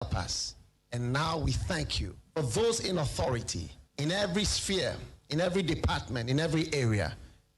help us. And now we thank you for those in authority, in every sphere, in every department, in every area.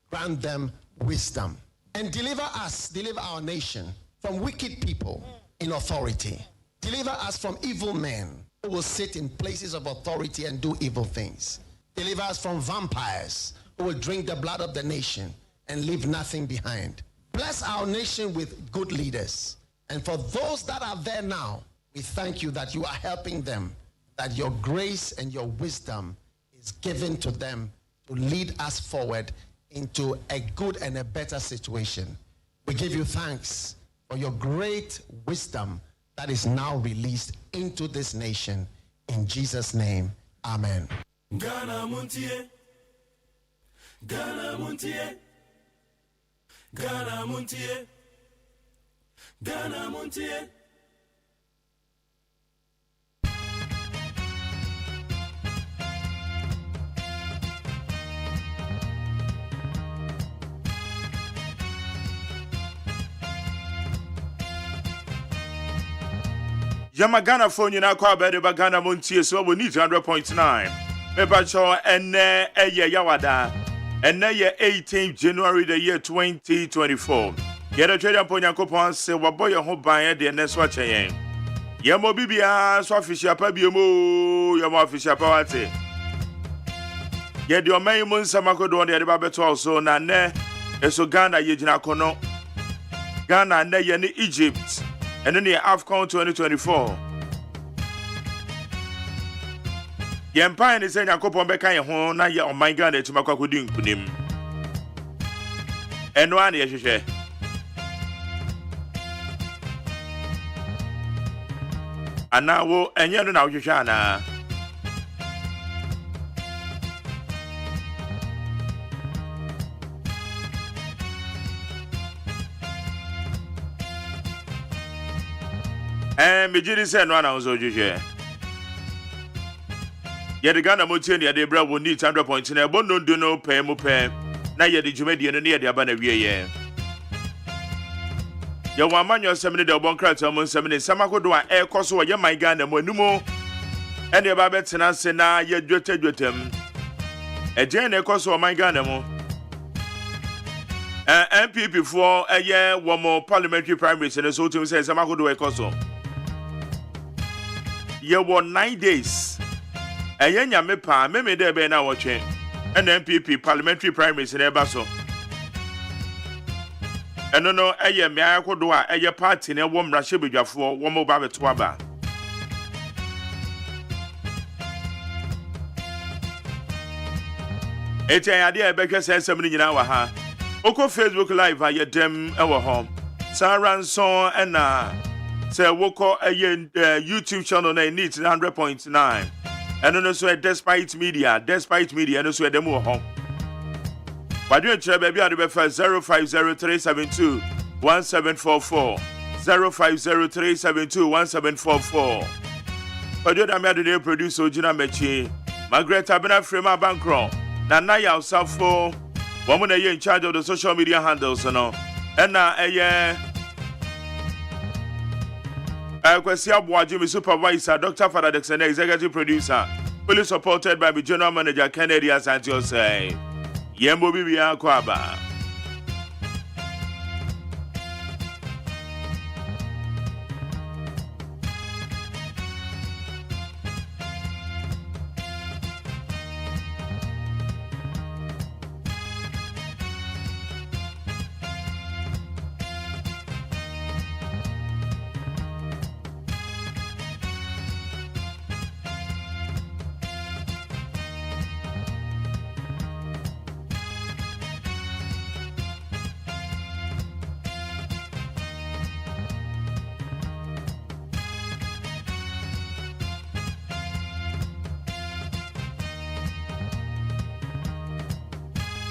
Grant them wisdom. And deliver us, deliver our nation from wicked people in authority. Deliver us from evil men who will sit in places of authority and do evil things. Deliver us from vampires who will drink the blood of the nation and leave nothing behind. Bless our nation with good leaders. And for those that are there now, we thank you that you are helping them, that your grace and your wisdom is given to them to lead us forward into a good and a better situation. We give you thanks for your great wisdom that is now released into this nation. In Jesus' name, amen. Ghana Montie, Ghana Montie, Ghana Montie, Ghana Montie. Yama Ghana phone you now call better by Ghana Montie, so we need 100.9. Maybe show and yawada and 18th January the year 2024. Get a trade upon your coupon, say what boy your home by the next watch again. Yamo Bibia, so official Pabio, Yamo official Pawate. Get your main moon Samako on the Babeto also, Nane, so Ghana Yajina Kono, Ghana, ne Egypt. And then the AFCON 2024. The Empire is saying a couple of Becca home, now you're on my gun to Makakudin Kudim. And one year, and now, and you're now, Yushana. And Mijini said one house of Juja. Yet the Ghana Montie, the Debra will need 100 points in a bond, don't do no pay mo pay. Now yet the Jumedian near the Abanavia. Your one man, your 70 the one crack almost 70 Samako do air cost or your my Ghana Monumo. And the Babets and answer now yet drifted with him. A Jane cost or my Ghana mo. MP before a year, one more parliamentary primaries and so to say Samako do a cost. You won 9 days. A yenya mepa, me there be now watching. An MPP parliamentary primaries in Ebaso. And no, a year me I could do a year party in a warm Rashibuja for one more Babet Waba. It's a idea Becca says 70 in our ha. Oko Facebook Live, I dem our home. Sarah song and say woko a YouTube channel na needs 100.9. And also despite media, and also a demo home. But you try baby at the 050372 1744 050372 1744. But you damn the producer Gina Mechi, Margaret Abena Frema Bankro, Naya Safo, woman in charge of the social media handles, and now Kwasia Boajimi supervisor, Dr. Father Dixon, executive producer, fully supported by the general manager Kennedy as OSEI. Yembo Bibia Kwaba.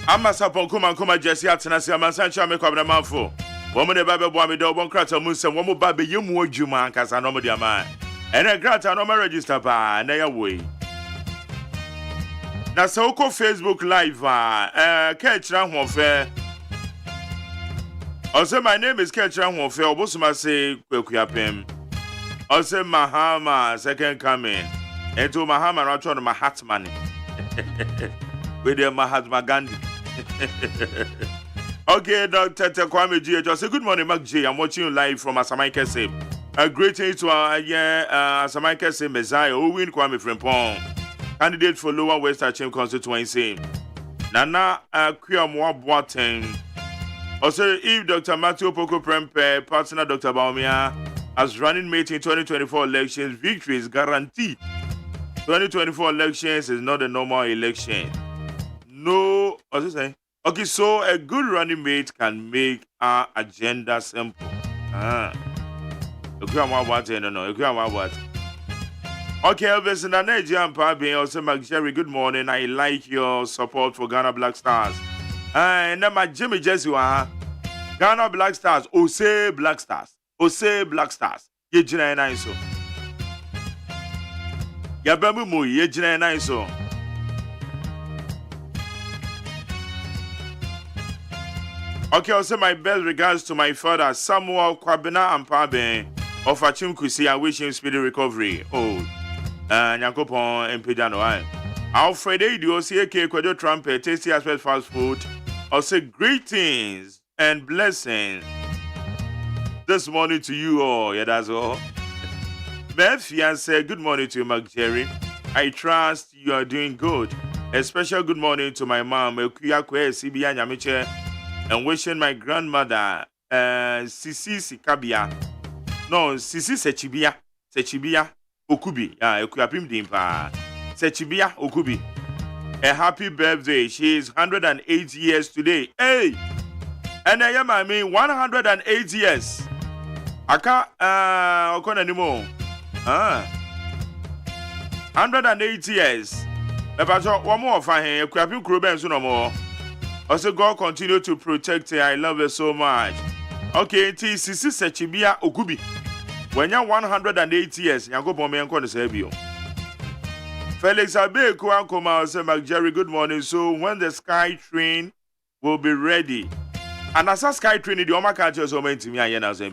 Amasa Ponkuma Kuma Jesse Atanasi Amasancha Mekabra Manfo. Woman the Baby Boy, the one crater moose and one baby, you more Juma, Casanoma Diama. And a grata no register by and away. Na Soko Facebook Live, catch round warfare. Also, my name is Catch round warfare, Bosuma say, Quilquiapim. Ose Mahama, second coming. And to Mahama, I told Mahatma. With the Mahatma Gandhi. Okay, Dr. Kwame G. Say good morning, Mark J. I'm watching you live from Asamaike Sim. A greeting to our Asamaike Sim Messiah, Owen Kwame Frimpong, candidate for Lower West Achim constituency. Nana Kuyamwa Boateng. Also, if Dr. Matthew Poko Prempe, partner Dr. Baumia, as running mate in 2024 elections, victory is guaranteed. 2024 elections is not a normal election. No, what's it saying? Okay, so a good running mate can make our agenda simple. Okay, Elvis and Aneja and Pabi, also Mark Jerry, good morning. I like your support for Ghana Black Stars. And then my Jimmy Jesua, Ghana Black Stars, OSEI Black Stars, OSEI Black Stars. Ye jina na iso. Ya bamu mu ye jina na iso. Okay, I'll say my best regards to my father, Samuel Kwabena Ampabe of Achim Kusi. I wish him speedy recovery. Oh, Nyakopon Mpejano. Alfred Idiosi, Kwedo Trumpet, Tasty Aspect Fast Food. I'll say greetings and blessings this morning to you all. Yeah, that's all. Mephian said, good morning to you, Mark Jerry. I trust you are doing good. A special good morning to my mom, Ekuyakwe Sibia Nyamiche. And wishing my grandmother, Sisi Sikabia. No, Sisi Sechibia Okubi. Ekuyapim Dimpa. Sechibia Okubi. A happy birthday. She is 108 years today. Hey! And I am, 108 years. Aka, okon anymore. 108 years. But one more for him. Ekuyapim Kruben Sunomo. Also, God continue to protect her. I love her so much. Okay, it is Sisi Sechibia Okubi. When you're 108 years, you go bomb and save you. Felix Abe Kuankoma say, Mark Jerry, good morning. So, when the Sky Train will be ready, and as a Sky Train, the Oma catches so many to me, I know say.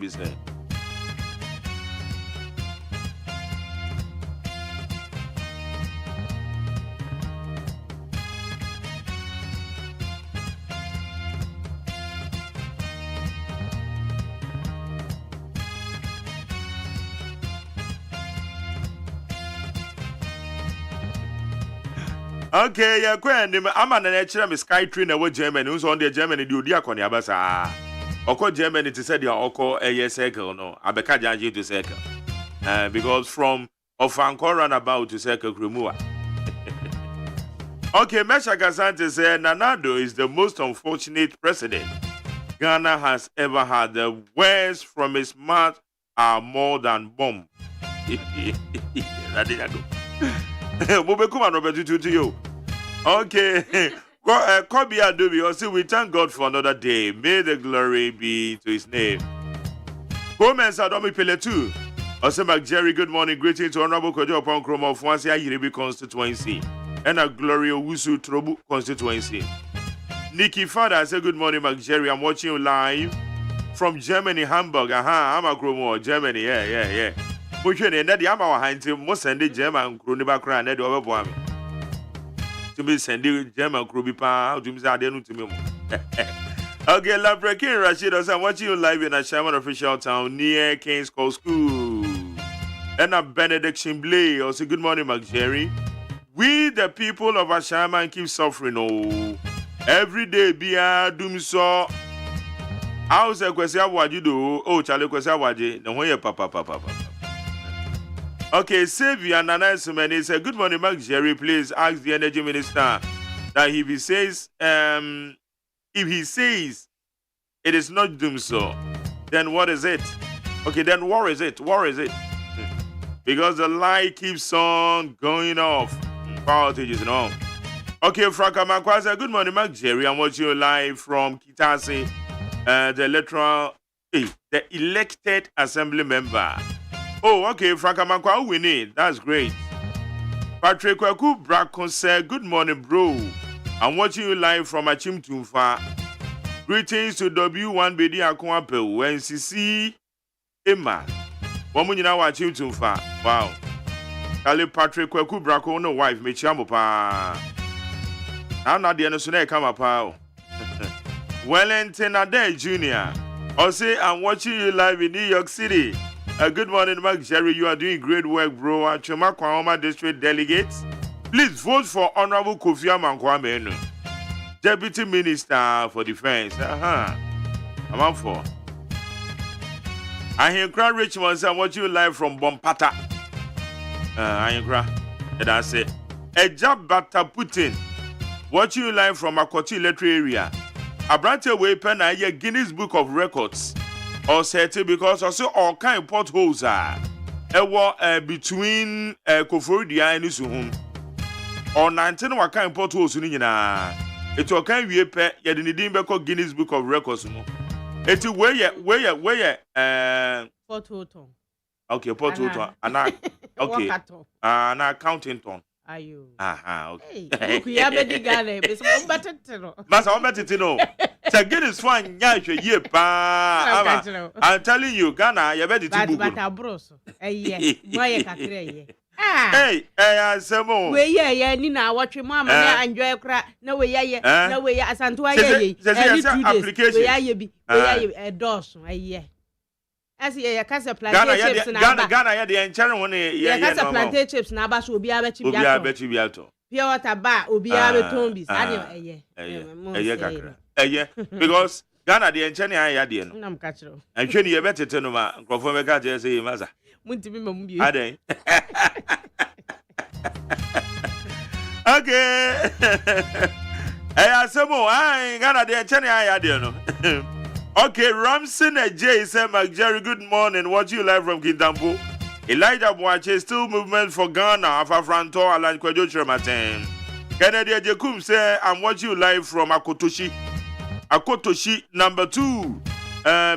Okay, yeah, I'm an actual Sky Train over Germany. Who's on the Germany? Do the Akon Yabasa? Oko Germany to say the Oko a year circle, no, Abeka Jaji to circle. Because from Ofanko runabout to circle Krumua. Okay, Mesha Kasante said Nanado is the most unfortunate president Ghana has ever had. The words from his mouth are more than bomb. That did I go. Okay, Kobe Adobe also we thank God for another day. May the glory be to his name. Gomez Adomi Pele 2. Also, Mark Jerry, good morning. Greetings to Honorable Kojo upon Chrome of Wansia Yiribi constituency and a Gloria Wusu Trobu constituency. Nikki Father, I say good morning, Mark Jerry. I'm watching you live from Germany, Hamburg. I'm a Chromo, Germany. Yeah. Which one? And that the Ama Heinz must send the German Kroniba Cran and the other to me send the German Krubipa to me. I didn't to me. Okay, Labrakin Rashid, I'm watching you live in a Shaman official town near King's Call School. And a benediction blay. Also, good morning, Mark Jerry. We, the people of Ashaman, keep suffering. Oh, every day, be a doom so. How's a question? What you do? Oh, Charlie, question what you know? Where papa. Okay, Savior and announcement is a good morning, Mark Jerry. Please ask the energy minister that if he says, it is not doom so, then what is it? Okay, then war is it? Because the light keeps on going off. Power outages and all. Okay, Franka Makwaza, good morning, Mark Jerry. I'm watching you live from Kitasi, the elected assembly member. Oh, okay, Franka Makwa, we need. That's great. Patrick Kwaku Brakon said, good morning, bro. I'm watching you live from Achim Tumfa. Greetings to W1 BD Akwapel, NCC Emma. Woman nyina wa chim tumfa. Wow. Kale Patrick Kwaku Brako no wife me chiamo pa. Ana de no so na e kama pa. Wellington Ade Jr. I say I'm watching you live in New York City. Good morning, Mark Jerry. You are doing great work, bro. Achoma Kwahoma District Delegates. Please vote for Honorable Kofi Amankwame, Deputy Minister for Defense. I'm on for. I hear Crown Richmond say I'm watching you live from Bompata. I hear Crown. That's it. Ejabata Putin. Watching you live from Akoti Electric area. Abrante Wepen I hear Guinness Book of Records. Or set because I see all kind of potholes are. Between Koforidia and Isuhum. Or 19 what kind of potholes in Nina. It's all kind of pet, yet in the Dimbeco Guinness Book of Records. It's where Pothole. Okay, pothole. Okay. An accounting ton. Are you? Okay. We have a digale, but Master, I'm better to know. Guinness fine, yeah, pa. I'm telling you, Ghana, you're better to but a bros. Hey, Samo. We Nina, watch your mama and enjoy a crack. No way, no way, as Antoine. Application. A dawson, as a casa plantation chips and Ghana, the enchant one, casa plantation chips and Abbas will be able to be able to. Pure water bar will be able to because Ghana, the enchant, I had the I'm catching. And Jenny, you better tell my Crawford say, Maza. Okay. Hey, Samo, I Ghana, the enchant, I had the Okay, Ramson J. said, Jerry, good morning. Watch you live from Kintampo. Elijah Boache, still movement for Ghana. Afafranto, Alan Kwejo Chirmaten. Kennedy Jekum said, I'm watching you live from Akotoshi. Akotoshi, number 2,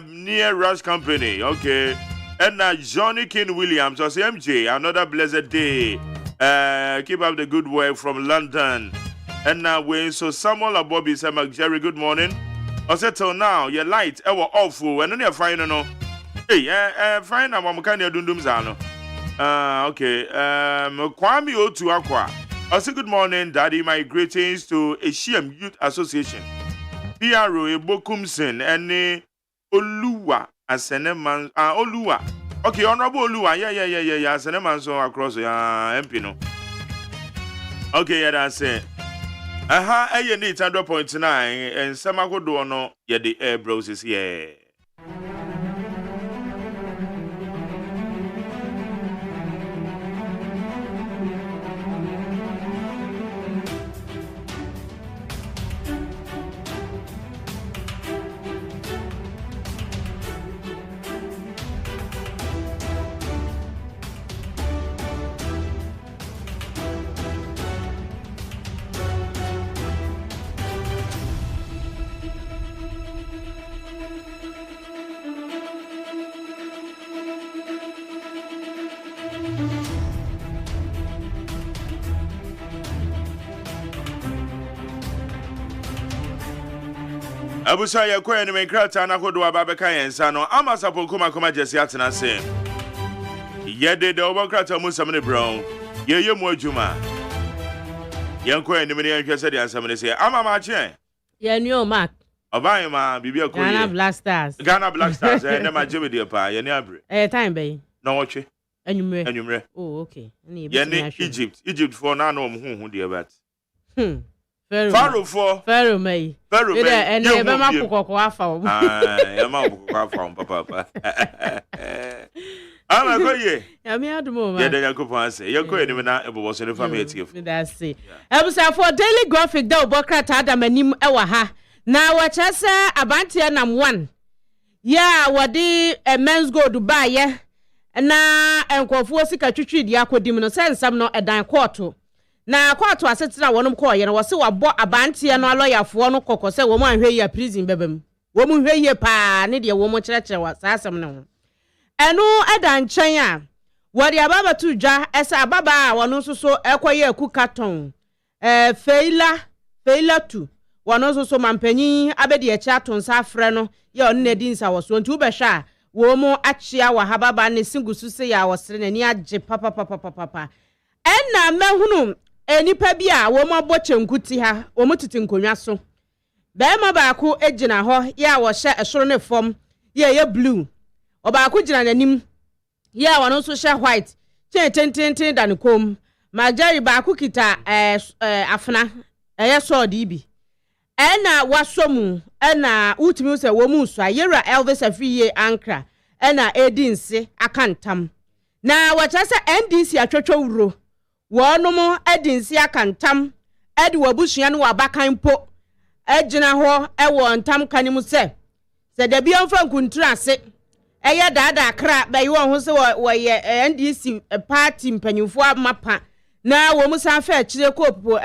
near Rush Company. Okay. And now Johnny King Williams, or MJ, another blessed day. Keep up the good work from London. And now we so Samuel Abobi said, Jerry, good morning. I said till now, your light, ever awful, and then you're fine, no. Hey, fine, I'm kind of dundum zano. Okay, Kwame Otu Aqua. I said good morning, Daddy. My greetings to Asian Youth Association, PRO Ebokumsen, and Oluwa, Aseneman, Oluwa. Okay, Honorable Oluwa, yeah, Aseneman so across MP no. Okay, yeah, that's it. I need 100.9 and some I could do no, yeah, the air browsers, yeah. Abusa ya kwa ni menkrata na kodo ababeka yensa no amasapo kuma jesi atena se yede de obokrata musamne brown ye mu adwuma yankwa ni mene yanhwese de ansamne se ama ma che ye new mark oban ma bibia ko ye Ghana Black Stars na ma jebe de pa ye ni abre time be na woche anwumre oh okay ye ni Egypt for na no hu de bat Pharaoh may. And you be ma kokoko afa o. Ya ma kokoko afa o papa. Ama ko ye. Ya me adumo ma. Ya de yakopon ase. Ye ko enim na ebobo so ne family tief. That's it. Ebusa for daily graphic da obokrata adam anim e wa ha. Na wa chese abantia nam 1. Ya wodi men's go Dubai ye. Na enkofo sika twitwi di akodim no sensam no edan court. Na kwatu asetina wonum ko ye no wo se wabo abantie no aloyafo no kokose wo mu anhwe ye prison bebam wo mu hwe ye pa ne de wo mu kyerɛkyerɛ wa saasem ne ho enu edan nkyɛn a wo de ababa tu dwa esa ababa a wono soso ekoye akukaton feila tu wono soso mampanyin abedi e kya to nsa frɛ no ye onu na di nsa wo so nti wo behwa wo mu achia wa hababa ne singusu se ya wosere nani agye papa enna mahunu enipa bi a wo mu abochenkuti ha wo mu titi nkonwa so bema baako egina ho ya wo hye esoro ne fom ye blue obaako gina nanim ya wono so hye white tenten dan kom majari baako kita afna sword ibi ena wasomu ena utimi se wo mu so ayera Elvis afiye ankra ena edinse akantam na wachase NDC atwetwa wuro wonom edinse akantam edi wabusua no wabakan po agina ho ewo ntam kanim se da bia mfa nkuntura ase eye dada akra be wo ho se wo ye NDC party mpanyimfo amapa na wo musa fa akire kopo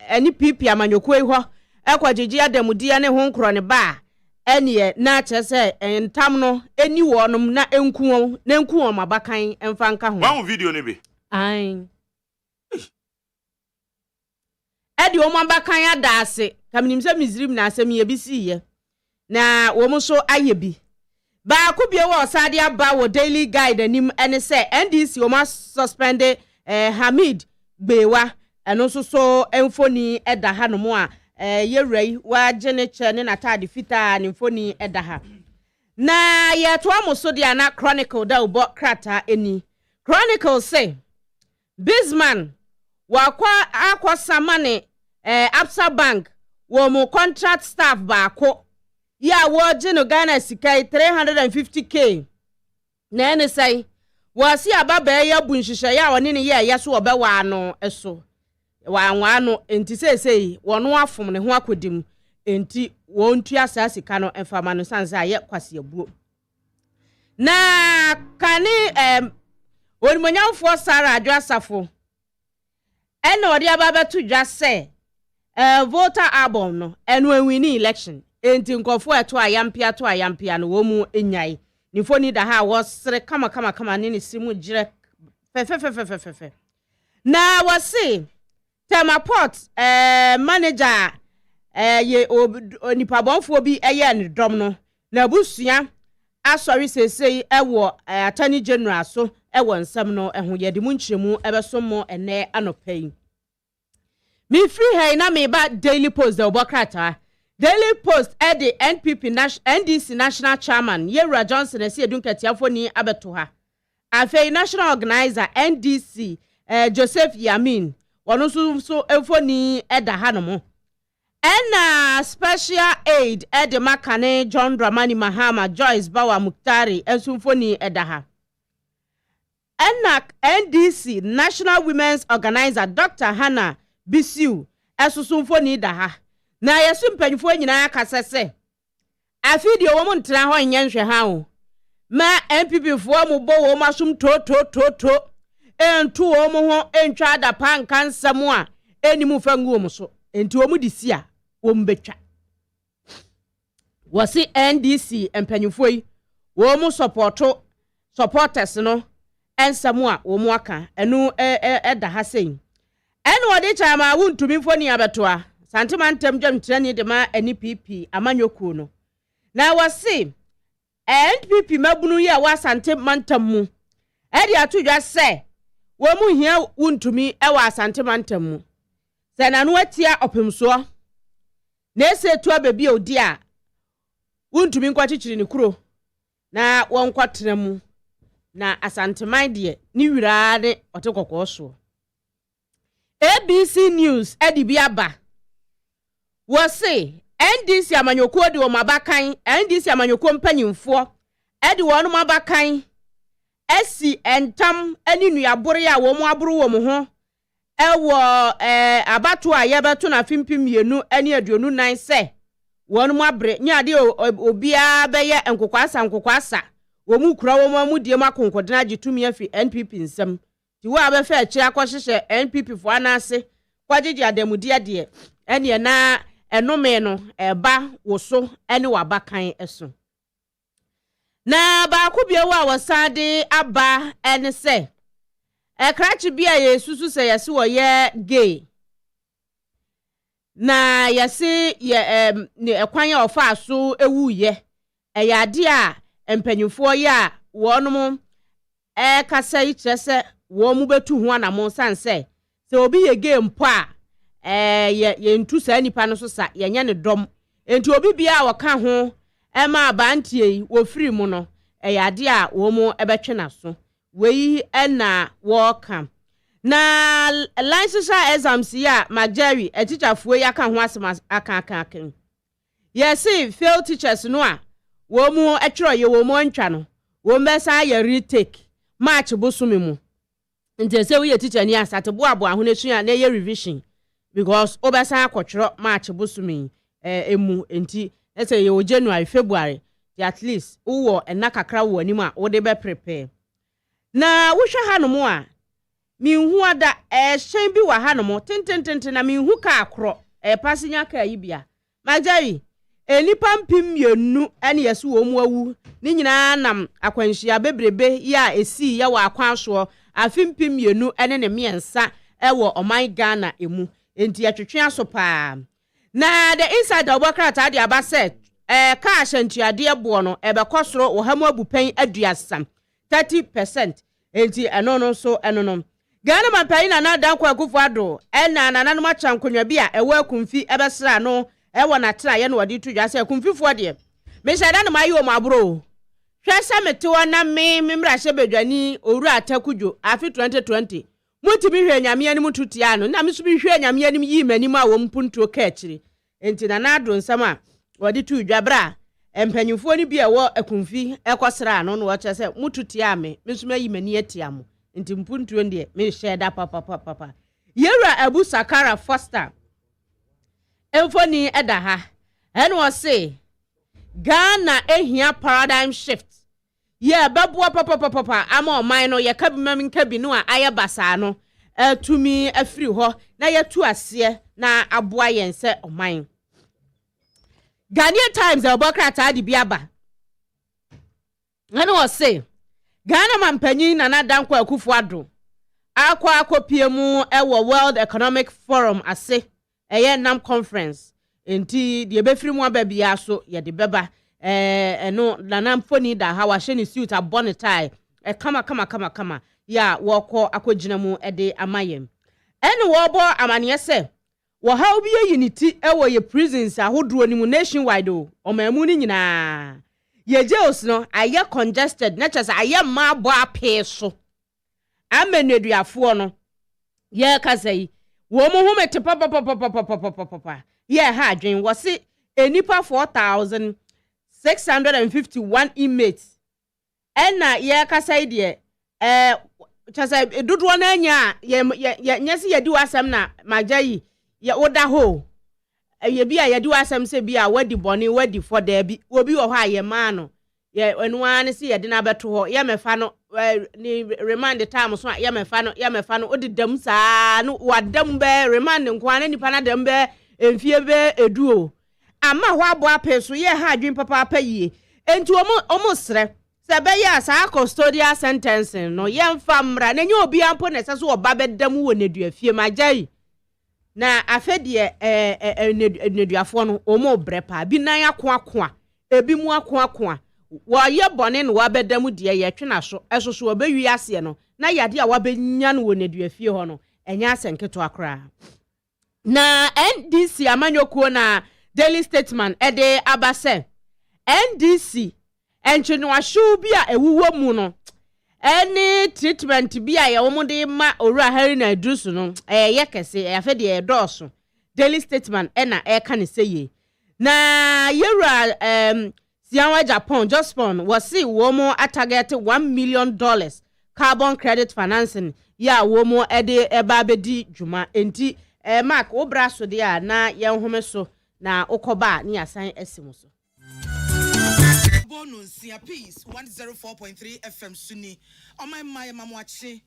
ani pipi amanyoko ho ekwagigi adamudia ne ho nkro ne ba ene na chese ntam no eni wonom na enkuo mabakan emfa nka ho one video ne be ai edi wo mabakan adase kaminim se mizrim na asem ye bisiye na wo muso ayebi ba ku bie wo sade aba wo daily guide anim ene se NDC wo ma suspend Hamid Gbewa eno so emfoni eda ha no mo a yewrai wa gene che ne natade fita ne mfoni eda ha na ye to amoso dia na chronicle da ubo krata eni chronicle say Bisman wakwa akwasamane Absa Bank wo mo contract staff baako ya wo gene Ghana sikai 350k na ene say wasi ababa ya bunhihye ya woni ne ye ya so obewa ano eso wa ano enti sesei wono afom ne ho akodim enti wontu asase ka no emfama no sansa ye kwase abuo na kane onimonyamfo Sara Adwasafo ene odi ababa to dwa se voter album no eno win election enti nkofo eto ayampia no wo mu enyai nifoni da ha wosere kama ne simu jire fe na wasi Temaport manager ye onipabonfo bi eye ne dom no na busua asori sesei ewo attorney general so ewo nsam no eho ye de mu nkyeremu ebesomo ene anopai mi free hey na me ba Daily Post the obokrata Daily Post the NDC national chairman Yewra Johnson esi edunketiafo ni abeto ha afei national organizer NDC Joseph Yamin wono so efoni eda ha no mo ena special aid the makane John Dramani Mahama Joyce Bawa Muktari esumfoni eda ha ena NDC national women's organizer Dr. Hannah Bisiu esusumfoni eda ha na yesu mpanyifo nyina akasese afidi wo mo ntra ho nyenhwe ha o ma MPP fo mo bo wo masum to entu wo mo ho entwa da pan kansam a enimu fangu wo so enti wo mu disi a wo mbetwa wasi NDC mpanyifo yi wo mo supporters no ensam a wo mo aka enu eda ha sei enu odi chama wuntumi foni abeto a santimantem jamtrani de ma NPP amanyoku no na wasi NPP mabunu ya wa santimantem mu edi atudwa se wo mu hia wuntumi ewa santimantem mu se na no atia opemso na ese to ababi odi a wuntumi nkwachichiri ne kuro na wonkwatrena mu na asantiman de ni wirade otekokko so ABC News edi biaba wose NDC amanyoko de wo mabakan NDC amanyoko mpanyimfo edi wo no mabakan esi entam ani nuabore a wo mu aboro wo mu ho ewo abato a yebeto na fimpim yenu ani aduonu nan se wo no abre nya de obia beye enkokwasa wo mu kura wo mu amudie makonkodena agitumi afi NPP nsam ti wo abefa akira akohyehe NPP fo anase kwagigi adamudie de ene na enome no eba woso ene wabakan eso na ba kubie wa wasade aba ene se krachi bia yesusu se yesi wo ye gay na yesi ye ne ekwan ya ofa so ewuye eyade a empanyufo ya wonom kasa yi kyerɛ wo mu betu ho anamo sanse se obi ye game po a ye ntu saa nipa no so sa ye nya ne dom enti obi bia waka ho ma abantie yi wo free mu no ade a wo mu ebetwe na so wei na wo kam na license exams ya magari teacherfo ya ka ho asema aka yes fail teachers no a wo mu etwero ye wo mu antwa no wo mbesa ya retake march bosumi mu nti se we teacher ni asate boabo ahonasua na ye revision because obesa akotwero march bosumi emu enti ese ye January February at least wo na kakra wo anim a wo de be prepare na wo hwe hanom a minhu ada hyen bi wa hanom tentententen na minhu ka akro pasinya ka yi bia magari enipa mpim yenu ene yeso wo mu awu ni nyina nam akwanhia bebrebe ya esi ya wa akwanso afimpim yenu ene ne miensa ewo oman Ghana emu enti atwetwe aso pa na the inside obokrata de abase ka ahyantuade ebo no ebekosoro wo hamu abupen aduasam 30% enti eno no so eno no Ghana mapai na dankwa akufo ado ena nananom achankonwa bi a ewo akumfi ebesra no ewo na tra ye no wadi to dwa se kumfifo de me shada na mayi o mabro hwese metewo na me mra hye bedwani oru atakudwo afi 2020 mutimi hwe nyame anim tutia no na me so bi hwe nyame anim yi manim a wo mpuntuo ka akiri enti na ado nsam a wadi to dwa bra empanyimfo ni bi ewo akumfi ekosra no no wo chese mututia me so mayi mani atia mo enti mpuntuo de me hye da papa yera Abu Sakara Foster Emfoni edaha and was say Ghana ehia paradigm shift ye babua papa ama man no ye kabimam kabi no a aye basa no tumi afiri ho na ye tu ase na aboa yense oman Ghanaian Times obokrata di biaba and was say Ghana mampanyin na dankwa akufo ado akwa akopiemu ewo World Economic Forum ase nam conference enti de befiri mu ababia so ye de beba eno nanam foni da ha wa hye ne suit abonetai kama ya woko akogina mu de amayem ene wo bo amane se wo ha obi yiniti ewo ye prisons ahodro ni mu nationwide o mamu ni nyina ye jails no aye congested na chese aye ma bo ape so ameneduafo no ye kasai wo mo hu mete papa ye ha adwen wo se enipa 4651 inmates ena ye kasai de chasa dodo na anya ye nyese ye di wasam na magayi ye oda ho ye bia ye di wasam se bia wadi boni wadi for da bi obi wo ha ye ma no ye enu an se ye de na beto ho ye mefa no ni remind time so ye mefa no odidam saa no wadam be remind nkwan nipa na dam be emfie be eduo ama ho abo apeso ye ha adwen papa yie enti omo sre se be ya saa custodial sentencing no ye mfa mra na nye obi ampo na se so oba bedam wo neduafie magai na afedie neduafo no omo brepa bi nan akoakoa ebi mu akoakoa wo ye bone no wabedam de ye twena so esoso obewi ase no na yade a wabenya no wo neduafie ho no enya asenketo akra na NDC amanyokuo na Daily Statement ede abase NDC enchino ahwu bi a ewuwo mu no any treatment bi a ye wo de ma owura hari na adrusu no ye kese afede ye doso Daily Statement na ka ne seye na yewura Sianwa Japan Jospon wasi wo mo target $1 million carbon credit financing ya wo mo ede eba bedi juma enti mark obra so de a na ye nhome so na okoba ni asan esimu so bonus ya peace 104.3 FM suni o my mamwachi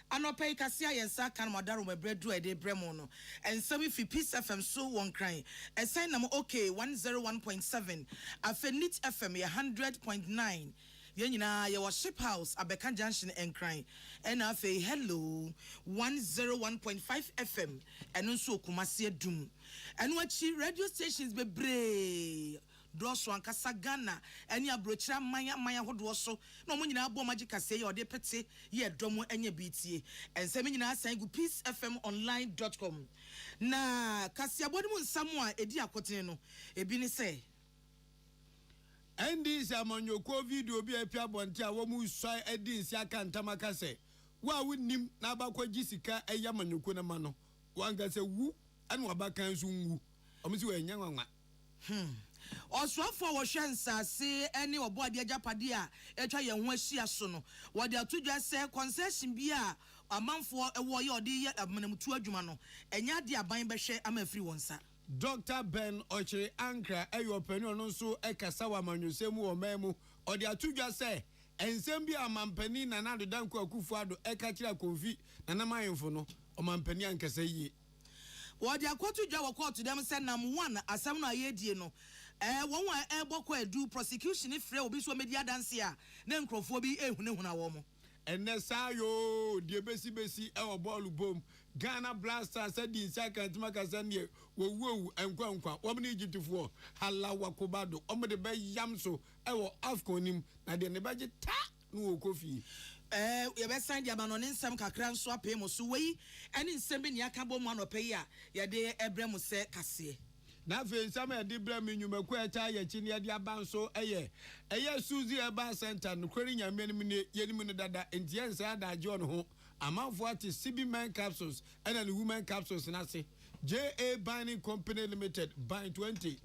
anopai kasia yensa kan modaro mebredu ede bremo no ensem fi peace FM so won kran esan nam okay 101.7 afenit FM 100.9 yenyina ye wo ship house abeka junction enkran ena afi hello 101.5 FM eno so kumase dum eno achi radio stations bebre doso ankasa Ghana eni abrochira manya hodo so na omo nyina abo magic kase ye ode pete ye domo enye bitie ensem nyina asan gu peacefmonline.com na kase abodi mu nsamo a edi akotene no ebi ni se Endi sa manyoko video bi apia bonte a wo mu swai edi nsi aka ntamaka se wa wunnim na abakwa gisika eya manyoko na ma no wanga se wu anu abakan so nwu omisi we nyanwanwa Oswafo wo hwensase ene obo ade agapade a etwa ye ho ahia so no wo de atodwa se concession bi a amanfo ewo ye ode ye amanamtu adwuma no enya de aban behwe amafiri wonsa Dr. Ben Ochiri Ankra eyo penyo no so ekasa wa manyosemu wo memu ode atodwa se ensem bi amampani na na dodanko akufu ado eka kira konfi na na mayemfo no omampani ankasa yi wodi akotu dwa wo court dem say nam 1 asam no ayedie no won wa ebokọ edu prosecution frɛ obi so media dance a na nkrofo bi ehunehuna wo mo enne sayo die besi e ball bom Ghana Blasters adi nsaka ntimaka sane wo enkwankwa wo mne Egyptfo hala wakobado o mde be yamso e wo afconim na de ne baje ta no wo kofi ye be sign dia mano ne nsam kakra nso apem so wei ene nsem bi ne aka bom anope yi a ye de ebrem se kase na fe nsam e de brem nyumaku eta ye chi ne de abanso eye Suzy Eba Center no kwari nyame ne yenim ne dada entiense adaje on ho amanfo ati CB men capsules and the women capsules na se JA Binding Company Limited by 20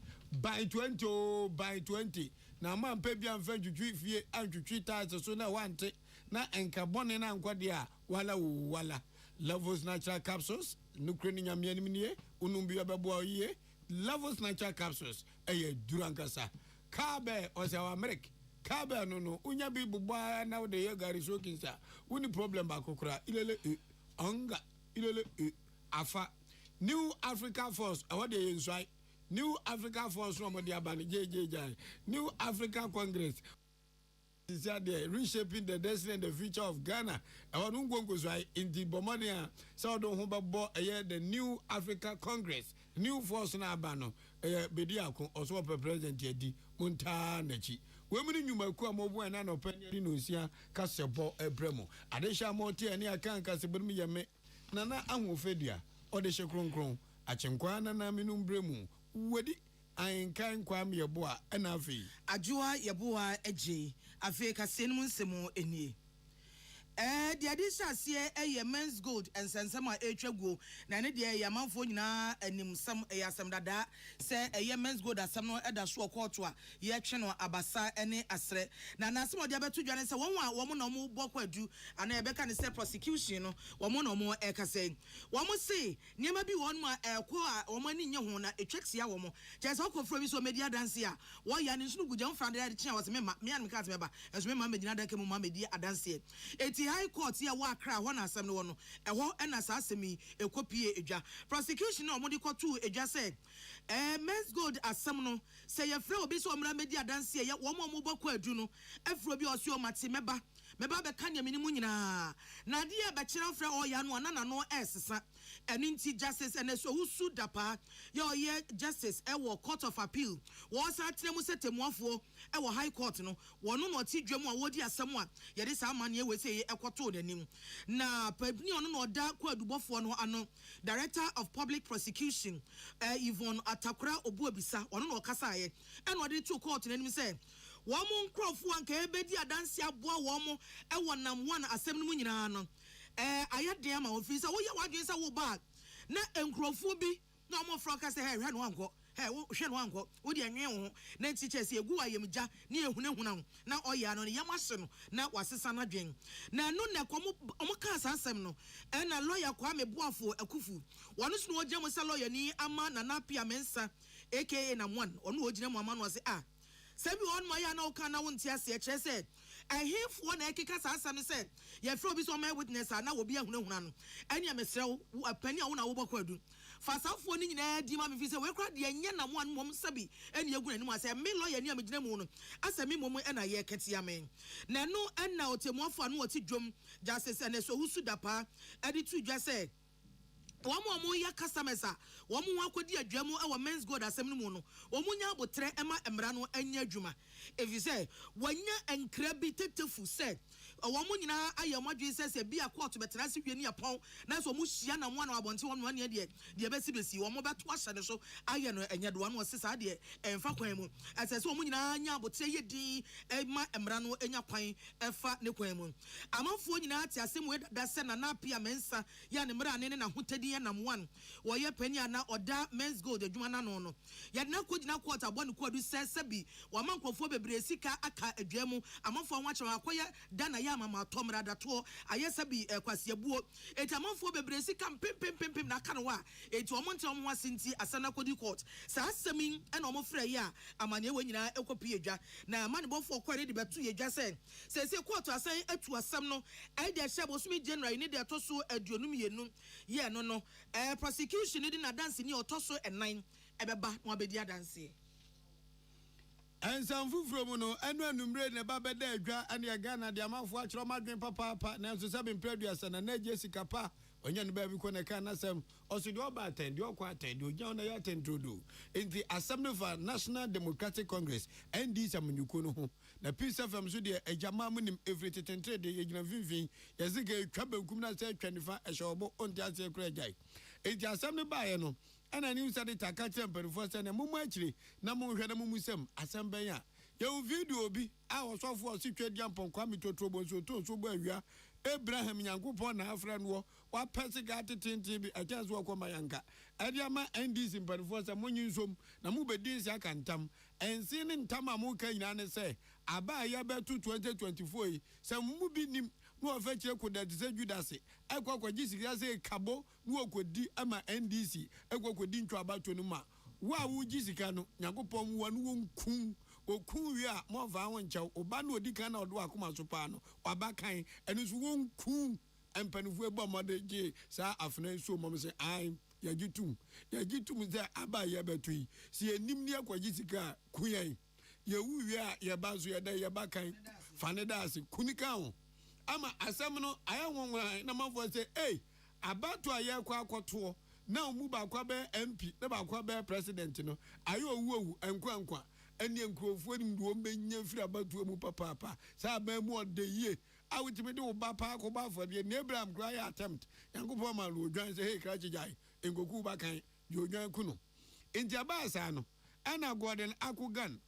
na man pe bia mfa twitwi fie antwitwi taa so na wante na enka bone na nkwade a wala Levels natural capsules nukre ni nyame ni nie unumbi abebo ye Levels natural capsules eye durankasa kabe osawa America kabe no unya bi bugba na de ye gari so kinsa uni problem ba kokora ilele anga ilele afa New Africa Force awade ye nswai New Africa Force no modi abani JJ New African Congress is there reshaping the destiny and the future of Ghana. I want to go so in the Bomonia so don't humba the New Africa Congress New Force na abano bediako also president Yedi Montanechi women you maku amobu na no penny no sia kasebo ebremo adesha montie ani aka kasebirmi yame nana ahofedua odeshe kronkron achenkwa na minum bremu wedi Ainkan kwam yeboa ena afi adwoa yeboa eje afi kase no nsemo enie de adisha se men's gold ensensem a etwago na ne de yamanfo nyina animsam yasam dada se men's gold asam no eda so okoto a ye twe no abasa ene asre na nasem ode abeto dwane se won na mo bokọ adu ana ebeka ne se prosecution no won na mo ekase won se niema bi won ma ekọ a won ani nye ho na etweksia won je se okofro bi so media dance a wo ya ne sunu gujam frande de chia was me an me ka me ba enso me ma medina da ke mo ma media dance eti High Court ya wa kra ho na asem no no eho na sa asemi ekopie edwa prosecution no modi kotu edwa se men's gold asem no se ye frɛ obi so omra media dance ye wo mo bokɔ adu no afro bi osi o mate meba be kanya minimu nyina na de be kyerɛ frɛ o ya no na no esesa eno nti justice ene so husu dapa ye justice wo court of appeal wo sa tremu setemuafo wo High Court no wono no ti dwam a wodi asem a ye de sa amane we se ekoto danim na pabni ono no da kwa adubofo no ano Director of Public Prosecution Yvonne Atakura Obuobisa ono no kasa ye eno de to court nanim se womo nkrofo anka ebedi adanse aboa womo nam 1 asem no nyina no ayade ama ofin sa wo ye wadwen sa wo ba na nkrofo bi na omo fro ka se hwe no anko hwe no anko wo de anwen ho na teacher se egu ayemja na ehunehuna na oya no yamahye no na wasesa na dwen na no na komo ka asasem no na lawyer kwa meboafo akufu wono so no ogye sa lawyer ni ama na napia mensa aka na 1 ono ogire mu ama no se Sebi on my na oka na wonti ase kire se ehefo na ekeka asam se ye fro bi so my witness na obi ahunahuna no anya mesrew apani a wo na wo bokɔ adu fasafo ni nyina di ma me fi se we kra de enye na mo an mom sabi eni eguna ni mo ase me lawyer ni amegyina mu no ase me mom na ye kete amen na no na otemuafo no oti dwom justice ene so husu dapa edi tu dwa se Womo ya customers a womo akodi adwamu e wo men's gold asem no mu no womo nya abotre ema emra no anya adwuma if you say wanya enkra bi tetefu say womo nyina aye modwe se bi akọọtụ betena se hwe ni apon na so mo hia na mo na abonte womo ne de besi womo beto ahye ne so aye no enya do no sesa de emfa kwan mu asese womo nyina anya abotre ye din ema emra no enya kwan efa ne kwan mu amanfo nyina ate asem we dada se na apia mensa ya ne mra ne na hotadi nam one woye penya na oda men's gold adwuma na no no ya na kogina quarter bɔ ne kwadu sebi wa mankofo bebre sika aka adwamu amanfo nwache akoye dana ya mama tomra dato aye sebi kwasiabuo eti amanfo bebre sika pim na aka no wa eti omonte omo asinti asana kodi court sa asemi na omo frɛ ya amane we nyina ekopi adwa na amane bɔfo kware de betu adwa se court asan atu asam no ai de hye bosumi January ni de atoso aduonum yenu ye no prosecution ni na dance ni otoso enan ebeba no abedi adanse Ensam fufuro mu no enu anumre ne ba beda adwa ane ya Ghana de amafo akiro madwen papa na nso sabe mpreduasa na Jessica pa onye no ba bi ko na kan asem oso de oba attend de okwa attend de onya na ya attend trodo in the Assembly for National Democratic Congress NDC amanyuko no ho na Peace FM so de agyama mu nim every tentre de yegina finfin yazige twabankum na se twanifa ehyobo onti ase kura jai in the Assembly ba ye no ana ni usade taka temper for say na mumu akire na mu hwe na mumu sem asemben ya ye video bi a osofo o si twadi ampon kwami totrobo so to so bo awia Abraham Yankopon na afra no wa pesiga tetintin bi ajanse wo koma yanka adiama NDC mpanfo say monyi nsom na mu bedin si akantam ensi ne ntam amu ka nyina ne say aba ya betu 2024 yi say mu bi nim no ofa kire koda de say Judas ekwakwagi sikia say kabo no okodi ama NDC ekwakodi ntwa abato no ma wa wu gisika no Yankopon wo no wonkun okun wi a mo va won nchaw oba na odika na odo akoma so pa no wabakan enu so wonkun empanifu ebo mode je sa afna so mom se ai yagitum ze aba ya betui si enim ni akwaji sika kuyen ye wu wi a ye bazo ye da ye bakan faneda se kunika ho ama asem no aya wonwran na manfo se abato aye kwa akoto na omu ba kwa be MP na ba kwa be president no ayo owu enkwa eni enkrofo ni mdo menya firi abatu mu papa sa ba mu odeye awutime de oba pa ko ba fo de ne Abraham cry attempt Yankopon ma lo dwan say hey krachi jai engoku ba kan yo dwan ku no enti abasa no ana Gordon Akugan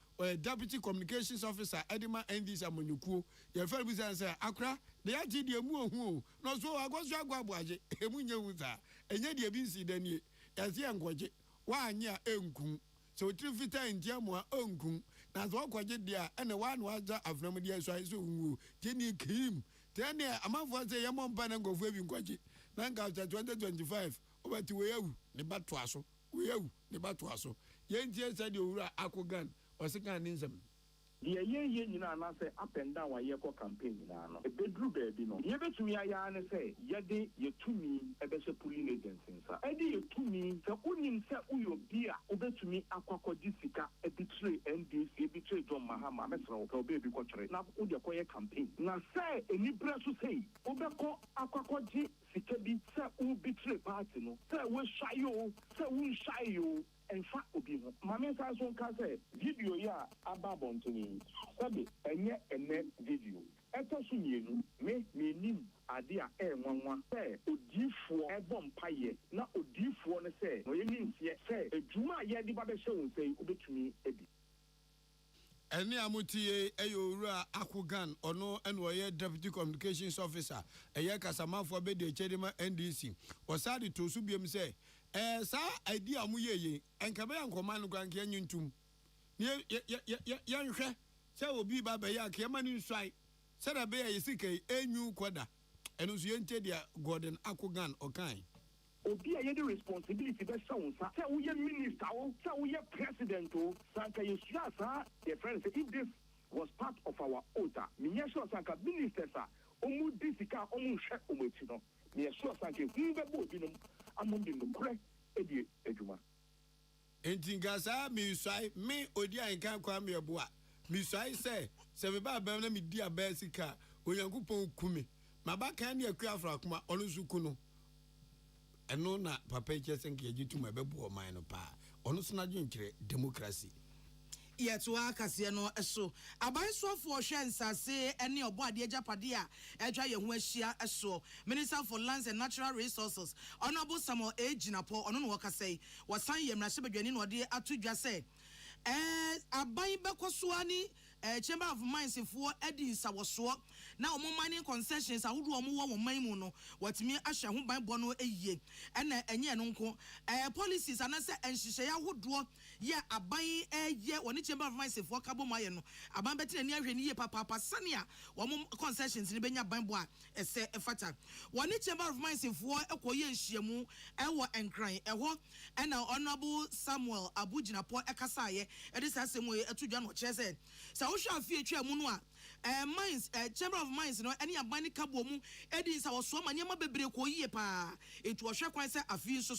Deputy Communications Officer Edima NDC amonyukuo ye fa bi say akra de ya ji de mu ohu no so agoso agwaboaje emunye wuza enye de bi nsi danie ya se engoje wa anya enkun so trifita ntia mo onkun na so kwaje dia ene wa no aja afram dia so ayi so nwu tini kim tene amafo say yemo mpa na ngofo bi nkwaje na nka 2025 obati we yawu ne bato aso we yawu ne bato aso ye ntie say de owura Akogan osika ninsem ye nyina na say up and down wa ye ko campaign na no e bedru baby no ye betumi aya na say ye de ye tumi e be se polling agency nsa e de ye tumi se unim se uyo bia obetumi akwakoji sika e betray NDC e betray John Mahama mesro ko baby ko twere na wo de ko ye campaign na say eni bresu say obeko akwakoji sika bi se u betray party no say we shayo say we shayo enfa obi ho mame sa so nka say video ya ababonto sabe enye ene video eto so mienu me nim ade a enwanwa say odifo ebom paye na odifo ne say no yemi nsie say adwuma ye de ba be hye won say obetumi ebi eni amutie eyowura Akogan ono eno ye Deputy Communications Officer eye kasamafo be de chedema NDC osade to so biem say sa idea mu yeye enka be yankoma no kwanke anyuntum ne yanhwe se obi ba be ya ke mani nswai se da be ya sika enyu koda eno so yente dia Gordon Akogan okan obi a ye the responsibility be sound sa say we minister o say we president o sanka yesua sa your friend say if this was part of our order me sure sanka ministers a omu disika omu hwe omati no me sure sanka hu be bo bi no amundi no kure edie edwuma enti ngasa mi swai me odi anka kwa me boa mi swai say se be ba na mi di abasika Onyankopon kumi mabaka na akua afra kuma onu suku no ɛno na papa kyɛ sɛ nka yɛgye tum ɛbɛboɔ ɔman no paa ɔno so no adwenkyerɛ democracy Yetwa kase no so abansofo hwe nsase ene oboade agapade a edwa ye ho ahia so Minister for Lands and Natural Resources Honorable Samuel Ejinapo ono no wakasai wasan ye mrahye badwani no de atodwa se aban bekoso ani Chamber of Mines for edi nsawoso na omo mining concessions ahodo omo wo man mu no watimi ahwe ho ban bo no eyie ena enye no nko policies anase enhihye ahodo ye aban ye woni Chamber of Mines for kabo maye no aban beti ani ahwe ni ye papa sania omo concessions ni benya ban bo a ese efata woni Chamber of Mines for ekoye nhyiamu ewo enkran eho ena Honorable Samuel Abujinapo ekasaye edi sasemo etudwa no chese sa wo hwa afie twa mu no a mines Chamber of Mines no ene abani kabo mu edi sa wo so ma nyema bebre ko yie pa etu wo hwa kwan se afie so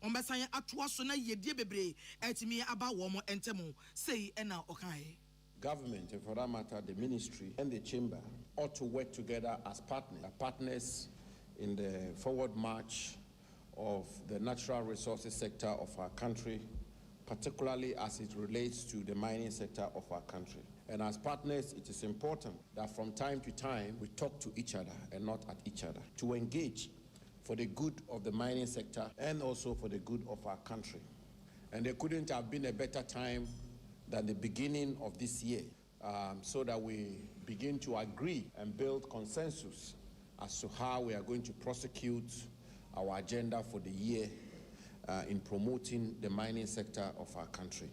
ombesan atoa so na yedie bebre etimi aba wo mo entemu sei ena okai. Government, and for that matter, the ministry and the chamber ought to work together as partners in the forward march of the natural resources sector of our country, particularly as it relates to the mining sector of our country. And as partners, it is important that from time to time we talk to each other and not at each other, to engage for the good of the mining sector and also for the good of our country. And there couldn't have been a better time than the beginning of this year, so that we begin to agree and build consensus as to how we are going to prosecute our agenda for the year in promoting the mining sector of our country.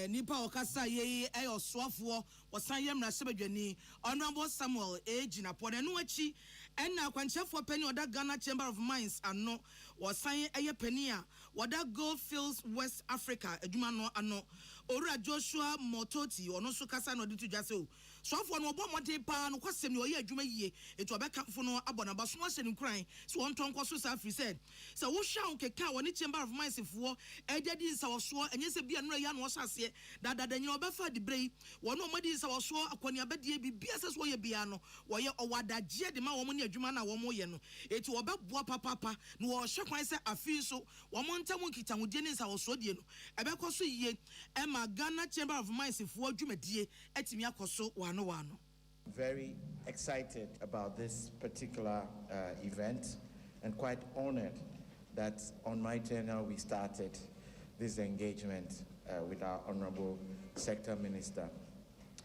Nipa okasa ye oswafo wasan ye mrahye badwani Honorable Samuel Ejinapo na no achi enna kwanchefo pani oda Ghana Chamber of Mines ano wasan eye pani a wada Gold Fields West Africa adwuma no ano Owura Joshua Mototi ono so kasa no de tudwase o swafo no obo mode pa no kwasem ne oye adwuma yie etu obekamfo no abonaba so ahye ne kran so on tonko so sa free said so wo hwa nkeka woni Chamber of Mines fo ededi nsawoso enye se bia no ya no osase dada nyi obefa de brei wono omadi nsawoso akwani abedie bibia se so ye bia no wo ye owadagie de ma wo mo ne adwuma na wo mo ye no etu obeboa papa no wo hwe kwan se afi so wo mo ntamu nkita hodie ne nsawoso die no ebekoso yie Ghana Chamber of Mines for Jumedie etimi akoso wano. Very excited about this particular event and quite honored that on my tenure we started this engagement with our Honorable Sector Minister.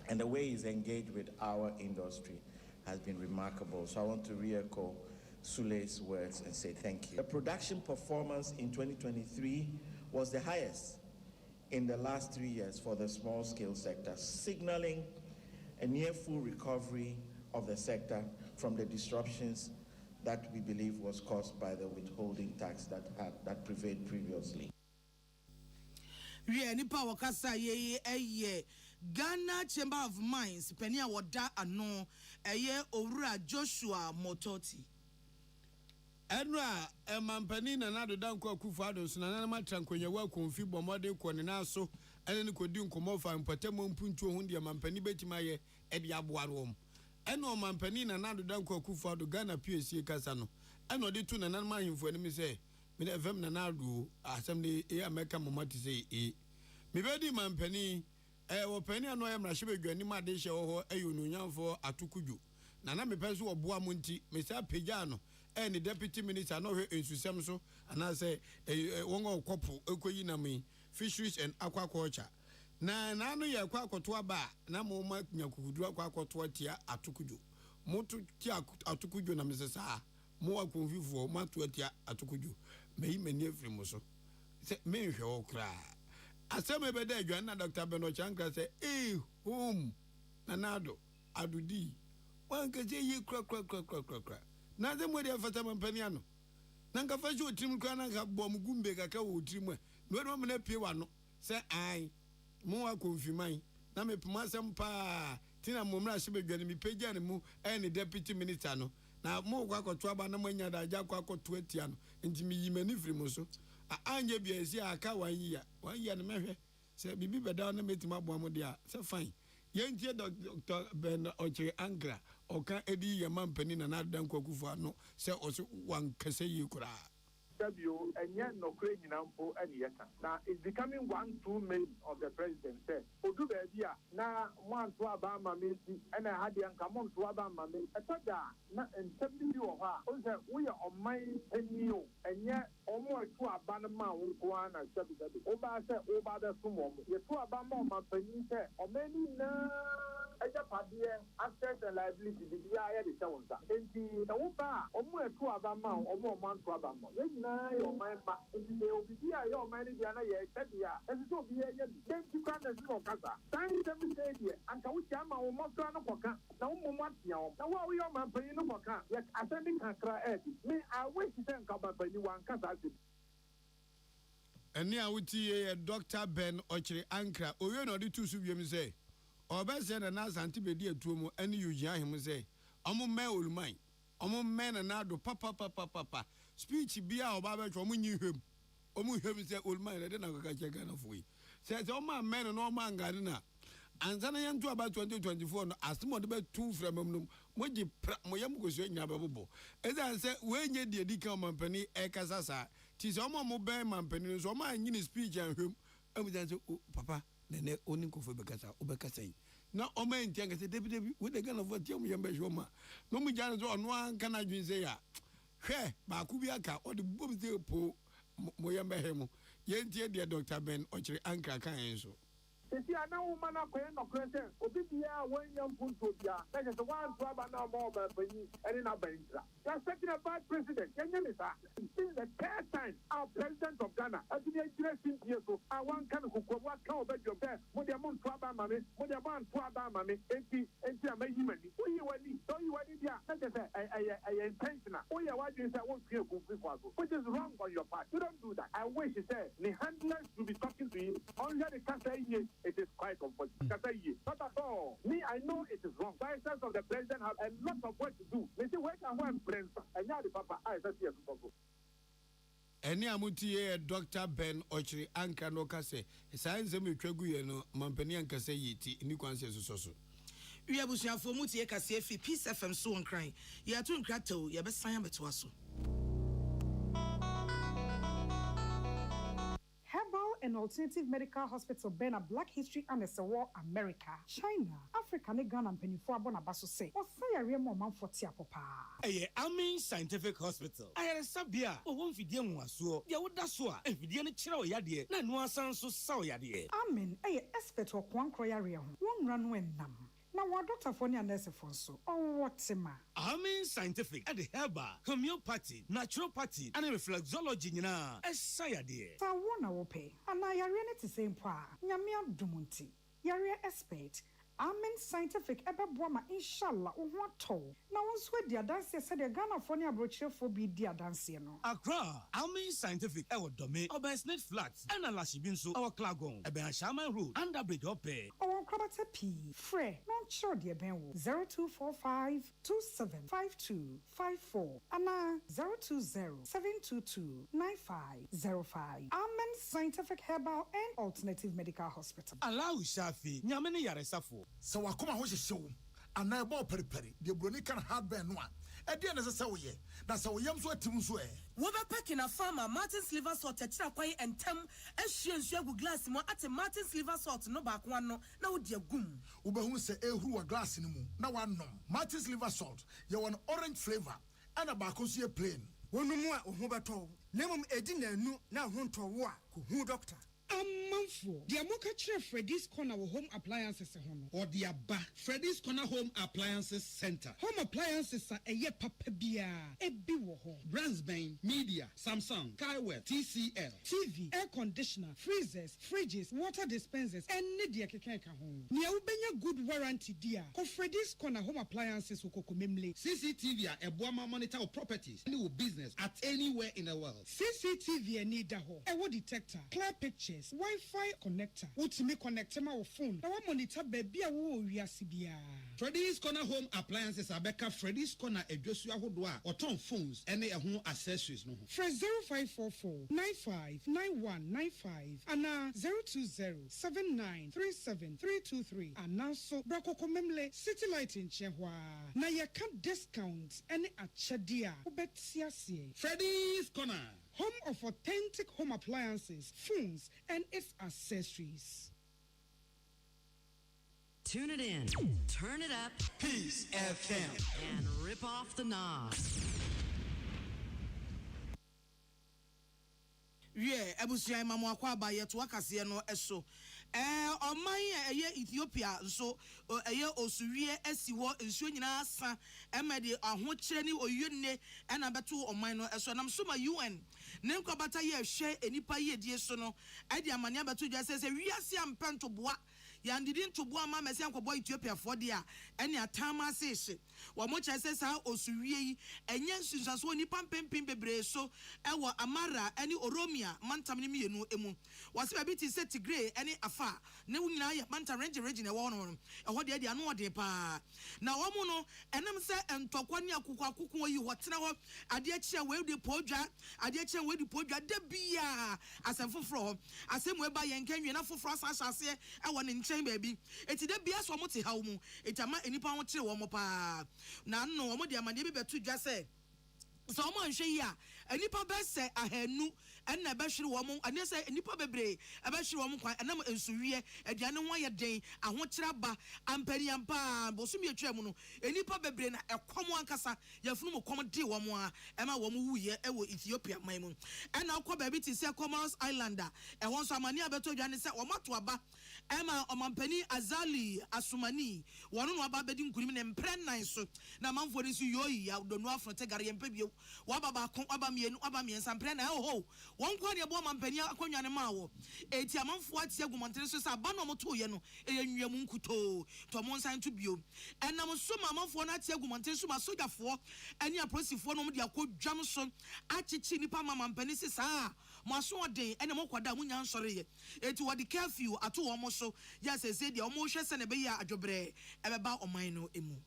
And the way he's engaged with our industry has been remarkable. So I want to re-echo Sule's words and say thank you. The production performance in 2023 was the highest in the last 3 years for the small-scale sector, signaling a near full recovery of the sector from the disruptions that we believe was caused by the withholding tax that prevailed previously. Nipa wakasa ye Ghana Chamber of Mines penia wada ano eye Owura Joshua Mototi. Enra emampani na nado danko akufo adonso na na matra nkonya wa konfi bomode ko ne naso ene ne kodi nkomo fa mpatemo mpuntu ho de emampani betima ye e de aboarom ene omampani na nado danko akufo ado Ghana PSC kasa no ene ode tu na na mahimfo ani mi se me na fm na nado asem de e ameka momati se e me bedi mampani wo pani ano ya mrahye bedwani ma de hye ho ayonunyanfo atokudwo na me pese oboa monti me sa pagya no any deputy minister no he ensusem so ana say won okopo ekoyi na me fisheries and aquaculture na no ye akwakoto aba na mo ma nyakukudu akwakoto tia atokudwo moto tia atokudwo na me sesa mo akonfifo mato tia atokudwo meyi mani afrim so se me hwe okra asem ebeda adwan na Dr. Beno Chankra say home nanado adudi wanka je yi kra na ze mo de afata mampani ano na nka fa jo trim kra na nka bom gumbe kaka wo trim no no me na pie wa no se ai mo wa konfiman na me pema asem pa tina mo mra shebedwane mi pagya ne mu ne deputy minister no na mo kwa koto aba na manya da ja kwa koto atia no nti mi yimani frimo so anje bia esi aka wan ya ne mehwe se bibi beda na metima bo amode a se fine yentie Dr. Ben Oche Angra oka edi yaman penina na dan kwakufu ano se oso wan kase yi kura W and yet no crazy number and yet. Now it's becoming 1-2 main of the president said, Odu Bedia, now one to Obama Missy, and I had young come on to Obama. I thought that and 70 of her, we are on my 10 years, and yet almost to Abanama, one and 70. Oba said, Oba the Sumo, you to Obama, my penny said, or many access and liability, the area the sound. And the Oba, almost to Obama, or more man to Obama. Your mind, they will be here, your mind is an idea, and it will be a then you can't as no casa. Time them say here, and can we come our monster no pocket? No more now. Now, what we are my brain no pocket, yet ascending can cry. Me, I wish to send come up when you want casa. And now we see Dr. Ben Ochre Ankra, or you know the two subium say, or best and as antibody to him, and you him say, I'm a man will mine. I'm a man and now do papa. Speech be our Baba from him. Omu him say old man, I don't know catch a gun of we. Says all my men and all man gardener. And then I am to about 2024 as the mother two from him. What you Moyam goes in Yababu. As I said, when you did the company, Ekasasa, tis almost mobile man penny, so my in speech and him. And we then say, Papa, then only go for Becassa, Obecassa. Now, O man, Janka said, Deputy, with the gun of what young Beshoma. No, me Janet on one can I say, Hey, Bakubiaka, or the boom de po Moyamba Hemo. Yentia, dear Dr. Ben, Ochre Anka Kaenso. See, I know man up and no crescent. Obia, when young Puntobia, that is the one to Abana Moba, and in Abentra. You're second a bad president. Can you listen? This is the third time our president of Ghana, as the interesting years, I want can who what come about your best, Modiamon to Abama, Modiaman to Abama, 80, and Human. Who you want? So you want India? That is a intentional. Oh, yeah, what you say won't feel which is wrong on your part. You don't do that. I wish you said the handlers will be talking to him. Only the Kasa it is quite comfortable. Not at all. Me, I know it is wrong. Vice of the president have a lot of work to do. They say, where can one friends? And now the Papa, I said, yes, Any amutie Dr. Ben Ochre Anka no kase. Science me twegu no mampani anka say yiti ni kwanse soso. We abusia for mutie kase fi Peace FM so on crying. Ya to nkrato ya besan ya beto aso. Herbal and Alternative Medical Hospital Ben a Black History and a War America, China, Africa, ne Ghana and Penifua Bonabaso say, or say a real man for Tiapopa. AGYEMAN Scientific Hospital. I had a sabia, or one Fidian was so, ya would that's what, and Fidian Chiro Yadi, and one son so saw Yadi. Amen, expert or Kwan Croyaria, one run when nam. Now, what Dr. Fonia Nurse Fonso, or what's a man? AGYEMAN Scientific at the herbal, homeopathy, naturopathy, and reflexology, a sayadi. So I won't pay, and I are in the same power. Yamia Dumunti, Yaria expert. AGYEMAN Scientific ebe boama inshallah what to. Now once we dia dance said the Ghana Fonia brochure for be dia dance no. Accra, AGYEMAN Scientific our domain, Obesnet Flats, and Alashibinso, our Clagon, Eben Shaman Road, and the bridge up. Our Krabata P. Frey, non sure dear Ben 0245 275254 and 020 722 9505. AGYEMAN Scientific Herbal and Alternative Medical Hospital. Allow Shafi, Yamani Yaresafo. So wakoma ho hyehyew ana ebo periperi de broni kan hardware no a e de na se wo ye na se wo yam so atim so e wo be packing a farmer Martin's liver salt techira kwai entem ehwie nsu agu glass mo ate Martin's liver salt no ba ko no na wo de agum wo be hu se ehuru wa glass ni mu na wanom Martin's liver salt ye won orange flavor ana ba ko so ye plain wonu mu a ho beto lemom edi na anu na ho nto wo a ko hu doctor Amanfo, the Amoka Freddy's Corner Home Appliances or the Abba Freddy's Corner Home Appliances Center. Home appliances are a ye papabia, a biwo Bransbane, Media, Samsung, Kaiware, TCL, TV, air conditioner, freezers, fridges, water dispensers, and Nidia Keka home. Nia ubenya good warranty dear. Ko Freddy's Corner Home Appliances ukokomemle. CCTV a Boama monitor of properties, any business at anywhere in the world. CCTV need ho. A wo detector, clear picture. switches, Wi-Fi connector. Utimi connect ma wo phone. Na wa monitor baby a wo wiase bia. Freddy's Corner Home Appliances Abeka Freddy's Corner edwosu ahodo a oton phones ene ehun accessories no ho. Fresh 0544 959195 and 02079373323 and also Brakoko Memle City Light in Chehwa. Na ye can discounts any achadia. Ubetiasie. Freddy's Corner, home of authentic home appliances, phones, and its accessories. Tune it in, turn it up, Peace FM, and rip off the knob. Yeah, ebusia mamu akwa abaye to akase no eso. Oman eye Ethiopia so eye osuwie asiwo nsuo nyina asa emede ahokyere ni oyune na beto oman no eso nam so ma UN ne nkobata ye hwe enipa ye die so no ade amane beto dwa se wiase ampanto boa yandidi ntobo ama mesi ankobɔ Ethiopia for dia ene atama sese wo mo kyese sa osuwie yi enye nsunsaso ni pampempem bebre so ewo Amara ene Oromia mantam ni mienu emu wase ba biti se Tigray ene Afa ne wunyina ya mantam range region ewo no eho de anu ode pa na wo mo no enem se entokwa ni akukwa yi hotena ho ade akye we de podwa ade akye we de podwa da bia asefoforo asemu eba yenkanwe na foforo asase ewo ne baby eti de bia so mo te hawo mu etama enipa ho kire wo mo pa na no wo mo de amane bi betu dwa se so mo nhwe yi a enipa be se ahanu enna be hwere wo mo ane se enipa bebre e be hwere wo mo kwan enam ensuwie aduane ho ye den aho kire ba ampani ampa bosumi atwa mu no enipa bebre na ekom ankasa yafunu mo kom de wo mo a ema wo mo wuye e wo Ethiopia man mu enna akọ baby ti se Comoros Islander e won so amane abeto dwane se wo mato aba ema omampani Azali Asumani wono no aba bedi nkunim ne mprennan so na manfo ni so yoyi ya donu afrote gare yempa bio wa baba kon aba mienu aba miensa mprennan ho won kwa ne bo omampani akonnwa ne ma wo eti amanfo atia gumontere so sa ba no moto ye no enwam nkuto to mo nsan to bio enam so amanfo na atia gumontere so ma sojafo ene aposifo no mo de akodwam so achichi nipa mamampani se sa mo aso oden ene mo kwada munya nsore ye eti wodi curfew ato wo mo so ya se se de o mo hwe se ne be ya adwobre ebeba oman no emu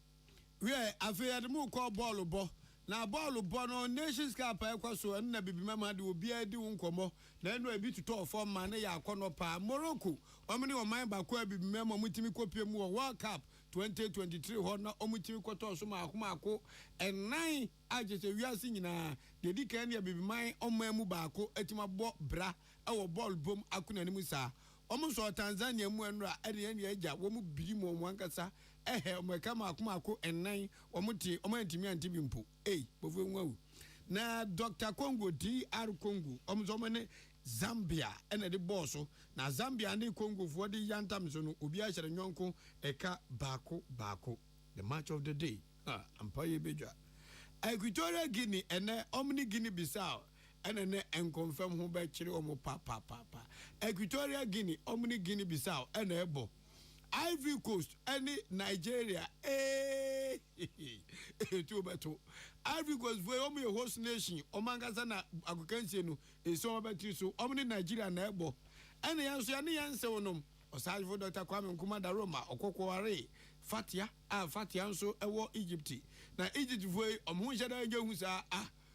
we afeya de mu ko ball bo na ball bo no Nations Cup ekwaso na bibimama de obi adi nkomo na eno ebi tuto form man na ya akono pa Morocco omni oman ba ko bibimama mutimi kopie mu World Cup 2023 ho na omutimi koto so ma akomako enan agese wiase nyina de dikan ya bibiman oman mu ba ko etima bo bra ewo ball bom akuna ni musa omo so Tanzania mu enra ene ne agya wo mu biri mu omo ankasa omeka makomako enan omuti omantimi antibi mpo bofu enwawu na Dr. Congo DR Congo omo ne Zambia ene de boss na Zambia ne Congo for the yantam so no obi a hyere nyonko eka bako the match of the day ampaye beja Equatorial Guinea ene omni Guinea Bissau ene ne enconfirm ho be kire omo papa Equatorial Guinea omni Guinea Bissau ene ebo Ivory Coast any Nigeria to beto Ivory Coast we omo your host nation omangasa na akokansie no eso obetri so omni Nigeria na ebo ene yanso ya ne yanse wonom osajfo Dr. Kwame Nkrumah da Roma okokware Fatia nso ewo Egypt na Egypt foi omo hyeda hu sa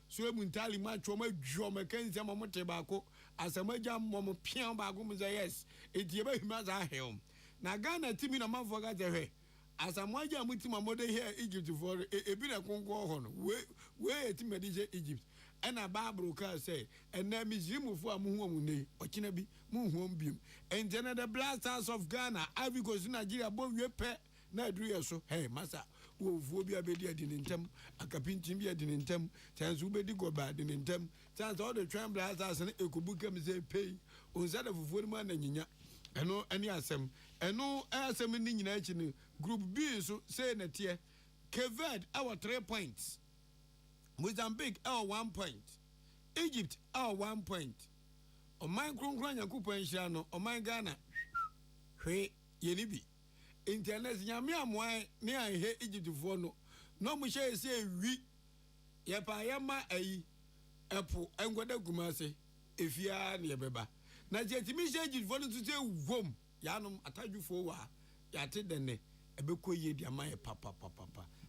so emuntali match omo adwo mekansia mo te baako asamaja mo pian baako mo say yes etieba hima za helm na Ghana timi na mafo ga tehwe asamwaje amutima mode here Egypt for ebi na konko ho no we etimi de Egypt ena Bible ka say ena mizimu fu amuhu amunei okina bi muhu biem and then the blasters of Ghana Ivory Coast Nigeria bo wie pe na aduru yeso hey masa wo fu obi abedi adini ntem akapintim bi adini ntem chance ubedi goba adini ntem chance all the train blasters na ekobuka mi say pay onza da fufu ma na nyinya eno ani asem ni nyina achi ni group B so say na tie Cape our 3 points Mozambique our 1 point Egypt our 1 point oman kronkron yakupon hia no oman Ghana hwe yeni bi internet nyame amwan ne anhe Egypt fo no mo hye se wi ye pa ye ma ayi epo engoda gumase efia ne yebeba na je ti mi shege for no to say wom yanom atadwufo wa yate dene ebekọ ye di amaye papa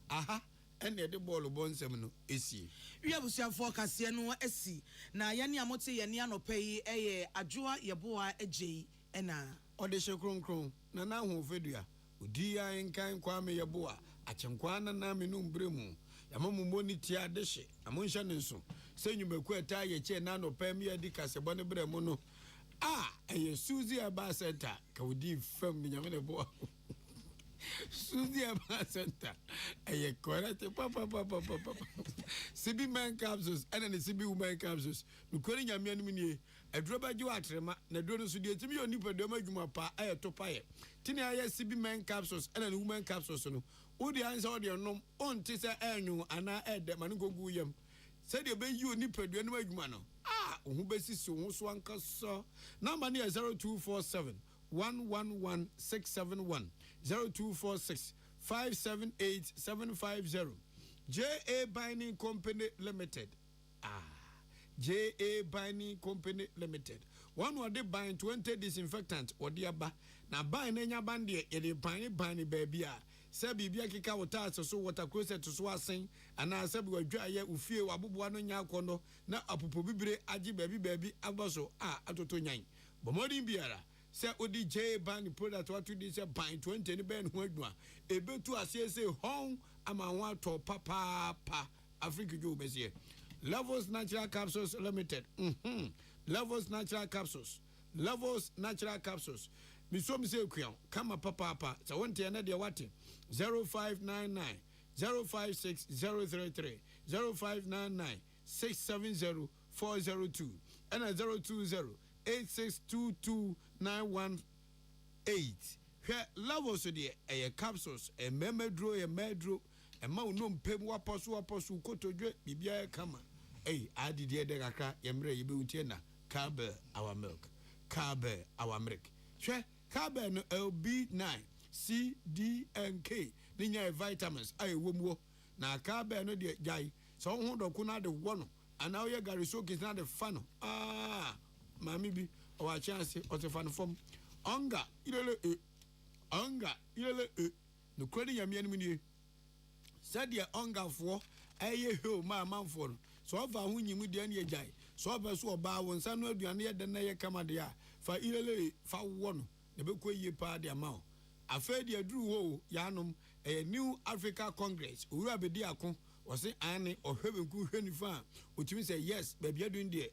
aha ene de ball bonsem no esi wi abusuafo kase no esi na yane amote yane anopa yi eye adwoa yeboa agye ena ode hye kronkron na na ho fedua odi ya nkan kwame yeboa achenkwa na me no mbremu yamamu moniti adehye amonhya ne nso senyumaku eta ye che na anopa mi adi kasebo ne bremu no eye Suzy Aba Center ka odi fam ni nyame ne bo Suzy Aba Center eye correct papa CB men capsules and the CB women capsules no kwani nyame anim nie aduro baji wa atrema na aduro no so de timi oni padua madwuma pa eye to paye tini aye CB men capsules and the women capsules no odi ansa odi nom onti se enyu ana ede mane gogu yam se de be yi oni padua no madwuma no ohu besisi ohu so ankasa number near 0247 111671 0246 578 750 JA Binding Company Limited. JA Binding Company Limited. One word they bind 20 disinfectant or the aba. Na bind enya bandi e de binding baby a. Se bibia kika wota so water closet to so asen ana se bi wadwa ye ufie waboboa no nya akondo na apopo bibire agi baby agboso atoto nyan. Bomodin biara se odi JA Binding product what to this bind 20 ni ben ho adwa ebetu ase se hon ama ho ato papa Africa go besie. Levels Natural Capsules Limited. Levels Natural Capsules. Levels Natural Capsules. Miso mi se kwian kama papa sa wonte na de wate 0599 056033 0599 670 402 and 020 8622918. Hwe levels de capsules medro ma no mpem waposo kotodwe bibia kama adidie de kakra yemre yebe untie na Carbe our milk Carbe our milk hwe Carbe no LB9 C D and K ninya vitamins womwo na Carbe no de jai so ho doku na de wono ana ye gari so kis na de fano mami bi o wa chance o te fano fom onga ilele no kwani yamia ni nie said ye ongafo eye ho ma manfo no so ova hu nyimu de na yejai so oba so oba won sa no aduane ye de na ye kama de a fa ilele fa wo no ne be ko yie pa de ama o afa de aduru ho yanom New Africa Congress owura be di akon o se ane ohwebenku hwenifa otimi say yes ba bia dun de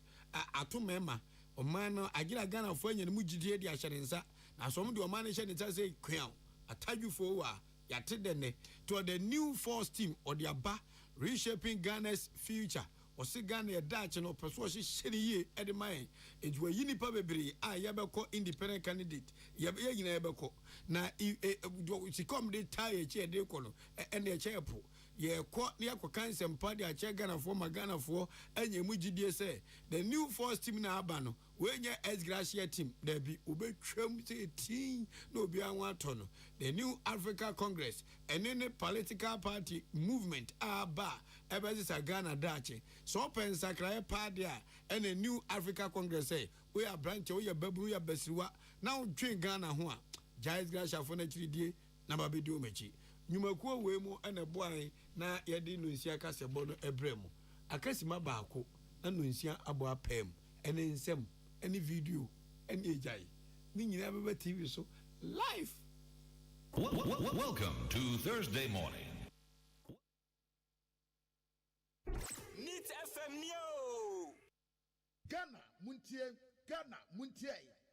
ato mema o man no agira Ghana fo anya mu gidie de ahyere nsa na so mo de o man hye ne nsa say kwan atadwufo wa yate dene to the new force team or the aba reshaping Ghana's future or see Ghana a Dutch no persuasion shiri at the mine it were unipa bebre yabeko independent candidate yabye yabeko na she come de tie chair de kono and the chair po ye ko ne akokan sempa de a chair Ghana for Ghana for anya mu gidie say the new force team na aba no we nya ex gracia team there be obetwam say team no obi anwa to no the New Africa Congress and any political party movement aba ebezisa Ghana dache so open sakra party and a New Africa Congress say we are branch we are babu we are besiwa now twin Ghana ho a Jais Gracia for na chiridie na ba be do mechi nyumakuo we mu na boan na ye de nunsia kasebo no ebremu akasima baako na nunsia abo apem ene nsem ene video ene ejai ni nyina beba TV so live. Welcome to Thursday morning. Neat FM Neo. Ghana muntie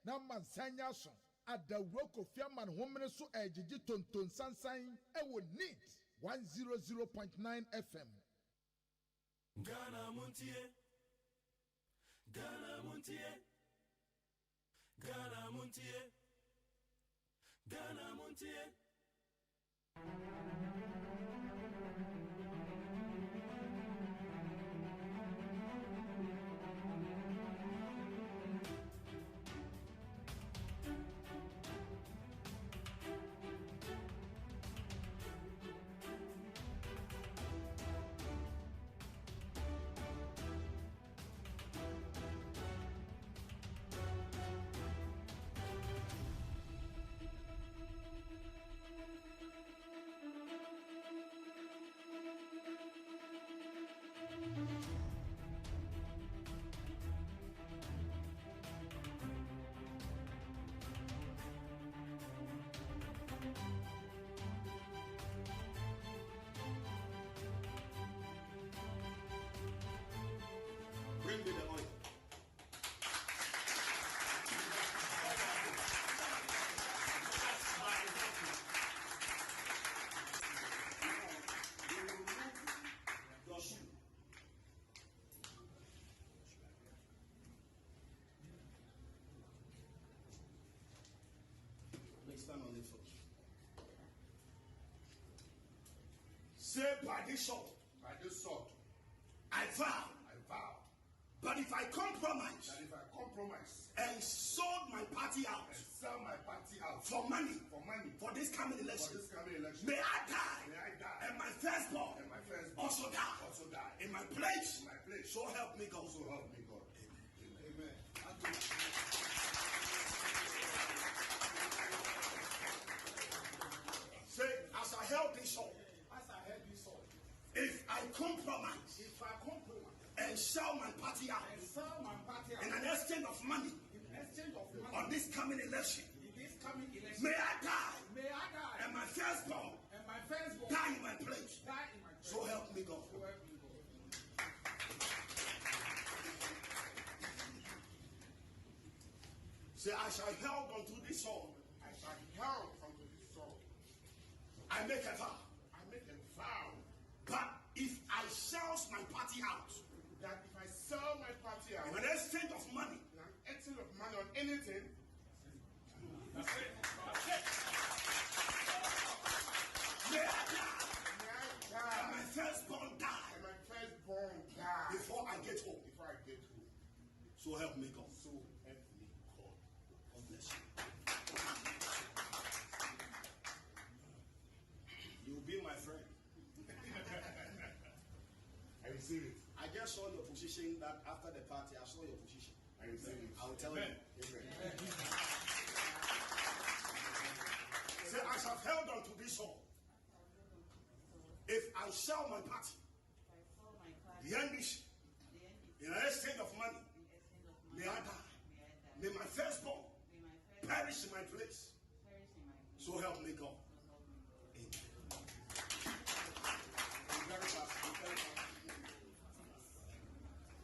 na mansanya so adawro Kofiaman homene so ejiji tonton sansan ewo Neat 100.9 FM. Ghana muntie. Ghana muntie. Ghana muntie. Ghana muntie. by this sword, I vow, but if I compromise, and sold my party out, for money, for this coming election, may I die, and my firstborn, also die, in my place, so help me God. Amen. Say, as I held this sword, if I compromise, and sell my party out, in an exchange of money, on this coming election, may I die, and my firstborn, die in my place. So help me God. Say, I shall held unto this sword. I make a vow. But if I sell my party out, in an exchange of money, on anything, may I die, and my firstborn die, before I get home. So help me God. God bless you. You'll be my friend. I receive it. I just saw your position that after the party, I saw your position. I receive it. I'll tell Amen. you. Amen. Say, I shall held on to this sword. If I sell my party, the NDC, in an exchange of money, may I die. May my firstborn perish in my place. So help me God. Amen. Very fast.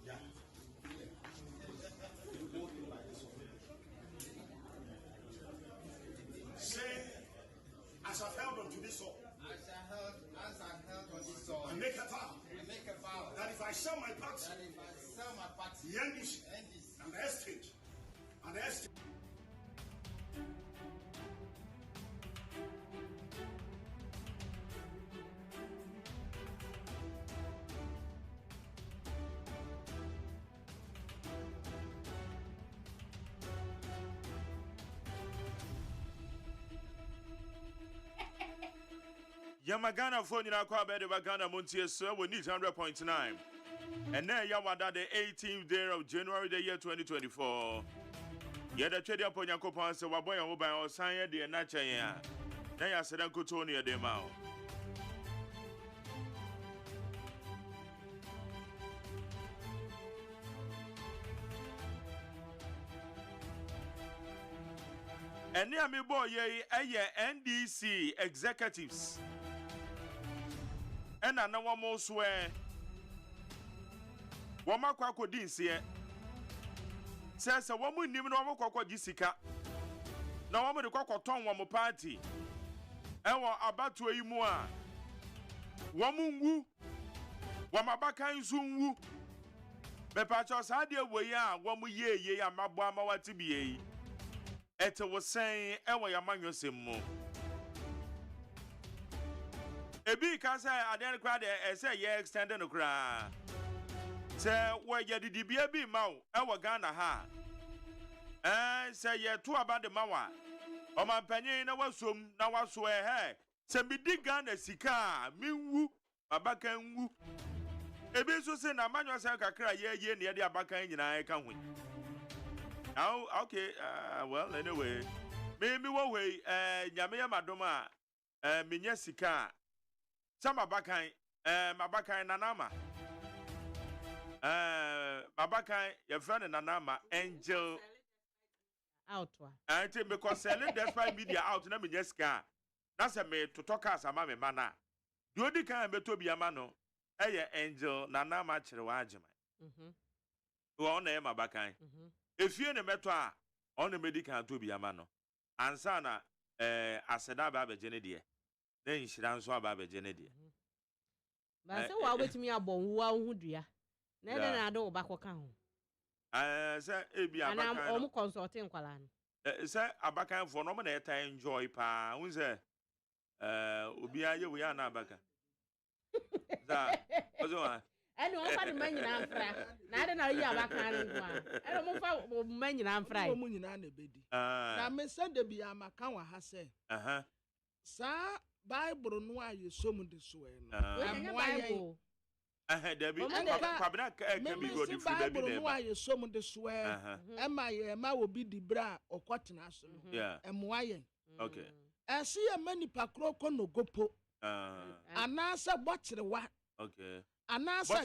Yeah. Say, as I've held on to this sword, as I held on this sword, I make a vow. That if I sell my party, the NDC, and the estate, Yamagana phone in our bed of Ghana Montier, sir, we need 100.9. And then Yawada, the 18th day of January, the year 2024. Yet the trade upon your coupon, so Waboy and Oba or Sanya, the Nacha. Then I said, Uncle Tony at the mouth. And near me, boy, NDC executives. And I know one more swear. Wama kwako dinsi e. Sese wamu nim na wamu kwako jisika. Na wamu de kwako ton wamu party. Ewa abatu yi mu a. Wamu ngu. Wamabaka nsu ngu. Bepacho sa de woyi a wamu ye ya mabo ama watibi yi. Ete wo sen ewa ya manwosem mu. Ebi ka say aden kwa de say ye extend no kra. Say we ye didibia bi mawo e Ghana ha. Say ye to about the mawa. O man panyin na wasom na waso he. Say bi di Ghana sika mi wu abaka nwu. Ebi so say na manyo say kakra ye ne de abaka nyina e ka hu. Now okay well anyway. Me wo we nyame ya madoma minya sika. Sama bakan mabakan nanama mabakan your friend nanama angel out wa ante because selling despite media out na me sika na se me to talk as ama me mana the odi kan beto bi ama no eye angel nanama kire wa AGYEMAN wo na e mabakan efie ne meto a on medical to bi ama no ansa na aseda ba begene de na inhyira nso aba abegene de ba se wa wetumi abon wo hu dua na ede na ado ba koka ho se ebi abakan ana o consulting kwala no se abakan for no na eta enjoy pa hu se obi aye we ya na abaka What's on? And one for the man in Amfra. Now I don't know you have a kind of one. I don't know for man in Amfra. Na me said the be amakawa ha say. Sa Bible no aye so mu de so Bible. There be Kwabena can be good if you be no aye so mu de so Emma will be the bra or kwatena so. Yeah. Emwaye. Okay. I see a many pakro no gopo. Anasa botchre wa. Okay. Anasa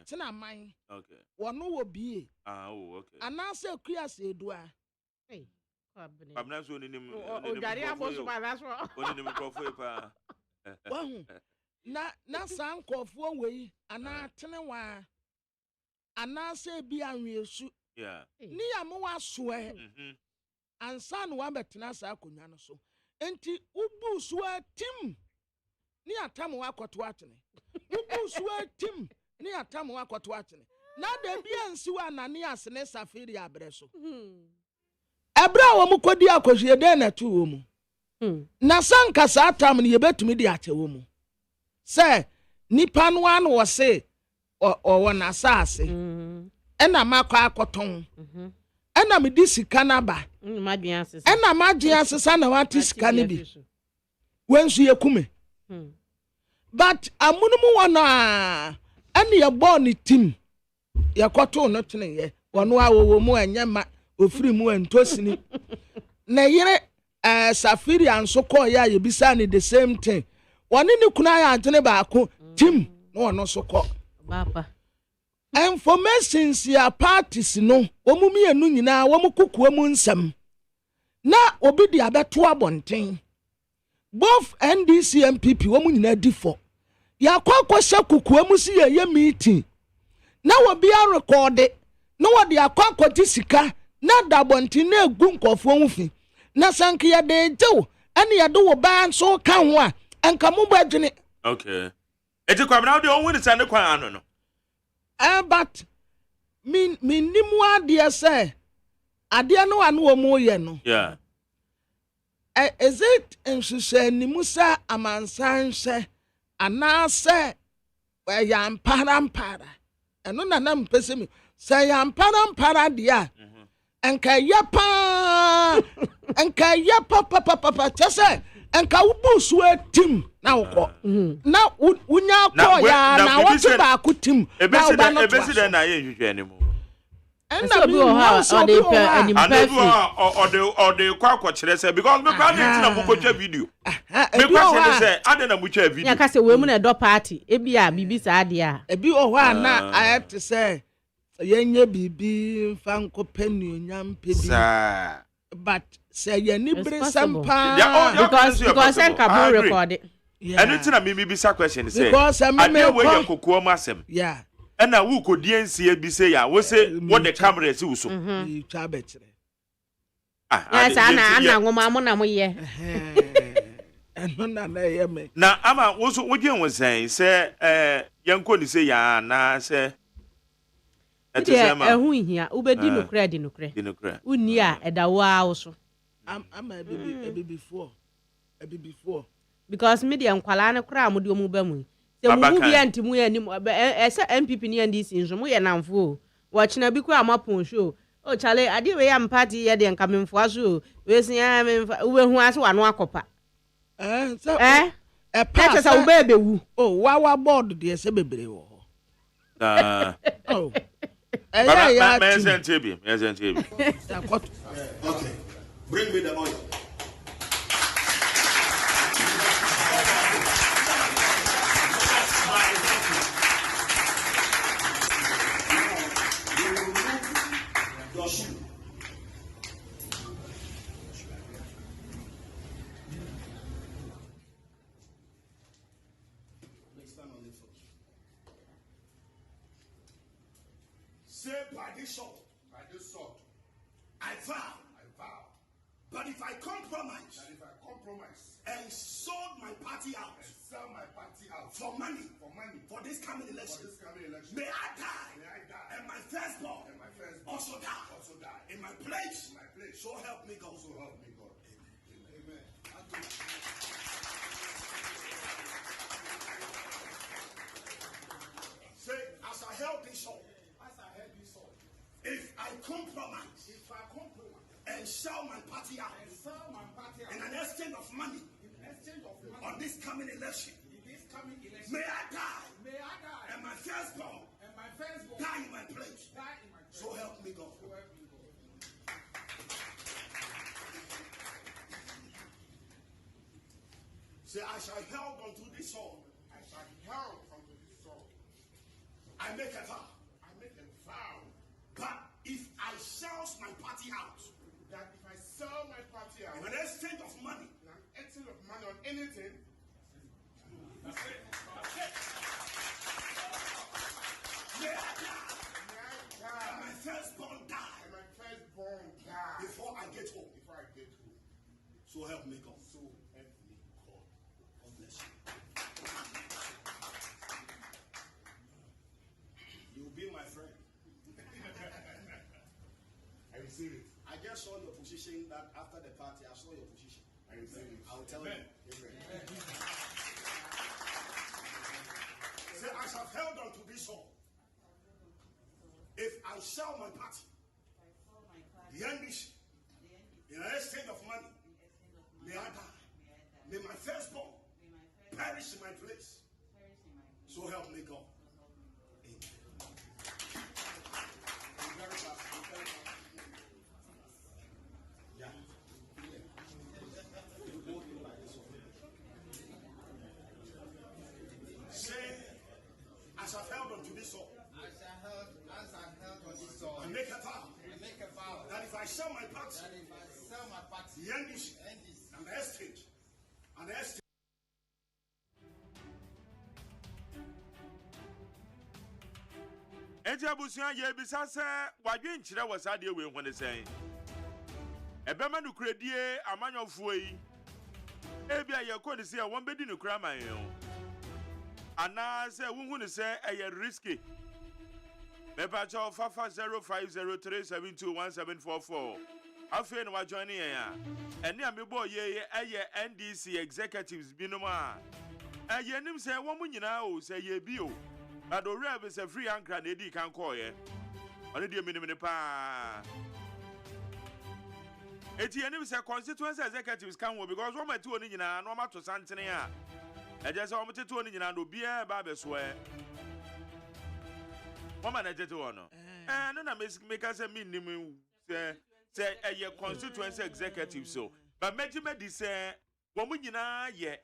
tina mine. Okay. One will be. Okay. Anasa Krias edua. Hey. Kwabena so ni nim. Dari aboso ba that's what. Oni nim krofo pa. Wahu. Na san kofo we ana tene wa. Anasa bi anwesu. Yeah. Ni amo wa so ansa no wa betena sa akonwa no so. Enti ubu so tim. Ni atam wa kwoto atene. Ubu so tim. Ni atam wa kwoto atene. Na da bia nsi wa Ananias ne Safiri abre so. Ebra wo mu kodi akohwe den na tu wo mu. Na sanka sa atam ne yebetumi di ache wo mu. Se nipa no an wo se o na asase. Ena makwa akoton. Ena me di sika na ba. Ena magye asesa na wati sika ne bi. Wensu yekume. But amunumu wana ene ye born team. Ye kwato no tene ye. Wono awowo mu anyama ofiri mu entosini. Na yire Safiri anso ko ya ye bisa ni the same thing. Woni ni kuna ya agene ba ko team no wono so ko. Papa. Informations ya parties no omu mienu nyina womu kukuwa mu nsam na obi di abeto abonten both NDC MPP womu nyina di for ya kwakwa kukuwa mu si ye meeting na obi a record na wodi akwakwa ti sika na da bonten na egu nkofo nwufi na sanke ya de jew ene ya do wo ba nso ka ho a enka mu ba dwene. Okay. Eti Kwabena de onwu ni sande kwan ano no. But nimu adie say adie no anu omo ye no. Yeah. Is it enhwehwe nimu sa amansan hwe anase ya mpara eno na na mpese mi say ya mpara dia enka yapa enka yapa papa chese enka ubusu etim na woko na unya ko ya na watu ba kutim na ebesi den na ye nhwehwe ni mu enda bi ha ode kwa kire se because me kwa na mu kotwa video me kwa se ade na mu twa video ya ka se we mu na do party ebia bibi sa ade a ebi o ho na ayete se yenye bibi fa nkopenu onyam pebi but say ye ni bre sampa because enka bo record it. And it's not me bisa question say because I know where you kokuo masem. Yeah. And na wo kodi ensie bi say ya wo say what the camera see so. You try better. Yes, ana ngoma mo na mo ye. Na ye me. Na ama wo so wodwen wo say yanko ni say ya na say ehu hia ubedi no kra di no kra uni a edawo a wo so am before because media nkwala ne kra mo de omu ba mu se mu bi antimu ya ni ese MPP ni NDC nso mo ye namfo wo china bi kra amapon show o chale ade we am party ye de nkamemfo aso we sia memfa we hu ase wano akopa pa sa ube bewu wa board de ese bebre wo oh okay, bring me the oil. Your shoe. Say by this sword, I vow. But if I compromise, and sold my party out, for money, for this coming election, may I die, and my firstborn, also die, in my place, so help me God. Amen. compromise, and sell my party out, in an exchange of money, on this coming election, may I die, and my firstborn die in my place. So help me God. Say, I shall hold unto this sword. I shall hold unto this sword. I make a vow. I make a vow. But if I sell my party out, That if I sell my party out, in an exchange of money, in an exchange of money on anything, that's it. That's it. May I die. And my firstborn die. And my firstborn die. Before I get home. Before I get home. So help me God. So help me God. God bless you. You'll be my friend. I receive it. I just saw your position that after the party, I saw your position. I receive it. I'll tell Amen. you. Amen. Say, I shall held on to this sword. If I sell my party, the NBC, in an exchange of money, may I die. May my firstborn perish in my place. So help me God. Amen. Very fast. Very fast. Yeah. Say, as I held on to this sword, As I held on this sword, I make a vow. I make a vow That if I sell my party, that if I sell my party, the NDC, and the exchange, Enti abusuan ye bisa se wadwe nkyere wasade we hone sen. Ebema no kredie amanyofo yi. Ebia ye kodi se won bedi no kra man yo. Ana se wuhu ne se eye risky. Mepacho fafa 0503721744. Afi no wa join yen ya. Ene amebo ye eye NDC executives binoma. Eye nim se wo munyina o se ye bi o. But the real is a free anchor and Eddie can call ye. Only the minimum pa. ATN is a constituency executives come because one my two in no matter to Santania. I just want to two in and be a barber swear. Woman, I did one. And then I make us a minimum say a constituency executive so. But Megime this woman ye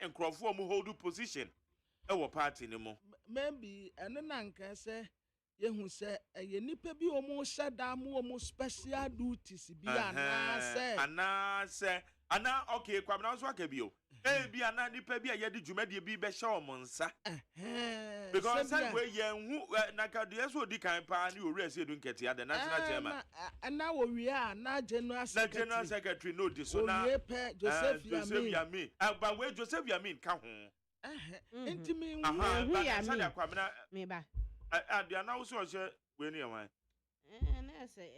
and Crawford hold position. Ewo party ni mo maybe ene na nka se ye hu se ye nipa bi o mo shada mo o mo special duties bi ana okay kwamna so aka bi o bi ana nipa bi a ye de dwumade bi be hye o mo nsa because say we ye hu na ka de so di kan pa ni owura se edu nkete ya the national chairman na wo wi a na general secretary no di so na Joseph Yamin but we Joseph Yamin ka ho intimi hu ya me ba dia na wo so che we ni yan na se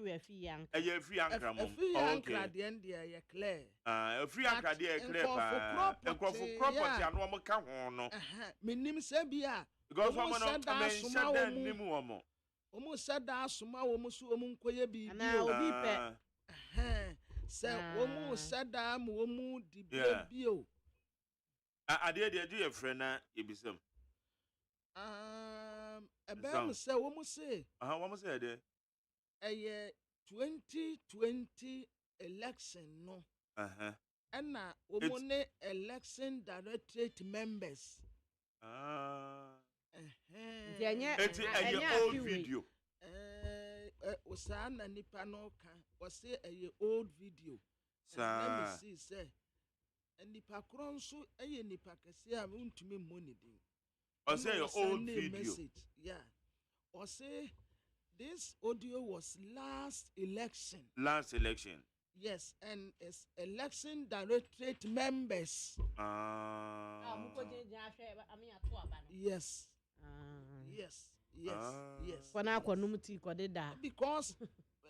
we fi yanka e free ankra mom okay de end ya clear free ankra de clear pa enkrofo property anu mo ka ho no menim se bia because one no mention that nimu omo omo sada asoma wo mo so omo nkoye bi na obi pe se omo sada mo omo di bi o ade do your friend na ebisam ebem say wo mu say wo mu say de 2020 election no and na wo mu ne election directorate members enya old video osana nipa no kan wo say old video let me see say nipa kronso nipa kese a untumi monidin or say your old video message. Yeah, or say this audio was last election yes and it's election directorate members yes because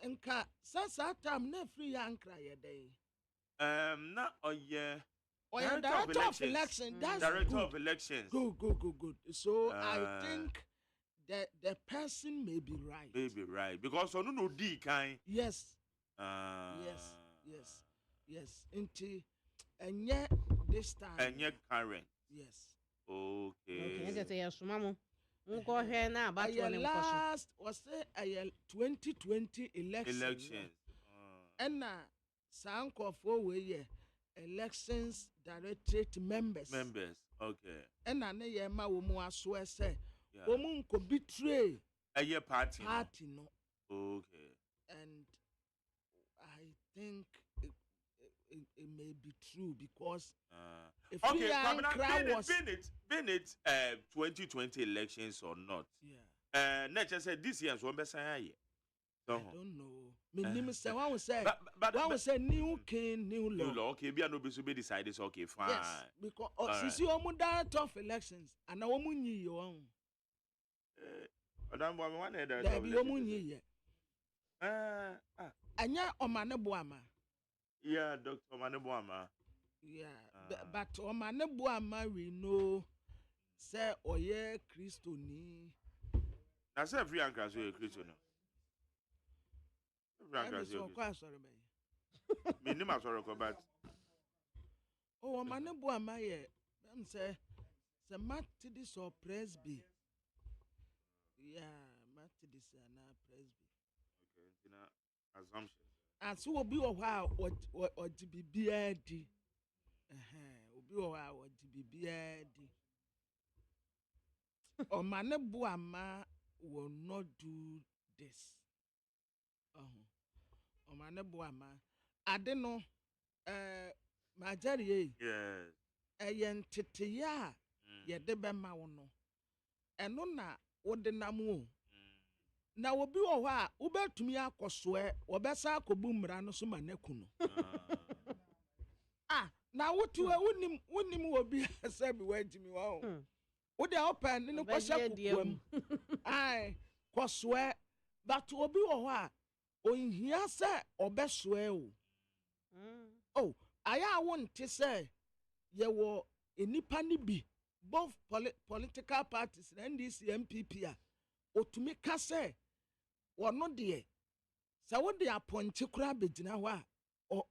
enka sasa time na free ankra yedey na oye director of election. That's director good. of elections. Good. So I think the person may be right. Maybe right. Because on no D kind. Yes. Yes. Until and yet this time. And yet current. Yes. Okay. Okay, yes, mama. Go here now, but last was 2020 elections. And now, Sanko for we elections directorate members. Okay. And now, ye ma womu aswe say, womu ko betray a party. No. Okay. And I think it may be true because if okay, Bennett 2020 elections or not. Yeah. Nature said this year's one best I don't know. Me say one will say new king, new law. New law. Okay, be no be decided. Okay, fine. Yes, because since you omu that of elections and now omu nyi your own. Madam, one head. There be omu nyi ye. Anya omane boama. Yeah, Dr. Manebuama. Yeah, but Manebuama we know say oye Christo ni. Na say free and crash oye Christo no. Free and crash. So quite sorry me. Me ni ma sorry ko but. Oh Manebuama ye. Them say Methodist or Presby. Yeah, Methodist and Presby. Okay, it's an assumption. And so will be a while or to be beardy. Will be a while or to be beardy. Or Manebuama will not do this. Or Manebuama. I don't know. My daddy, yes. A yen titia, ye debema wono. And no na, what the namu. Na obi wo ha ubetumi akoswe obesa akobu mra no so maneku no na wotu wonim obi asabi wagimi wa wo de open ni kwasha kukwam ai koswe but obi wo ha onhia se obeswe o aya wonte se ye wo enipa ni bi both political parties and NDC MPP a otumi ka se wono de sa wo de aponche kura begina ho a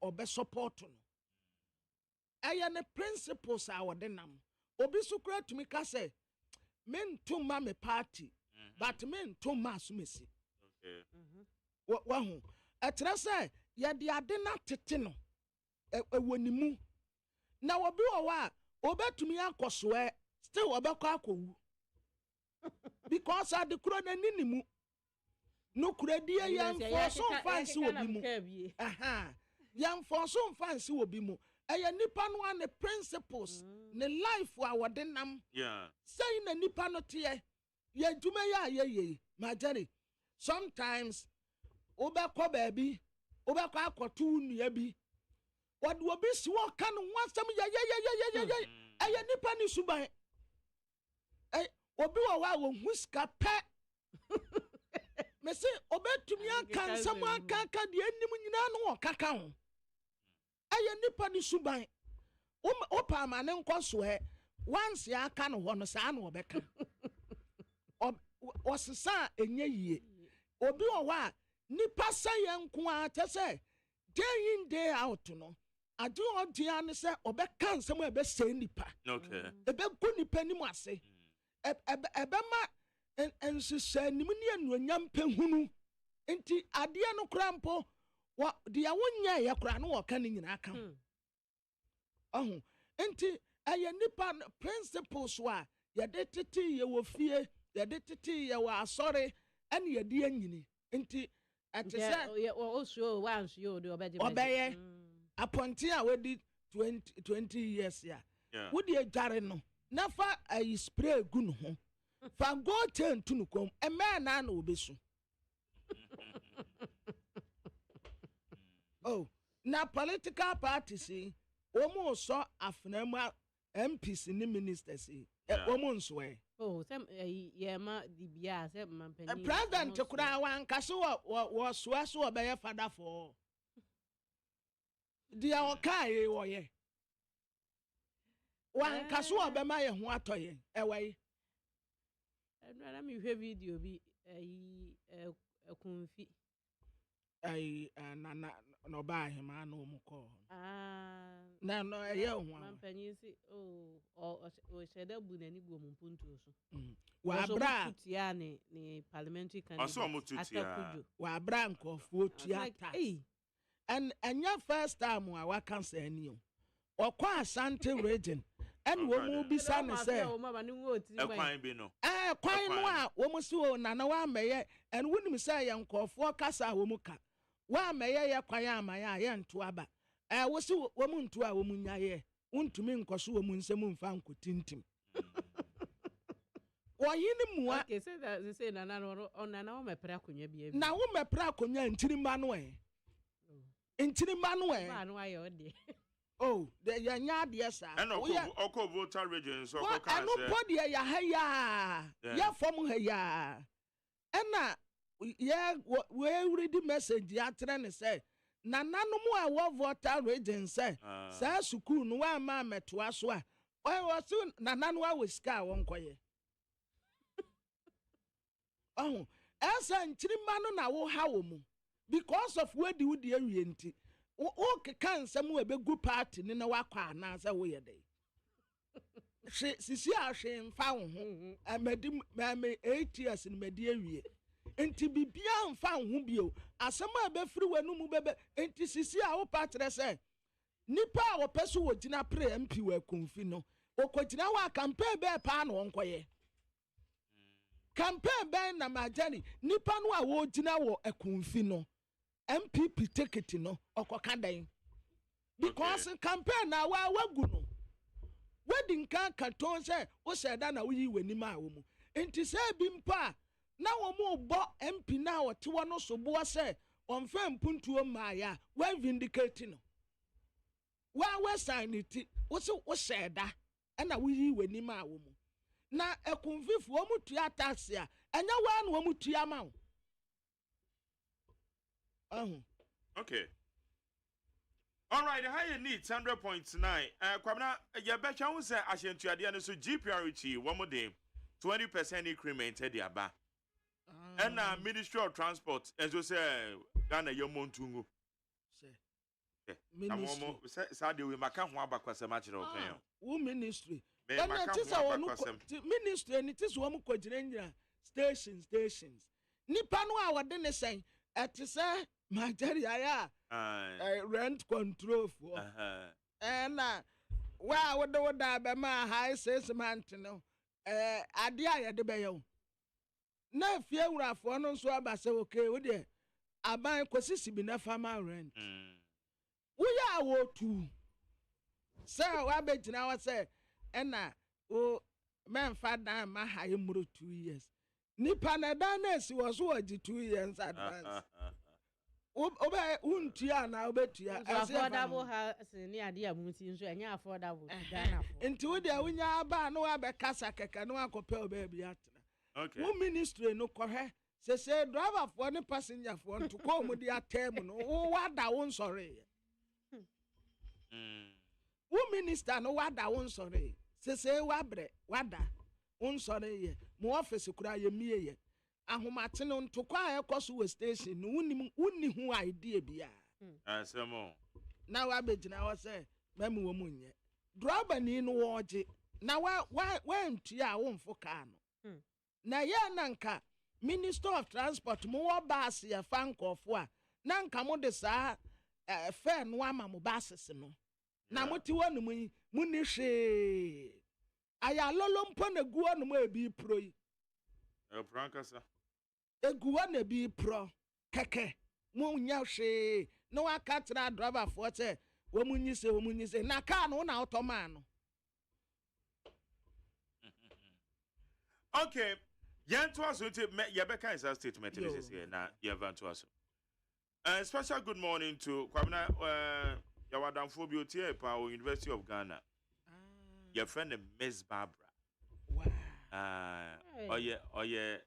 obe support no aya ne principles a wo de nam obi so kura tumi ka se men to ma me party but men to ma so mesi okay wa ho etre se ye de ade na tete no ewonimu na obi wo wa obetumi akosoe still obekọ akowu because ade kuro na ninimu no kuredi yan for so fancy obi mu yan for so fancy obi mu eye nipa no an principles ne life wa wode nam say na nipa no te ye dwuma ya ye majari sometimes obekọ baabi obekọ akoto nua bi wode obi si wo ka no wansam ye eye nipa ni suban obi wa huska pe me say obetumi aka nsam aka de anim nyina no okaka ho eye nipa ni suban opa ma ne nkoso he once ya aka no ho no saa no obeka osesa enye yie obi wa nipa saye nko a te say day in day out no adu odia ne say obeka nsam ebe say nipa okay ebe go nipa ni mu ase ebe ma ensisa nimu ne anuonyam pehunu enti ade no krampo wa de ya wonya ya kra no wo ka ne nyina aka ho enti aye nipa principles wa ya de tete ye wo fie ya de tete ye wa asore ene ya de anyini enti atese o so once you do obeye aponti a wedi 20 years ya wodi adware no na fa ayi spray gu no ho fa go ten to no kom e man na obesu oh na political parties omo so afnamu MPs ni ministers omo nso oh sem ye ma dibia sem mampani president kura wan kaso wo so obeye father for dia okai wo ye wan kaso obema ye ho atoye ewe na me hwe video bi konfi no ba hima no mu ko na no eye ho man panyin si o sheda bu na ni gu mu puntu so wa bra tutia ne parliamentary candidate atakujo wa bra nkofo tuata and anya first time a wa cancer ani o okwa Asante region and wo mu bisa ne say ekwan bi no kwan no a wo mu si o na wa meye and wonim say ye nkofo kasa wo mu ka wa meye ye kwan amaya ye nto aba wo si wo mu nto a wo mu nyaye untumi nkoso wo mu nsem mfa nkotintim oyini mua okay say na wo mepra akonya bi na wo mepra akonya ntirimba no ntirimba no ba no aye ode the yanya de sa and oko voter region so oko kan say no podi ya haya ya form haya ena ye we read the message ya tre ne say na nanom a wo voter region say sa sukuu no wa ma metoa so a wo so na nanu a wesika won koye esa nchirimba no na wo ha wo mu because of where the would awie nti o kekan sam we begu party ni na wakwa na say wo ye dey sisi a hwe mfa wo ho amadi me 8 years ni medi awie nti bibia mfa ho bio asem a be firi wanu mu bebe nti sisi a wo patre say nipa a wo peso wo gina pre MP wa konfi no okogina wa campaign be pa na wonkoye campaign ben na majani nipa no a wo gina wo akonfi no MPP ticket no okoka dan because campaign na wa wagu no wedding kan katon say wo seda na wo yi wani ma wo mu enti say bi mpa na wo mu bo MP na wo te wo no so bo say on fa mpuntuo ma ya wa vindicate no wa sign it wo seda na wo yi wani ma wo mu na ekunfifu wo mu tua tax a enya wa na wo mu tua ma wo okay. All right, how you need 100.9. Kwabna, you betcha who say Ashentuadia so GPRT one more day 20% increment at the aba. And Ministry of Transport, as you say, Ghana your montungu. Say. Ministry. Sadi we maka ho abakwa se match no pen. Wo ministry. Ministry and it is one kwagina stations. Nipa no a wode ne sen etise material rent control for and wa would be my high assessment no ade a de be yo na fie wurafo no so abase okay wo de aban kwasisi bi na farmer rent wo ya wo tu say wa be gina wa say na o men father ma high muro 2 years nipa na dan na si wo so waji 2 years advance obe untia na obetua affordable house ni ade amunti nso enya affordable Ghana for nti wo de wunya aba na wa be kasa keke na akopɛ obe bi atena okay wo ministry no kɔhɛ se driver for ne passenger for nto ko mu de atem no wo wada wo nsɔre wo minister no wada wo nsɔre se wabre wada wo nsɔre ye mo office kura ye mieye ahomate no ntokwa ekoso we station no unni hu idea bia asemo na wa begina wo say memu wo munye driver ni no woje na wa ntua wo mfo ka no na ye nanka Minister of Transport mo wo bus ye fankofo a nanka mo de saa fair no ama mo buses no na mo ti wonu mu ni hwe aya lolompo na guo no mo ebi proi Prankasa. Eguwa na bi pro keke mo nya hwe no aka tra driver for say wo munyise na car no na automan no okay yan to us ye be kan sa statement this here na ye van to us special good morning to Kwabena yawadamfo bi otie pa University of Ghana your friend Miss Barbara wow oye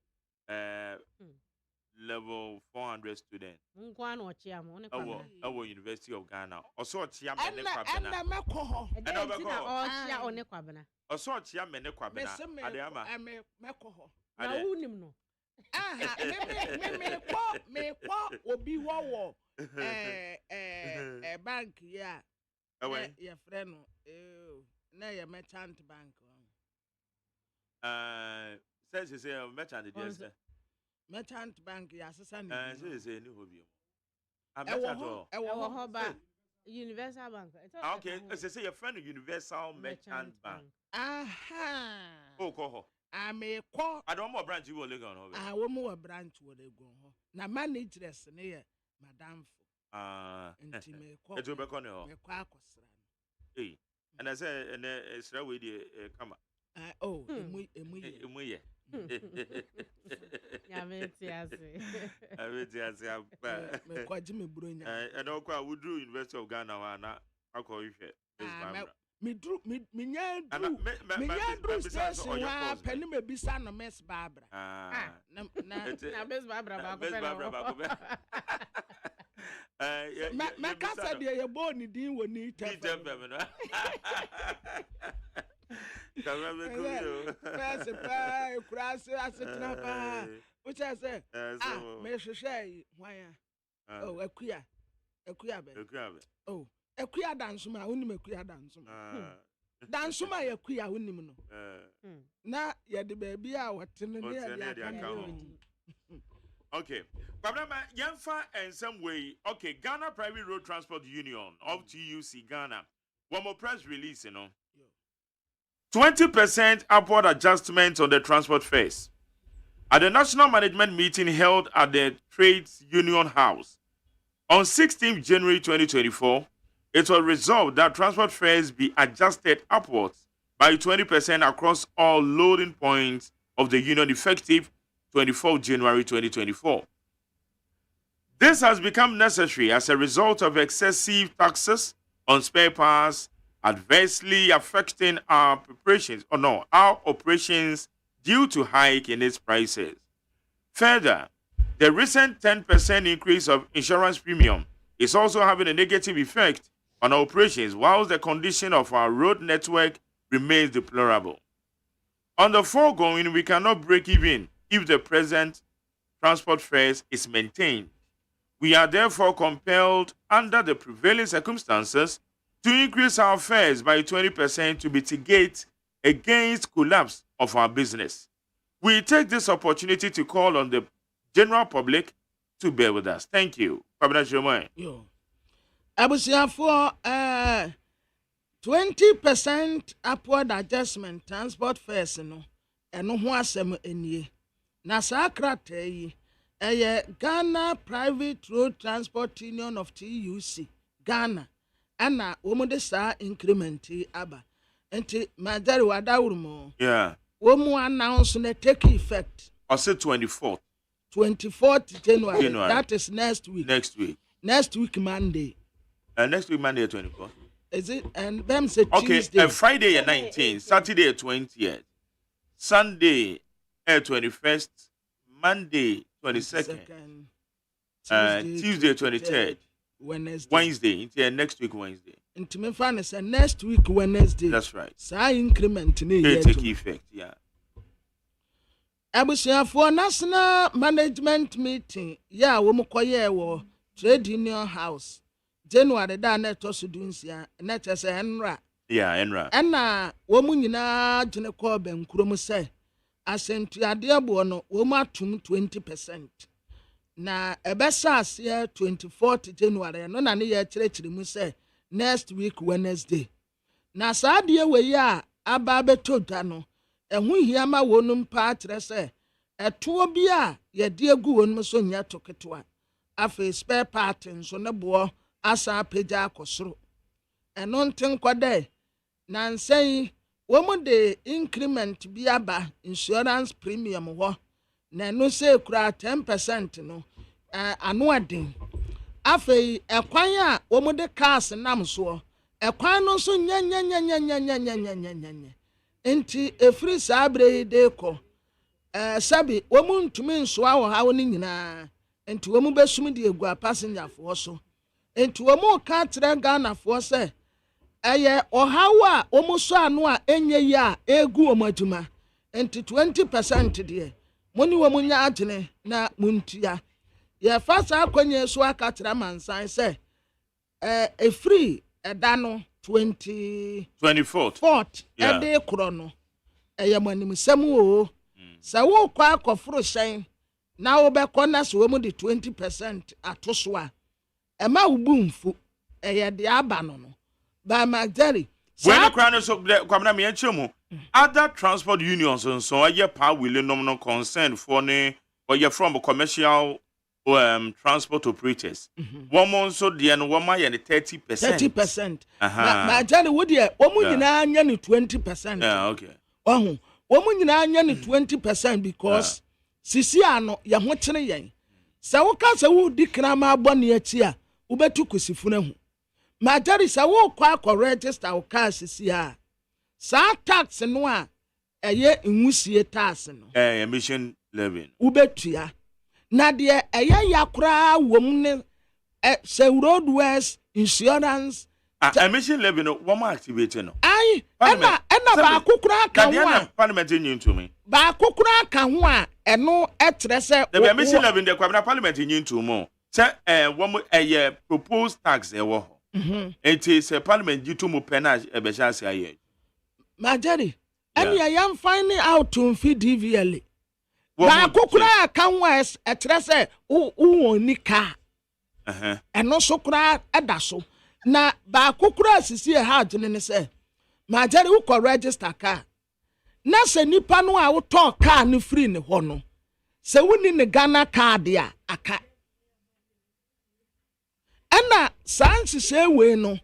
level 400 students. Nkwa no chiam one Our University of Ghana. Also chiam mene kwabena. And I'm a coho. And I'm chia one kwabena. Also chiam mene kwabena. Adeyama. I'm a coho. Na unim no. Me obi wo bank ya. Your friend na your merchant bank. Says you say merchant yes. Merchant bank ya sesa ni. Say ni hobi. Ewo ho ba Universal Bank. Okay, say your friend Universal Merchant Bank. Aha. Oh, ko. I may call. I don't more branch you will look on. I will more branch where they go. Now, managers near Madame. It's over corner. Hey, and I say, and it's right with the come. Oh, and I would do University of Ghana. I call you. Me nyandru station wa penny me bisa no Miss Barbara. Na Miss Barbara ba ko me kasa de ye bo ni din woni tefe no. Kamera ko. First pa kurase asetna pa. Which I say me hwehwe hwan oh akuya be. Oh Ekuya dansuma unim ekuya dansuma. Dansuma ekuya unim no. Na ye de baby a wotene ne ya. Okay. Problema yemfa in some way. Okay, Ghana Private Road Transport Union of TUC Ghana. One more press release, 20% upward adjustment on the transport fares. At the national management meeting held at the Trades Union House on 16th January 2024, it was resolved that transport fares be adjusted upwards by 20% across all loading points of the union effective 24 January 2024. This has become necessary as a result of excessive taxes on spare parts adversely affecting our operations due to hike in its prices. Further, the recent 10% increase of insurance premium is also having a negative effect on our operations, whilst the condition of our road network remains deplorable. On the foregoing, we cannot break even if the present transport fares is maintained. We are therefore compelled, under the prevailing circumstances, to increase our fares by 20% to mitigate against collapse of our business. We take this opportunity to call on the general public to bear with us. Thank you. Abusiafo 20% upward adjustment transport fares no eno ho asem enie na sakrata yi Ghana Private Road Transport Union of TUC Ghana ana womude sa increment aba enti majari wadawurmo womu announce na take effect I said 24th January. That is next week Monday. Next week Monday 24th. Is it? And them say Tuesday. Okay, Friday 19th, Saturday 20th, Sunday 21st, Monday 22nd, Tuesday 23rd, Wednesday until next week Wednesday. Into me fan is next week Wednesday. That's right. So increment ni take effect, yeah. Abusiafo national management meeting, yeah, wo mokoye wo Trade Union House. January da na to so dunsia na chese enra. Yeah, enra. Enna wo mu nyina gene ko bankurom se asentuade abo no wo mu atum 20%. Na ebesa ase 24th January no na ne ye kirekire mu se next week Wednesday. Na saade we ya aba beto da no ehu hia ma wonum pa kire se eto bi a ye de agu wonum so nya toketo a afa spare part nso ne bo asa peja akosoro eno nten kwade na nsen wo mu de increment bi aba insurance premium ho na no se kura 10% no anu adin afei ekwan a wo mu de cars nam so ekwan no so nya enti efiri sabre de ko sabi wɔn ntumi nsoa wɔ ha wɔn nyinaa nti wɔn bɛsum de egu passenger foɔ so nti wɔn ka kyerɛ Ghana foɔ sɛ ɛyɛ ɔhaw a wɔn so ano a enye yi a egu wɔn adwuma nti 20% deɛ mo ni wɔn nya agyene na mo ntua yɛ fa saa akɔnyɛ so aka kyerɛ mansan sɛ efiri ɛda no 24th ɛde korɔ no ɛyɛ mo anim sɛm o sɛ wo kɔ akɔforo hyɛn na wo bɛkɔ na so wɔn de 20% ato so a ɛma wo bu mfu ɛyɛ de aba no by Magdari when the crown so kwamna me enchemu other transport unions so aye pa will no concern for ne or you from commercial transport operators one month so the no one my 30% Magdari wo de omu nyina anya ne 20%. Yeah, okay. Ohu omu nyina anya ne 20% because sisi ano ye ho kyene yen sɛ wo ka sɛ wo di krama abɔ ne achi a wo betu kusifuna hu Magdari sɛ wo kɔ register wo car sisi a sa tax no a ɛyɛ nwusie tax no emission levy wo betua na de ɛyɛ yakora wom ne sɛ roadways insurance emission levy no wo ma activate no ai ɛna ba kokura ka ho a parliament nyin to me ba kokura ka ho a ɛno ɛtrɛ sɛ the emission levy de kwabna parliament nyin to mo sɛ wo ɛyɛ proposed tax ɛwɔ ho it is a parliament due to mo penage e be chance aye Magdari and ya yam finding out to feed DVL ba kokura ka ho ɛtrɛ sɛ wo ni car ɛno so kura ɛda so na ba kokura sisi ha adwene ne sɛ Magdari wo kɔ register car na sɛ nipa no a wo tɔ car ne free ne hɔ no sɛ woni ne Ghana card a aka ɛna sansi sɛ we no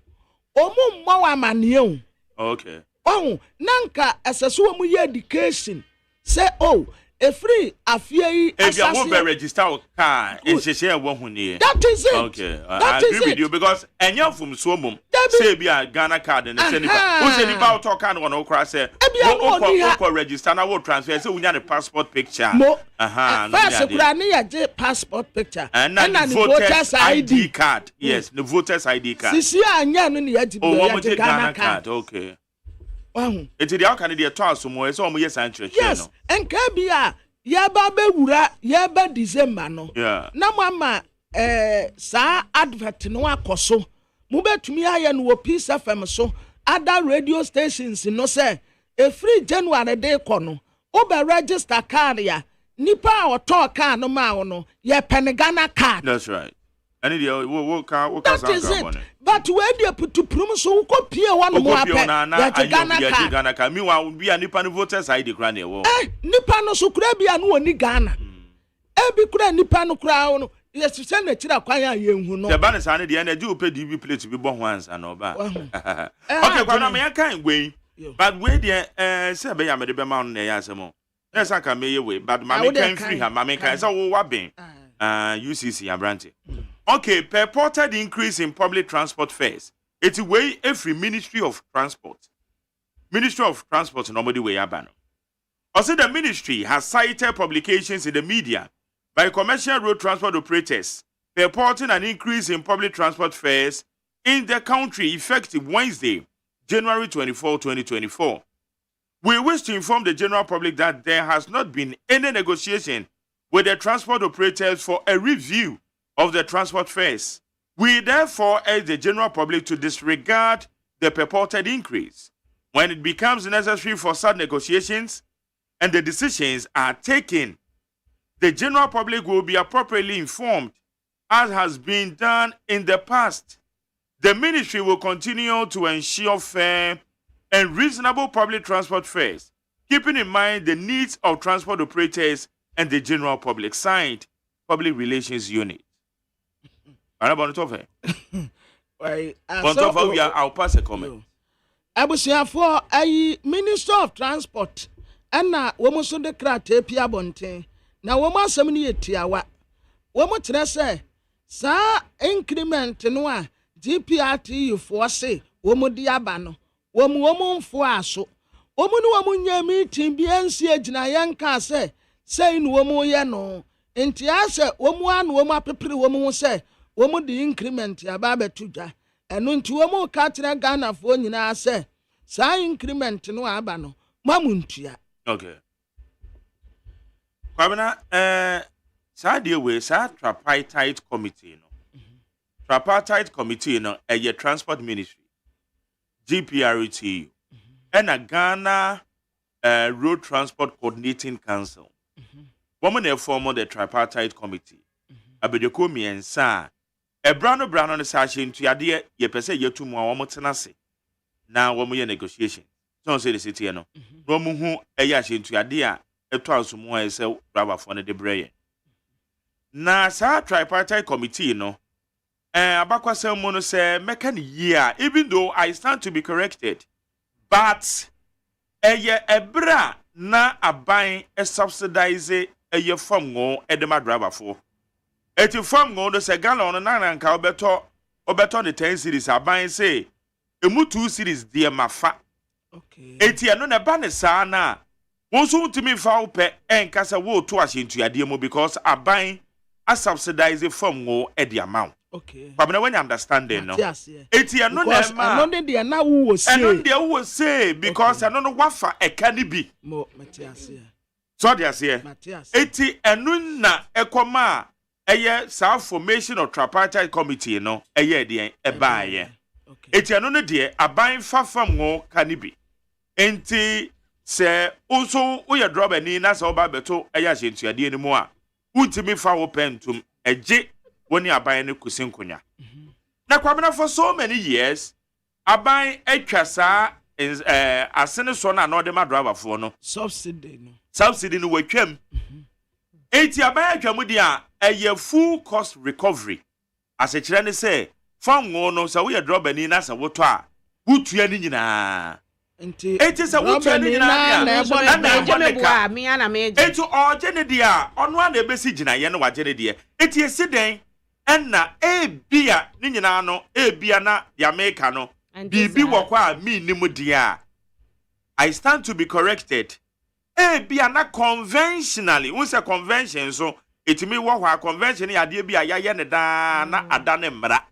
omu mmɔ wa mane o okay nanka ɛsɛso omu yɛ education sɛ efiri afie yi asase e be register o car ehyehyɛ ɛwɔ ho ne that is it okay I agree with you because enya fom so mum say bi a Ghana card ne sɛ nipa o sɛ nipa o talk car no no kra sɛ o register na wo transfer sɛ unya ne passport picture first kura ne yɛ passport picture and the voters ID card yes the voters ID card sisi anya no ne yɛ di Ghana card okay enti dia kan dia to asomo e so omo yes an church yes enka bia ya ba bewura ya ba December no na mama sa advert no akoso mu betumi aye no Peace FM so other radio stations no say e free January dey kono o be register card ya nipa o to car no ma wo no ye Ghana card. That's right. And wo ka but where dey put to prum so ko pie one mo apɛ Ghana card mi wa bi nipa no voters ID kra na ɛwɔ nipa no so kra bia no oni Ghana bi kra nipa no kra no yes sɛ na kira kwan ya yenhu no the ban sa ne de na ji ope DB plate bi bɔ ho ansa na oba okay kwa na me kan gwen but we dey say be ya me de be ma no na ya asɛm na sa ka me ye we but ma me kan free ha ma me kan say wo wa ben UCC abrante. Okay, purported increase in public transport fares. It's a way every Ministry of Transport. Ministry of Transport nobody way abano. Also, the ministry has cited publications in the media by commercial road transport operators purporting an increase in public transport fares in the country effective Wednesday, January 24, 2024. We wish to inform the general public that there has not been any negotiation with the transport operators for a review of the transport fares. We therefore urge the general public to disregard the purported increase. When it becomes necessary for such negotiations and the decisions are taken, the general public will be appropriately informed, as has been done in the past. The ministry will continue to ensure fair and reasonable public transport fares, keeping in mind the needs of transport operators and the general public. Signed, Public Relations Unit. I'll pass a comment. Abusiafo ayi Minister of Transport ana womo so de krate pia bonten na womo asem ne yetiawa womo tere se sa increment no a GPRT fo se womo di aba no womo mfo aso womo ne womo nya meeting bi ansi agina yanka se say no womu ye no enti ase womu anu womu apepere womu say womu di increment ya ba betudwa eno nti womu ka kire Ghana fo nyina say sa increment no aba no mamuntua. Okay. Kwabena sa de we sa tripartite committee no. Tripartite committee no a transport ministry, GPRT, and a Ghana Road Transport Coordinating Council. Woman a form of the tripartite committee. Abedeko miensa. E brano ne sashin to yade ye pese yetu mu a womotenase. Na womo ye negotiation. So say the city no. Womo hu eya shin to yade a eto ansomo a ese raba for ne de breye. Na sa tripartite committee no abakwasem mo no say meka ne year even though I stand to be corrected, but ebra na aban subsidize from go edema driver for eti from go no say gallon na nka obeto the 10 series aban say emu 2 series de mafa. Okay, eti eno na ba ne sa na won so ntimi fa ope enka say wo to ahyentu ade mu because aban subsidize from go e the amount. Okay. But when you understand it, no. Eti eno na ma. Eno de na wo say. Eno de wo say because eno no wafa e kan bi. Mo Matias. So they say. Eti eno na ekoma eye self formation of tripartite committee no eye de e ba ye. Eti eno no de aban fa fam wo kan bi. Enti se also wo ye drop ani na se oba beto eye ahyentuade ni mu a. Untimi fa wo pentum eje woni aban ne kusinkonya. Na kwabena for so many years aban atwasa asene so na no de ma driver for no subsidy no watwam. Enti aban atwam dia eye full cost recovery as a kire ne say fam wo no so we drop ani na sa woto a wutua ni nyina. Enti sa wutua ni nyina na ebo na me ana meje. Enti oje ne dia ono na ebesi gina ye no waje ne dia. Enti esiden enna ebia ni nyina no ebia na ya meka no bibi wokwa mi nimu dia. I stand to be corrected. Ebia na conventionally we say convention so etimi wo hwa convention ya de bia ya ye ne da na ada ne mra.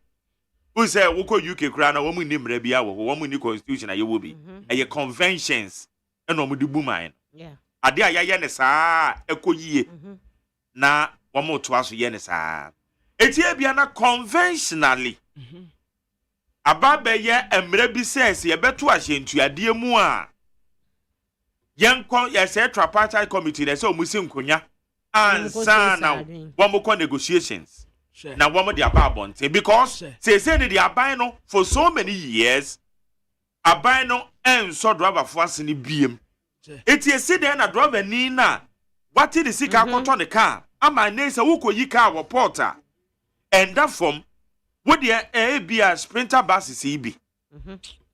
We say woko UK kura na wo mu ni mra bia wo mu ni constitution aye wo bi. Eye conventions eno mu di buman. Yeah. Ade ya ye ne saa ekoyie. Na wo mu to aso ye ne saa. Eti ebia na conventionally ababe ye emre bi says ye beto ahyentuade mu a yenkon ye say tripartite committee na say omusi nkonya ansa na womko negotiations na womo de ababonte because say ne de aban no for so many years aban no enso driver for asini biem eti eside na driver ni na wati the sika akoto ne car ama ne say wukoyi car wo porter. And that from what the ABA sprinter buses be.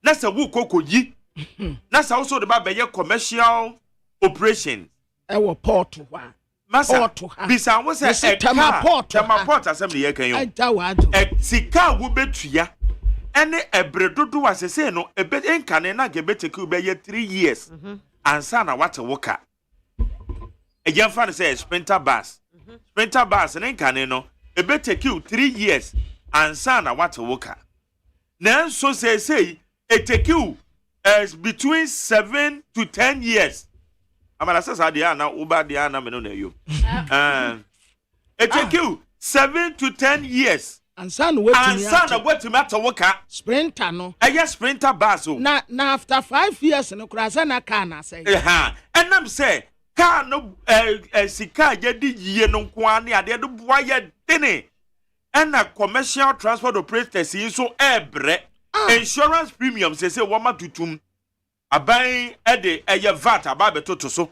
That's a woo coco ye. That's also the baby commercial operation. Our port one. Massa, Bisa was a Tamaport assembly. A sika will bet ya. And a bredo was a say no, a bed and canna get better could be 3 years. And son, what a worker. A young fan says sprinter bus. Sprinter bus and ain't canno. It better take you 3 years and son what a worker. Now so say it take you between 7 to 10 years. I'm gonna say Diana Uba Diana Menone you. It take you 7 to 10 years. And son what to matter worker sprinter no. Yes sprinter bus. Na after 5 years no krasana kana say. And I'm say car no sika yedi ye no kwani ade do boa ye dene and a commercial transport operators in so ebre insurance premium say woma tutum aban ede eye vat ababe toto so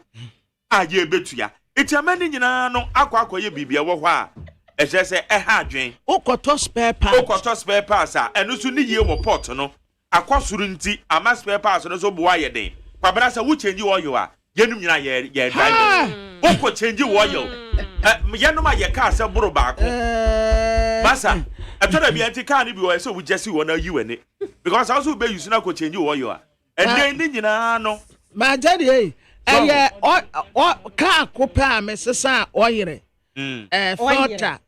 aye betua eti amani nyina no akwakoye bibia wo ho a ehye se ha adwen okoto spare parts a enu so ni ye wo port no akosuru nti ama spare parts no so boa ye den kwabra se wo change oil a yenum nyina ye drive oko change oil yenum a ye car se buru baako masa atoda bi anti car ni bi o so we just won na you because also be use na ko change oil a and then ni nyina no ma jade car coupe me sesa oyire. Filter.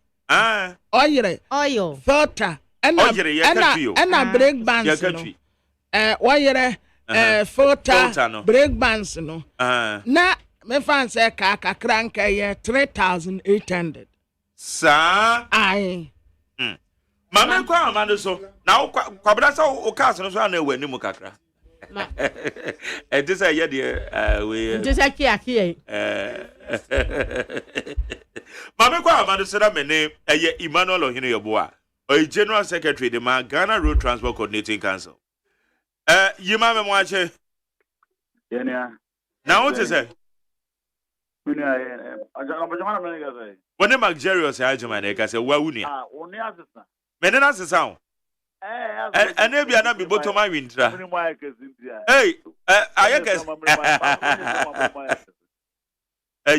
Oyire. Oil. Filter. And brake bands no. Oyire filter no. Brake bands no. Na me fan say car kakranka ye 3,800. Sa Aye. Mama kwa amando so. Na kwa brasa o cars no so na wani mu kakra. This is we This is kia. Mama kwa amando so na me ne Emmanuel Ohino Yeboa. O General Secretary the Ghana Road Transport Coordinating Council. Yima me mwache. Yenya. Na what is it? When the luxurious AGYEMAN eka say wa wuni. Oni asesa. Mene na asesa o. And e bia na bi bottom awintra. Hey, ayekes.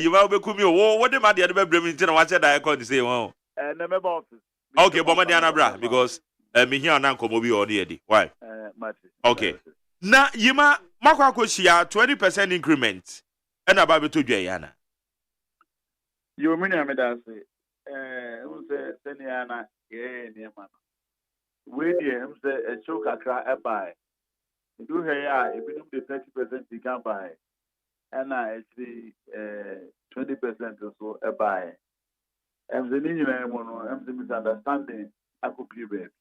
You ma be kumi o what the ma dey be brem nti na wa che da record say won. Na member office. Okay, but ma dey na bra because me here na nkomo bi o dey dey. Why? Okay. Na yima makwa akoshia 20% increment. And about to Jayana. You mean I made us say, who said, Seniana, near man. We him say a choke a cry a buy. Do here, if you do the 30% you can buy, and I actually 20% or so a buy. And the Indian and the misunderstanding, I could be back.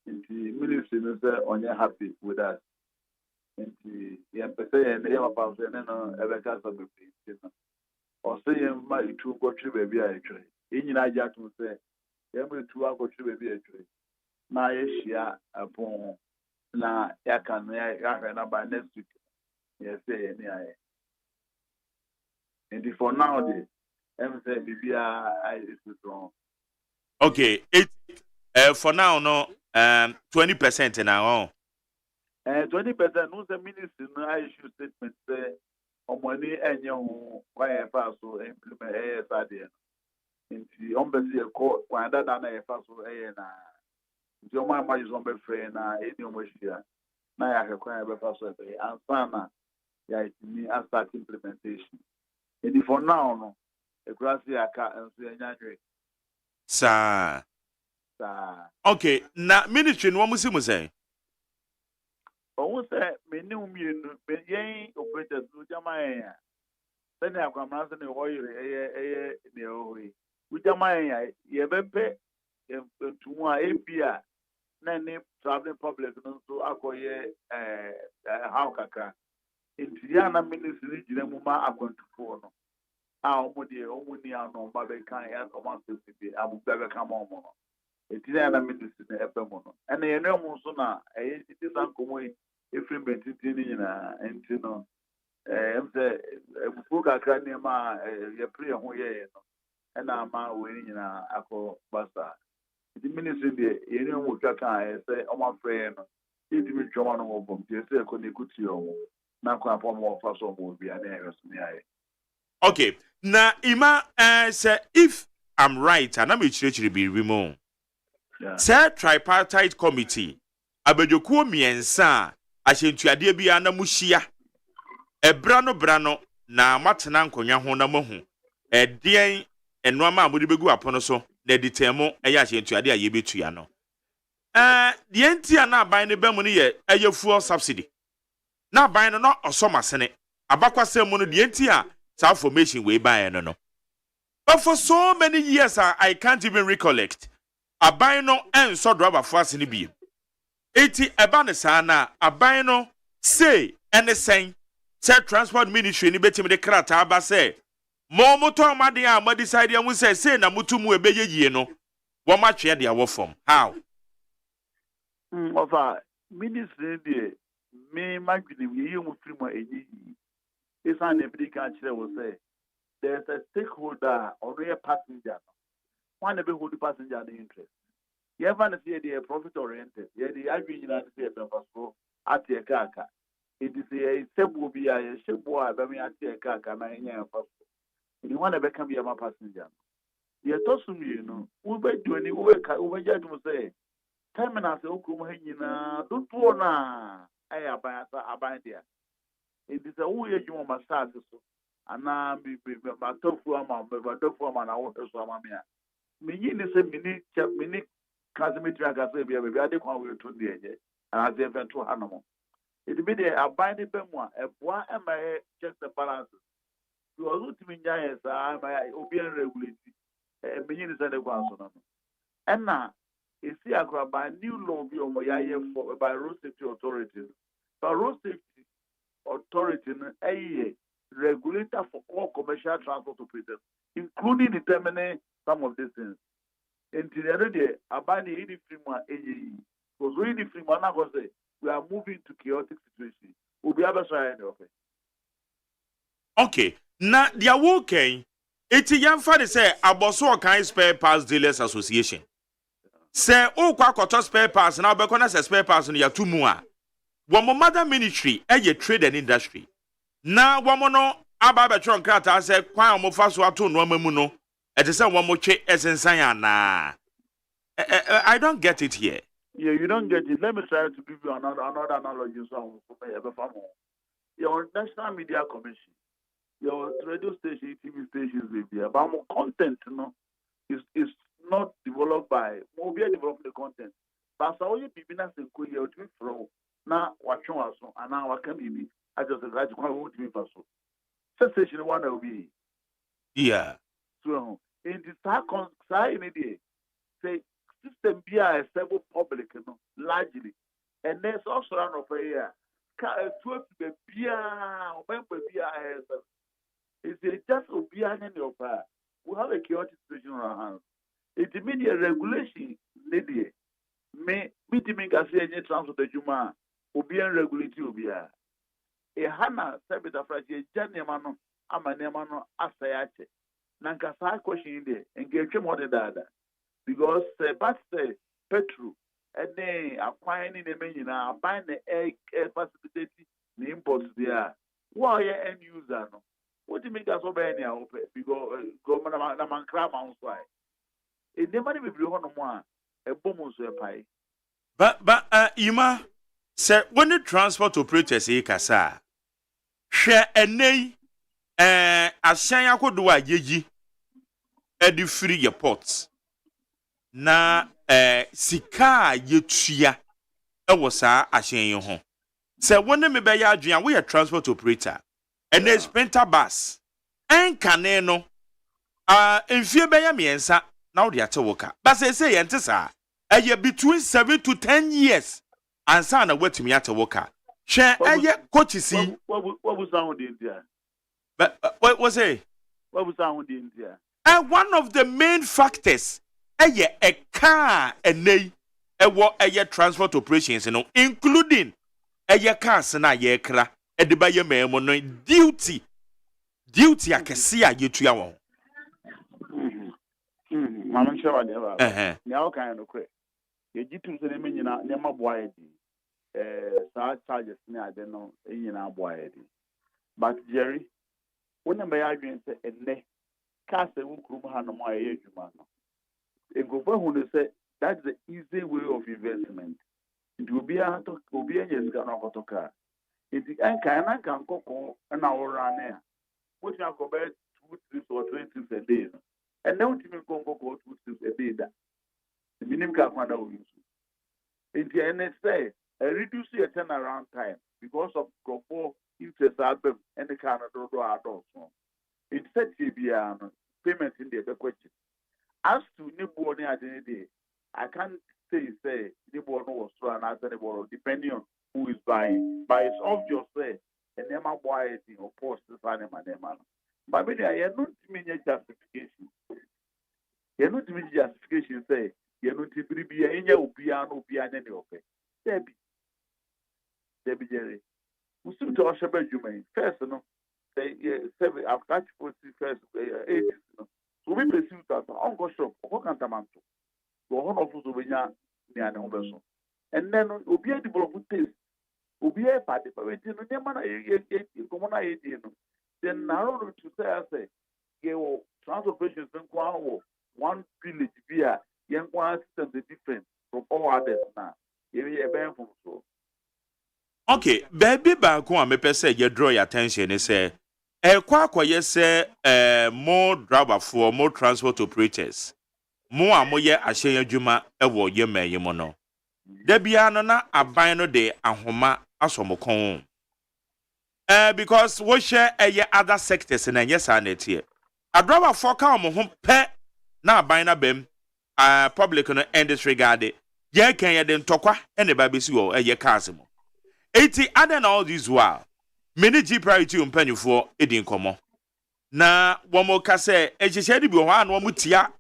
In the ministry, on your happy with us. Nti yempese ne yaba so ne no ebeka so bepi o se yem ma itu kwotwe bebi a etwe enyina agya to se yem itu akwotwe bebi etwe na yehia apon na yaka no ya hwe na by next week yes say ni aye and for now the em say bibia is strong. Okay, for now no 20% now. 20% no the ministry no issue statement say money enye ho why fa so implement ASAD nti ombesi e ko kwanda na e fa so na nti o ma use on be free na eni o mohia na ya hekwan be fa so e ansana ya itimi start implementation and for now no e krasi aka enso enyanwe sa okay na ministry no mo simu say o say me ni umienu me yen operators no jamaen sani akwamra se ne hoyire ne ohoyi ujamaen ye bepe entumu a ebia na ne traveling public no so akoye how kaka intia na ministry gire mu ma akwantufo no a omudi omuni ano ba be kan ya o ma se bi abu be ka ma omo no intia na ministry ne epe mu no ene ye no mu so na ti san komoyi efrem bentiti ni na enti no emse ebufu kakra ni ma ye pre ho ye no ena ma we ni na akọ basa the ministry de ye ni mo twa kan say o ma frɛ no iti mi twoma no mo bom ti say ko ne kuti o na ko apọ mo fa so mo bia na yeso ni aye. Okay, na ima say if I'm right and I'm chire bi remo say tripartite committee abejokuo miensa ahyentuade bia na muhia ebra no na matena nkonwa ho na mahu edien enoma amudi begu apono so na editemo eya ahyentuade a yebetua no de entia na aban ne bemu ne ye fuel subsidy na aban no osomasene abakwasem no de entia sa formation we buy no but for so many years I can't even recollect aban no enso driver for asene bi eti eba ne sana aban no say anything say transport ministry ni betim de krata aba say mo moto amade a mo decide am say na mutumu ebeye yie no wo ma twe de awo from how ofa ministry de me magini yi mu free mo eyi isa na bi ka kire wo say there's a stakeholder or a passenger one be hold passenger the interest. You ever see the profit oriented? Yeah, the agri in the so at your kaka. It is a sebu be a shebo, I mean, at your kaka, and I am first. You want to become your passenger. You told me, you know, we bet you any work over yet to say, Terminal, Okumina, don't wanna, I abide there. It is a way you must start so. And now, my tofu ama na water so amamia. Me say mini Casimir Agasa, baby, I didn't want to do the and as they went to Hanamo. It be there, a binding bemwa, a bois and my check the balance. You are looking in giants, I my obian regularity, a million is at the one. And now, you see, I grab by new law for by road safety authorities. But road safety authority, a regulator for all commercial transport operators, including determining some of these things. Until the other day, about the free AE. Because really free man, we are moving to chaotic situation. We'll be able to try it. Okay. Now, they are working. It's a young father say, Aboso kind spare parts dealers association. Say, oh, quack spare parts, now because spare parts in your two more. One more mother ministry, a trade and industry. Now, one more no, Ababachon Kata said, Kwa mo faso ato no mamuno. It is a one more che essentiana. I don't get it here. Yeah, you don't get it. Let me try to give you another analogy. Your National Media Commission, your radio station, TV stations, maybe about more content, is not developed by we are developing the content. But so you be na se ko you to from na watching us and now can be I just like to come with me for so. Sensation one will be. Yeah. So in the side in the say system be a several public largely. And there's also an of a year. It's just obeying your power. We have a chaotic situation on our hands. It's immediate regulation, lady. May meeting as any transport the Juma, obeying regulatory obia. A Hana Sabbath of Friday, Janimano, Amanemano, Asayache. Nankasa question in there, and get you more than that. Because but say petrol and then acquiring the menu now, buying the air facility, the imports there. Why end user? No? What do you make us obey any open? Because government man crab on why. It never be on one, a bomb pie. But Ima said when the transport operators say Kasa share a nay Asanya could do a yeji at the free ports. Na sika yetua ewo saa ahyen ho se woni me be ya adwan we transport operator and there's penta bus en kane no enfie be ya miensa na wo de ate woka but say ye ntesa between 7 to 10 years ansa na watimi ate woka hwe eye coachisi what was sound in there but what was it what was sound in there and one of the main factors a car and a transport operations, including a car na ye kra e de ba ye memo no duty akesia ye tua won mama nchewa de ba na kan no kwe ye jitum se ne nyina ne maboa edi sa charges ne ade no nyina aboa edi but Jerry wona me ya adwen se enne car se wo krum ha no ma ye adwuma no who say that's the easy way of investment. It will be a yes, car. It can cocoa an hour run which are compared 2 trips or 20 trips a day. And now you can go 2 trips a day. The minimum car will use it. And say, reduce your turnaround time because of Coco interest album and the Canada adults. It said payment in the question. As to Nibo identity, I can't say Nibo was true and answer Nibo depending on who is buying. But it's obvious say a Nema boy or post this animal. But maybe I not mean justification. You're not mean justification say you're not to be a piano piano okay. Debbie Jerry. We still to usher Benjamin. First, say 7 after 41st 8. So we pursue that Uncle Shop, Hokantamanto. Go on of Uzubina, near Nobeso. And then we'll be a development taste. We'll be a party, but we didn't know then now to say, transportation one village via young one system different from all others now. You be a man from so. Okay, baby back one me per se you draw your attention is say kwa say more driver for more transport operators. More amoye ahye adwuma ewo yema yemo no. Da bia no na aban no de ahoma asomokon. Because we share other sectors in yes anet here. A driver for ka ho pe na aban na bem public no end disregard. Ye kan ye de ntokwa ene ba besi wo cars mo. 80 other all these while. Many G priority umpanyufo edi nkomo. Na womo ka se ehihye de bi ho an womo tia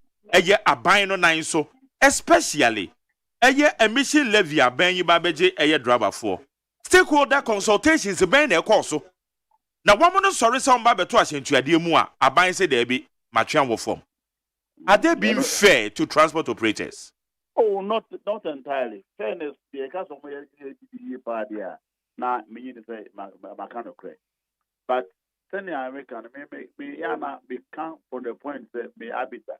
aban no nan so especially emission levy aban yi ba beje driver for. Stakeholder consultations ben na ekoso. Na womo no sorry se omba beto ahyentuade mu a aban se there be matwan wo form. Are they being fair to transport operators? Oh, not entirely. Fairness, the case of my party, now me to say my kind of credit. But sending American, me become from the point that me habitat.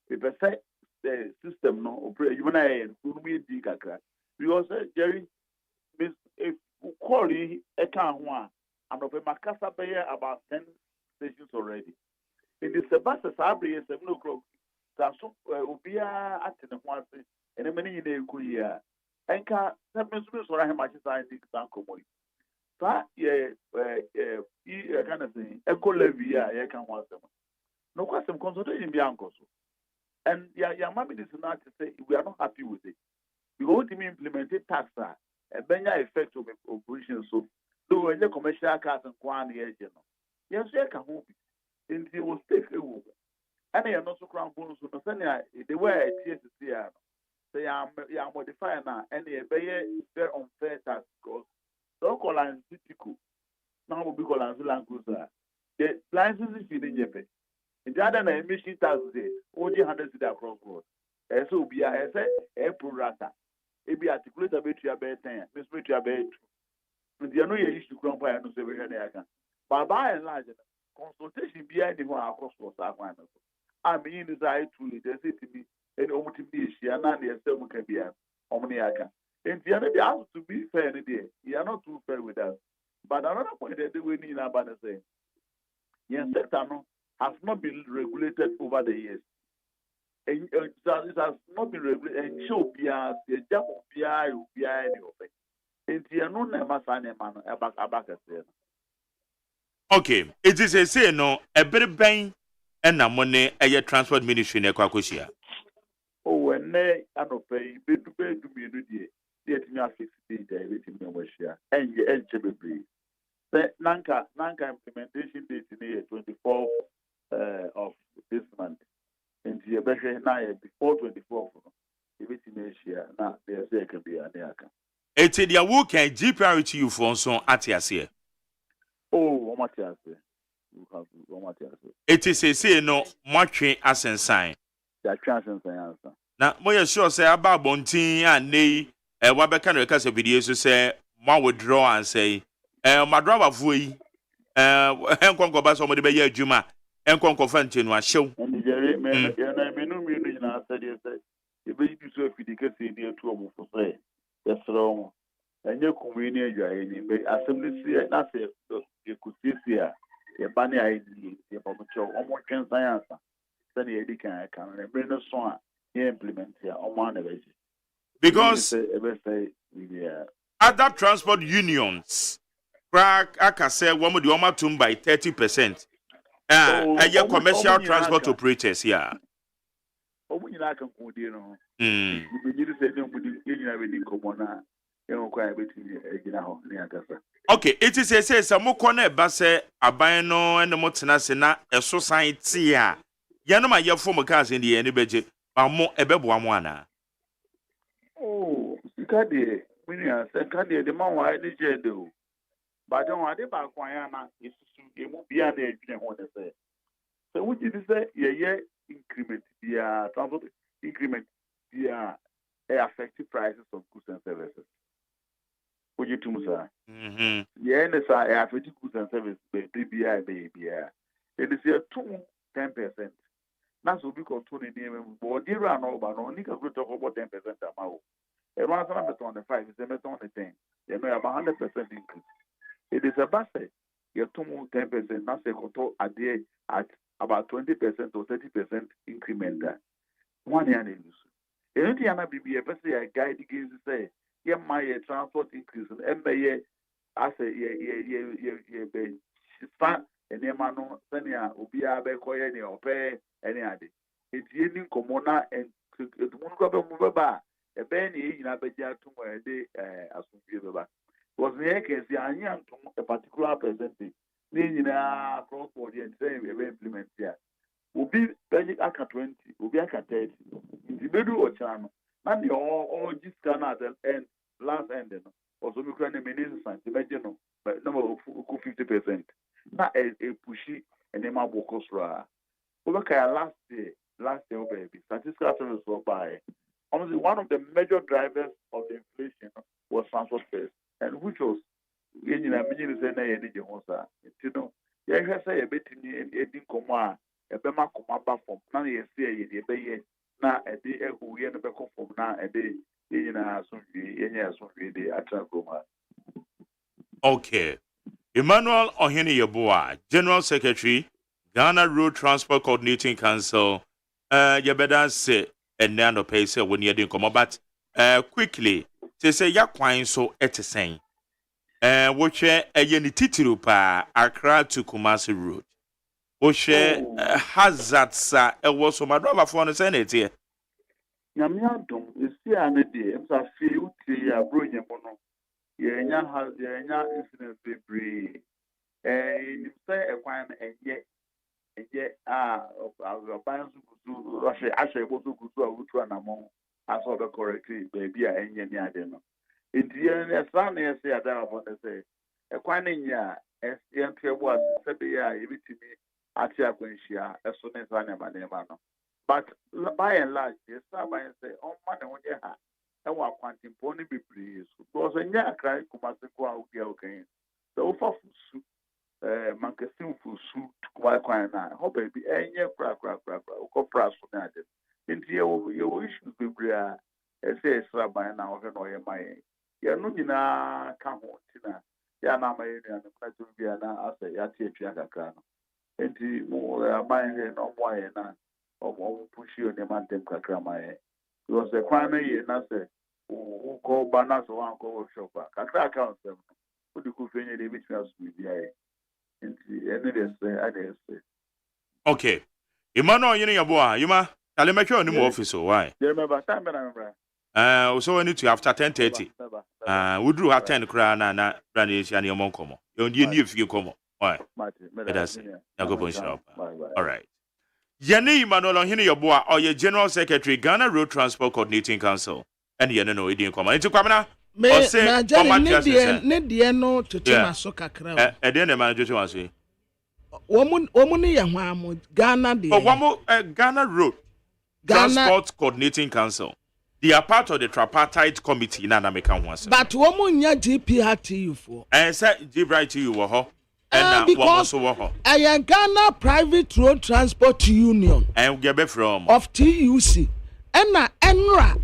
If I say the system no operate, you know, me digakra. Because Jerry, if call you a can one, and of a Macassa Bay about 10 stations already. In the Sebastian Sabri, 7 o'clock. So, Ubia at the one and a many in a queer. And can have Miss or I much as I think Sanko Moy. That, kind of thing, Eco Levia, I can want them. No question consultation Bianco. And your mommy is not to say we are not happy with it. We want to implement tax a benya effect of operation. So, do a commercial cars and Kwan here, yes, you can hope it. And he will stay away. And they are not so crown bonus to the way it is here. They are modifying now, and they are very unfair tax because local lines typical. Now will be called Languza. The licenses is in Japan. In the other emission tax, only 100 across road. So be a pro rata. It be articulate a bit your bed 10, Miss Mitria bed. But the other issue crump I know every head. But by and large, consultation behind the one across was our I mean, is I truly, they say to me, and almost be she and not the same can be omniaca. And the other day, to be fair, you are not too fair with us. But another point that we need about the same. Yes, sector has not been regulated over the years. And it has not been regulated. And show BR, the job of BR, anyway. And the unknown never sign a man about okay, it is a say no, a bit bang. And na money a transport ministry ne kwakosia. Oh, when they are not paying, be to me, yet me a 60 days, everything we share. And you enter the breeze. The Nanka implementation date in the 24th of this month. And the better now before 24th, everything we share. Now, there's a can be an American. It's a work and G priority you for so at here. Oh, what I say. It is a say no much as in sign. That transcends the answer. Now, more sure say about Montie and nay, a Wabaka recast of videos to say, one would draw and say, my driver fui, and conquer by somebody by your Juma, and conquer Fantin was show. And the Jerry, man, I may know me in our study, if you do so, if you can see near trouble for say, that's wrong. And your communion, you are in assembly, not say, you could see here. A bunny idea, a show, almost science. Then the can bring a song, he implement here on one of it. Because other transport unions, crack, I can say, one would do by 30%. And commercial transport operators, yeah. Oh, we like a good, you know. You say, nobody, you know, okay, it is a say some more corner basse abino and the motinasina a society. Yanoma your former cars in the any budget are more a bebwana. Oh, Sicadi, when you are second, the man why did you do? But don't want about Quayana is to be an age, what they say. So, what did you say? Yeah, increment, yeah, transport increment, yeah, effective prices of goods and services. Would you too, sir? Yeah, and I have 50 goods and services, baby. It is here 10%. That's what we call 20 name, but they run over, no, nigga, we talk about 10% amount. A 125 is the on the 10. They no about 100% increase. It is a basse. You to 10%, now say koto ade at about 20% or 30% increment there. 1 year in use. Anything ana be a person a guide against say, yeah, my transport increase and MBA as a ye start and Yamano Senia Ubia Bekoya or pay any other. It's yin commona and it won't go move about a penny in Abeja to where they as was the case, the young a particular percentage. Meaning cross border and say we implement here. Ubi Belgic Aka 20, Ubi Aka 30. In the middle of channel, not the all just can at the end, last end, also we can manage science, imagine, but number of 50%. Not a pushy and a mabo costra. Over last year, baby, statistical service were by. Honestly, one of the major drivers of the inflation was transport fares, and which was in a million say, you know, yeah, say a bit in Eddie Coma. A bema come back from now you see a day na a day who we never come from now a day in a the attract. Okay. Emmanuel Ohene Yeboah, General Secretary, Ghana Road Transport Coordinating Council. You better say and now pay say when you didn't come about quickly to say ya quine so at a saying. Which a yeni titiru pa Accra to Kumasi Road. Oshe hazard sa was so my driver for the Senate here. Yamiadum is here and a day, and I feel to bring mono. Yenya has yenya incident debris. You say a quine and yet, of bands who Russia actually was to go to a wood among as all the correctly, baby, and yenya. In the end, as long as I want to say, a quine in ya, as the entry was, said, yeah, you to me. Atia as soon as I am. But by and large, yes, I say, oh, man, when you have, I want quantum pony be pleased. Because when you cry, Kumasiko, okay. So for soup, Mancasim for soup, quite quiet now. Oh, baby, and you crack, go press for that. Into your issues be bria, as say, sir, by now, or my. You're not in a come on, Tina. Yana, my and the question be an answer, Yatia. Enti mo buying here no more na o push you ne man dem kakra my because the crime here na say who call banners one call shopper kakra account them who the ku fenye dey meet us with there enti any dey say I dey say okay Emmanuel Ohene Yeboah Yuma tell me sure ni office o why you remember time na remember so we need to after 10:30 we drew at 10 kra na brand is ya ne mo nkomo you need if you come. Why? That's it. All right. Yeni Emmanuel Ohene Yeboah or your General Secretary, Ghana Road Transport Coordinating Council. And you know, it didn't come. Into Kwamina? Ne no to tema so kakra. And then the manager to say, Womuni Yahwamu, Ghana, Ghana Road Transport Coordinating Council. They are part of the tripartite committee. Nana Mekan once. But Womunya GPRTU for. And said GPRTU were because I am Ghana Private Road Transport Union and get from of TUC and Enra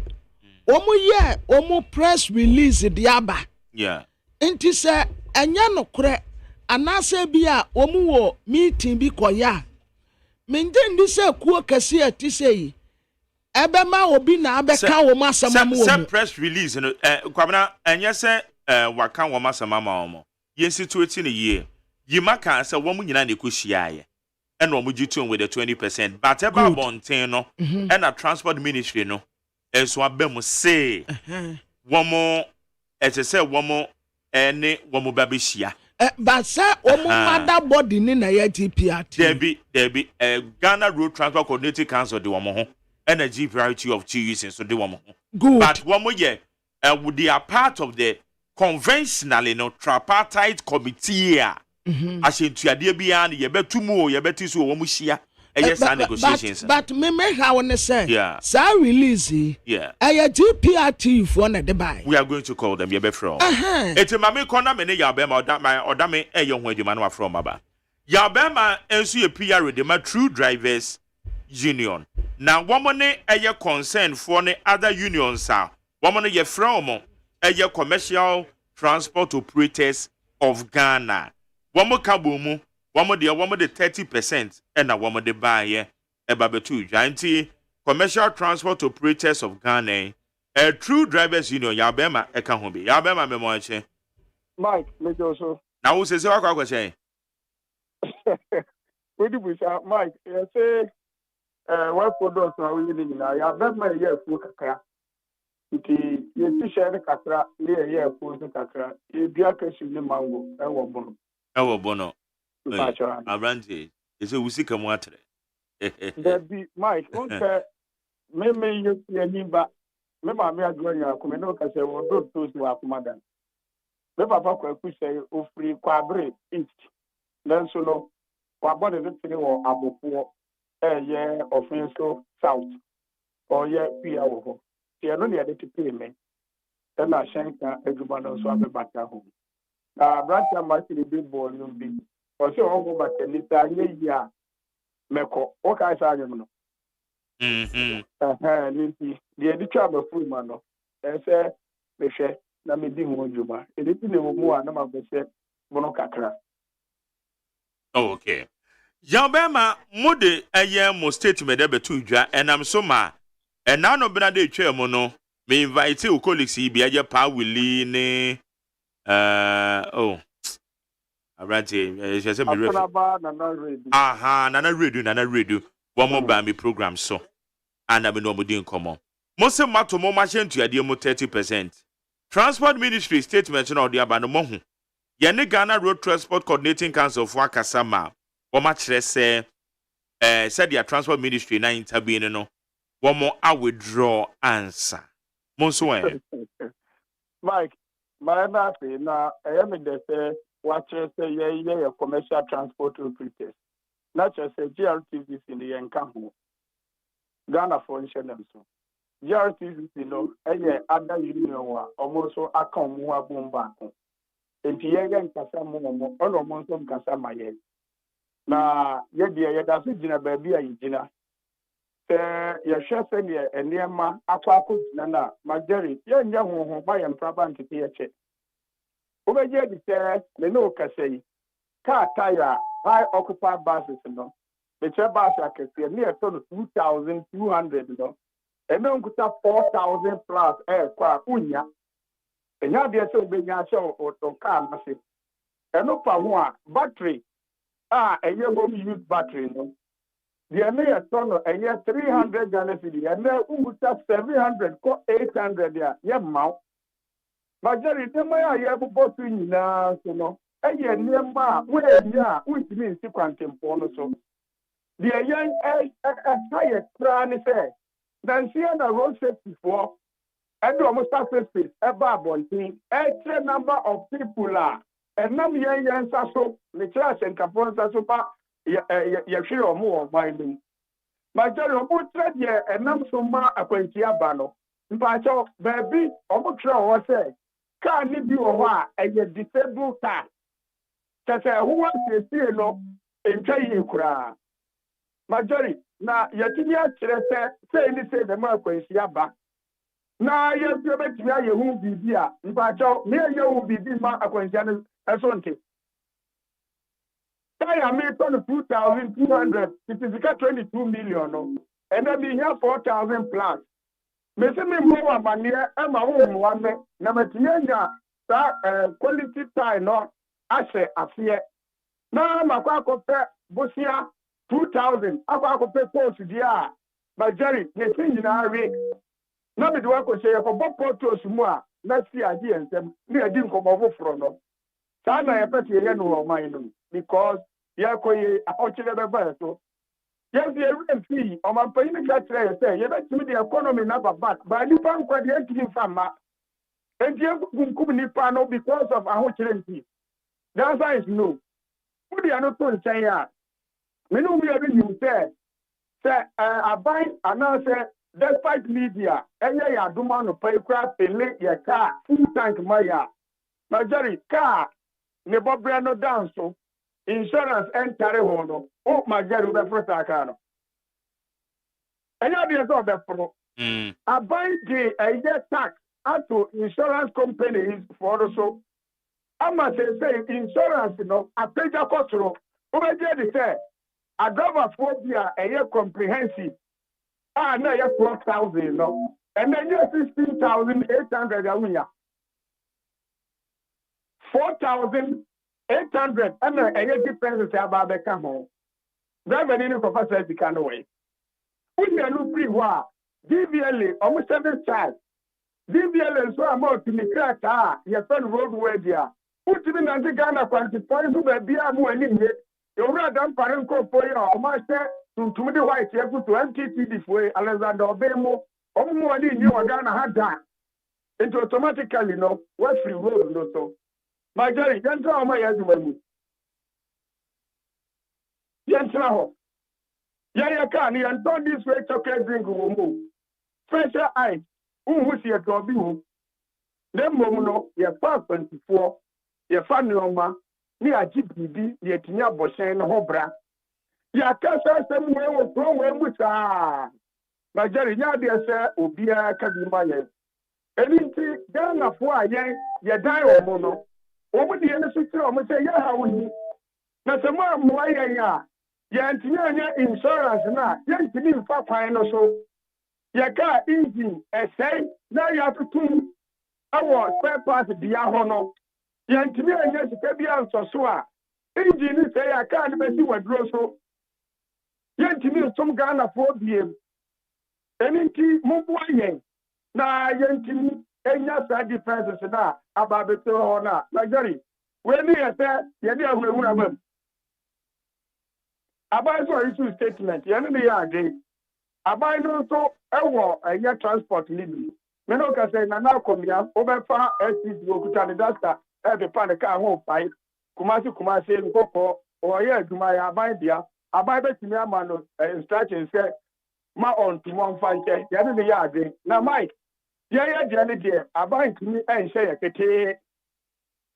Omu press release the Aba. Yeah. Inti say enya no kure anase bia omu wo meeting bi koya. Mende ndi say kuo kase ati say ebe ma obi na abeka wo masama mo. Say press release no kwamna enya say waka wo masama ma omo. Ye situation ye Yimaka say woman nyina ne kohia and womu gitu with the 20%. But about bonten no and a transport ministry no enso abem say womo say womo ene womo babehia. But say womo mother body ni na ya GPRT. Debi Ghana Road Transport Coordinating Council de womo ho and a GPRT of 2 years so de womo ho. Good. But womo ye they are part of the conventional tripartite committee. As in to idea beyond ye bet 2 more, ye bet is wo mushia. Yes, negotiations. But me how wanna say, yeah, so release, yeah, a GPRT for na de buy. We are going to call them ye be from. It's mama corner me ya be or dame e young when you man from aba. Ya be ma ensu ye PR de ma True Drivers Union. Now woman e concern for ne other unions are. Woman ye from a commercial Transport Operators of Ghana. Wamo kabumu, wamo de 30% and a wamo de buy ebabetu janti Commercial Transport Operators of Ghana. A true drivers union yabema ekahombi. Yabema memoache. Mike, me also. Now who says what question? What do we say, Mike? You say what for those now we living now? Yabema year full kakra. Iti ye share kakra near year full kakra. Ye bia kesu ni mango ewo bono. Ewo bono. Abrante. Is a usika mwatre. There be Mike, okay. Me you see ba. Me ma me adwo nya ko me no ka se wo do to si wa komada. Me papa kwa ku se ofri kwabre east. Then so no wa body de tiri wo abofo ye offenso south. Or ye pia wo ho. Ti no ne de tipe me. E na shanka eduma no so abebata ho. Brother Martin big ball no bi. O se o go bata ni ta ye ya meko. O ka sa anyum no. Ninti the editor of full man no say me hwe na me di ho djuma editi ne wo mu a na ma go se bono kakra. Okay. Yabema mode mo statement de betu dwa enam so ma ena no bena de twa mu no me invite o colleagues bi aje pa willi ne Abrante je say me refi nana redu one more by me program so and I'm no mudi nkomo Mose mato mo machine to ade mo 30%. Transport Ministry statement no de aba no mo hu. Ye ne Ghana Road Transport Coordinating Council for Akasama. Wo ma kire se said their Transport Ministry na intervene no. Wo mo a withdraw answer. Mo so Mike, my na say na me de say what say ye commercial transport operators. Not just say GRTVs in the encampment. Ghana for insurance. GRTVs, other union almost account more boom back. And Pierre and Casamo, almost some Casama yet. Now, yet, that's a dinner baby, a dinner. Your chef and near ma, Aquaco, Nana, Marjorie, young who buy and Trabant to PH. Over here, the no Cassay, car tire, high occupied buses, the Chabas are near 2,200, and then could have 4,000 plus air qua unya. And now they're so big, I show or car massive. And no power battery. A year home use battery, no. The near ton a year 300 Ghana city, and now who have 700, 800 there, yeah, mouth. Majority, the way I have bought in now, a year near ma, where ya, which means you can't import so. The young a higher crown is there. Then see on the road safety for and almost space about one thing, a number of people are and none young so the church and capons are super share or more binding. My general would trade ye and none so much a quentia bano. But baby, almost sure say, can't leave you a while and yet disabled car. That's who wants to see no in Chinese cry. Majority, na yatinya say ni say the man kwensia ba. Na yesu betimi aye hu bibi a, mpa cho me aye hu bibi ma akwensia no esonte. Taya me ton 2,200, it is 22 million no. And then we have 4,000 plus. Me say me mo amane e ma wo mo me na matimi nya sa quality time no ase afie. Na makwa akopɛ bosia 2,000. I pay post there. But Jerry, you see, now the work will say, for both portos more, let's see idea and them. We are doing come over from them. Sana, I bet you know mind because you are going out to the so. Yes, you are see, on my paying that say, you bet me the economy never back, but you can't quite get to from that. And you couldn't Nipano because of our children. The answer is no. Who are not to say, me no me every you say I buy announce despite media enya ya duma no pay craft pele ya car full tank maya majority car ne bobre no down so insurance enter ho no o majority be frota car no enya dey so be pro I buy the tax ato insurance companies for so ama say insurance no apeja kosoro obeje de say agrabafoɔ bi a ɛyɛ comprehensive a na ɛyɛ 12,000 no ɛna ɛyɛ 16,800 awunya 4,800 ɛna ɛyɛ difference sɛ aba abɛka ho driver ni kɔfa sɛ sika no wɔ wonya no free hɔ a DVLA ɔmo service charge DVLA nso a ma otumi krataa a yɛfɛ no roadway dia wotumi nante Ghana kwantifoɔ nso baabi a mo ani nye ewura dan pare nkɔfoɔ yi a ɔmo ahyɛ tuntum de white yɛfuto MTTD foɔ Alexander Obemo ɔmo mo ani nye wɔ Ghana ha da nti automatically no wɔafiri road no so majori yɛntra ɔmo yɛ adwuma mu yɛntra hɔ yɛyɛ kaa ne yɛntɔn this way chocolate drink wɔ mu special ice wohu si yɛtɔ bi ho na mmom no yɛfa akwantifoɔ yɛfa nneɔma ne agye biribi ne yɛtumi abɔhyɛn no ho bra yɛakasa asɛm wei wɔ kurom wei mu saa magyare nyɛ adeɛ sɛ obiara ka bi ma yɛn ɛno nti ghanafoɔ a yɛdan wɔ mo no wɔn deɛ no so kyerɛ wɔn sɛ yɛha wo ni na sɛ mo ammoa yɛn a yɛntumi anyɛ insurance no a yɛntumi mfa kwan no so yɛka engine ɛsɛe na yɛatotom ɛwɔ spare part bia hɔ no yɛntumi anyɛ sika bi ansɔ so a engine no sɛe a kaa no bɛsi waduro so yɛntumi nsom ghanafoɔ biem ɛno nti momboa yɛn na yɛntumi anya saa differences no a aba abɛtɛ hɔ no a nagyari wei ne yɛ sɛ yɛde ahurahura bam aban so issue statement yɛne ne yɛ adwen aban no nso ɛwɔ ɛyɛ transport ne bi me no ka sɛ nana akɔmia wobɛfa STC okuta ne dasta ɛpepa ne kaa ho pae kumase nkɔkɔ ɔyɛ adwuma yɛ aban bia aban bɛtumi ama no instruction sɛ ma ɔntomɔ mfa nkyɛ yɛne ne yɛ adwen na Mike yɛyɛ deɛ ne deɛ aban tumi ɛnhyɛ yɛ ketee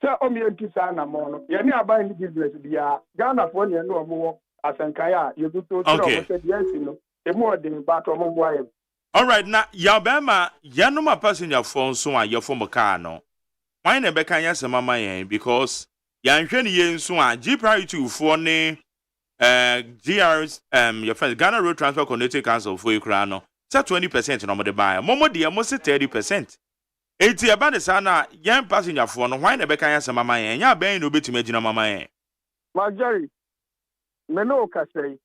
sɛ ɔmeyɛntu saa nammɔ no yɛne aban ne business biara ghanafoɔ ne ɛne ɔmowɔ asankae a yɛbuto kyerɛ ɔmo sɛ deɛ asi no ɛmu ɔden baatɔ ɔmo boa yɛm. Alright, na yabema yanoma passenger phone so a yɛfo mo car no why na bɛka yɛ sɛ mama yɛn because yɛnhwɛ ne yɛn so a G priority foɔ ne GRs your friend Ghana Road Transport Coordinating Council for ikra no sɛ 20% no mo de buy mo de mo se 30%. Eti eba ne sa na yɛn passenger phone no why na bɛka yɛ sɛ mama yɛn nya bɛn no betumi agina mama yɛn. Majari me no ka sɛ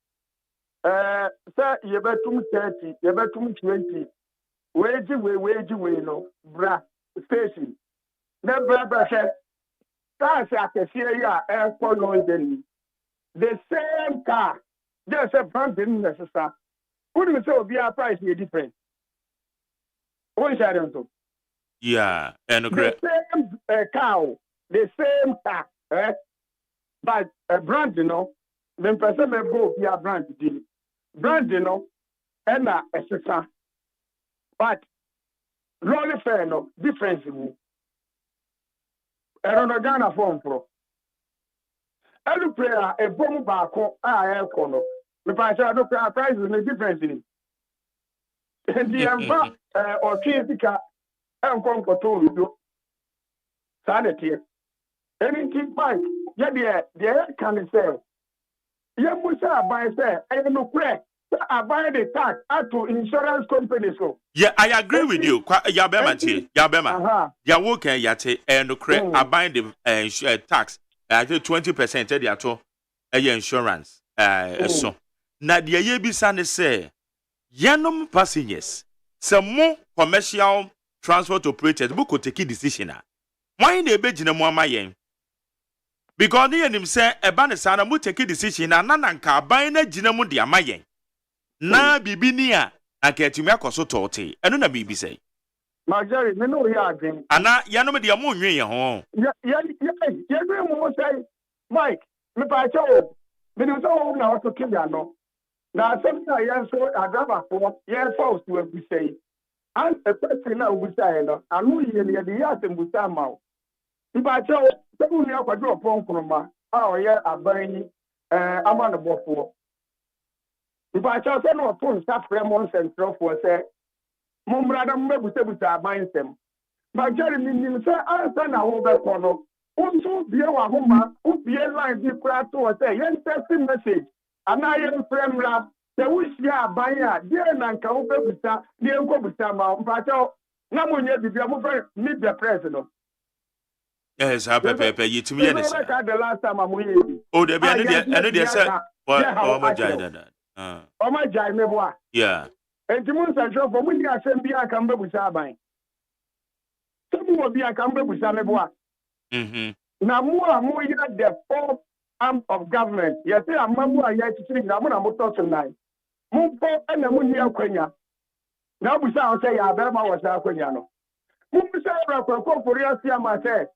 sɛ yɛbɛtum 30 yɛbɛtum 20 weji we no bra station na bra hwɛ kaa sɛ akɛseɛ yi a ɛkɔ London the same car just a brand new necessary wouldn't say obiara price is different one share them so yeah and the same car the same car but a brand the person may go via brand deal brand and a sister but really fair difference in I Ghana phone pro every prayer a bomb back air corner the price is a difference in it and the or Chiesica and control you sanity anything Mike yeah can say yeah musa buy say I no pray I buy the tax to insurance companies so yeah I agree with you yabema ya work yate and I buy the tax I think 20% they are to insurance so na the ye bisa ne say yanom passengers some more commercial transport operators book could take decision why na ebe gina mu ama yen because they him say eba ne sana mu take decision na nanka ban na gina mu de ama yen na bibi ni a akatumi akoso tote eno na bibi say Majari me no ya adwen ana yanom de mo nwen ye ho ya dwe mo say Mike me pa cho me no so na to kinya no na asem na ya so agaba for ya force to be say and a person na we say no anu ye ne de ya asem bu sa ma me pa cho se bu ni akwadro pon kroma a o ye aban ni ama no bofo me pa cho se no pon sa fremon central for say Mumbrada mbebusebusa abansem But Jeremy, you say, I send a whole corner. Also, be a woman who be a line the crowd to say, yes, testing message. And I am frame lab. The wish ya baya, dear Nanka, Ubebusa, dear Kobusama, but now when you be able to meet the president. Yes, I prepare you to me. The last time I'm with oh, there be another sir. Oh, my giant. Oh, my giant, yeah. And the most I drove for when I send me a camber with Sabai. Some will be a camber with Sameboa. Now, more you got the fourth arm of government. Yes, I'm Mamma yet to think I'm not tonight. Move and the Munia Quenya. Now we shall say, Abema was our Queniano. Move for real, myself.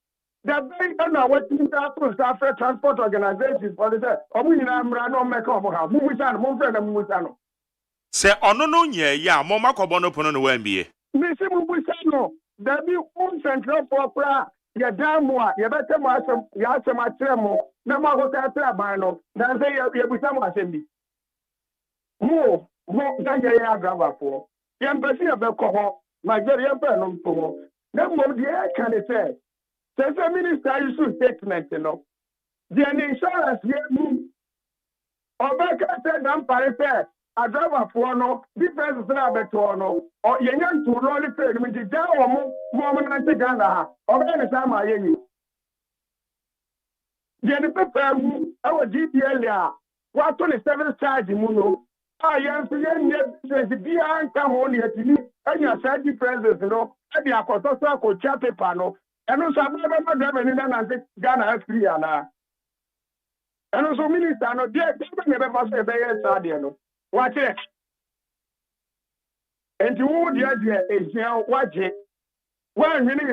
The bank and our working after transport organizations for the Omina make over how Musan, Mufred and Musano. Say, ono no nye ya moma kobono pono no wembie. Misi Musano, there be one central for pra, ya damwa, ya better master, ya sama tremo, Nama Hotel Bano, then say ya Busamo assembly. More than ya grava for. Yan Bessia Belcoho, my very emperor for. Then more the air can say. Says the minister issue statement, you know. The insurance here move. Obeka said, I'm parapet. A driver for no, difference is not better no. Or Yan to roll it, which is down or woman and Ghana. Or any time I hear you. The paper move, our GPL, what 27 charge in Muno. I am saying, yes, the beer come only at me, and your side differences, you know, and the Akotosa could chat a panel. And also, I'm never in Ghana free. And also, Minister, no, dear, never must be a Sadiano. Watch it. And you would, dear, is now watch it. Well, really,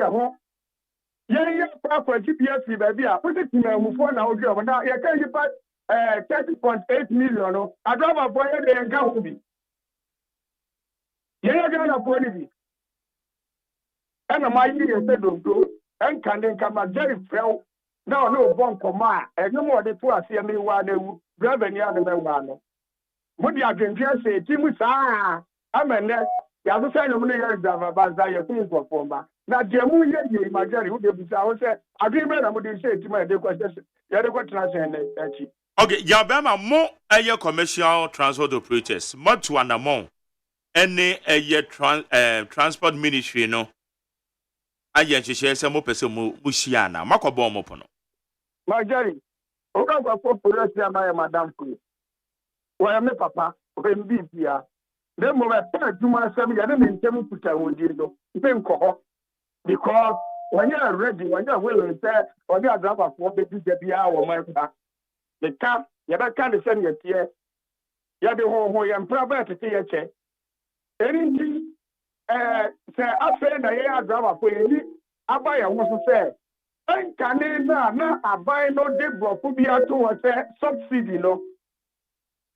yeah, proper GPS, baby. I put it in a move on our job. Now, you can't get 30.8 million. I drive a boy and go with me. You're going to put it. And my year said, go. And can then come a very frail. No, one command. And no more than 2 see me one revenue and the one. What you can just say, Timusa, I'm a net. You have to say, no, about your things for former. Now, Jamu, my journey, who did say, agreement, I would say to my question. You had a good translation. Okay, Yabama more a commercial transport operators, more to an amount. Any a year transport ministry, no. Aye, she shares some person Mushiana, Macobo Mopono. My Jerry, okay, for my madam. Why, my papa, when be here. Then, when I tell you myself, I didn't intend to tell you, because when you are ready, when you are willing, when you are driver for baby, the hour, my back. The cap, you can't send your tear. You have the whole and private to see a check. Anything. Say, I said, I drive for you. I buy a was to say, and Canada, now I buy no debro, could be a to a subsidy, no.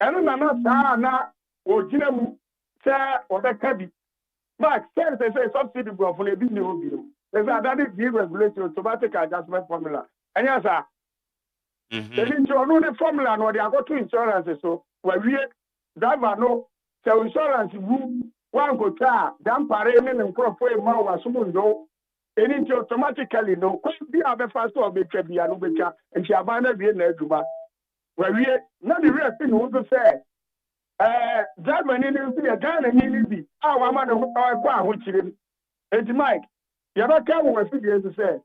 And I'm not now, or Jim, say, or the cabby. But since they say subsidy bro for the business, there's a that is deregulation automatic adjustment formula. And yes, sir. They didn't know the formula, no, they are got two insurances. So, when we driver no, so insurance group. One go car, damn parade and crop for a mouth as soon no. And it automatically no. Could be a fast or be a Bianubica and she abandoned the Neduma. Where we not the real thing who to say. Germany didn't see a gun and he be our man of our car, which is it's Mike. You ever come with figures to say.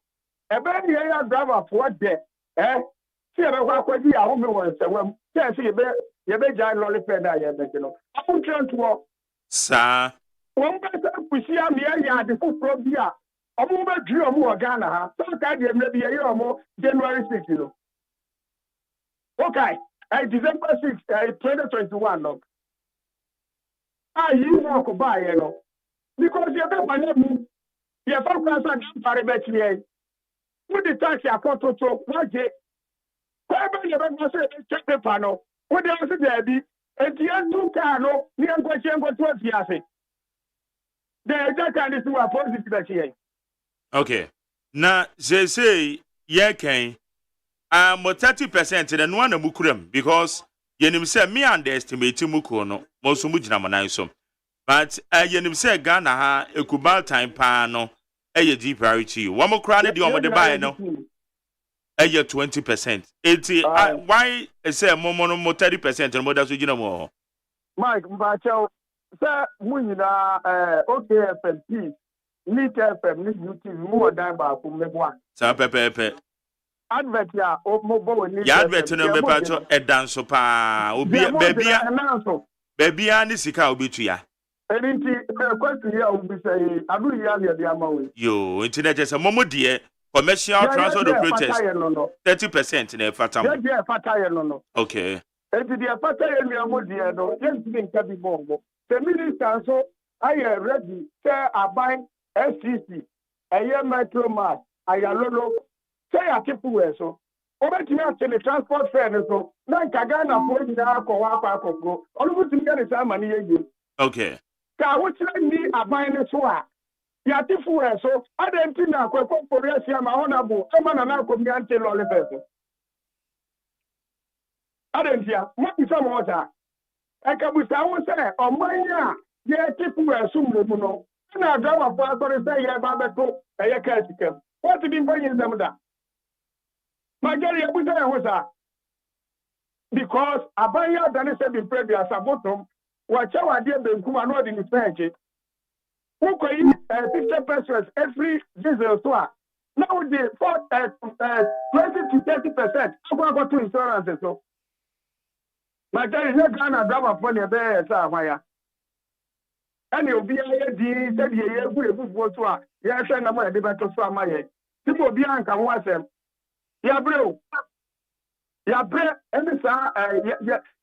A baby driver for what day, eh? See about what we are home was a woman. Can't see a bear, you may giant lollipop. I won't turn to walk. Sir, one person we see a mere the foot from here. A woman drew more Ghana. Sometimes maybe a year more January 6th, you know. Okay, December 6th, 2021. Look, you walk by, you know, because you have my name. You have a parabet. With the tax, I got to talk. Why, whoever you ever say, check the panel. What else is there? And the two cano, near question what was Yassi. That kind is to a positive here. Okay. Now, they say, yeah, can I'm 30% in the one of Mukurum because you say me underestimate Mukono, most Mujinamanaiso. But you say Ghana, a Kubal time pano, ɛyɛ G priority wɔn mo kura ne deɛ wɔn de buy no ɛyɛ 20%. Eti why say mo 30% no mo da so gyina mo. Mike Mbacho sɛ mo nyinaa OKFM P Neat FM ne YouTube mo dan ba ko meboa. Sa pepepe. Advert ya mo bo ni. Ya advert no me pa cho edan so pa obi bebia ne sika obetua. Enti question ya obi say adu ya ne de ama we. Yo, enti na je say momo de commercial transport operators 30% na fata mo. Yeah, fata ye no. Okay. Enti de fata ye mi amodie no, yenti nka bi bongo. The minister so aye ready say aban SCC eye metro mass ayalolo say atipu we so. Obetimi ate the transport fare no so na nka Ghana for nyina akọwa akọkọ. Olubutimi ga ne sa mani ye. Okay. Ka wo tire ni aban ne so a yatifu we so adenti na akọkọ polisi ama honorable ema na akomi ante lole person. Adentia, mo bisa mo ta. Ekabusa wo se oman a ye tipu we so mu no. Na driver for authority say ye ba beto eye ka sikam. What be bringing them da? Magari ebusa e ho sa. Because abanya dane se be previous abotom wacha wade benkuma no de ni fenche. Who could 50% every diesel so now the 20 to 30% go to insurance so. Magari ne Ghana driver for ne be sa hwaya. Ani obi aye di se die ye gu so a ye hwe na mo de beto so amaye. Ti obi anka ho asem. Ya breo. Ya bre emi sa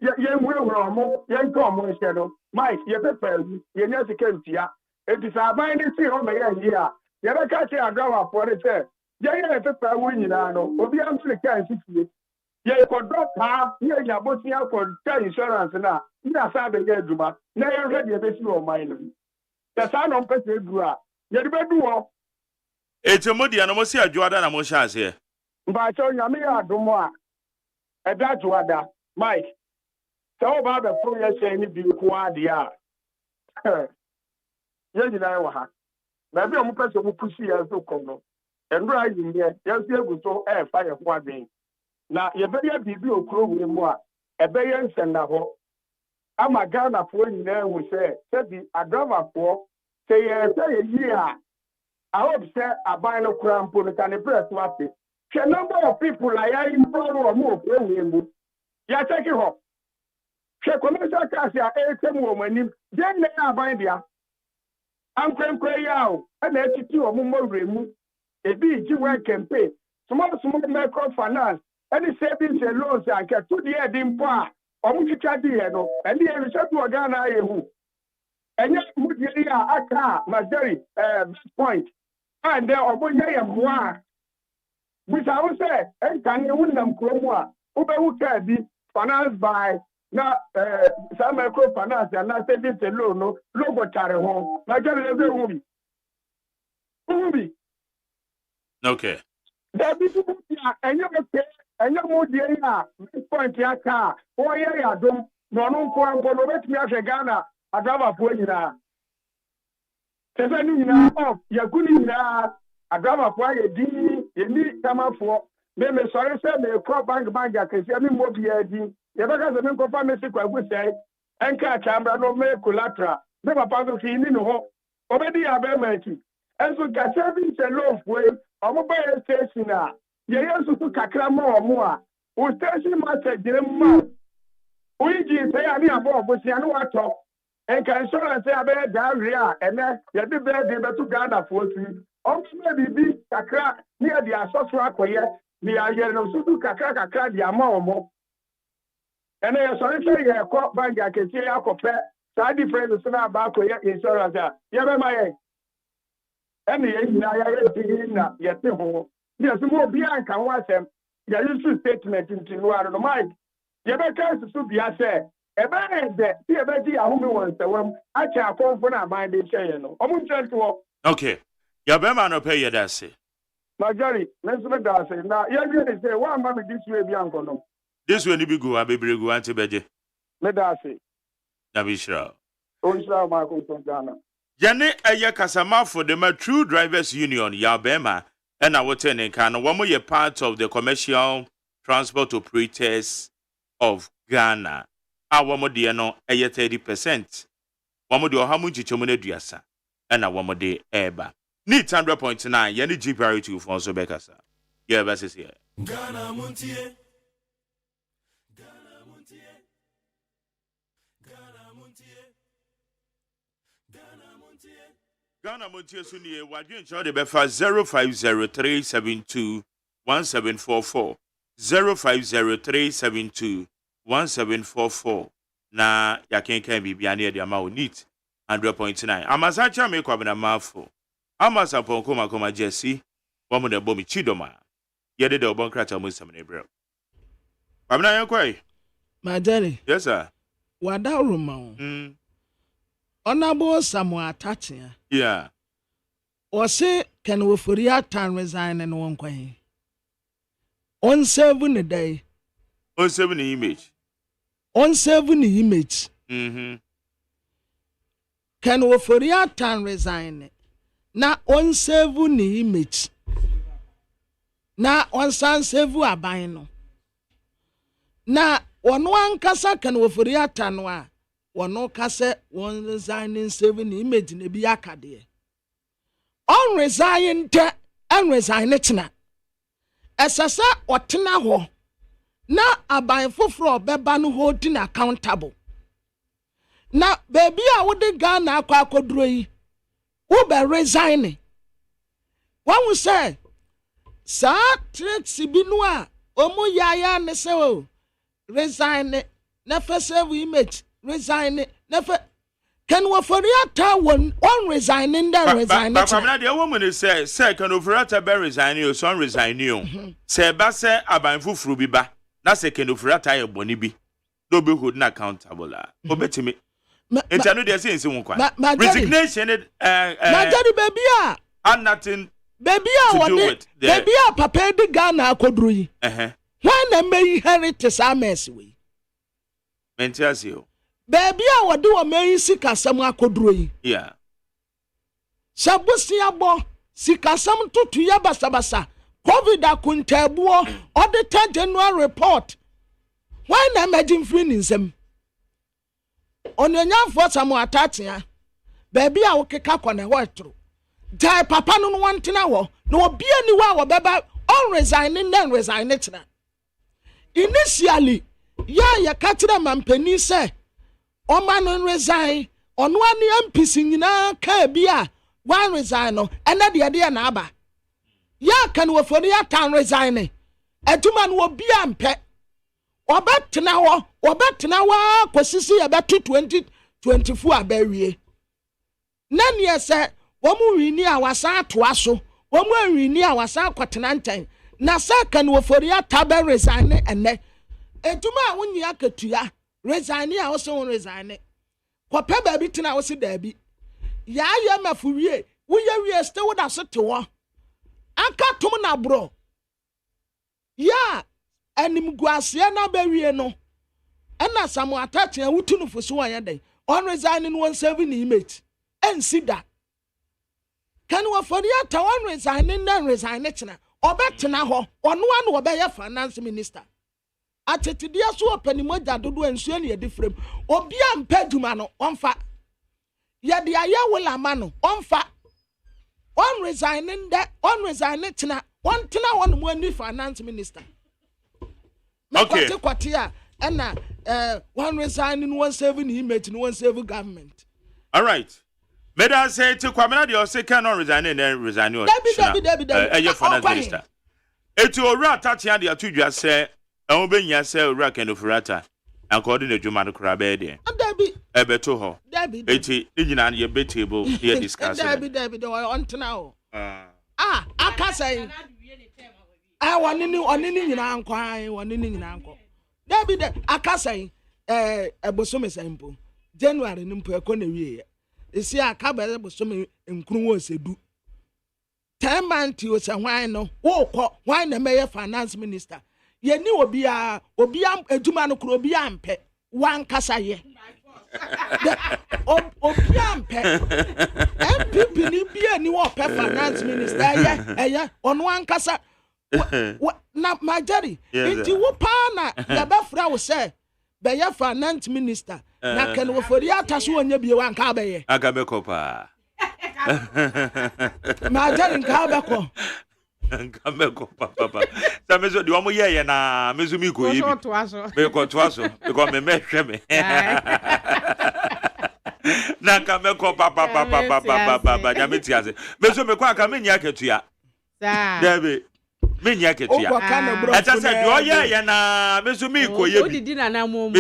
ye nwuro mo ye nko mo hye no. Mike ye pepe ye nya sika ntia. Enti sa ban ni ti ho me ye yi a. Ye be ka ti agawa for the say. Ye ye pepe wo nyina no. Obi am sika nsifie. Ye ko doctor ye nya botia ko insurance na. Ina sa be ye aduma. Na ye hwe de be si o man no. Ya sa no mpese du a. Ye de be du ho. Eti mo dia no mo si adwoada na mo hya ase. Mba cho nyame ya adomo a. Eda juada Mike. So ba be pro ye say ni bi ko ade a. Ye nyina wa ha. Na bi o mo pese mo pushi ya so kom no. Endro ayi ye si egu so fa ye ho aden. Na ye be ya bibi okuro we mu a ebe ye nsenda ho. Ama Ghana fo nyina hu se bi adrova fo say ye yi a. I hope say aban no krampo no can press mate. The number of people like I in problem more problem. Ya take it up. The commercial class ya ATM woman then they are buying there. I'm going to yaw and HT or more remu. A big campaign. Small microfinance. Any savings and loans and get to the head in par. Or much no and the research to Ghana who. And yet, Mudia Aka, Mazari, point. And there are one. Which I would say, and can you win them Kromwa, who can be financed by now some microfinance and not savings alone, no logo carry home. Like every movie. Okay. There be and you pay and you more dear point your car, or ya don't no point for the me as a Ghana, a driver for you now. Off, you're good enough. A driver for a D, you need come up for. Maybe sorry, sir, may crop bank I can see any more BID. You ever got the member for Mexico, I would say, and catch Ambra no me collateral. Never part of the no already a bear making. And so got serving a low way, or mobile station. You also took a cram more. Who station must say, Jim, we say, I mean, about Busiano talk. And can insurance say, I better diarrhea, and then you be better to Ghana for you. Maybe kakra near the asosra koye me aye no so kakra the amount and I sorry say ye ko bank akesi akope sa difference na ba koye insurance ya be my and ye na ya na ye te ho ye so mo bia nka ho asem ya use statement into no no Mike ye be ka so bia say e be de ti e be di ahome won sewam acha akonfo na ban de share no omo ntrento. Okay. Ya bema no pay that say. Majority, let's make that say. Now, you say, why am I this way beyond condom? This way, you go, I be go anti beje. Let that say. Na be sure. Oh, Israel, Michael from Ghana. Yane eye kasama for the True Drivers Union Yabema and our tenant can one more part of the commercial transport operators of Ghana. Our modiano eye 30%. One more do how much chomone duasa and our mode eba. Need 100.9 Yane GPR2 for so bekasa. Yeah, that's here. Ghana Montie. Ghana Montie Sunni, Wadin Chode Befa 0503721744. 0503721744. Na yakenkan bibiane de ama onit 100.9. Amasacha me kwabena mafo. Amasa ponko makoma Jesse, woman de bomi chidoma. Yede de obon krata mo samne bro. Kwabena yankwai. Majari. Yes sir. Wada ruma. Honorable Samuel Tatia. Yeah. Or say, can we for your time resign and one quay? On 7 a day. On 7 image. On 7 image. Mm-hmm. Can we for your time resign? Na on 7 image. Na on san sevu abino. Na one kasa can we for your tanwa. One kase one resigning 7 image ne bi akade. On resign te and resign it na. Esasa otena ho. Na aban foforo beba no holding accountable. Na baby a wode Ghana akwa akoduro yi. Wo be resign. One will say, sa tricks bi no a omo yaya ne se o resign na first image resign never can we for your one resigning then resign but the woman is say can offerata be resign you son resign you say ba say aban fufuru bi ba na say can offerata ye boni bi no be hold na accountable obetimi entano dey say nsi kwa resignation Majari baby and nothing baby what baby papa di Ghana akoduru yi why na me heritage ames we mentias you baby a wode o mayi sikasam akoduro yi yeah sabusi abo sikasam tutu ya basabasa covid akuntabuo auditor general report why na imagine free nsem onyanfo samu atatia baby a wokeka kwana wetro dai papa no wantena wo na obi ani wa beba on resigning then resign it na initially ya katira mampani say Oman resign on one MPC nyina ka bia one resign no ena de na aba ya kan wo for ya tan resign aduma no obi ampe obetena wo wa kwasisi ya beto 2024 abawie na ne se wo mu wini a wasa atoa so wo mu wini a wasa kwatena ntan na sa kan wo for ya tabe resign ene aduma a wonni akatua resign a also resign. Kwa pe baby tina wo si dabi. Ya mafu wie. Wo ye wie ste wo da so te wo. Aka tom na bro. Ya anim guase na ba wie no. Ena samu atache wutu no foso wa yeden. On resign no 17 image. Ensida. Kan wo for ya ta on resign na resign tina. Obetena ho. Ono anu obeye finance minister. Atetidia so opanimoja dodo ensuo ne yedi frem obi ampa duma no onfa yede aye wola ma no onfa on resigning tina on tina won mo ani finance minister okay kwate a na one resigning one saving image no one save government all right meda say to kwamena de o say can on resigning then resign you Debi finance minister etu ora tatia de atudwa say I be nya say rack and ofurata according to Juma no kra be de ebeto ho eti nyina ye be table here discuss Debi on now aka say onini nyina anko Debi aka say ebosome sempo January nimpo ekona wie esi aka ba ebosome nkuru wo sedu 10 months o se hwan no wo kọ hwan na meye finance minister ye ni obi eduma no kro obi ampe wan kasa ye Obiampe. MPP ni bia ni wo pe finance minister eye ono ankasa na majari nti wo pa na ya ba fra wo say be ya finance minister na ken wo fori ataso onye bie wan ka be ye aga be ko pa majari nka be ko nka be ko papa sa mezo di wo mo ye na mezo mi ko yi be ko to aso be ko me hwe me na ka me ko papa nya meti ase mezo me ko aka me nya ketua sa debe me nya ketua eta se di oye na mezo mi ko ye didi na na mom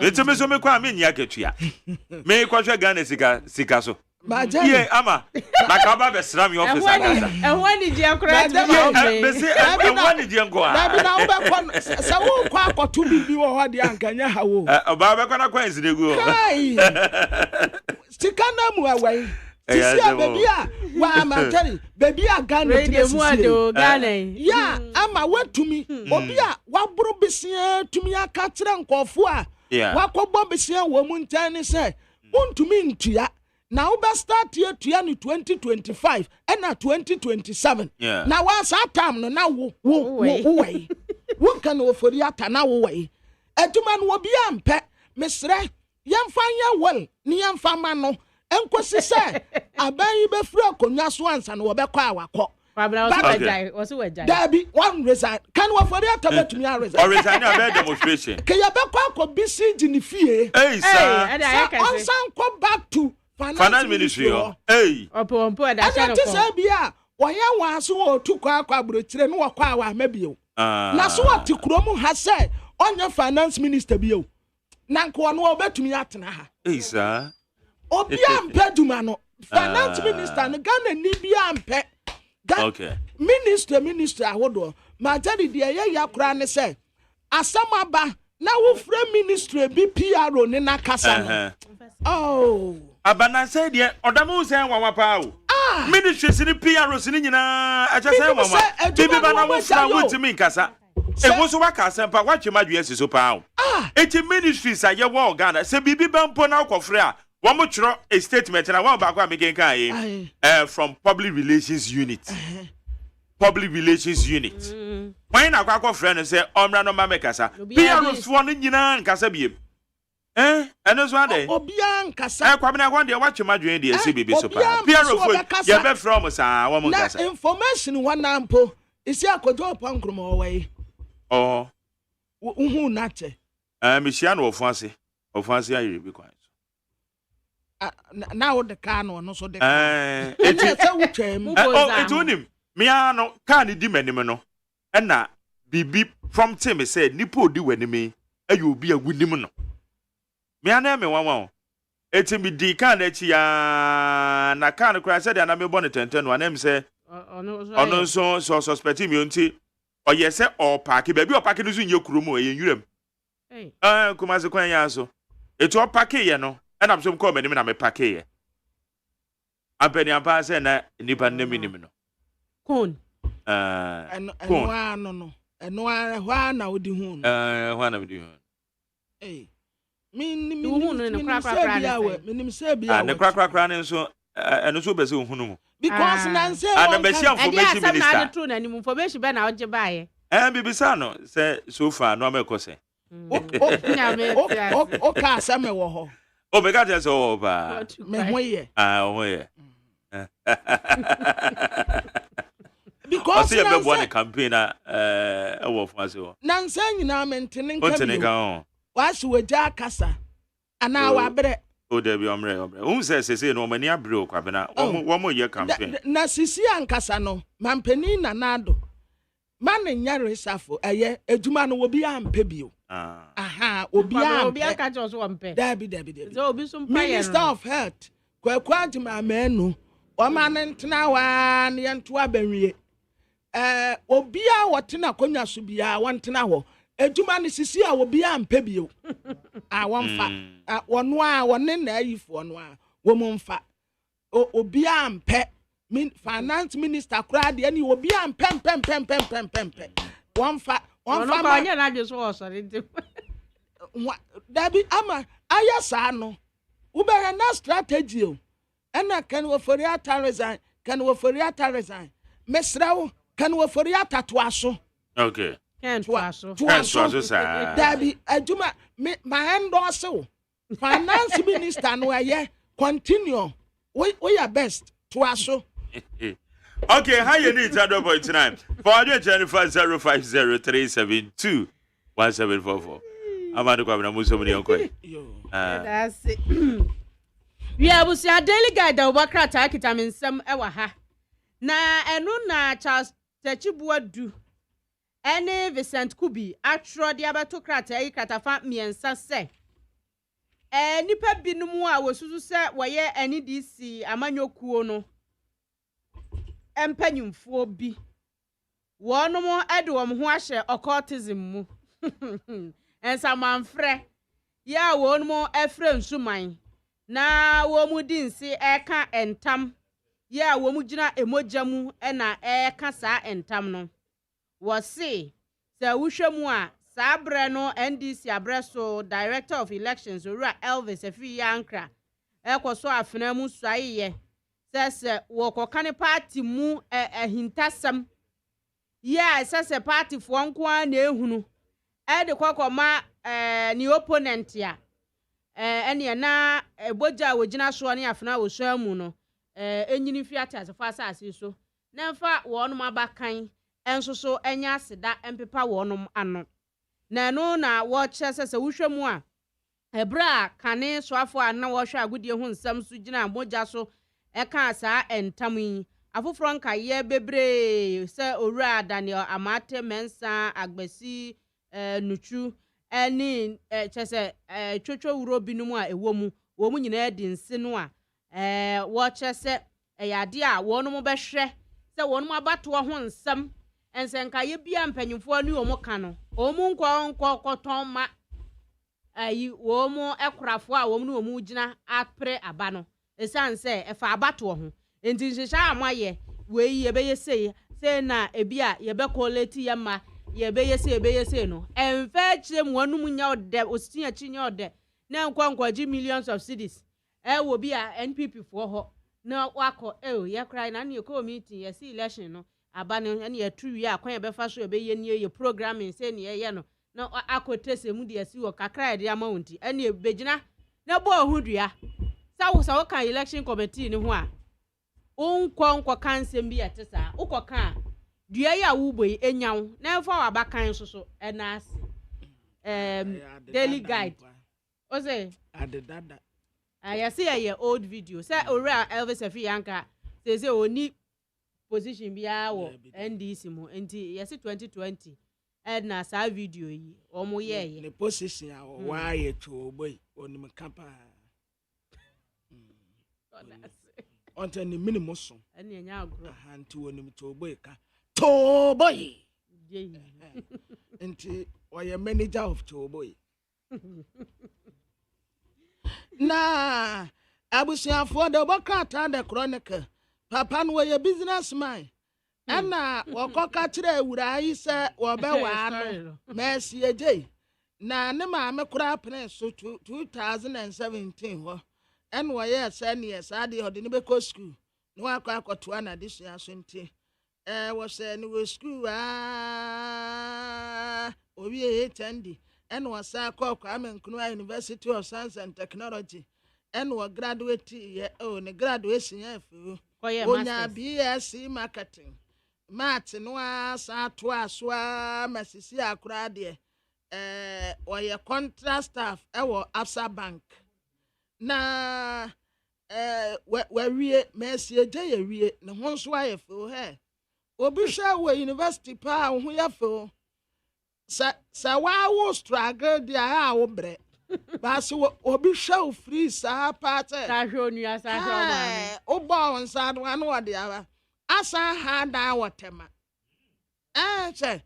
eti mezo me ko me nya ketua me ko hwe Ghana sika so majari ye ama na ka ba be sram your office agaza ehwani je akura ti be se ehwani je nko a na bi na wo be ko se wo kwa akoto bibi wo ho de ankanya hawo ba be ko na kwa nsidegu kai sika na mu awai tisi a baby a wa majari baby a Ghana Ghana ya ama watumi obi a waburu bisia tumi aka kire nkofo a wakobbo bisia wo mu ntani se untumi ntua na we start year 2025 and 2027 na wa sa time no na wo we kan wo fori ata na wo we aduma no obi ampe mesre yemfa ye wel ni yemfa ma no enkosi se aban yi be fura konwa so ansa no wo be kwa awakọ was wejai Dabi one resign can wo fori ata betumi a resign or resign a demonstration ke ya be kwa ko BC ni fie hey sir onsan ko back to finance ministry hey opo da channel ko ati bia wo ye wa so wo tu kwa abrochire no wo kwa wa mabio na so wo ti kromu ha se onye finance minister bio na nko no obetumi atena ha hey sir obi ampe duma no finance minister no Ghana ni bia ampe okay minister ahodo majari de ye yakura ne se asamaba na wo frɛ ministry bi PRO ne na kasa no oh abana say de odamu say wawa pa o ministry sini PRO sini nyina acha say wawa bibi bana wo fra wotimi nkasa e wo so waka asempa watwe madwe asiso pa o eti ministries aye wo Ghana say bibi bampo na akofre a wo mo twro a statement na wo ba kwa megenka from public relations unit when na kwa friend say omra no mamekasa PRO so no nyina nkasa biem eno so ade obia nkasa kwa me na kwa de watwe madwen de esi bibi so pa PRO fo ye be from sa wo mo nkasa na information wana mpo isi akojo pankromo wai uhu nache me hia no ofuase ayire bi kwan na wo de ka no so de eti se wutwem eti onim me ano ka ni di manim no na bibi prompting me said nipo di wanime ayo obi agunim no me ana me wanwa eti mi di ka na chi ya na ka no kra said na me bon tenten no anam say ono so suspect me onti oye se o park baby o park no so nye kurom o ye nwuram kuma se kwan ya so eti o park ye no na am so ko manim na me park ye apeni ampa se na nipa nnem nim no kon hwa na odi hu minim se bia ne krakra ne so eno so bese hu no because na say ana be share information minister na true na nim information be na oje baaye bibisa no say so far no amekose o ka sa me wo ho o be ka je so ba me hoye hoye because you be one campaign wo fase na nsa nyina mentene nka wasi waja kasa ana wa bre o de bi omre se no mani abre o kwabena wo mo ye campaign na sisi ankasa no mampani na nado man nyare safo eye eduma no obi ampe bio obi aka jo so ampe dabi so obi so mpa Minister of Health kwakwa adima amenu o man ntena wa ne nto abanwie obi a wotena konya so bia wontena ho eduma ne sisi a obi ampe bio wonfa wono a wonne na ayifo no a wo mumfa obi ampe finance minister kura de ani obi ampe wonfa no nya na je so sorry dabi ama aya saa no ubere na strategy o ena kan wo fori ata resign kan wo fori ata resign mesrawo kan wo fori ata to aso okay Can't paso. Sir. Dabi aduma my endorse o finance minister no aye continue we your best to aso. Okay, how you need 100.9 for 125-050-372-1744. Amadu Kwabena Musomuni Onkwe. That's it. Yeah, we see a daily guide that Obakra Takitamin some ewa ha. Na enu na Charles Techibuwa du. Ene Vincent Kubi atro de abatokrata yi kratafa miensa se. Nipa binumu a wosusu se woye NDC amanyokuo no. Empanyumfo bi. Wono ede wo ho ahye occultism mu. Ensa manfre. Ya wono efre nsuman. Na wo mu dinsi eka entam. Ya wo mu gina emoja mu na eka saa entam no. Wose se wohwemu a sabre no NDC abreso Director of Elections Ora Elvis Efi Yankra ekoso afena mu suaye se wokokane party mu ehintasam ya se party fo nko na ehunu de kokoma ni opponent ya ene na boja wogina so ne afena wo suamu no enyini fiata asefo asase so na mfa wonum abakan enso so enya aseda empepa wonum ano na no na wo chese se wohwemu a ebra kane soafo a na wo hwe agodie hu nsam so gina moja so eka saa entam yi afoforo nka ye bebre se owura Daniel Amate Mensa Agbasi Nuchu eni chese twotwo wuro binum a ewomu wo mu nyina di nse no a wo chese eyade a wonum behwe se wonum abato ho nsam ensenka ye bia mpanyimfo ni omo ka no omu nkoton ma ayi wo mu ekorafo a wo mu no mu gina apre aba no esanse efa abato ho enti nhyehyɛ amaye we ye beye sei na ebia ye be koleti yama ye beye sei no enfa kire mu anum nya ode ositia chinya ode na nkwankwaji millions of cedis wo bia NPP fo ho na wako ye cry na ne committee ye see election no aba ne ye truwi akwan ye befa so ye nie ye programming say ne ye no na akotese mu de asi wo kakra de amount ene begina na bo ohudua sa wo kan election committee ni ho a unkwa kansem bi etesa ukoka dua ya wuboi enyawo na mfa wa bakan so enas daily guide ose adedada ayase ye old video say ora Elvis Efi Yanka say oni position bia wo NDC mu enti yesi 2020 na sa video yi omo ye ne position a wa ye to boy onim kapa onte ni minimum so ene enya agro anti wonim to boy ka to boy enti oye manager of to boy na abusiafo de bokata de chronicle papa no ye businessman ana wokoka kire awura yi se wo be wa no mercy ejei na ne ma me kura pene so 2017 ho en wo ye se ne sa de ho de ne be ko school no akwakoto ana de so aso nti wo se ne wo school obi e tendi en wo sa kwa Amenkunu University of Science and Technology en wo graduate ye ne graduation ye fu onya BSc marketing mat no asa to aso masisi akura de oye contract staff ewo Absa Bank na we Mercy eje ye wie ne ho so ayefu he obi hwa wo university pa ho yefu sa wa wo struggle dia ha wo bre ba so obi hwa free sa pa te sa hwe onua sa hwe ma o bo nsa no anu ode aba asa ha da wotema che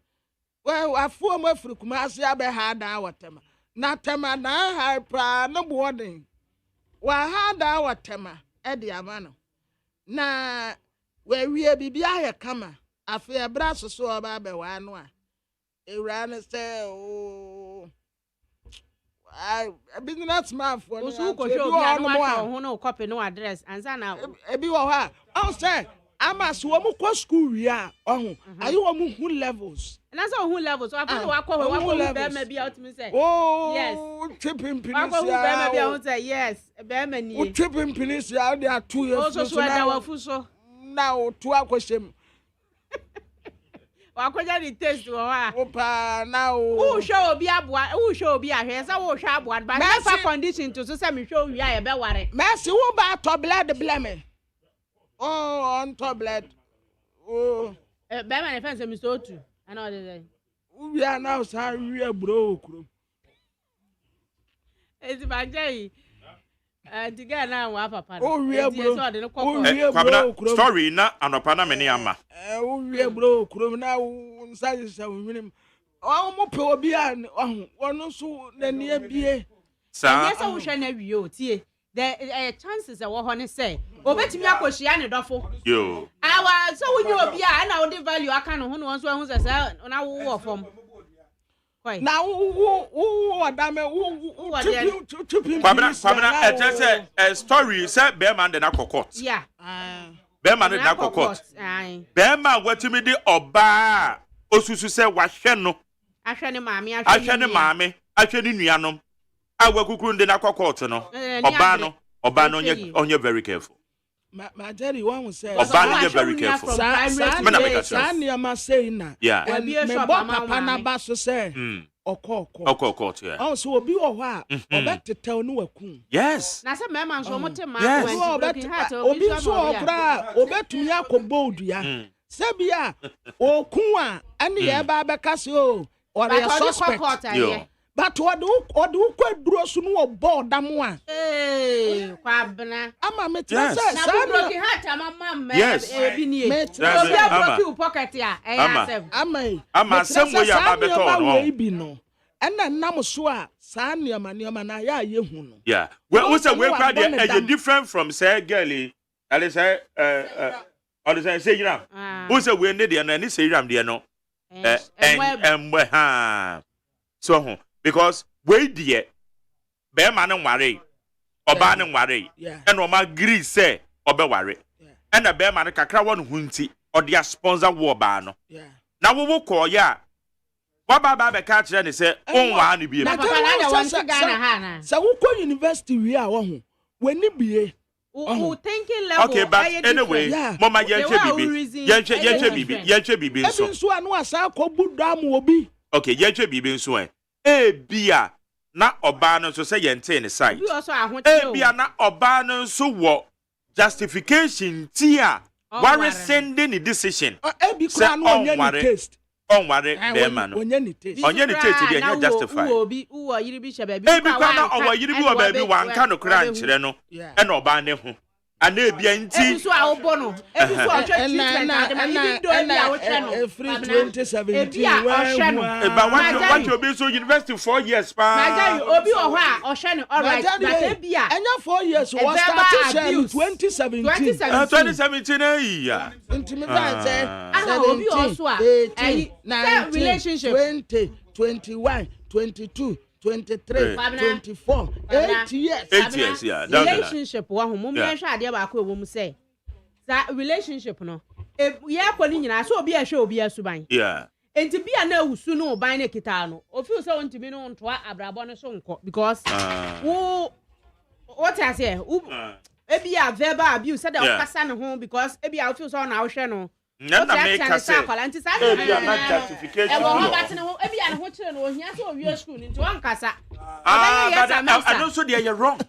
we afuo mo afiri kuma ase abe ha da wotema na tema na ha pra no boarding wa ha da wotema e de aba no na we wie bibia ye kama afi ebra soso oba be wa no a ewura ne se a business man for Usu ko show bi anu wa ho no copy no address ansa na ebi wo ha I say ama so mo kwa school wi a ohun ayi wo mo hu levels na so hu levels so afa wa ko be ma bi out me say yes tripping pinies wa ko be ma bi out say yes be ma ni tripping pinies ya they are 2 years so da wa fu so now to akwesem wa ko ja the taste wo ha opa now who show obi aboa who show obi ahwe say wo show aboa but never condition to so say me show wi a be ware mercy wo ba to blood blame oh on to blood oh be ma ne fence me so tu and all the we are now sorry bro kuro ezi bagay diga na wa papa oh we bro story na anopa na me ne ama oh we bro kuro na nsa se winim o mo pe obi an ono so na ne abie sa yes wo hwe na wie o tie the chances e wo ho ne say obetimi akohia ne dofo yo awa so wunye obi a na wo de value aka no ho no so hu say na wo fom na wo adame wo tripping kwabena etese story say be man de na kokot yeah be man de na kokot be man watimi de oba osusu say wahwe no ahwe ne maame ahwe ne nuanom awa kukuru de na kokot no oba no onye very careful my daddy one say oba no very careful Sani ama say na me papa na ba so say okoko yeah oh so obi wo ho a obetetew no waku yes na say mema nso mote ma obi so okra obetumi akobo odua sebia okun a ane ye ba beka se o or your suspect but what do kwaduro so no obo dam a kwabna ama metra say na broken heart ama me ebi ni obi broken pocket a asem ama sem we ya ba beto no ena nam so a saa niama na ya ye hu no yeah we say we kwa dey different from say girl ale say say yiram we say we need dey no any say yiram dey no emwe ha so because we dey be man nware oba ne nware and o ma gree say obe ware and na be man kakra won hunti o dey sponsor wo ba no na wo ko ya wa ba be ka kire ne say onwa ne bie papa na dey want Ghana ha na say wo ko university wi a wo ho weni bie who thinking level okay but anyway mama yenche bibi so ebi so anu asa ko budam obi okay yenche bibi so bia na oba no so say yente ne side bia na oba no so wo justification tia ware sending the decision ebi kra no onye ni taste onware be man onye ni taste dey nya justify obi uwo yiri bi she ba bi ebi kwa na owo yiri bi wo ba bi wanka no kra nkyere no e na oba ne ho ana ebia nti ebi so a obo no ebi so a treatment even though ebi a wo tre no free 2017 ebi a ohwe no ba what obi so university 4 years pa na obi o ho a ohwe no all right but ebi a enya 4 years was started 2017 ya intimate say ana obi o so a relationship 20 21 22 23 24 8 years yeah relationship wa ho mum ye hwa ade ba ko wo mu say that relationship no ye ko ni nyina so obi a hwe obi asuban yeah enti bia na awusu no ban na kita no ofi so ntimi no ntoa abrabo no so nko because what I say ebi a verbal abuse said that kasa ne ho because ebi a ofi so na ahwe no na make say ebi na justification e wo batene ho ebi a ne ho kire no ohia so owie school nti wan kasa but I don't so they are wrong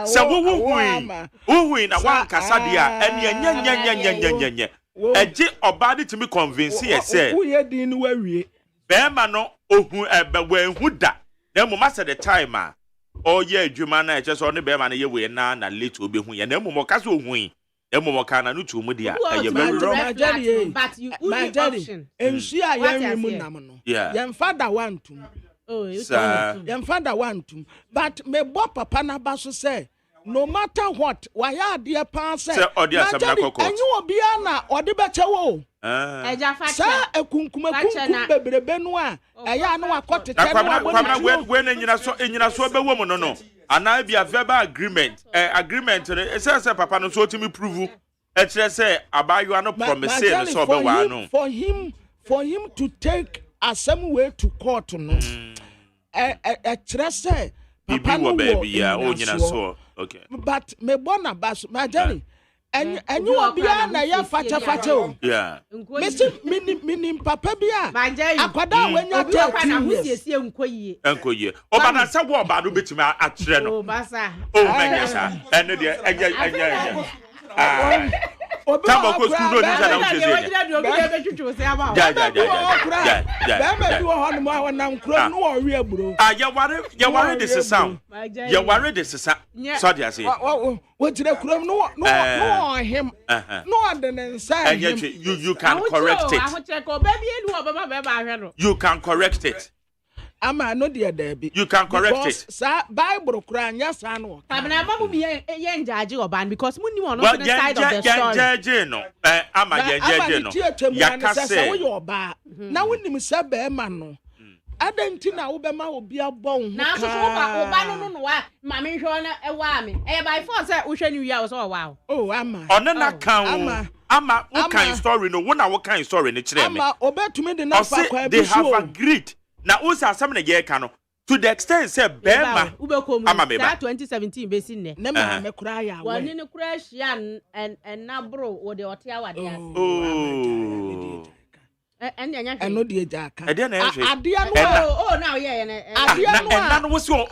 so who na wan kasa dia enya eje oba de timi convince ye say who ye din no wawie be ma no ohun ebe we hu da na mo masa the time a oye adwuma na eche so ne be ma no ye we na late obi hu ye na mo kasa ohun emo kana no tu mu dia very wrong but you option ensu a yen mu nam no yen father want to yen father want to but me bo papa na ba so say no matter what why are there pa say odi asem na kokot enyu obi na odi be chewo Eja fache. Sa ekunkuma kunkum bebrebe no a eya no akotete no kwamna when enyina so be wo mo no ana bia verbal agreement agreement e say papa no so timi prove e kire say abayo no promise no so be wa no for him to take asem way to court no kire say papa no baby ya o nyina so okay but me bona bas ma jani enyu obia na ya fache o yeah minim papa bia akwada wanya ta na husiesie enkoyie obana se wo oba do betimi a kire no o basa o menya sa ene de enya Tamo ko school no ni sana uche se ba ma bi wo ho no ma wona nkro no wo wi aburo ya ware this sound ya ware this sound so dia say wo tire kurom no him no de nsa you can correct it you can correct it ama no de there you can correct it sa bible kura nya sa no tabna mamu bi ye njaje oban because munni on the side of the story njaje no ama njaje no ya kase wo yo ba na wonnim se be ma no adanti na wo be ma obi abon na so oba no wa ma me hwe na e wa me e by force say wo hwe ni wi a wo so wa oh ama ona na kan ama wo kan story no wo na wo kan story ni kire me ama obetumi de na fa kwa they have agreed na usa asem na ye ka no to the extent say bema ama me ba 2017 be sin ne ma me kura ya wa ni kura hia en na bro wo de ote awade ase en nya hwe eno de jaka e de na hwe ade no na ye ne ade no en na no wo so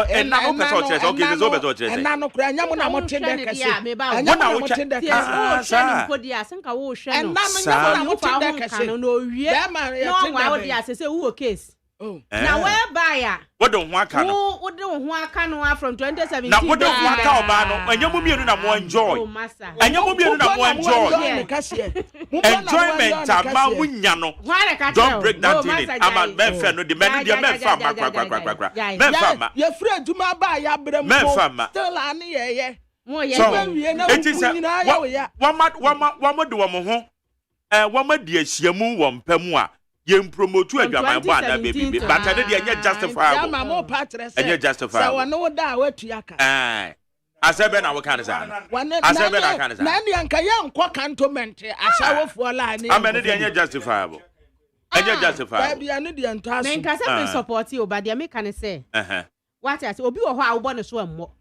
en na no ka so chese okay me so be so chese en na no kura nya mo na mo tende kase nya mo na wo tende kase hwe ni podi ase nka wo hwe no en na no nya mo na mo tende kase no wie no wa wo de ase se wo case na whereby ya wo de ho aka no wo de ho aka no from 2017 na wo de ho aka oba no enyamu mienu na mo enjoy enyamu mienu na mo enjoy enjoyment ama munya no don't break that thing ama me fe no de me de me fa ma kwa me fa ma ye free aduma ba ya brem ko still ani ye mo ye na wo ya wa mo de wo mo ho wa ma di ahyiamu wo mpamu a ye promote adwaman bo ana baby but ade de enye justifiable ya ma mo patre say enye justifiable say wono da watu aka asebe na wo kan say asebe na kan say na ne anka ya nkọ cantonment asawofo la ni amene de enye justifiable enye justifiable baby ane de entaso men ka say support you but de me kan say what I say obi wo ho a wo bo ne so ammo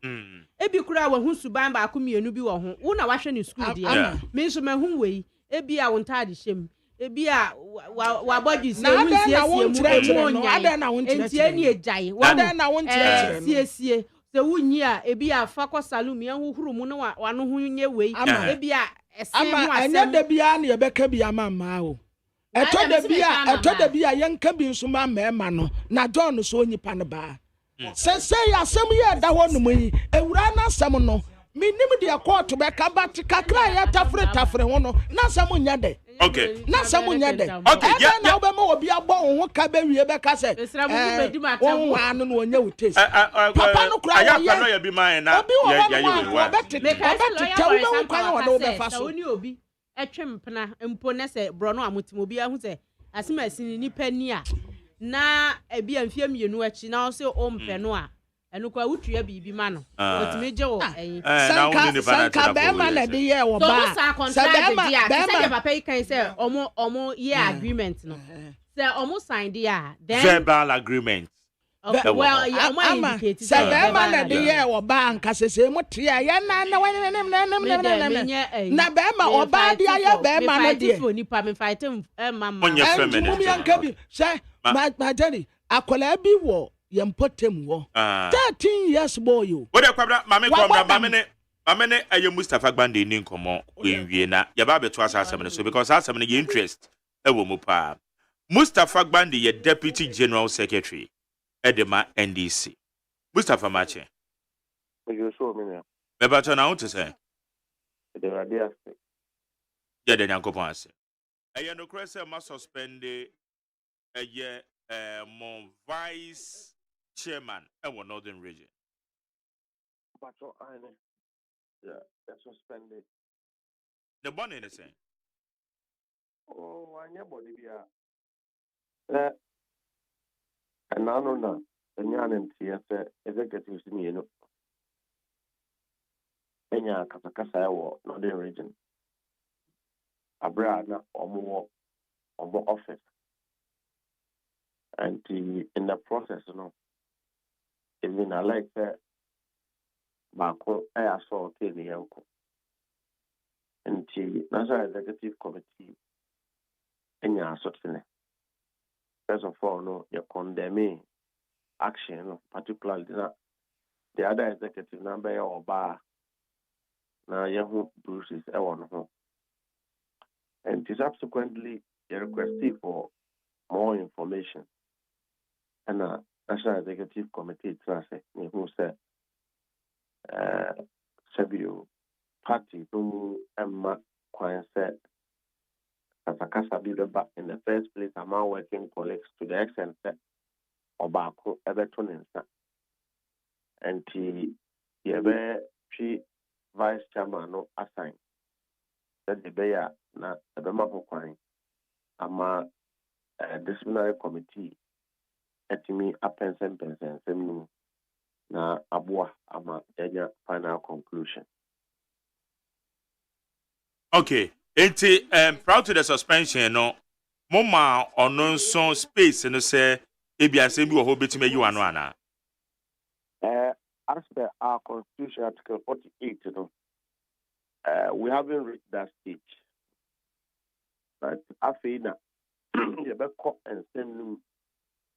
ebi kura wo hu suban ba akomienu bi wo ho wo na wahwe ne school de me so mahu wei ebi a wo ntade hyem ebi a wa body sie mu sie mu ada na won tire entie ni ejai ada na won tire sie se wunyi a ebi a fa ko salumi enhuhuru mu no wa no hu nye wei ebi a ese mu asem anya da bia na ye beka bia mama o eto da bia ye nka bi nso ma mema no na John so onyipa ne ba se ya asem ye da ho no yi ewura na asem no minim de court be ka bat kakra ya tafre ho no na asem nya de okay na asem nya de okay yeah na obe ma obi agbo ho ka be wie be ka se won wa no no nya wutes papa no kra ya pa no ya bi man na ya ye wa beti tawo be nkwan wa no be fa so oni obi etwempena mpo na se bro no amotimo obi ahu se asema asini nipa ni a na ebi amfie mienu achi na o se o mpe no a enu kwa wutua bibi ma no otime je wo eyin sanka be ma na de ye wo ba so be ma papa yi kan say omo ye agreement no say omo sign dia then verbal agreement well omo indicate say be ma na de ye wo ba nka sese mu te ya na be ma oba dia ya be ma na de nipa me fight mama onye feminine mu yanka bi say ma jani akola bi wo yempotem wo 13 years boy you wo de kwabra mame ne aye Mustafa Gbande ni nkomo enwie na ya ba beto asasem ne so because asasem ne ye interest e wo mu pa Mustafa Gbande ye deputy general secretary edema NDC Mustafa Mache you show me now me bato na unto say the radia ya de nyankopon ase aye no krese ma suspend aye mon vice chairman in Northern region. But yeah, that's suspended. The money is saying. Oh, I never did ya. And I don't know. The young and executives in you know. Enya kasakasa ɛwɔ northern region abroad na ɔmo office and in the process no even I like sɛ baako ɛyɛ asɔ ɔtɛ ne yɛnko nti national executive committee enya asɔtene first of all no yɛ condemn action no particularly na the other executive na bɛyɛ ɔbaa na yɛho bruises ɛwɔ no ho and subsequently they requested for more information and National Executive Committee trust who said Sabio party no Emma Kwan said Kasakasa be back in the first place among working colleagues to the extent that Obako Everton and she vice chairman no assigned that the bear na Ebema Kwan ama disciplinary committee etimi apensen semu na abua ama enya final conclusion. Okay, proud to the suspension no moma ono nso space no say ebi asem bi wo ho betime yi wano ana. As per our constitution article 48 no we haven't reached that stage. But after you better and send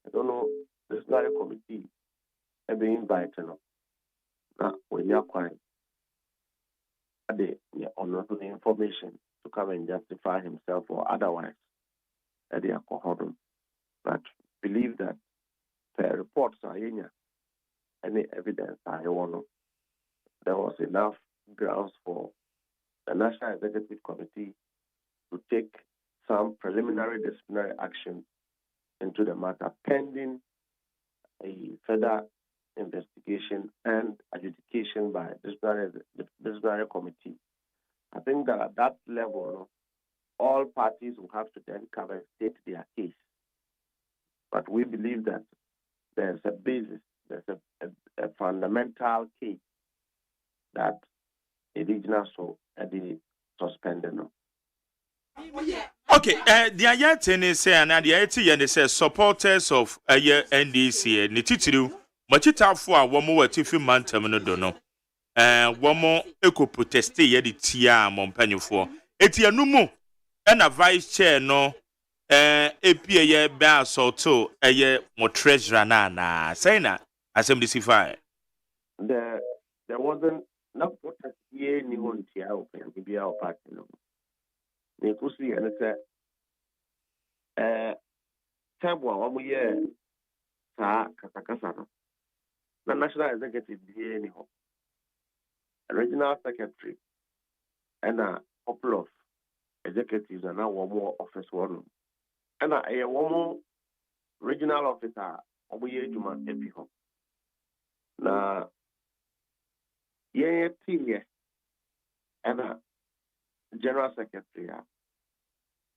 I don't know, there's not a committee being invited. Now, when you're quiet, they honor the information to come and justify himself or otherwise. They are cohort. But believe that the reports are in any evidence I want. There was enough grounds for the National Executive Committee to take some preliminary disciplinary action into the matter pending a further investigation and adjudication by the disciplinary committee. I think that at that level, all parties will have to then come and state their case. But we believe that there's a basis, there's a fundamental case that the regional the suspended. Okay, the ayatene say and the ayati say supporters of NDC ne titiriu machitafo a womo watifi mantam no do no womo eko protest ye de tia mompanyefo eti anumu na vice chair no epie ye ba assaulto mo treasurer na say na assembly sify there wasn't no protest ye ni hontia o bia o party no ne kusi ene se tabwa wa muye sa kasakasa no na national executive die ni ho regional secretary and a couple of executives and now one more office one and a one more regional officer omuye juma ebi ho na ye tiye and a general secretary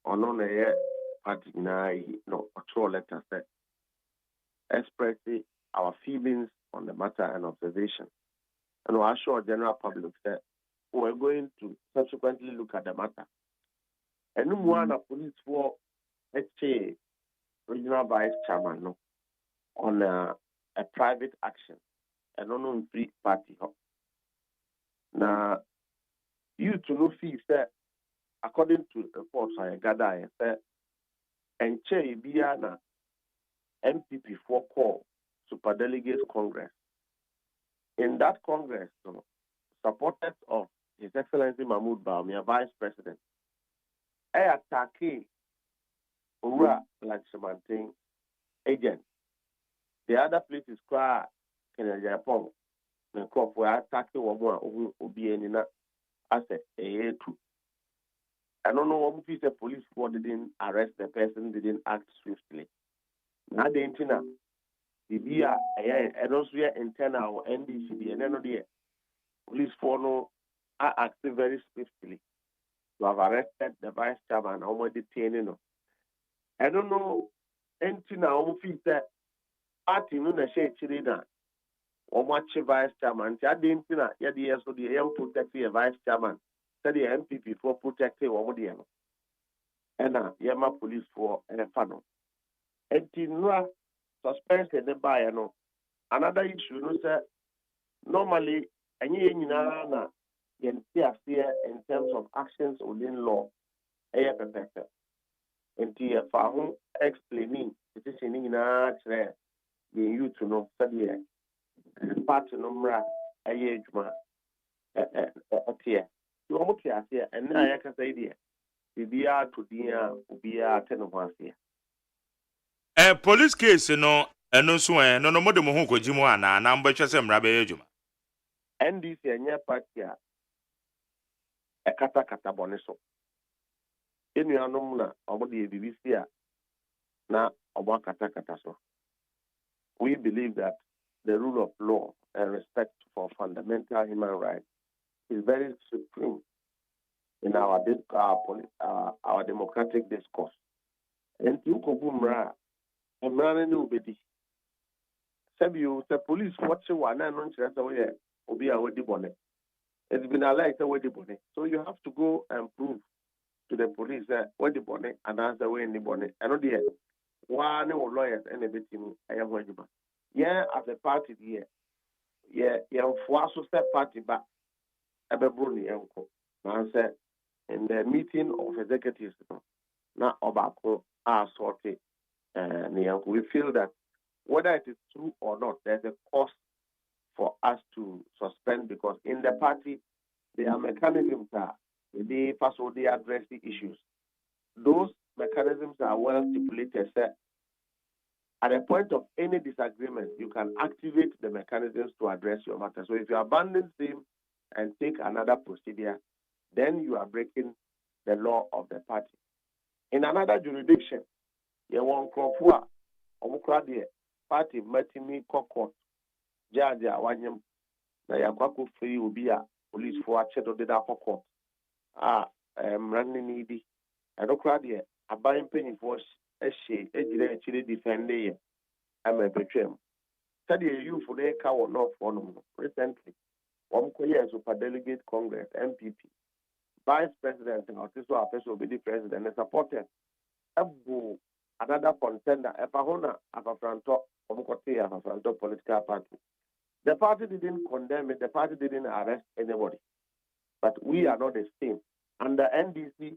ono na ye party na no control letter say expressing our feelings on the matter and observation. And we assure general public that we're going to subsequently look at the matter. And one of police for HA regional vice chairman no, on a private action and on free party. Now, you to know fees that according to reports I gather, and Che Biana MPP for call Superdelegates Congress. In that Congress, supporters of His Excellency Mahmoud Bawumia, Vice President, I attack Ura like Semanting agent. The other place is called Japan. The crop were attacking one Obienina as a true. I don't know what if the police force didn't arrest the person, didn't act swiftly. Now the internet, the via and also internal NDC, and then the police force are acting very swiftly. to have arrested the vice chairman, already detaining him. I don't know anything now. Party no na share chiri na omachi vice chairman ti ade ntina ye de yeso de yam protect the vice chairman say the MPP for protect wo de no ena yema police for fa no enti no suspense de buy no another issue no say normally enye nyina na yenti afia in terms of actions within law perfect enti fa ho explaining decision nyina chere the youth no say party no mra aye adwuma you almost here and na ya kasa idea bibia to dia ubia teno ho ase police case no eno so no mo de mo ho kogi mu ana na mbetwe se mra be adwuma NDC enya party a kata bone so enuanom na omo de BBC a na omo kata so we believe that the rule of law and respect for fundamental human rights is very supreme in our democratic discourse. And you go boomra, and running obedi. Sabio, the police watching one and non away, obi a wedi bonnet. It's been alleged a wedi bonnet. So you have to go and prove to the police that wedi bonnet and answer way in the bonnet. I know the one lawyers and a bit in I am wedi. Yeah, as a party here. Yeah, for step party back. Ebebruni enko. Man said in the meeting of executives, na obako are sorted. We feel that whether it is true or not, there's a cost for us to suspend because in the party there are mechanisms that they first they address the issues. Those mechanisms are well stipulated. At the point of any disagreement, you can activate the mechanisms to address your matter. So if you abandon them and take another procedure, then you are breaking the law of the party. In another jurisdiction, you want Crawford, Omukradi, party, Matimi, Court, Jaja, Wanyam, Nayakwako Free Ubia, police for a chet of the court. Running needy. I don't cry there. A buying penny for a shade, actually defending I'm a betrayal. Study you for the cow not for recently. One year super delegate Congress, MPP, Vice President, and also a person will be the president, and supported another contender, a Pahona, a Fronto, Omukote, a Fronto political party. The party didn't condemn it, the party didn't arrest anybody. But we are not the same. Under NDC,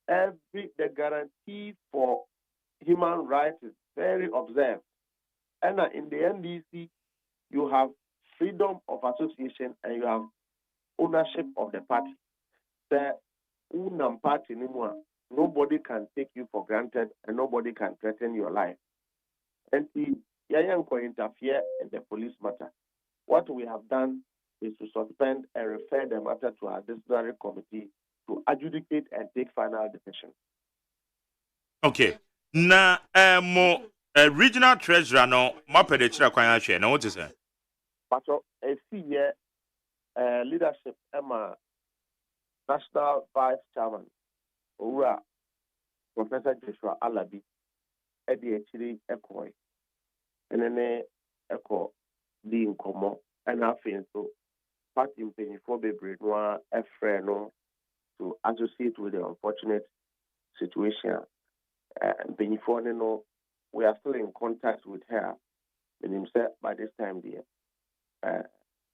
the guarantee for human rights is very observed. And in the NDC, you have freedom of association and you have ownership of the party. The Unam party anymore, nobody can take you for granted and nobody can threaten your life. And the Yayanko interfere in the police matter. What we have done is to suspend and refer the matter to our disciplinary committee to adjudicate and take final decision. Okay. Na mo regional treasurer no mapede chira kwan ahwe na what is it? But a senior leadership Emma National Vice Chairman Ura Professor Joshua Alabi Eddie Chiri Ekoi and then Eko di nkomo and afin so party mpany for bebre no a friend no to associate with the unfortunate situation. Mpany for no we are still in contact with her. And himself by this time there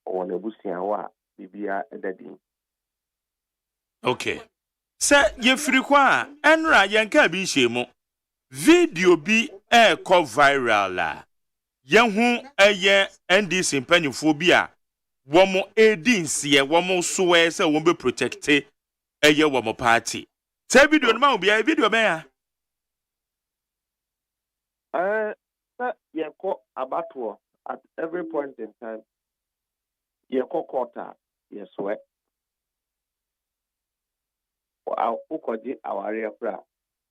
on a busiawa bibia edadin. Okay. Sir, ye free kwa enra yenka bi shemu. Video bi ko viral la. Yenhu eye NDC mpanyfo bi a womo edinsie womo soe se won be protect eye womo party. Say video no ma bi video be ya. Yeko abatwo at every point in time. Yeko quarter, yes, sweat. Our ukoji our area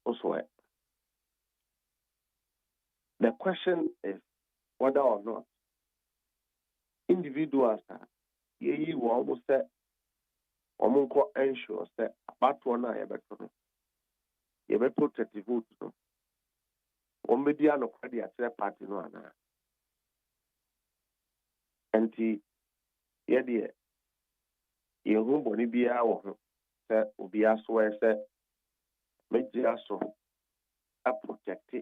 also. The question is whether or not individuals are ye will almost say Omunko ensure say about one yebeto no protect the vote no media no kwadi atre party no ana anti ye yehu boni bia wo ho say obi aso say media so a protect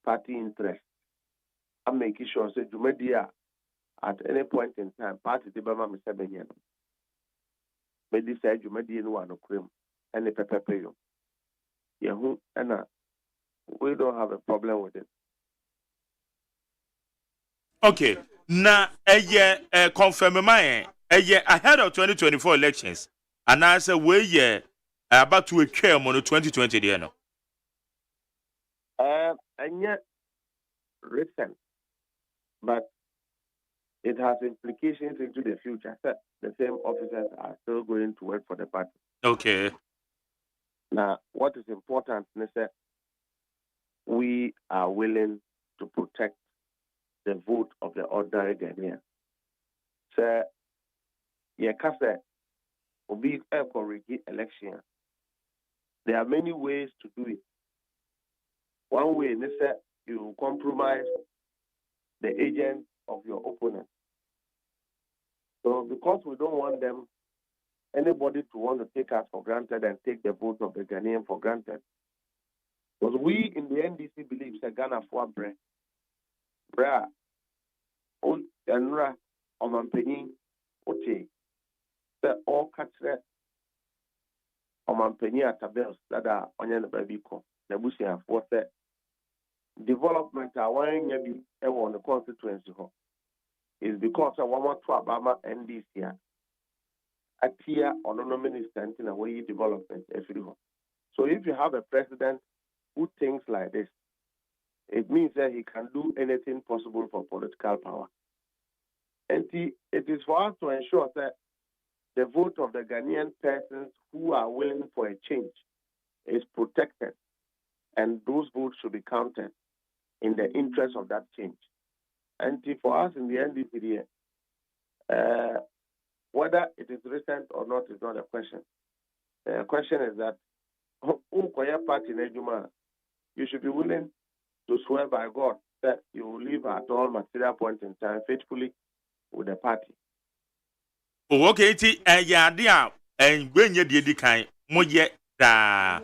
party interest. I'm making sure say Jumedia at any point in time party the Bama me 7 years. Maybe say Jumedia no one cream and the pepper pay you. Yehu and we don't have a problem with it. Okay. Na confirm my ahead of 2024 elections. And I say we about to occur on 2020 there no. And yet recent, but it has implications into the future. The same officers are still going to work for the party. Okay. Now, what is important is that we are willing to protect the vote of the ordinary Ghanaian. So, will be a election. There are many ways to do it. One way is that you compromise the agent of your opponent. So because we don't want anybody to want to take us for granted and take the vote of the Ghanaian for granted. Because we in the NDC believe that Ghana for bread. Bra, Enra, Omampeni, Ote, the all catcher Omampeni at tabels that are onion baby co. The Busia for the development are one year on the constituency is because I want to Obama NDC a tier on no minister in a way development every home. So if you have a president who thinks like this, it means that he can do anything possible for political power. And it is for us to ensure that the vote of the Ghanaian persons who are willing for a change is protected, and those votes should be counted in the interest of that change. And for us in the NDP, whether it is recent or not is not a question. The question is that party you should be willing to swear by God that you will live at all material points in time faithfully with the party. Oh, okay, and when you did the kind, moye da.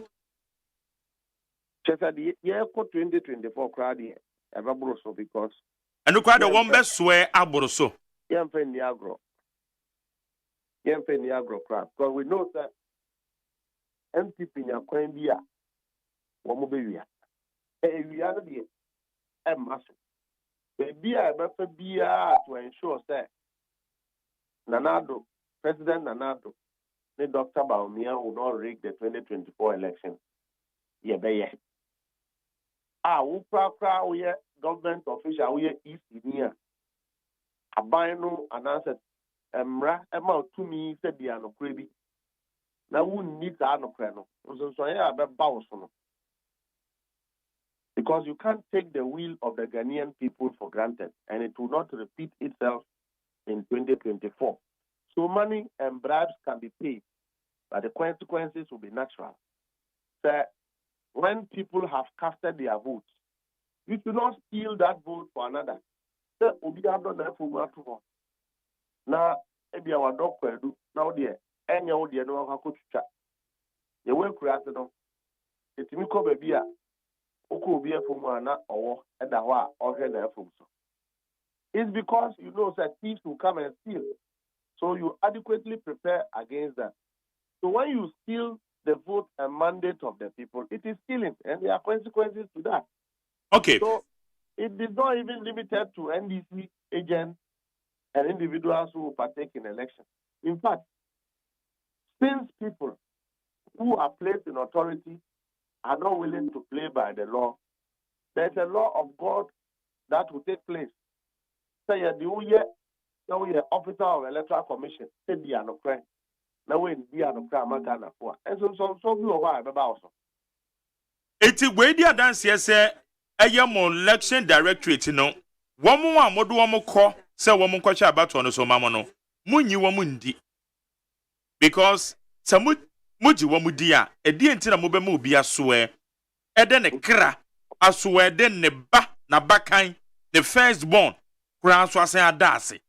Chesa the year 2024 crowd here, ever broso because. And look at the one best swear aboroso. Yemfen Niagro crowd. Because we know that MPP in your coin beer, one more baby. A reality, a massive. Baby, I better be to ensure that Nanado, President Nanado, the Dr. Baumia will not rig the 2024 election. Yeah, we government official, we East India. A bino announced amount to me said the ano crazy. Now we need the ano crano. So I about bounce. Because you can't take the will of the Ghanaian people for granted, and it will not repeat itself in 2024. So money and bribes can be paid, but the consequences will be natural. So when people have casted their votes, you should not steal that vote for another. So now, if you are doctor, now there, and you are no one could chat. You will create no. It's me come baby. Be a or it's because you know that thieves will come and steal. So you adequately prepare against that. So when you steal the vote and mandate of the people, it is stealing, and there are consequences to that. Okay. So it is not even limited to NDC agents and individuals who partake in elections. In fact, since people who are placed in authority are not willing to play by the law, there's a law of God that will take place. Say the officer of electoral commission said the anokra. Now when the anokra magana for. And so you are about also. Eti we dia dance yes election directorate no. Womu a modu womu ko say womu ko cha about no so mama no. Munyi womu ndi. Because sa muji wa mudi a edi enti na mobema obi asoe ede ne kra asoe de ne ba na bakan the first born kura so asen adase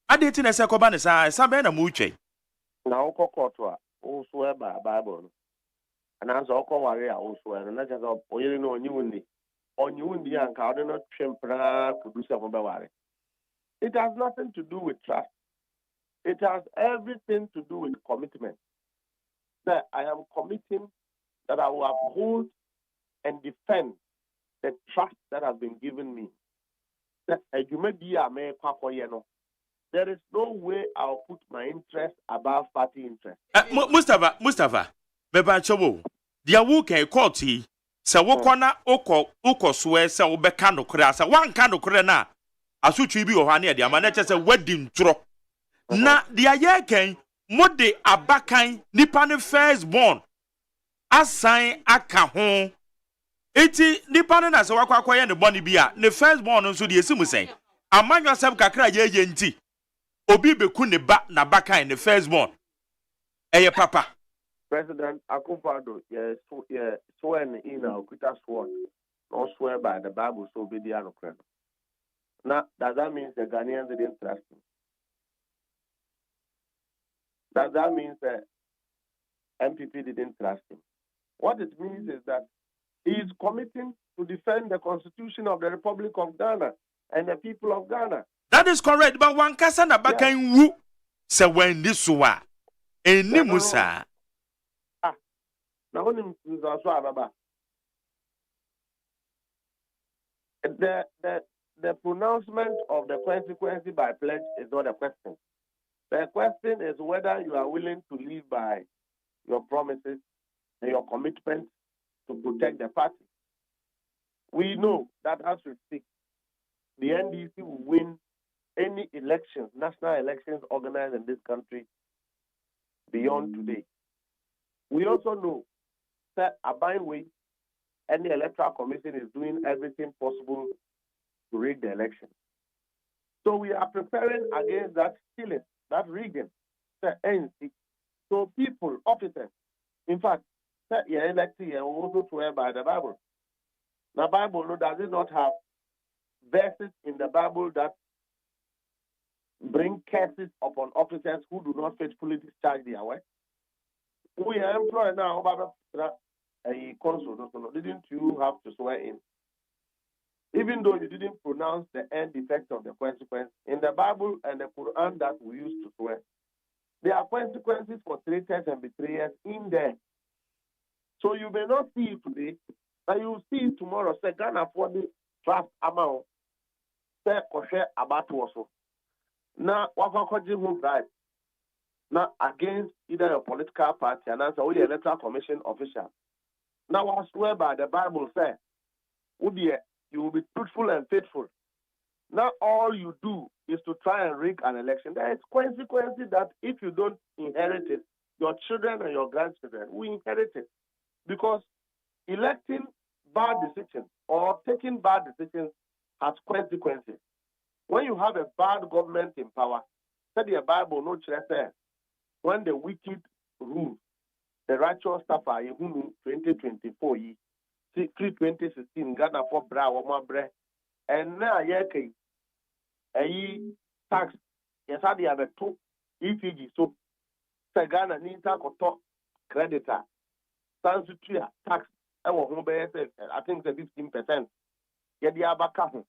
ade ti na se koba ne sa be na mu twe na ukokoto a usoe ba Bible ananso okoware a usoe no na je so oyere no onyiwundi anka ode no twempra producer mo beware. It has nothing to do with trust. It has everything to do with commitment. That I am committing that I will uphold and defend the trust that has been given me. That there is no way I'll put my interest above party interest. Mustafa, beba chobo. Dia wo kan court yi se wo kona ukọ soe se wo beka no kra se wan ka no kra na asutwi bi wo ha na dia ma na chese wadi ntro. Na dia ye kan mode abakan nipa ne first born asan aka ho eti nipa ne na se wakwa ye ne boni bi a ne first born nso de esimu sen amanyo sab kakra ye nti obi beku ne ba na bakan ne first born eye papa President Akufo-Addo swear in our Kuta sword, not swear by the Bible, so be the Anokren. Now, does that mean the Ghanaians didn't trust him? Does that mean the MPP didn't trust him? What it means is that he is committing to defend the Constitution of the Republic of Ghana and the people of Ghana. That is correct, but one kasa na bakan wu se when this wa eni musa. Now, the pronouncement of the consequence by pledge is not a question. The question is whether you are willing to live by your promises and your commitment to protect the party. We know that as we speak, the NDC will win any elections, national elections organized in this country beyond today. We also know that Abine Way and the Electoral Commission is doing everything possible to rig the election. So we are preparing against that stealing, that rigging, the NC. So people, officers, in fact, you elected and also swear by the Bible. The Bible does it not have verses in the Bible that bring curses upon officers who do not faithfully discharge their work? We are employed now a consul. Didn't you have to swear in? Even though you didn't pronounce the end effect of the consequence, in the Bible and the Quran that we used to swear, there are consequences for traitors and betrayers in there. So you may not see it today, but you will see it tomorrow. Say Ghana for the draft amount. Say koshe abatu also. Now what who bribe? Now against either a political party and answer or the electoral commission official. Now I swear by the Bible say, you will be truthful and faithful. Now all you do is to try and rig an election. There is consequences that if you don't inherit it, your children and your grandchildren will inherit it. Because electing bad decisions or taking bad decisions has consequences. When you have a bad government in power, say the Bible no say when the wicked rule, the righteous suffer. 2024 2016 Ghana for bra or bre and now tax yes I have a two EPG so Ghana needs to creditor Sansutia tax I think the 15%. Yet the abaka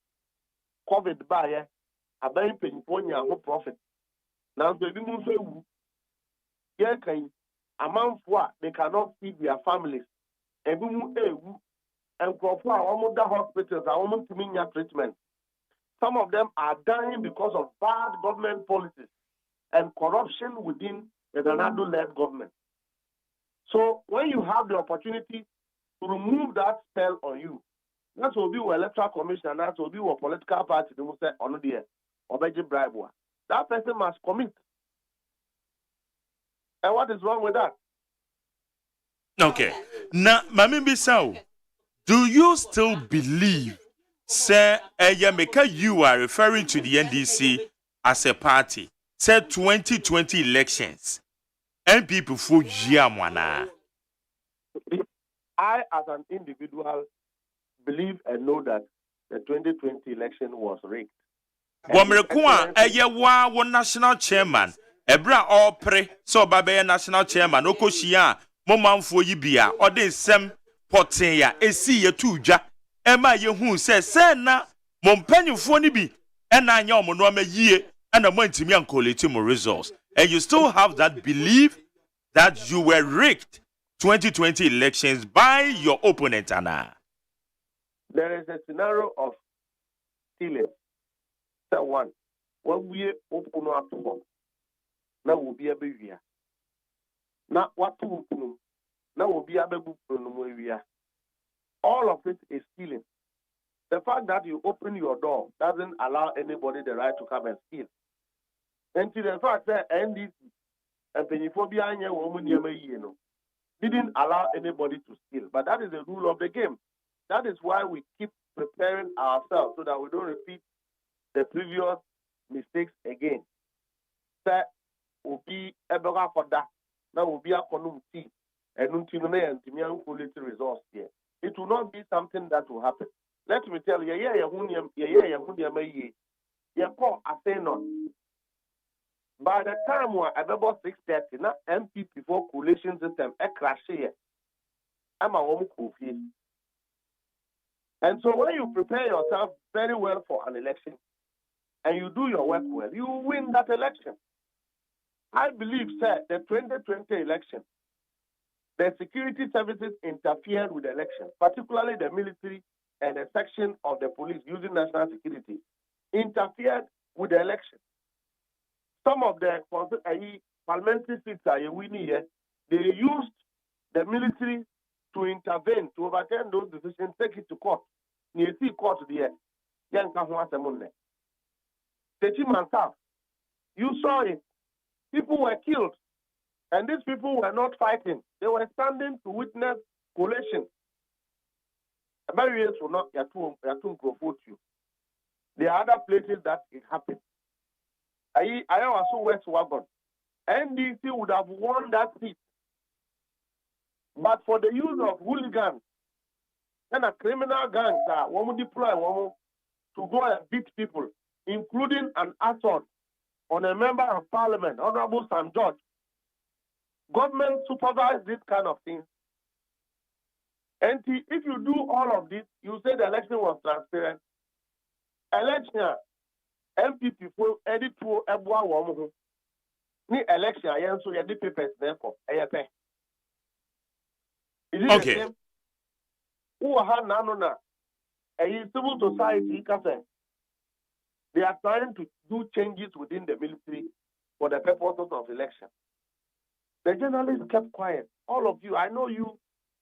COVID buyer a very painful no profit. Now the people say amount for they cannot feed their families. And for almost the hospitals are almost treatment. Some of them are dying because of bad government policies and corruption within the Ronaldo-led government. So when you have the opportunity to remove that spell on you, that's will be your electoral commission, that will be your political party, they will say, oh no dear, or bribe. That person must commit. And what is wrong with that? Okay. Now, Mami Bissau, do you still believe, sir, Yameka, you are referring to the NDC as a party, said 2020 elections, NPP for Yamwana. I, as an individual, believe and know that the 2020 election was rigged. Wamrekua eyewa wo national chairman ebra opre so babe national chairman okoshia momanfo yi bia ode nsem poten ya esi ye tuudwa ema ye hu se na mompanyfo ni bi ena anya omono ama yie ena montimi ankoleti mo results, and you still have that belief that you were rigged 2020 elections by your opponent, Anna. There is a scenario of stealing. That one, when we open up to now will be a baby. Now what to open? Now will be a baby. All of it is stealing. The fact that you open your door doesn't allow anybody the right to come and steal. And to the fact that NDC and Peniphobia didn't allow anybody to steal. But that is the rule of the game. That is why we keep preparing ourselves so that we don't repeat the previous mistakes again. That will be a better for that. That will be a community and quality results here. It will not be something that will happen. Let me tell you, by the time we are about 6:30, na MPP for coalition system crash here. I'm a woman. And so when you prepare yourself very well for an election and you do your work well, you win that election. I believe, sir, the 2020 election, the security services interfered with the election, particularly the military and a section of the police using national security, interfered with the election. Some of the parliamentary seats are winning here. They used the military to intervene, to overturn those decisions, take it to court. You see court there. You saw it. People were killed. And these people were not fighting. They were standing to witness collation. Barriers will not you. There are other places that it happened. I also West Wagon. NDC would have won that seat. But for the use of hooligans and a criminal gangs that one deploy to go and beat people, including an assault on a member of parliament, Honorable Sam George. Government supervise this kind of thing. And if you do all of this, you say the election was transparent. Election, MPP for edit to Ebwa Womu. Ni election, I answer your papers therefore. Is it okay. The same? Who are nanona? A civil society, they are trying to do changes within the military for the purposes of election. The journalists kept quiet. All of you, I know you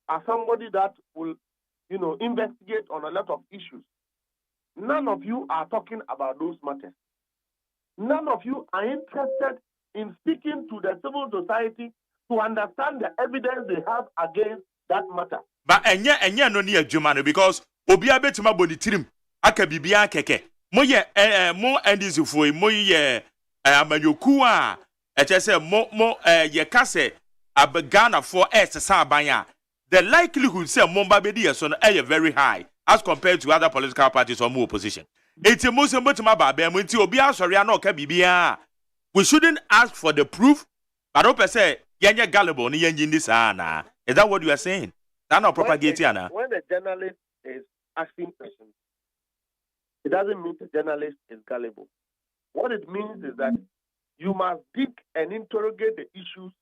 are somebody that will, investigate on a lot of issues. None of you are talking about those matters. None of you are interested in speaking to the civil society to understand the evidence they have against that matter. But enya no ni adwuma because obi abetima bonitirim aka bibia keke. Mo ye mo NDC foi mo ye amanyoku a eche se mo ye kase abgana for sesa abanya. The likelihood say mo ba bedi so no very high as compared to other political parties or more opposition. Eti mo se mbotima ba be mo nti obi asori ana oka bibia. We shouldn't ask for the proof, but ope say yenye gullible ni yenji ndi sana. Is that what you are saying? That's not propagating. When the journalist is asking questions, it doesn't mean the journalist is gullible. What it means is that you must dig and interrogate the issues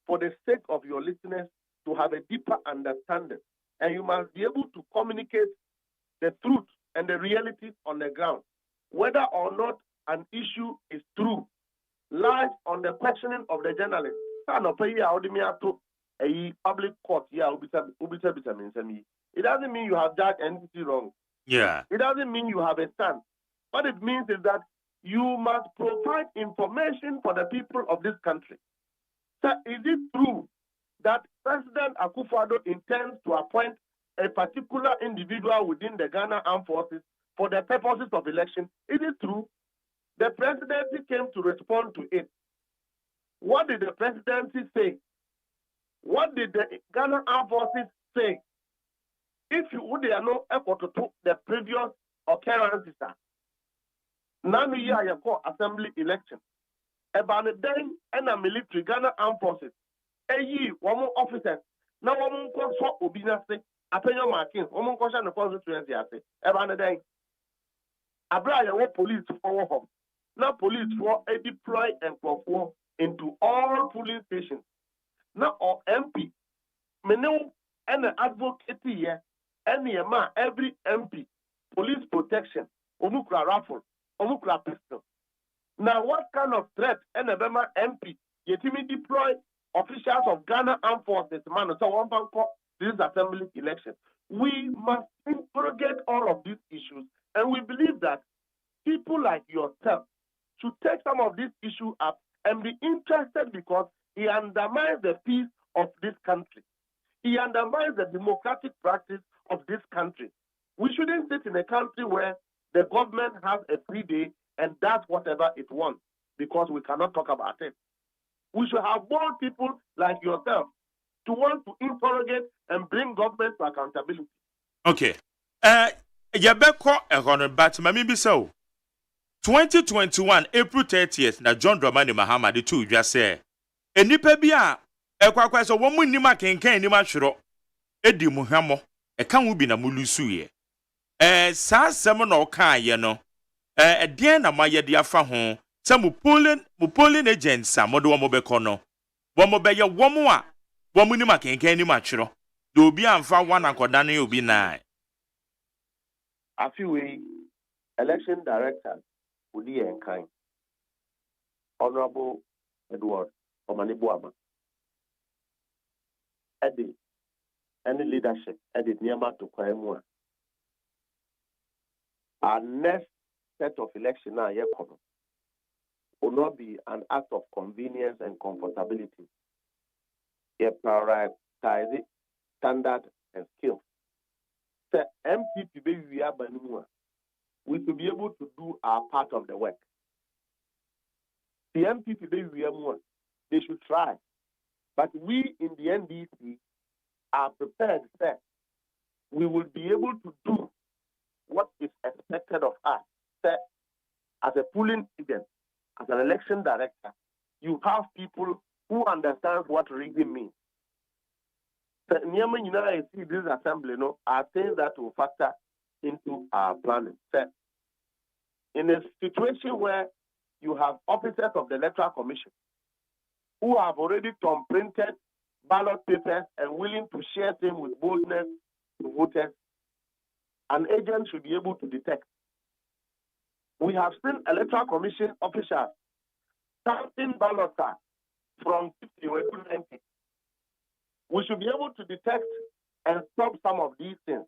for the sake of your listeners to have a deeper understanding. And you must be able to communicate the truth and the realities on the ground. Whether or not an issue is true lies on the questioning of the journalist. A public court, it doesn't mean you have judged anything wrong. Yeah. It doesn't mean you have a stand. What it means is that you must provide information for the people of this country. So is it true that President Akufo-Addo intends to appoint a particular individual within the Ghana Armed Forces for the purposes of election? Is it true? The presidency came to respond to it. What did the presidency say? What did the Ghana Armed Forces say? If you would know effort to the previous occurrences, now we are your assembly election. About the day and a military Ghana Armed Forces. One more officers. Now one more so obinase. Apenyo marking. One more question the constituency. About the day. Abra your police for home. Now police for a deploy and perform into all police stations. Now or MP. Menu and an advocate here. Any man, every MP, police protection, omukra rifle, omukra pistol. Now, what kind of threat and a MP yet deploy officials of Ghana Armed Forces, man, so one bank this assembly election? We must interrogate all of these issues, and we believe that people like yourself should take some of these issues up and be interested because he undermines the peace of this country. He undermines the democratic practice of this country. We shouldn't sit in a country where the government has a free day and does whatever it wants because we cannot talk about it. We should have more people like yourself to want to interrogate and bring government to accountability. Okay. Yabeko ehon but mami bi so 2021 April 30th na John Dramani Mahama de tu dwa say enipa bi a ekwakwa so wo mu nima kenkan nima hwero edi mu hwamo eka wo bi na mulusu ye saa sem na oka ye no edien na mayede afa ho se mu polling agents a modo wo mobeko no wo mobeye wo mu a wo mu nima kenkan nima hwero de obi amfa wan akoda na obi na afiwe election director Udi Enkai, Honorable Edward Omanibuama, Eddie, any leadership, Eddie Niama to Kwaimua. Our next set of election now will not be an act of convenience and comfortability. It prioritize standard and skill. The MPP we are banua. We should be able to do our part of the work. The MPP, they should try. But we in the NDC are prepared that we will be able to do what is expected of us. That as a polling agent, as an election director, you have people who understand what rigging means. So, I see this assembly are things that will factor into our planning. In a situation where you have officers of the Electoral Commission who have already printed ballot papers and willing to share them with boldness to voters, an agent should be able to detect. We have seen Electoral Commission officials counting ballots from 50 to 90. We should be able to detect and stop some of these things.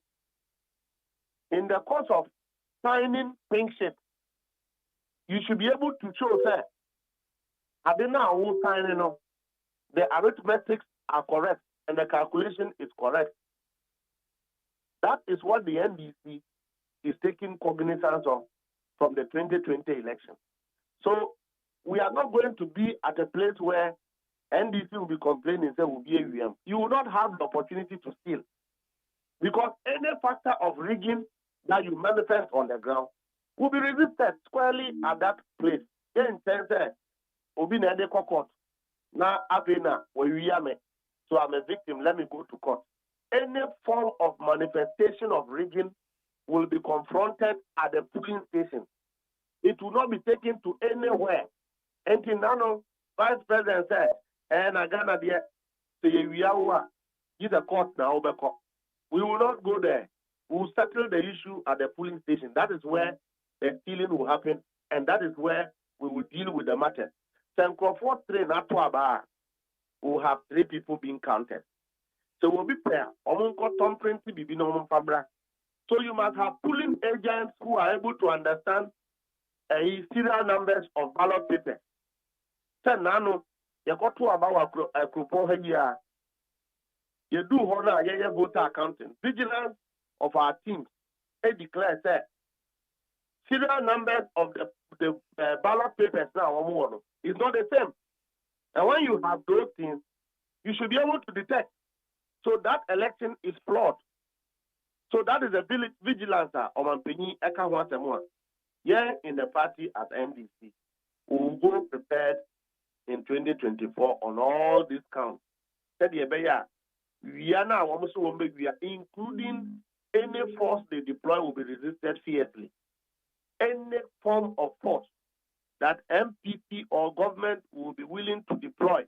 In the course of signing pink sheet, you should be able to show that the arithmetics are correct and the calculation is correct. That is what the NDC is taking cognizance of from the 2020 election. So we are not going to be at a place where NDC will be complaining and say will be AUM. You will not have the opportunity to steal. Because any factor of rigging that you manifest on the ground will be resisted squarely at that place. Then Obi na de court. Now apena so I'm a victim, let me go to court. Any form of manifestation of rigging will be confronted at the polling station. It will not be taken to anywhere. And Nano, Vice President said, and I got there, we are the court now. We will not go there. We will settle the issue at the polling station. That is where the stealing will happen, and that is where we will deal with the matter. Crawford 3 we will have 3 people being counted. So we'll be fair. So you must have polling agents who are able to understand serial numbers of ballot papers. You got to about a group here. You do honor voter accounting. Vigilance of our teams. They declare that serial numbers of the ballot papers now is not the same. And when you have those things, you should be able to detect. So that election is flawed. So that is a vigilance on Penny Eka Watemua. Yeah, in the party at NDC, we will go prepared in 2024 on all these counts. We are now almost we are including any force they deploy will be resisted fiercely. Any form of force that MPP or government will be willing to deploy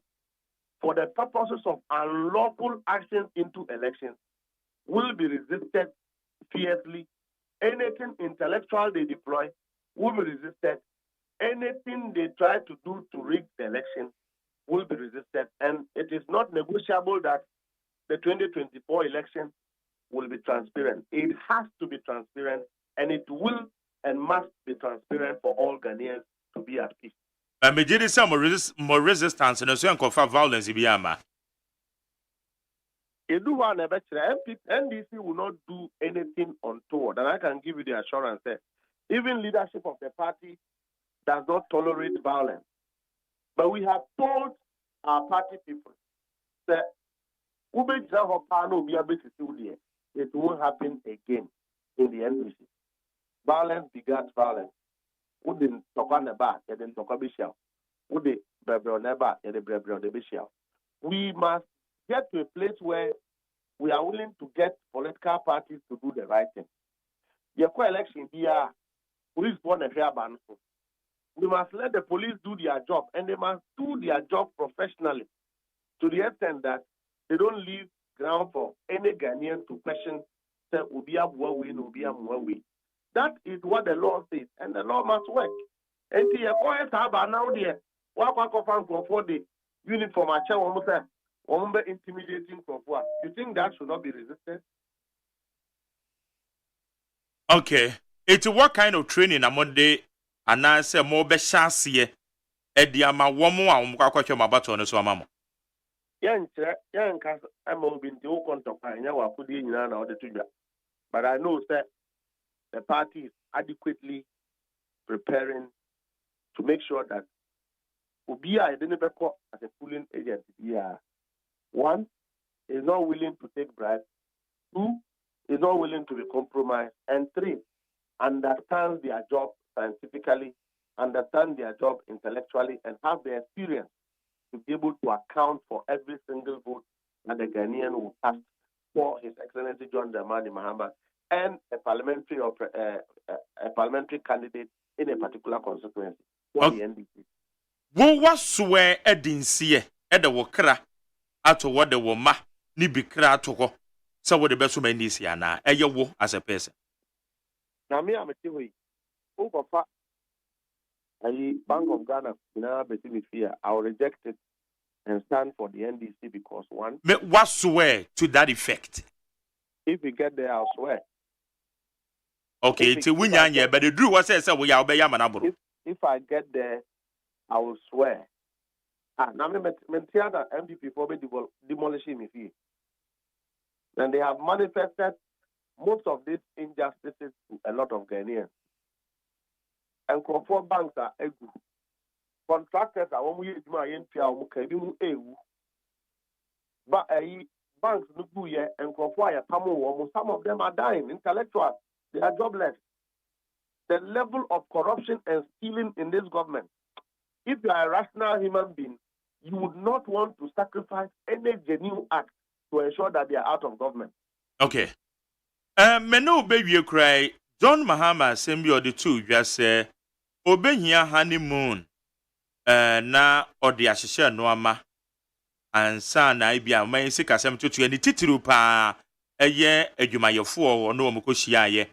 for the purposes of unlawful actions into elections will be resisted fiercely. Anything intellectual they deploy will be resisted. Anything they try to do to rig the election will be resisted. And it is not negotiable that the 2024 election will be transparent. It has to be transparent, and it will and must be transparent for all Ghanaians to be at peace. Me did some more resistance and so for violence biyama. NDC will not do anything untoward, and I can give you the assurance that even leadership of the party does not tolerate violence. But we have told our party people that it won't happen again in the NDC. Violence begets violence. Wouldn't talk on the back, and then talk about would the we must get to a place where we are willing to get political parties to do the right thing. Your election here, police born a fair ban. We must let the police do their job, and they must do their job professionally to the extent that they don't leave ground for any Ghanaian to question say Ubia Buawi, Ubia Muawi. That is what the law says, and the law must work. And the quiet harbor now there, what for the uniform I shall almost say, intimidating for what? You think that should not be resisted? Okay. It's what kind of training among the and I say more be chassis Ediama woman and Mukaka Mabato on the Swamamo. Young cast I'm all been the contact I know put in the trigger. But I know that the party is adequately preparing to make sure that Ubia identified as a pooling agent. Yeah. One is not willing to take bribes. Two is not willing to be compromised. And three, understands their job scientifically, understand their job intellectually, and have the experience to be able to account for every single vote that the Ghanaian will cast for His Excellency John Dramani Mahama and a parliamentary candidate in a particular constituency for the NDC. Wo waswe edinsie ede wokra ato what the woma ni bikra to ho so what the best man is yana eye wo as a person. Now me am tiwi ukofa I Bank of Ghana na betimi fear I will reject it and stand for the NDC because one me waswe to that effect. If we get there I'll swear. Okay, it's winyanya but the drew was say we are obey manabro. If I get there I will swear. Now me that MPP for demolishing me fee. And they have manifested most of these injustices to a lot of Ghanaians. And conform banks are egu. Contractors are when we use my NPR, but banks look good and conform some of them are dying, intellectuals, they are jobless. The level of corruption and stealing in this government. If you are a rational human being, you would not want to sacrifice any genuine act to ensure that they are out of government. Okay. Meno baby cry. John Mahama send or the two just say obey here honeymoon. Na or the ashisha no ama. And son I be a man sick as I'm to any titru pa a year AGYEMAN or no mukoshia ye.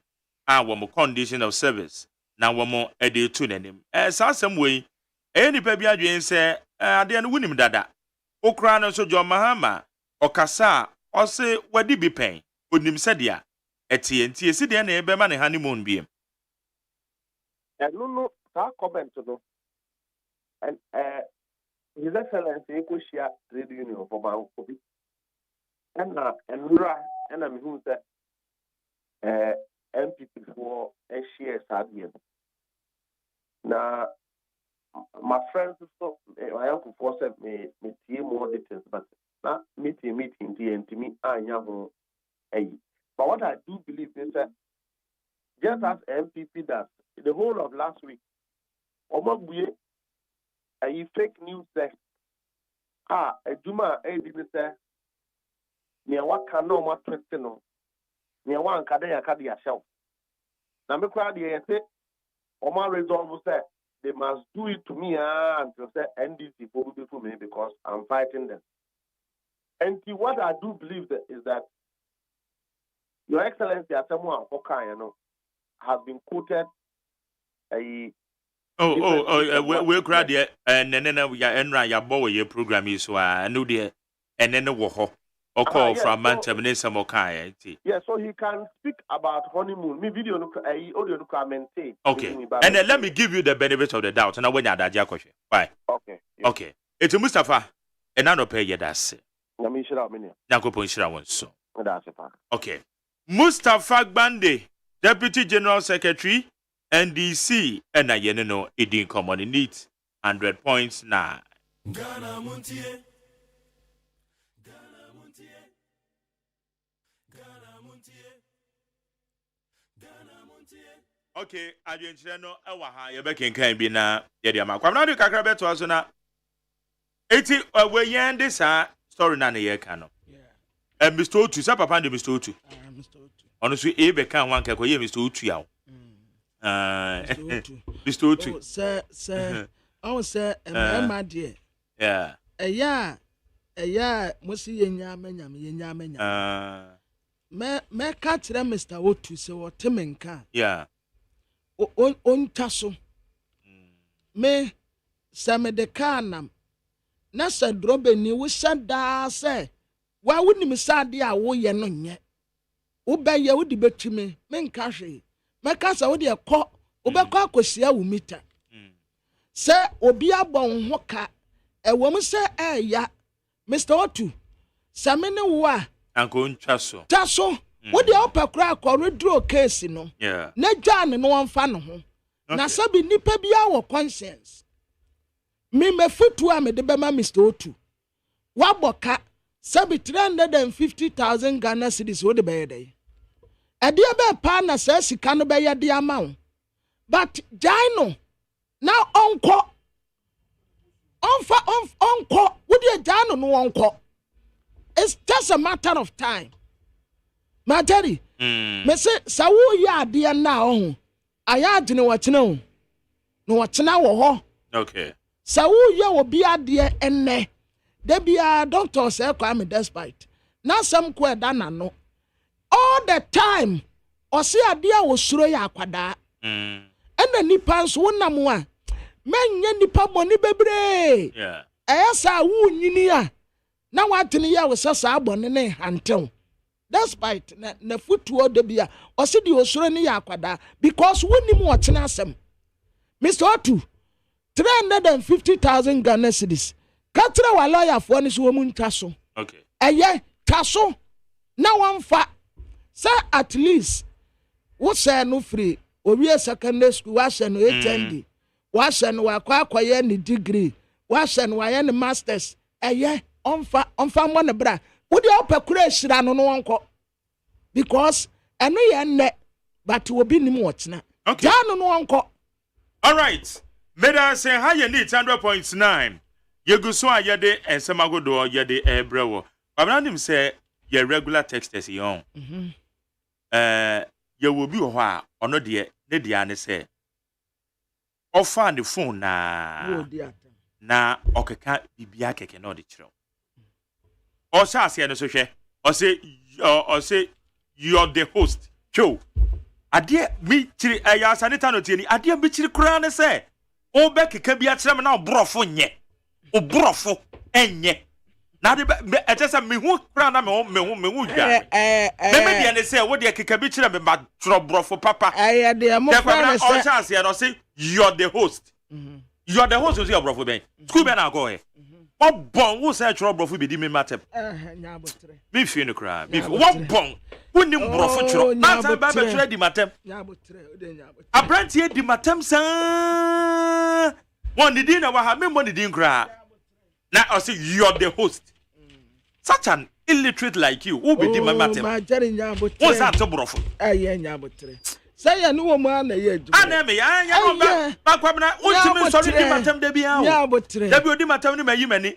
Our condition of service. Now one more a day to them. Some way. Any baby adwin say ade no wunim dada okra no so John Mahama okasa o se wadi bi pen onim sadia etie si de na ebe ma ne honeymoon biem no that comment no and His Excellency Ekoshia Trade Union for Bankobi and Nura and I'm who say MPP for a share sadiem na my friends so my uncle for said me more details, but not meeting to me but what I do believe is that just as MPP does the whole of last week, a fake news there. A Juma didn't say near what can no more no near one Kadea Kadia shelf. Now me crowd the say Oma resolve say they must do it to me until say NDC will be for me because I'm fighting them. And what I do believe is that Your Excellency Asamoah Okayano has been quoted a we crowd there and then we are enra ya bow your program is so I know there and then the wo or call from Manchester Mokai. Yeah, so he can speak about honeymoon. Me video no audio no comment. Okay. And then let me give you the benefit of the doubt. And I went at that question. Why? Okay. Yeah. Okay. It's Mustafa. And I don't pay you that. Okay. Mustafa Gbande, Deputy General Secretary, NDC, and I know it didn't come on the neat 100 points now. Ghana Montie. Okay, I didn't know Ewaha, you back in can be now. Yediama. Come now, you can grab it to us now. 80 away and this story none a year canon. And Mr. Otu, Sapa Pandi, Mr. Otu. Mr. Otu. Honestly, Ebe can one can call you Mr. Otu. Mr. Otu. Sir, oh, sir, my dear. Yeah. Yeah, must see Yamanya. Me catch them, Mr. Otu, so what Timenka. Yeah. On tasso. Me, Sammy de Carnam. Nasa drobe ni we said da say. Why wouldn't me sad dear wo ye no yet? Obey ye would debate to me, men cashy. My casa would a cock, Obeka cosia will meet her. Sir, Obia bon hoka, a woman say, ya, Mr. Otu, Samina wa, Uncle Tasso. Tasso, what the upper crack or redraw case, no? Yeah. Ne John and no one fan home. Na sabi nipa bi our conscience. Me foot to me the bema Mr. Otu. Waboka. Sabi 350,000 Ghana cedis wo de be dey. E de be pa na say sika no be ye de amount. But Jino now onko. Onko. Wo de Jino no onko. It's just a matter of time. Materi. Me say sa wo ya de na ho. Aya agene wo chene ho. No wo chena wo ho. Okay. Sa wo ya obi ade enne. Debia doctor say Kwame despite. Now some kweda no. All the time osi ade a wo suro ya akwada. Ena nipa nso wonam a menye nipa boni bebre. Yeah. Esa wo nyini a na watene ya wo sasa abone ne hantew. Despite na futuo debia osi di osuro ne ya akwada because wonim wo tena asem. Mr. Otu 350,000 Ghana cedis. Katra wa lawyer for ni so mu ntaso. Okay. Eye taso na wan fa say at least wo say no free owie secondary school wa say no HND wa say no wa kwaye ni degree wa say no wa ye ni masters eye onfa mo ne bra wo de opakura hira no wonko because eno ye nne but wo bi nim wo tena. Okay. Ja no wonko. All right. Meda say how you need 100.9. Yeguso ayede ensemagodo yede ebrewo. Abraham say ye regular texters yon. Ye will be ho a ono de ne dia ne say offer the phone na okeka bibia keke na odi kire. O say ase no so hwe. O say you're the host. Cho. Ade mi kire ya sanita no tie ni ade mi kire kura ne say o be keke bia kire me na obrofo nye. Obrofo enye na de etesa me hu kra na me hu dwa me dia ne say wo de keka bi kire me ma tro brofo papa de mo fa say chance ya no say you're the host you're the host so you brofo ben school ben na go he o bon wo say tro brofo be di me matem nya botre me fi no kra me wo bon woni brofo tro anta ba be tro di matem nya botre o de nya botre abrantie di matem sa One didn't know what me money didn't cry. Now I say you're the host. Such an illiterate like you, who be the matter? My Jerry Nyabo. What's that to brofo? Aye, Nyabo. Say a new man a year. Aneme, I am back. What sorry, Matam de Bia. Nyabo. W. Dimatam, you many.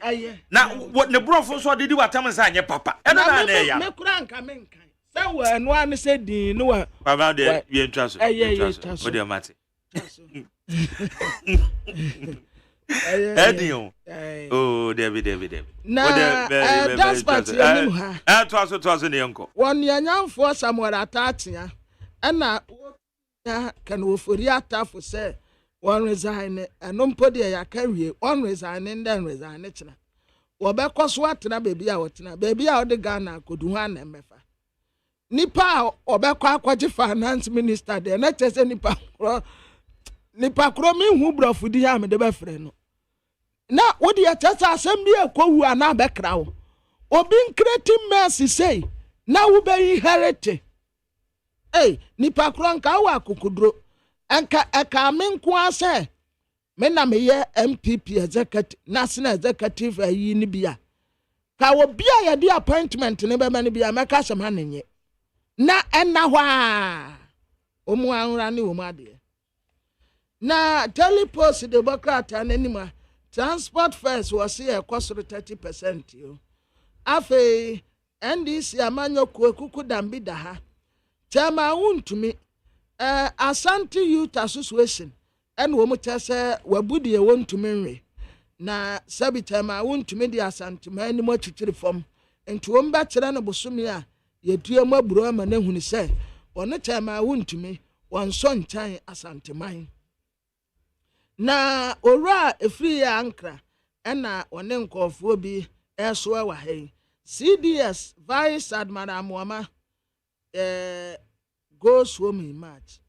Now, what the brofo so did you at Thomas and your papa? And I'm a crank. I mean, somewhere and one said, the no, about the trust. What do you matter? Eddie, oh, David. Now, that's what you know. It was in the uncle. 1 year now for somewhere attaching ya, and now can we for the for say one resign and non pody ya carry one resign and then resign it. Wabeko swat na baby out na baby out the Ghana could one and mefa. Nipa obeko kwaji finance minister there, not just any nipa kromi hu brofu di ha me de be frɛ no na wo de yɛkyɛ asɛm bi akɔwu ana bɛkra wo obi creating mercy say na wo be inherit nipa kro nka wo akokudro enka eka me nko asɛ me na me ye MPP executive national executive ayi ni bia ka wo bia ye di appointment ne be mane bia meka hyɛ ma nenye na ɛna hɔ a omu anra ne omu ade na daily post the Democrat and anima transport first was here cost 30% yo. Afe NDC amanyo kuku dambi daha. Chama untumi Asante Youth Association and womu chase wabudi ye wontumi nwe. Na sabi chama untumi di Asante ma ni mo chichiri form. Entu womba chira no bosumi a ye dua mo aburo ama na huni se ono chama untumi wonso nchan Asante man. Na ora efri ya ankra ena one nkofo bi eso wa he CDS Vice Admiral Muama goes home in March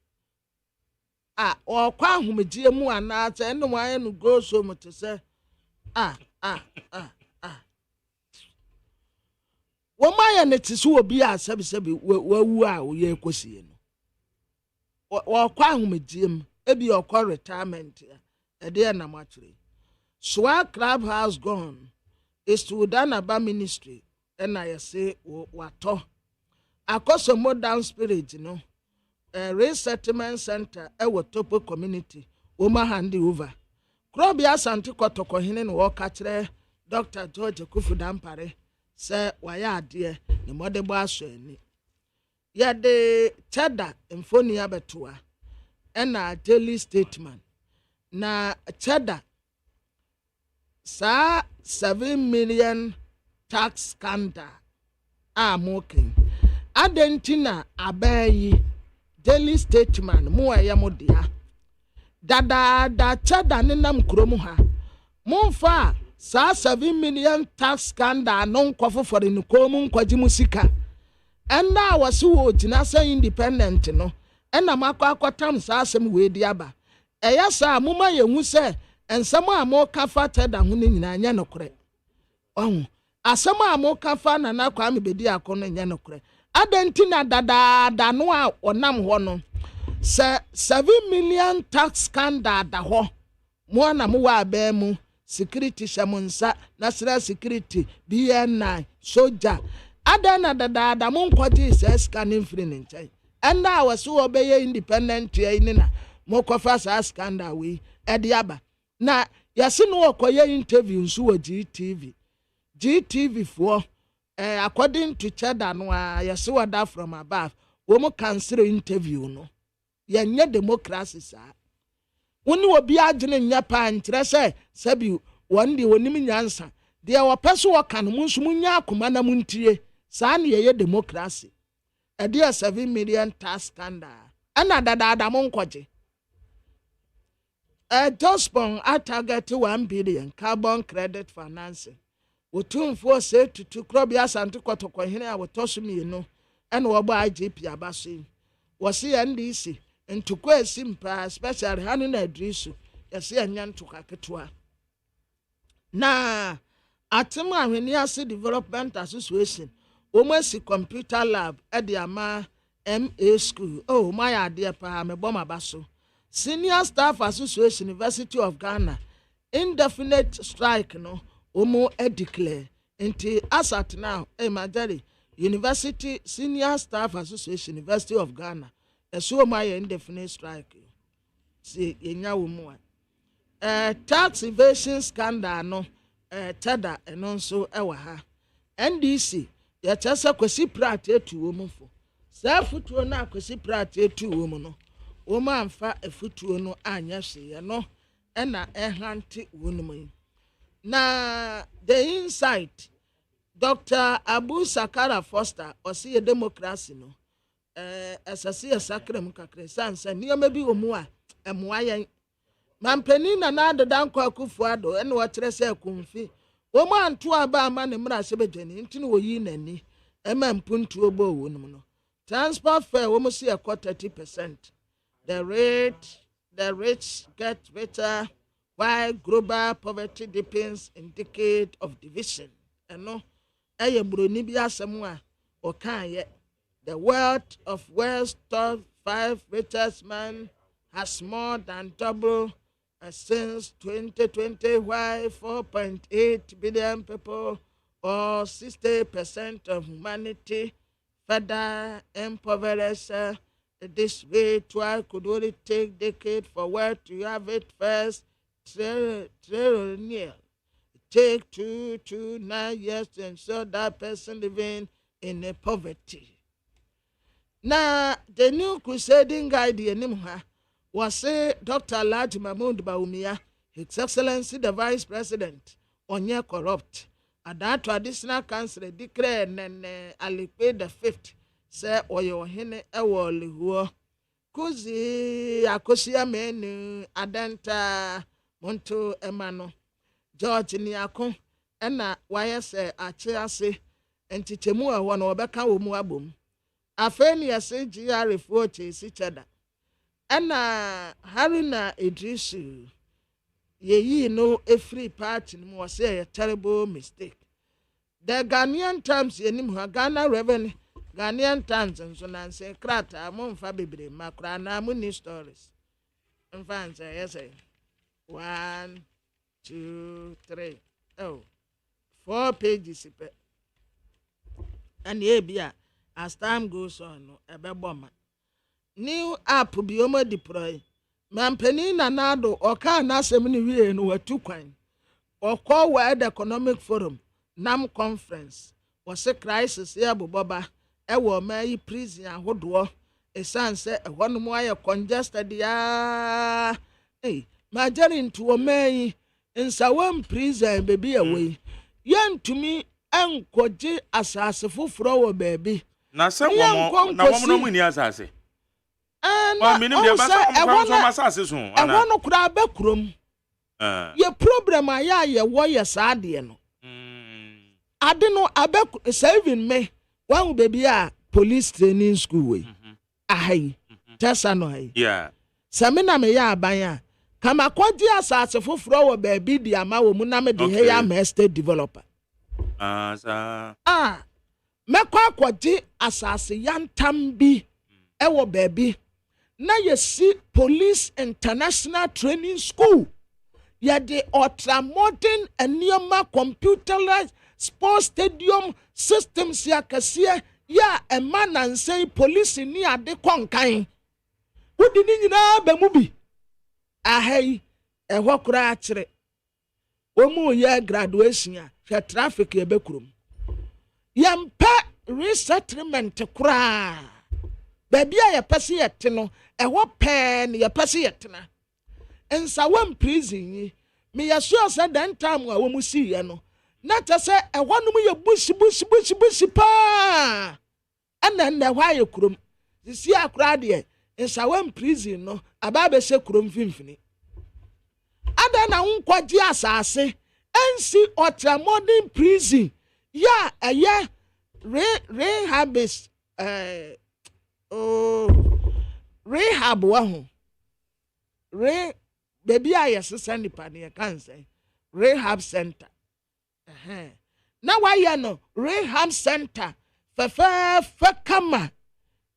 or kwa humejie mu anata eno waye no goes home to say wo maye ne tisu obi a sebi wawu a wo ye kosie no wo kwa humejie mu ebi okọ retirement ede na matri Swag Clubhouse gone is to Danaba ministry and I say wato akoso modern spirit no resettlement center e Topo community Oma handi over Krobia Santi Kotoko hine no waka kire Dr. George Kufudampare say waya ade ne modebo aso ani ya de chada mfoni abetua ena daily statement na chada sa 7 million tax scandal amokin adentina abayi daily statement mu ayamodia dada chada nenam kromu ha monfa sa 7 million tax scandal non kwafo for ni komu nkwaji musika ena wasi wo jina sa independent no ena makwatam sa asem we di aba eya sa muma yehu se ensam a mo kafa tada ho nyina anya nokore ohun asem a mo kafa na na kwa me bedi akono anya nokore adenti na dada no a onam ho no se 7 million tax scandal da ho mo na mo wa aba mu security shamunsa national security BN9 soldier adana dada mo nkwaji se scanning free nchai enda wasu obeye independent ye ni na mo kofa sa scandal we ediaba na yase no okoye interview nso wa GTV for according to Chada no yase wada from above wo mo cancel interview no yenye democracy sa woni obi agene nya pa nkyere se sabi wonde wonim nyansa de wo peso wo kan mo nso munya akoma na muntie sa na ye democracy ede 7 million tax scandal ana dada mo nkoje Jospon at target 1 billion carbon credit financing. Wotumfo say to Krobia Santi Kotoko hine a wotosumi no and wobo IGP abasi. Wasi NDC into kwe simpa especially hanu na adrisu yasi anyan to kaketwa. Na atema ahweni ase development association almost computer lab at the ama MA school. Oh my idea pa me boma baso. Senior Staff Association University of Ghana indefinite strike no omo declare nti as at now Majari University Senior Staff Association University of Ghana eso my indefinite strike see yenya wo mu tax evasion scandal no tada eno nso ewa ha NDC ya chasa kwesi prat etu wo mu fo sa futuo na kwesi prat etu wo mu no wo ma amfa efutuo no anya hwe no ena ehante wo no mu na the insight Dr. Abu Sakara Foster osi democracy no asasi sakrem kakre sansa nioma bi wo mu a emoa yen mampani na na adedankwa akufuado ene wo kire se akumfi wo ma anto aba ama ne mra se bedwani ntini wo yi nani ema mpuntu obo wo no transport fare wo mu se 30%. The rich get richer while global poverty deepens in decade of division. Eno eye broni bi asem a o kan ye the wealth of West top 5 richest men has more than doubled since 2020, while 4.8 billion people, or 60% of humanity, further impoverished. This way, try could only take decade for where to have it first. Trillion. Take 2 to 9 years to ensure that person living in a poverty. Now, the new crusading guide, the Nimha, was say Dr. Alhaji Mahmoud Bawumia, His Excellency the Vice President, onye corrupt. At that traditional council declare and Alipe the 5th say oyo hene ewo lihuo. Kuzi akosia menu adanta monto emano. George Niako ena waye se ache ase entitemu a wono obeka wo mu abom. Afeni ase GR foche si cheda. Ena Haruna Idrisu yeyi no every party no was say a terrible mistake. The Ghanaian Times yenim ha Ghana Revenue Ghanaian Times and so nan say krata monfa bebre makra na muni stories. Mfa say yes 1 2 3 oh 4 pages ipe. And ye bia as time goes on no ebe boma. New app bi omo deploy mampani na nado oka na asem ni wie no watu kwan okọ World Economic Forum nam conference was a crisis ya boboba e wo mai prison ahodo esanse e wono mo aye congested ya majari ntu o mai nsawam prison bebi away yantumi enkoje asase foforo wo bebi na se wo no mu ni asase no kura be kurom ye problem aya ye wo ye saade no ade no abe saving me one baby a police training school we ahai tesa no hai samina me ya aban a kama kwaji asase foforo wo baby di ama wo mu na me de he ya ma estate developer me kwa kwaji asase yantam bi e wo baby na ye see police international training school ya de ultra modern and neoma computerized sports stadium systems ya kase ya e man and say police ni ade konkan wodi ni nyina ba mu bi ahai e hokura akire omu ye graduation ya hwe traffic e bekurum yampa resettlement kura baby ya pese yete no ewo pen ya pese yetena ensa wan prison yi me ya sure say that time a wo mu si ye no na ta say ewo no mu ye bushi pa ana hwa ye kurom si akura de ensa wan prison no aba be se kurom finfini ada na nkwaji asase ensi ultra modern prison ya eye rehabis rehab wa ho baby ayes send pa ne kan say rehab center na wa ya no rehab center fa kama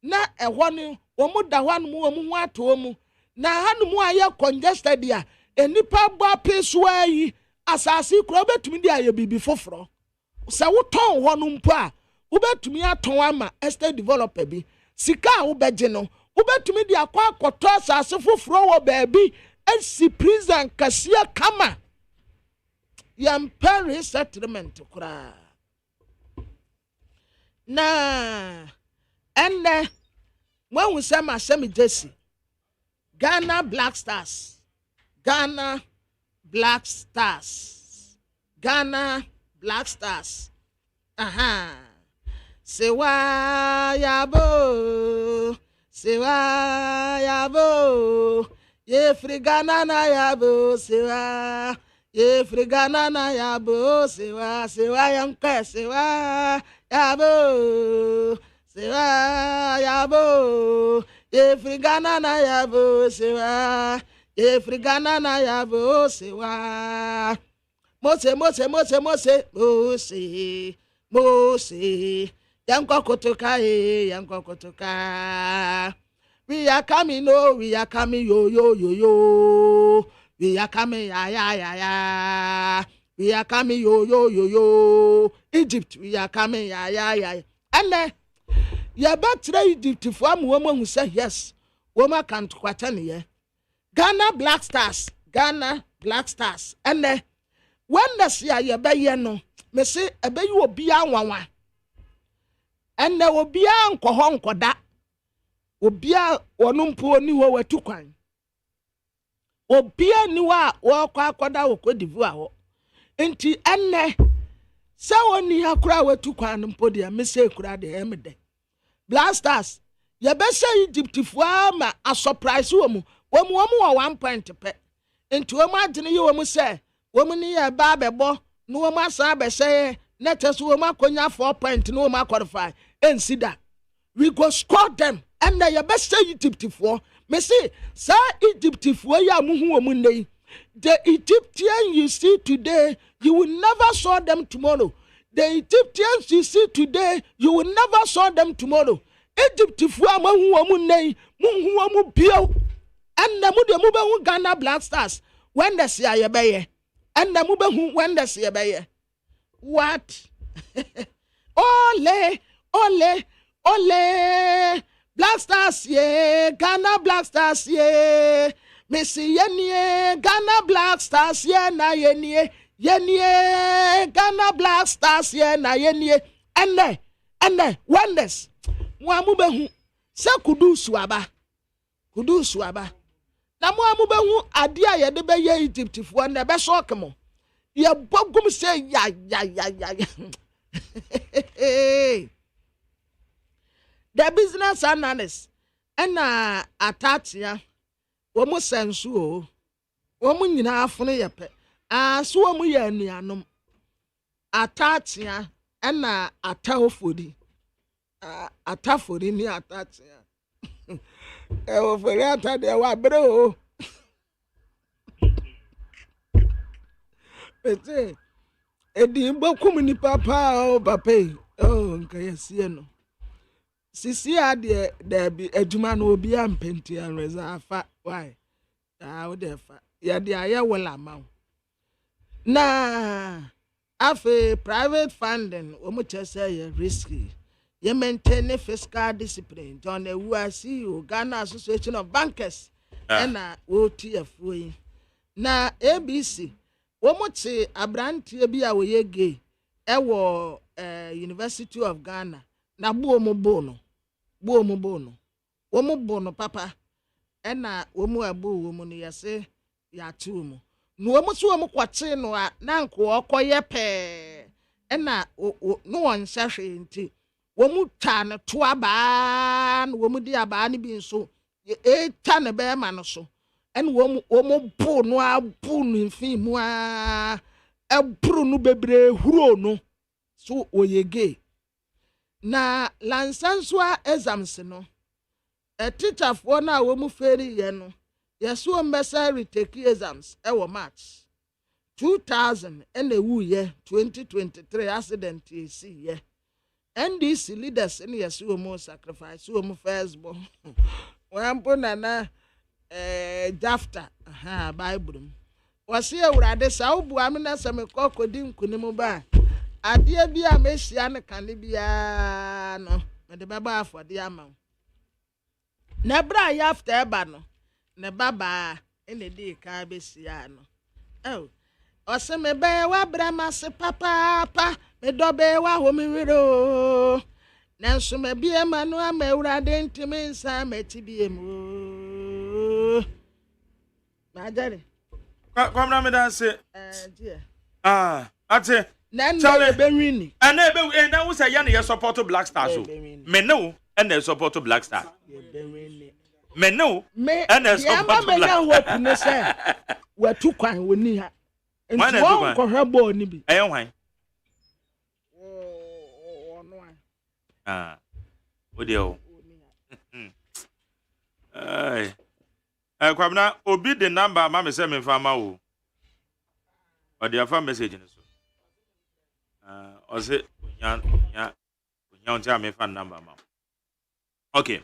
na ehwo ni omu da hwan mu omu ho ato mu na hanu mu aye congested ya enipa bɔ apesua yi asase kura obetumi di ayɛ bibi foforɔ sɛ wotɔn hɔ no mpo a wobetumi atɔn ama estate developer bi sika a wobɛgye no wobetumi di akɔ akɔtɔ asase foforɔ wɔ baabi esi prison kɛseɛ kama yɛmpɛ resettlement koraa na ɛnɛ wɔn sɛ ma sɛ mi jesi Ghana Black Stars Ghana Black Stars aha sewa yabo ye free Ghana na yabo sewa ye free Ghana na yabo sewa yanka sewa yabo ye free Ghana na yabo sewa ye free Ghana na yabo sewa Mose yanko kotoka we are coming yo we are coming we are coming ya we are coming yo Egypt we are coming ya and ya betre Egypt for am woman who say yes woman can to kwatane Ghana Black Stars and when the sia ye be ye no me say ebe you obi anwanwa enne obi anko ho nkoda obi a onumpo ni ho watu kwan obi ani wa wo kwa akoda wo kodivu aho enti enne se woni akura watu kwan mpo de me say kura de emede blasters ye be say Egypt fu ama a surprise wo mu 1 point pe enti wo ma agene ye wo mu say womuni ya ba bebo no wo ma sa be say netes wo ma konya 4 point no wo ma qualify ensida we go score them and na ya be say Egypt for me say sa Egypt for ya muhu wo mu nei the Egyptian you see today you will never saw them tomorrow the Egyptians you see today you will never saw them tomorrow Egypt for amahu wo mu nei muhu wo mu bio and na mu de mu be hu Ghana Black Stars when the see ya be ye and the mubehu when the see be what ole Black Stars ye Ghana Black Stars ye Missy ye Ghana Black Stars ye na ye Ghana Black Stars ye na ye and wonders wa mubehu se kudu suaba na mo amubehu ade a ye de be ye Egypt fo na be shock mo ye bogum say ya the business analyst na atatia wo mo sensu o wo mo nyina afone ye pe so wo mo ye anuanom atatia na atahofodi atafori ni atatia o fere atade wa bro pete edi mbokum ni papa o papai o nka yesie no sisi ade da bi adwuma no obi ampenti anreza afa why o de fa ya de aye wala ma na afi private funding o mo chese ye risky you maintain fiscal discipline. John CEO, Ghana Association of Bankers, and OTF. Na ABC, Womote Abranti Bia we gay, Ewo University of Ghana, na Buomo Bono, Womo Bono, Papa, and Womo Abu woman yase, Yatumo. No Womo Quatin, no Nanko, Koyepe, and no one sashay tea. Womu tane tuaban womu di abani bi nso tane be ma no so en womu bu no abu no mfi mu a ebru no bebre huro no so oyege na lansanswa exams no teacher fo na womu feri ye no yeso mbesa retake exams e wo March 2000 en ewu ye 2023 accident see ye NDC leaders in yes we sacrifice we firstborn one na Jafta Bible Wasi Urade Saubu Amina Samekoko Dim Kunimuba. Adia Bia Messian Canibiano, and the Baba for the amount. Nebra after Ebano, Nebaba, in the day Cabesiano. Oh, Ose me bewa brama se papa, me do bewa homi widow. Nanso me bia manu amewura de ntimi nsa meti mu. Majare. Come na me dance. Dear. Ate. Charlie Benwini. And na we say ya na support Black Star so. Me no and they support Black Star. Me no and they support Black Star. Hope ne say we tu kwan woni ha. Nti won ko hwebo ni bi. Eyan hwan. Odio. Kwabna obi the number ma me say me fama wo. O dey afa message ni so. O say nya unti me fan number ma. Okay.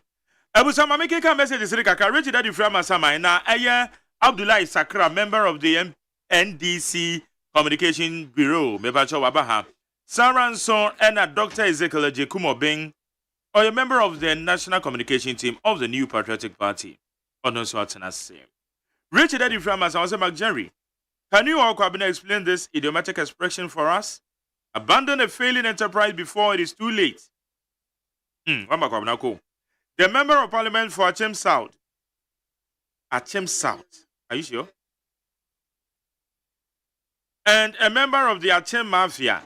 Ebusa ma me keka message siri kaka reach daddy frama sama na eye Abdullah Sakra, member of the NDC Communication Bureau, me ba cho wabaha. Saranson and a Dr. Ezekiel Jekumobing, or a member of the National Communication Team of the New Patriotic Party. Richard Eddie Framas, I was a McJerry. Can you all explain this idiomatic expression for us? Abandon a failing enterprise before it is too late. The member of parliament for Achem South. Achem South. Are you sure? And a member of the Achem Mafia.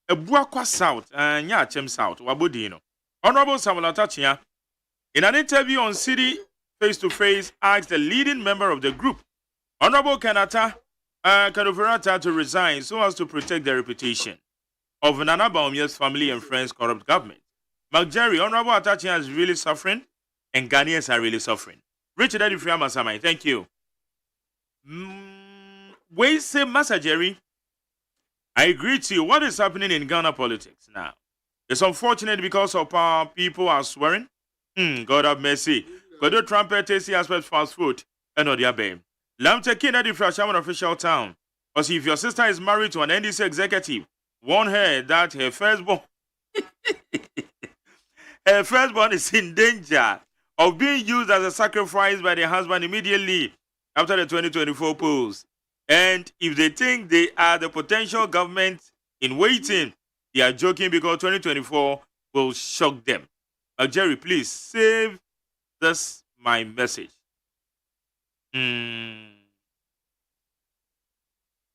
Ebuakwa South, nya Achem South, Wabudino. Honorable Samuel Atachia, in an interview on City Face-to-Face, asked the leading member of the group, Honorable Kanata to resign so as to protect the reputation of Nana Baumia's family and friends' corrupt government. McJerry, Honorable Atachia is really suffering, and Ghanaians are really suffering. Richard Adifria Masamai, thank you. We say, Masa Jerry, I agree to you. What is happening in Ghana politics now? It's unfortunate because of our people are swearing. God have mercy. Go to trumpet tasty aspect fast food and all the other. Lam taking a different Shaman official town. Because if your sister is married to an NDC executive, warn her that her firstborn is in danger of being used as a sacrifice by the husband immediately after the 2024 polls. And if they think they are the potential government in waiting, they are joking because 2024 will shock them. Jerry, please save this my message.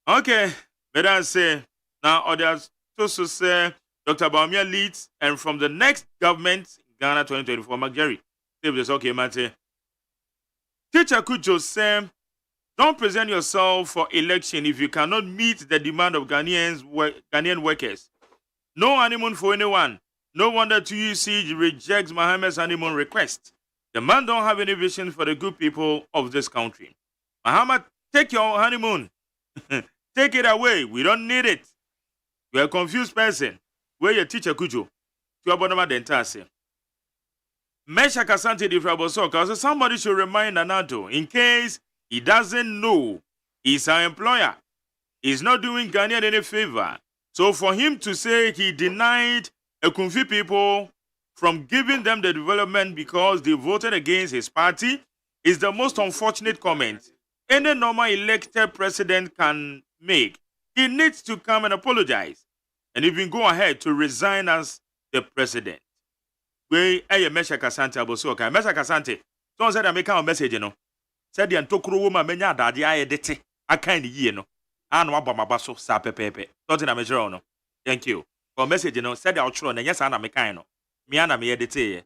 Okay, but I say now others also say Dr. Baumia leads, and from the next government Ghana 2024, Jerry, save this. Okay, Mate. Teacher Kujo say, don't present yourself for election if you cannot meet the demand of Ghanaian workers. No honeymoon for anyone. No wonder TUC rejects Mohammed's honeymoon request. The man don't have any vision for the good people of this country. Muhammad, take your honeymoon. Take it away. We don't need it. You're a confused person. Where your teacher Kujo? To Abonama Dentase. Mesha Kasante di Frabosoka. So somebody should remind Anato in case he doesn't know he's our employer. He's not doing Ghanaian any favor. So for him to say he denied Ekunfi people from giving them the development because they voted against his party is the most unfortunate comment any normal elected president can make. He needs to come and apologize and even go ahead to resign as the president. We Mesha Kasante Abosoka. Mesha Kasante. Someone said I make a message, you know. Said the Antokro woman menya daddy I edit. I kind of ye no. I know about my basso sa pepe. Don't I measure no. Thank you. For message, you know, said the outro and yes, I make kind of. Me and me edit.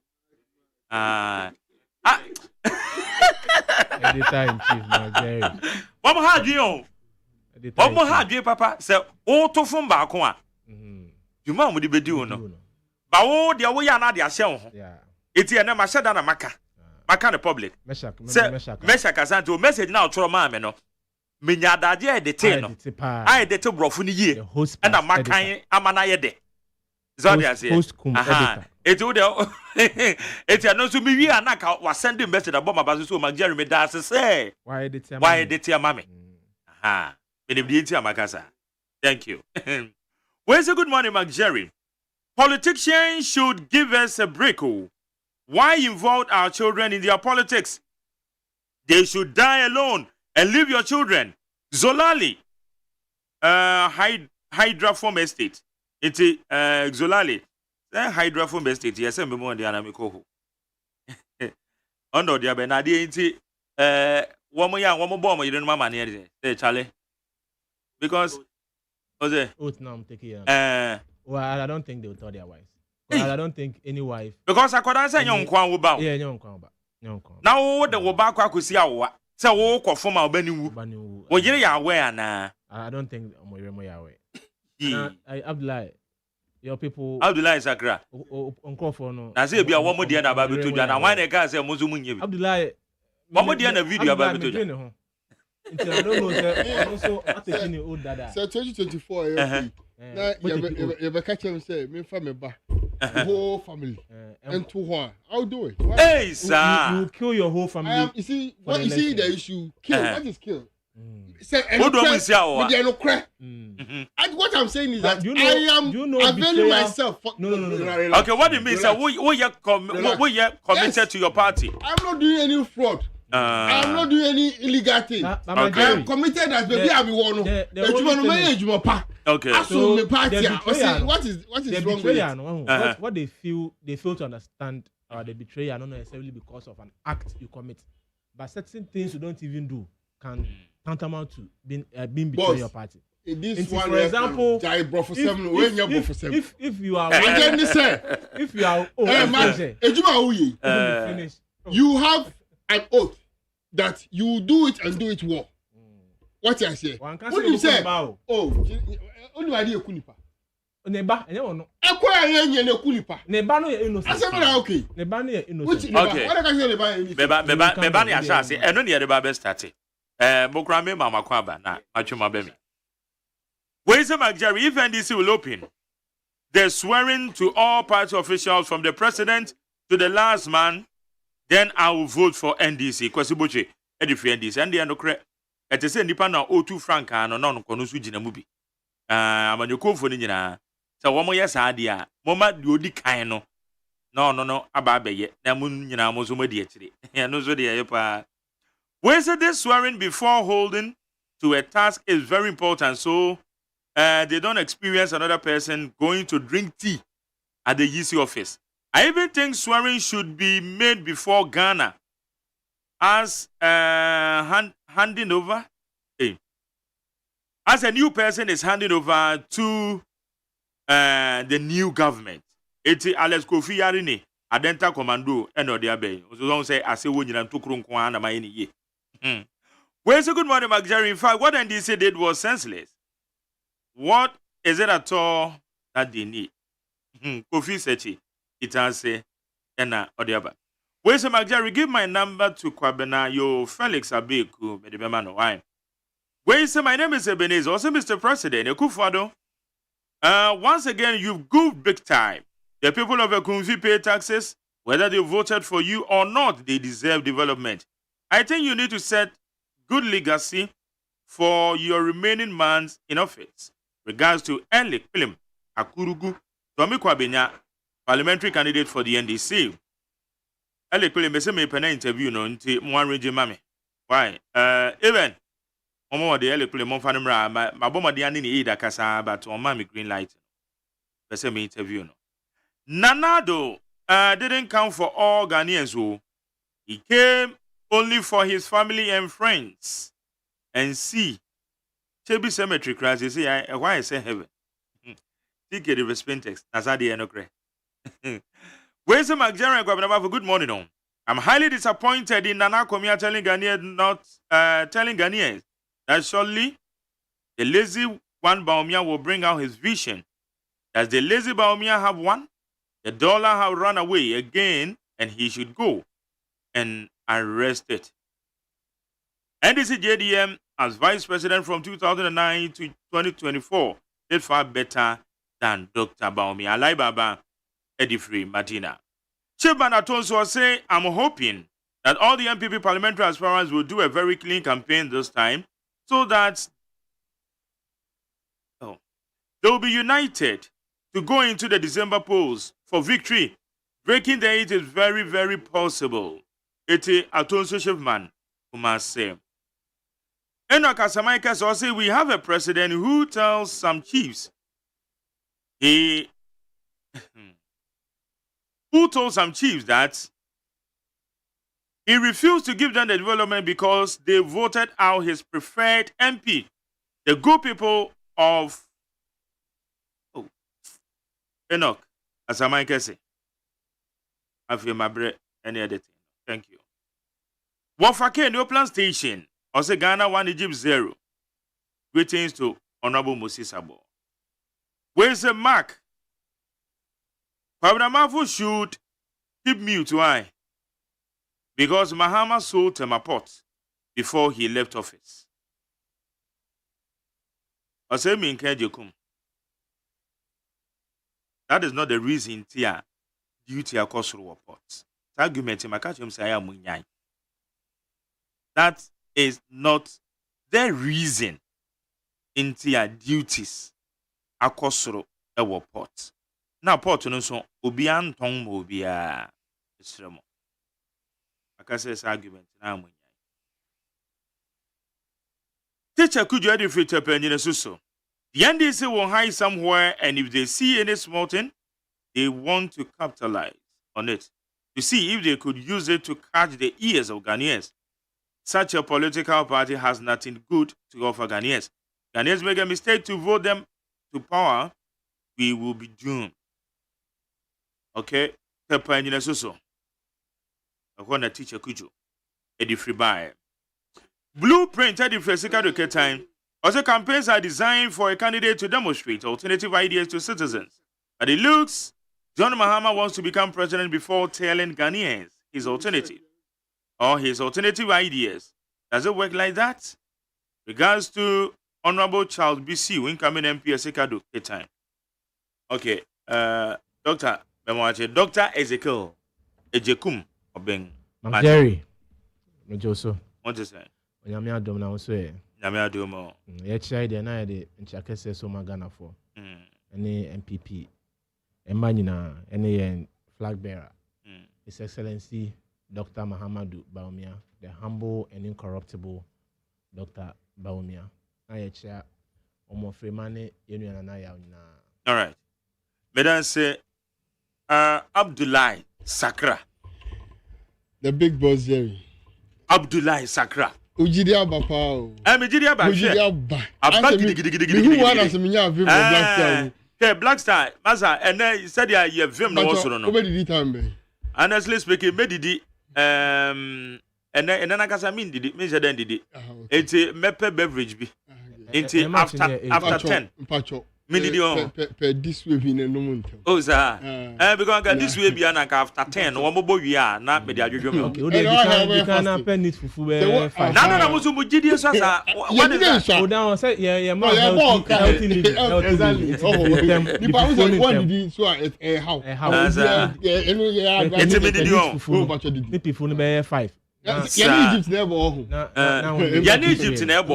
Editor in chief, Jerry. What had you? What had you, Papa? Say, oh, to from back one. You man would be doing no. But oh, the way I know the show. Yeah. It's a name I said on a maca. Maca the public. Mesha Kasanto message now to mama no. Minya daddy I detain. I detain brofuni ye. And a maca amana de. Zodia say. It would it's a no to me we are not was sending message about my basis so Jerry me say. Why did your mammy? Makasa. Thank you. Where's a good morning, Mark Jerry? Politicians should give us a break. Why involve our children in their politics? They should die alone and leave your children. Zolali, Hydroform Estate. It's Zolali. Hydroform Estate. Yes, I'm more than I'm Under the Benadi, one more bomb, you don't know my money, Charlie. Because, was it? Now I'm taking well, I don't think they will tell their wives. Well, I don't think any wife. Because I could answer young Kwan about. Yeah, young Kwan. Now, what the Wabaka could see our so walk of from our Benny. Well, you're aware now. I don't think I'm aware. Abdullah, your people. Abdullah Sakra. Uncle for no. I say, be a woman, dear, about to do, and I want a car, say, Muzumun. Abdullah, one more dear video about to do. I don't know, sir. Also, I'm taking old dada. So 2024, you have catch him say, me family back, whole family, and to one. I'll do it. Hey, sir, you kill your whole family. You see, what you see the issue? Kill. What is kill? Say, what do we say? What I'm saying is that I am availing myself. No. Okay, what do you mean, sir? We are committed to your party. I'm not doing any fraud. I'm not doing any illegal thing. I am committed as baby. I'm one. Okay. So the party. What is wrong with it? What they fail to understand the betrayal not necessarily because of an act you commit, but certain things you don't even do can tantamount to being betraying your party. This one, for example, if you are you have an oath that you will do it and do it well. What I say? What do you say? Oh, only idea kunipa. Neba, no. Akwa yenye ne kunipa. Neba no innocent. Asema okay. Neba no innocent. Okay. What can you neba? Beba ni asase. Eno ni yede ba be start. Mokra me mama kwaba na atwema be me. Where's the Jerry? If NDC will open, they're swearing to all party officials from the president to the last man. Then I will vote for NDC. Kwasiboche, edify NDC. And they are no correct. At the same time, now O2 frank and no konusu jina mubi. Amanyoko for nina. So one more yes idea. Mama diodi kaino. No. Ababe ye. Namun yina mozumo dietri. No so dia yepa. When say this swearing before holding to a task is very important. So they don't experience another person going to drink tea at the EC office. I even think swearing should be made before Ghana as handing over. As a new person is handing over to the new government. It's Alex Kofi Yarine, Adenta Commando, and Odiabe. So don't say, I say, when you're too crunk one, am I in ye? Where's a good morning, Mark Jerry? In fact, what NDC did was senseless. What is it at all that they need? Kofi Sechi. It has say, Enna Odiaba. Where's the Mark give my number to Kwabena, yo Felix Abeku, Medibemano. Why? Where's my name is Ebenezer, also Mr. President, Ekufado. Once again, you've goofed big time. The people of Ekunvi pay taxes, whether they voted for you or not, they deserve development. I think you need to set good legacy for your remaining months in office. Regards to Elik Pilim, Akurugu, Tomi Kwabena, parliamentary candidate for the NDC. Ele kwele mese me pena interview no nti mo arrange mame. Why? Even omo de ele kwele mo fa numra ma bomo de ane ni ida kasa but on mame green light. Mese me interview no. Nanado didn't come for all Ghanaians who he came only for his family and friends. And see Chebi Cemetery crisis say why I say heaven. Take the respect text. Azadi enokre. Where's the Magdalene Gwabnaba? Good morning, on. I'm highly disappointed in Nana Komia telling Ghanaians that surely the lazy one Baumia will bring out his vision. Does the lazy Baumia have one? The dollar have run away again, and he should go and arrest it. NDC JDM as vice president from 2009 to 2024 did far better than Dr. Baumia. Alai Baba. Edifree Martina. Chairman Atonso say, I'm hoping that all the MPP parliamentary aspirants will do a very clean campaign this time so that They will be united to go into the December polls for victory. Breaking the 8 is very, very possible. Eti Atonso Shefman, who must say. Enoch Asamaika also say we have a president who tells some chiefs who told some chiefs that he refused to give them the development because they voted out his preferred MP. The good people of Enoch Asamaika say, I feel my breath any other thing. Thank you. Wafake New Plan Station. Also Ghana 1 Egypt 0. Greetings to Honorable Moses Abo. Where's the mark? Pabnamafu should keep mute. Why? Because Mahama sold him a pot before he left office. Also, that is not the reason Tia duty across through a pot. Argument in my catch him say I am munyai. That is not the reason into your duties akosoro ewo port. Now port no so obi anton mo obi a esremo. Akase argument na amunya. Teacher could you edify penny so. The NDC will hide somewhere and if they see any small thing, they want to capitalize on it. To see if they could use it to catch the ears of Ghanaians. Such a political party has nothing good to offer Ghanaians. Ghanaians make a mistake to vote them to power, we will be doomed. Okay? Tepa engineer so. I want to teach a kujo. Edi free buy. Blueprint Edi Fresika Doke time. Also campaigns are designed for a candidate to demonstrate alternative ideas to citizens. But it looks, John Mahama wants to become president before telling Ghanaians his alternative. Or his alternative ideas. Does it work like that? Regards to Honorable Charles B.C., incoming MP Sekado time. Okay, Dr. Bemoache, Dr. Ezekiel Ejekum Obeng. Jerry. Mojoso. What is that? Nyame adom na so e. Nyame adom o. Ye chai de na de nchakese so magana for. Any MPP. Emma nyina any flag bearer. His Excellency Dr. Mahamadou Bawumia, the humble and incorruptible Dr. Bawumia. I chair almost free money, union and I. All right. Madam say, Abdullahi Sakra. The big boss, Jerry. Abdullahi Sakra. Ujidia Bapao. I'm a Jidia Bap. Ujidia Bap. Who want us to mean you Black Star? Okay, Black Star, Maza, and then you said you have no also no. Where did it time? Honestly speaking, Medidi. And then I guess I mean did it measure then did it. It's a mepe beverage be. It's after 10. Minidi per this way be no month. Oh sir. Because this way be after 10. One more we are not media you can pen it for no musu mujidi so sir. What is that? Oh down say yeah ma healthy living. The person one did so how it's a minidi on. The people be 5. Egypt never. Egypt never.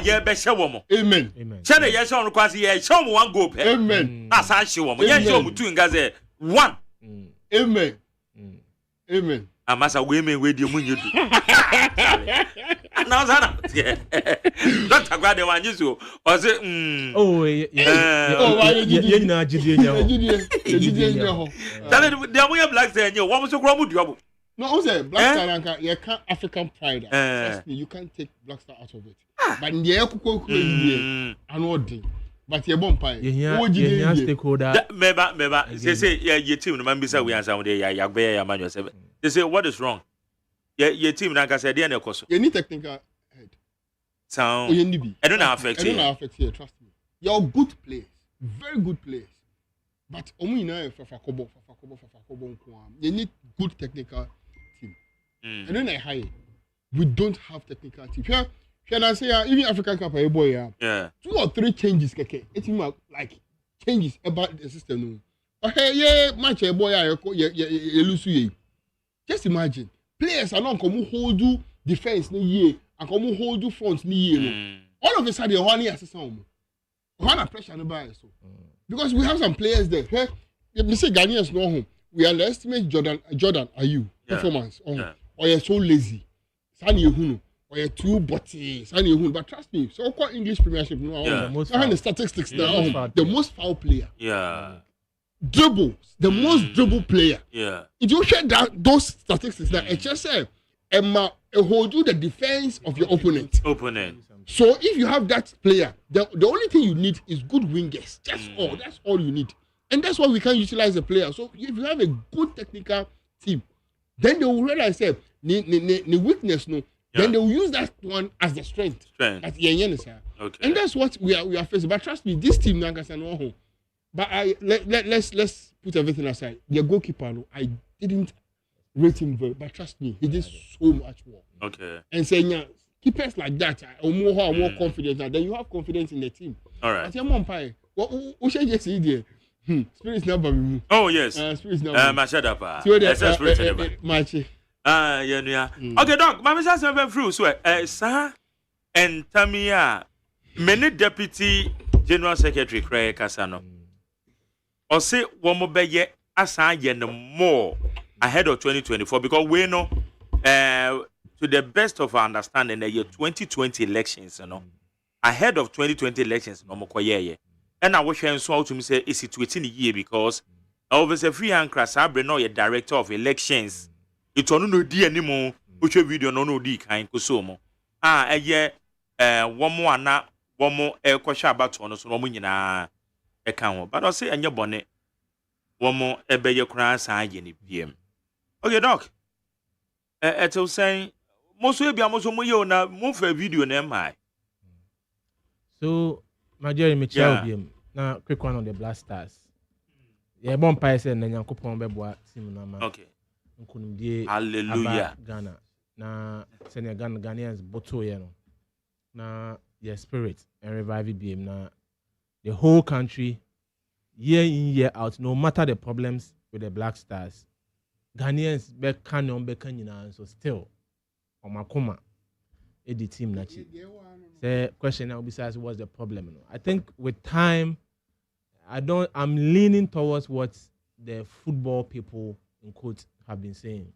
Yeah, be show woman. Amen. Chana yes on kwasi yeah show one go. Amen. Asa show woman. Yeah show mu two ngaze 1. Amen. Amen. Amasa we me we di munyu du. Now sana. Dr. Gwade wan yiso. O say oh yeah. You na jidie nya ho. Tell them they are black say nya. Wo so kro mu duobo. No, I say Black Star you can't African pride. Trust me, you can't take Black Star out of it. But in the air but you bomb pie. You stakeholder. Meba, say your team no man be say we answer we ya be ya man yourself. They say what is wrong? Your team na ka say dey na koso. You need technical head. Sound. I don't affect you. I don't affect you, trust me. You're good players. Very good players. But you need good technical team. And then I hire. We don't have technical team. Can I say even African Cup boy 2 or 3 changes it's like changes about the system. Match boy just imagine players are not come hold you defense ni year and come hold you front ni year. All of a sudden one year system. What pressure no buy so. Because we have some players there. Hey, me say Ghanaians no home. We underestimate Jordan Ayew performance. Or you're so lazy. Sani Ehunu. Or you're too butty. Sani Ehunu. But trust me, so called English Premiership no. The statistics now. The most foul player. Dribbles, the most dribble player. If you share that those statistics, that it just say Emma hold you the defense of your opponent. So if you have that player, the only thing you need is good wingers. That's all you need. And that's why we can utilize the player. So if you have a good technical team, then they will realize the weakness, no. Then they will use that one as the strength. Okay. And that's what we are facing. But trust me, this team now can no home. But let's put everything aside. The goalkeeper, no, I didn't rate him very, but trust me, he did so much more. Okay. And saying keepers like that are more confident, and then you have confidence in the team. All right. But your mom pie, what should you say there? Spirits never be. Oh yes. Spirits never. Machadapa. Spirits never. Machi. Yeah. Okay, Doc. Mama says I'm through. So, sir, and Tamia, many deputy general secretary Craig Casano. Or say one more be assign more ahead of 2024 because we know to the best of our understanding the year 2020 elections, ahead of 2020 elections, no more and I was sharing so to me say it's situating the year because obviously free hand crash abre no your director of elections. It no di anymore, which video no di kind kusomo. A year one more na one more kwasha about on so no nyina eka but I say anya bone one more ebeye kran san ye ni biem. Okay, Doc. Eto saying most we be amoso mo ye na mo fa video na mai. So Major Michel biem na quick one on the Black Stars. Yeah, bon pa say na Nyankopon be boa team na ma. Okay. Nkunumdie hallelujah Ghana. Na Senegal Ghanaians boto ye no. Na your spirit and revive biem na the whole country year in year out, no matter the problems with the Black Stars, Ghanaians be can so still on Makoma the team nachi. The question now besides what's the problem? I think with time, I'm leaning towards what the football people in quote have been saying.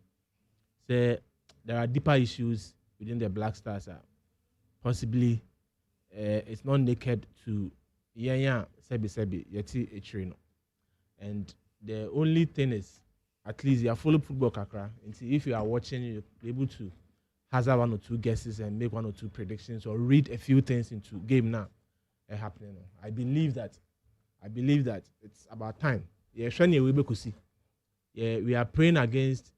Say there are deeper issues within the Black Stars. Possibly it's not naked to sebi yeti a trainer. And the only thing is, at least you are following football kakra. And if you are watching, you're able to hazard one or two guesses and make one or two predictions or read a few things into game now happening. I believe that it's about time. Yeah, we are praying against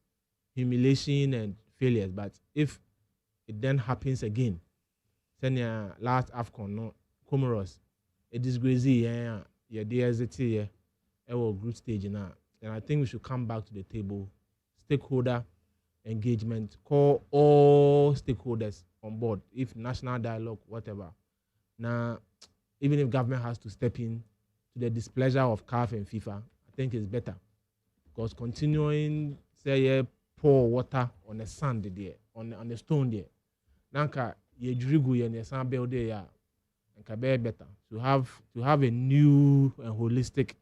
humiliation and failures, but if it then happens again, then last AFCON, no Comoros, a disgrace, DST, group stage now. And I think we should come back to the table, stakeholder engagement, call all stakeholders on board, if national dialogue, whatever. Now, even if government has to step in to the displeasure of CAF and FIFA, I think it's better. Because continuing, say, pour water on the sand there, on the stone there. Nanka, ye drigu ye ne sand build there, and kabe better. To have a new and holistic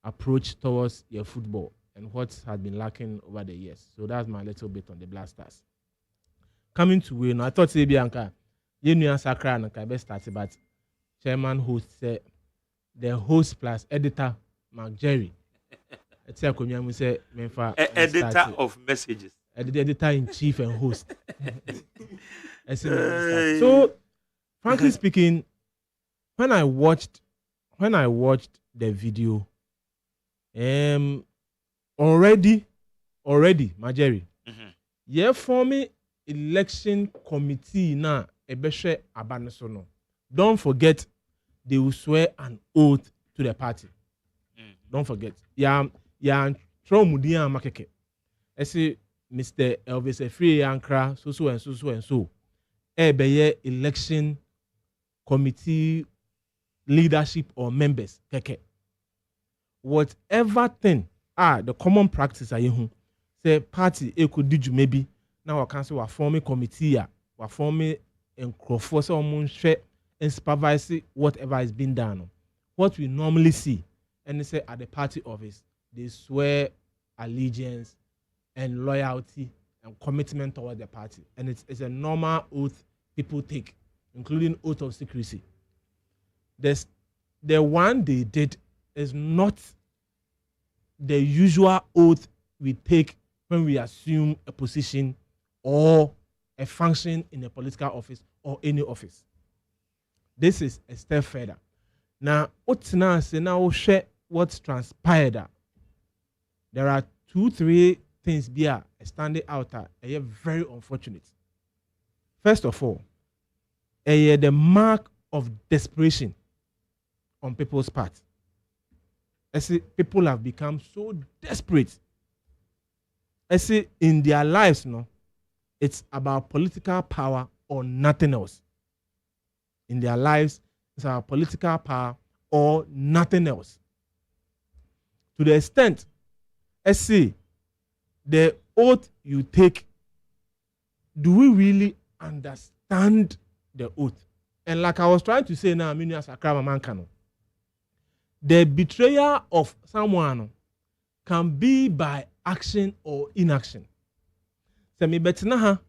approach towards your football and what has been lacking over the years. So that's my little bit on the Black Stars. Coming to win, I thought say Bianca, you knew Sakra and Kabe started, but chairman host said the host plus editor Mark Jerry. It's a say editor of messages. The editor in chief and host. So frankly speaking, when I watched the video, already, Majeri. Yeah, for me, election committee na ebeshe abanesono. Don't forget, they will swear an oath to the party. Don't forget. Ya throw mudia makeke. I say, Mr. Elvis Efri Yankra, so. Ebeye election committee leadership or members keke. Whatever thing the common practice say party could do maybe now I can say we're forming committee we're forming and crofo so share and supervise whatever is being done. What we normally see, and they say at the party office, they swear allegiance and loyalty and commitment toward the party. And it's a normal oath people take, including oath of secrecy. The one they did is not the usual oath we take when we assume a position or a function in a political office or any office. This is a step further. Now, what's now share what's transpired. There are 2-3 things here standing out that are very unfortunate. First of all, the mark of desperation on people's part. I see people have become so desperate. I see in their lives, it's about political power or nothing else. In their lives, it's about political power or nothing else. To the extent, I see the oath you take, do we really understand the oath? And like I was trying to say now, as a crime man can. The betrayal of someone can be by action or inaction. So me betina ha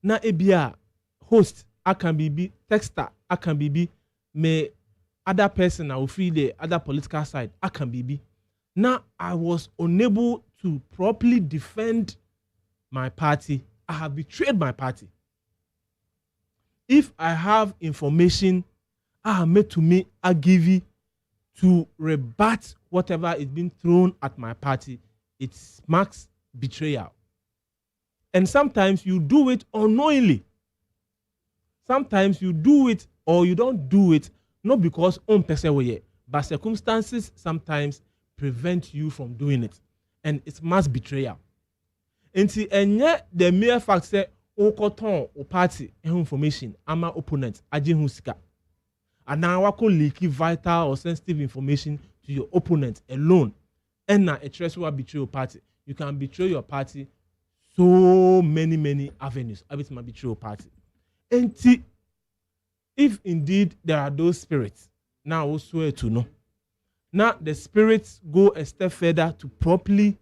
na ebia host I can be texter I can be me other person I will feel the other political side I can be. Now I was unable to properly defend my party. I have betrayed my party. If I have information made to me, I give it to rebut whatever is being thrown at my party, it marks betrayal. And sometimes you do it unknowingly. Sometimes you do it or you don't do it, not because but circumstances sometimes prevent you from doing it. And it's mass betrayal. And the mere fact that okoton o party information ama opponent ajihusika. And now I could leak vital or sensitive information to your opponent alone. And now a trust will betray your party. You can betray your party so many avenues. I bet my betray your party. And if indeed there are those spirits, now I swear to know. Now the spirits go a step further to properly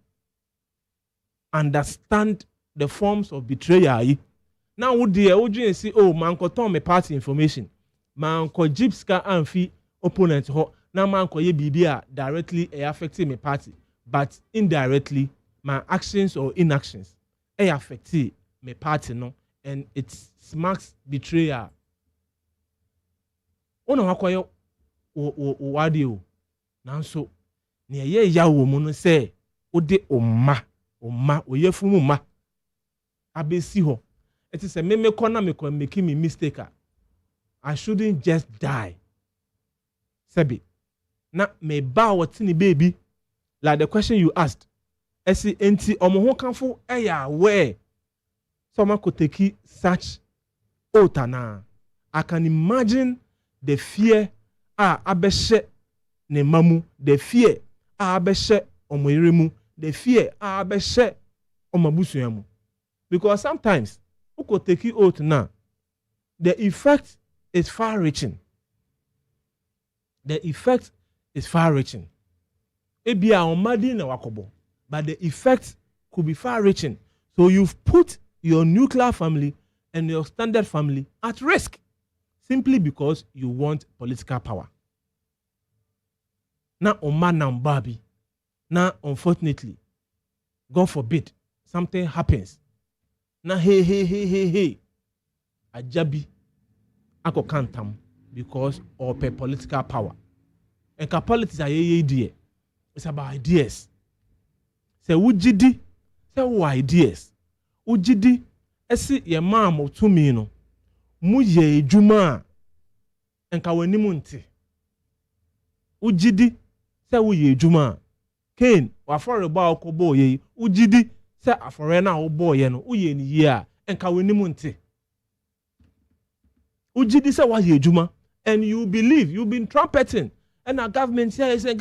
understand the forms of betrayal. Now would you say, oh, man, ko me party information. Man ko jipska amfi opponent ho. Now man ko ye bibia directly affecting my party, but indirectly my actions or inactions affect my party no, and it marks betrayal. Ono wakoyo wadio. Nanso ne ye ya wo mu no say ode omma oyefumu ma abesi ho. It is a me corner making me mistake. I shouldn't just die. Sebi. Na me ba watini baby. Like the question you asked. Esi enti omo kanfo eya where someone could take such otana. I can imagine the fear abeshe ne mamu, the fear abeshe omoiremu, the fear abeshe omabusuyamu. Because sometimes who could take you out now, the effect is far-reaching. The effect is far-reaching. Ebia omadi na wakobo, but the effect could be far-reaching. So you've put your nuclear family and your standard family at risk simply because you want political power. Now, Oman and Barbie. Now, unfortunately, God forbid, something happens. Now, hey. Ajabi, ako kantam because of a political power. And politics are idea. It's about ideas. Say ujidi, say ideas. Ujidi, esi ye mam o tumi no. Mu ye ejuma enka wani munti. Ujidi, say wo ye ejuma. Cain, wa for ba okobo ye. Ujidi, say afore na obo ye no. Uye ni ye a enka wani munti. Ujidi say wa ye ejuma, and you believe you've been trumpeting, and our government here is saying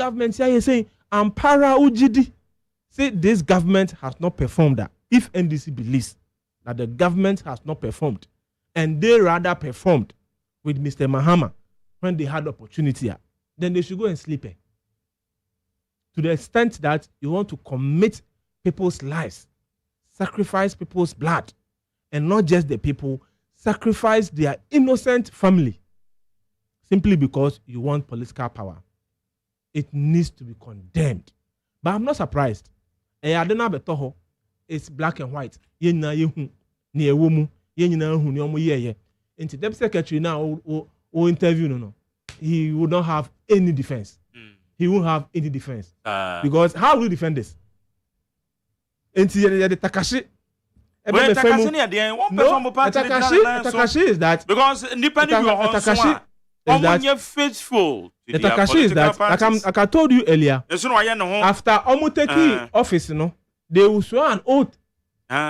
ampara ujidi. Say this government has not performed that. If NDC believes that the government has not performed, and they rather performed with Mr. Mahama when they had opportunity, then they should go and sleep. To the extent that you want to commit people's lives, sacrifice people's blood, and not just the people, sacrifice their innocent family, simply because you want political power. It needs to be condemned. But I'm not surprised. It's black and white. Into Deputy Secretary now will interview no. He would not have any defense. He won't have any defense. Because how will you defend this? Into the Takashi. Takashi is that because independent Takashi is that faithful. The Takashi is that like I told you earlier. After taking office, they will swear an oath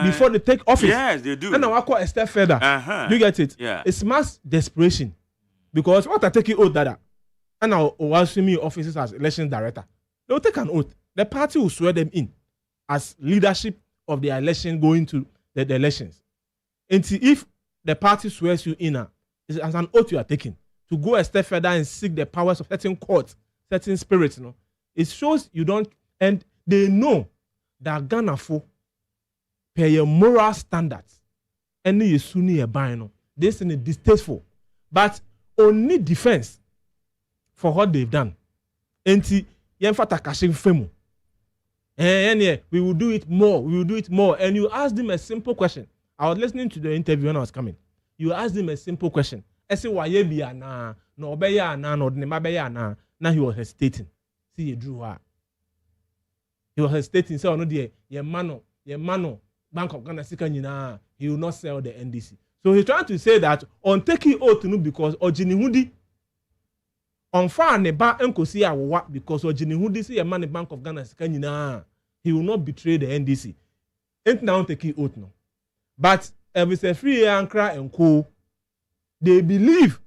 before they take office. Yes, they do. And now I call a step further. Do you get it? Yeah. It's mass desperation. Because what I take oath that and I'll assume me offices as election director. They will take an oath. The party will swear them in as leadership of the election going to the elections. And see, if the party swears you in it's as an oath you are taking to go a step further and seek the powers of certain courts, certain spirits, it shows you don't, and they know that Ghana for pay your moral standards. Any Sunni a bino. This is distasteful. But only defense for what they've done. Enti yenfa Takashi femu. And we will do it more. We will do it more. And you asked him a simple question. I was listening to the interview when I was coming. You asked him a simple question. I said, why you be na no be ya na no de ma be ya na. Now he was hesitating. See you drew her. He was hesitating. So no dey ye mano Bank of Ghana sika nyina. He will not sell the NDC. So he's trying to say that on taking oath because Ojini Hudi on far neba enkosi awowa because Ojini Hudi see a man in Bank of Ghana sika nyina. He will not betray the NDC. Ain't now taking oath no. But if it's a free ankra and co, they believe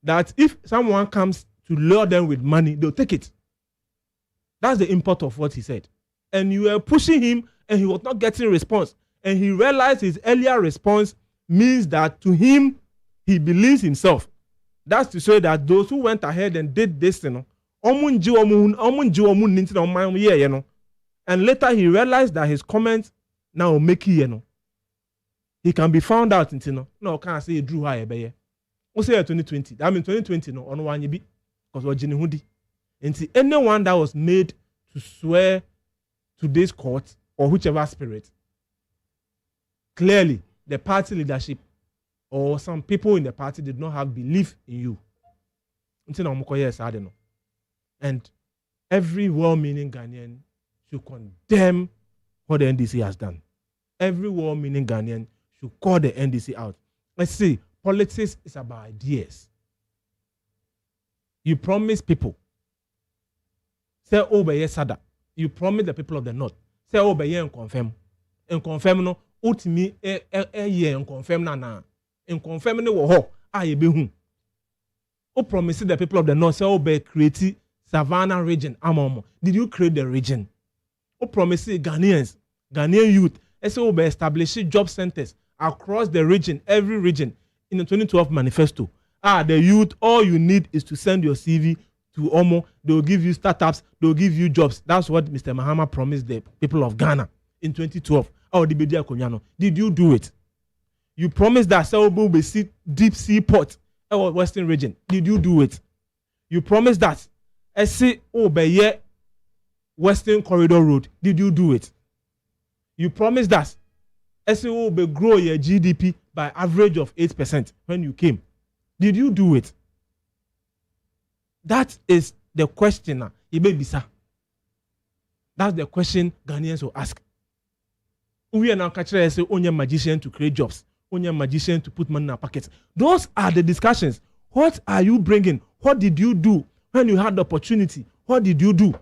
that if someone comes to lure them with money, they'll take it. That's the import of what he said. And you were pushing him and he was not getting response. And he realized his earlier response means that to him, he believes himself. That's to say that those who went ahead and did this, and later he realized that his comments now make it, he can be found out no can't say drew high be we say 2020 that means 2020 no on one be because Ojini Hudi and anyone that was made to swear to this court or whichever spirit, clearly the party leadership or some people in the party did not have belief in you. And every well-meaning Ghanaian should condemn what the NDC has done. Every well-meaning Ghanaian should call the NDC out. Let's see, politics is about ideas. You promise people. Say, oh, be yes, sada. You promise the people of the north. Say, oh, be and confirm. And confirm no, ultimately, and confirm na. And confirm no, ho, I be whom. Oh, promise the people of the north, say, oh, be create Savannah region. Amomo. Did you create the region? Oh, promise Ghanaian youth. Say, oh, be establish job centers across the region, every region, in the 2012 manifesto. The youth, all you need is to send your CV to Omo. They'll give you startups, they'll give you jobs. That's what Mr. Mahama promised the people of Ghana in 2012. Did you do it? You promised that Saobo will see deep sea port or Western region. Did you do it? You promised that Western Corridor Road. Did you do it? You promised that SAO will grow your GDP by average of 8% when you came. Did you do it? That is the question. That's the question Ghanaians will ask. We are now catching as only magician to create jobs, only magician to put money in our pockets. Those are the discussions. What are you bringing? What did you do when you had the opportunity? What did you do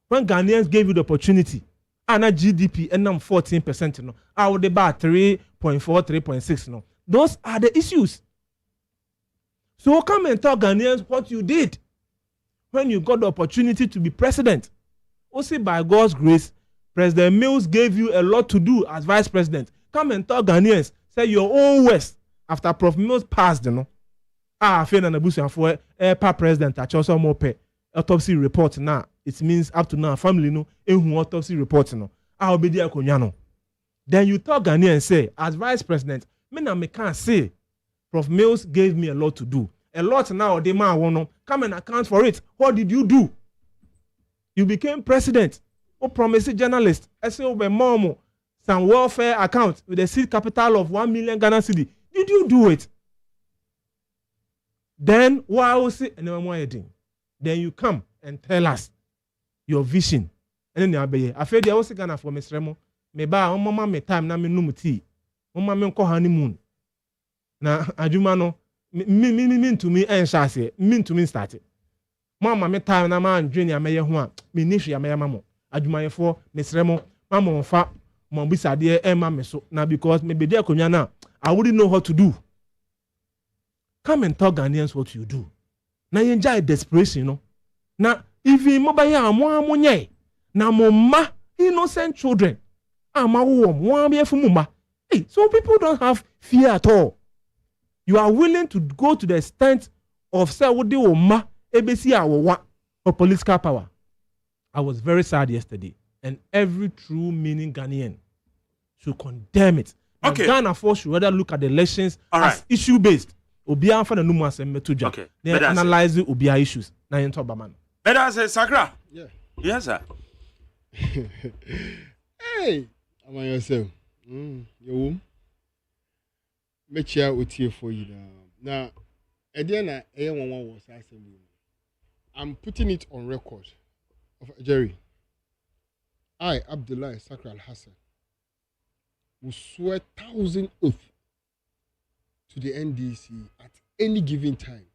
when Ghanaians gave you the opportunity? And a GDP and 14%, no. I would about 3.4, 3.6, no. Those are the issues. So come and tell Ghanaians what you did when you got the opportunity to be president. Also, by God's grace, President Mills gave you a lot to do as vice president. Come and tell Ghanaians, say your own West after Prof. Mills passed, you know. Fe na busu for pa president a chose mo pe autopsy report na it means up to now family no ehu autopsy report no obedi akonya no. Then you talk Ghanaian and say as vice president me na me can say Prof Mills gave me a lot to do. A lot now the man want come and account for it. What did you do? You became president. O promise journalist. I say over mom some welfare account with a seed capital of 1 million Ghana cedi. Did you do it? Then why was it then you come and tell us your vision. And then I feel there was Ghana for Mr. Remo. Me ba on mama me time na me no tea. Mama me ko honeymoon. Na adwuma no me to me en shase. Me to me start. Mama me time na ma ndwe ya meye ho a me ni hwe ya meye mamo. Adwuma ye for Mr. Remo mama onfa mo bisade e ma me so na because me be dey akonya na I wouldn't know how to do. Come and tell Ghanaians what you do. Na you enjoy desperation, you know. Na even mobile amonye na mama innocent children. Hey, so people don't have fear at all. You are willing to go to the extent of say what they ma ABC for political power. I was very sad yesterday, and every true meaning Ghanaian should condemn it. Okay. Ghana force should rather look at the elections as issue based. Obia for the numerous and metuja. Okay. Then analyze the Obia issues. Now you talk about man. Better say Sakra. Yeah. Yes, sir. Hey, am I yourself? Your womb. Make sure we here for you now. Now, was asking me. I'm putting it on record. Jerry. I, Abdullah Sakra Al Hassan, will swear 1,000 oaths to the NDC at any given time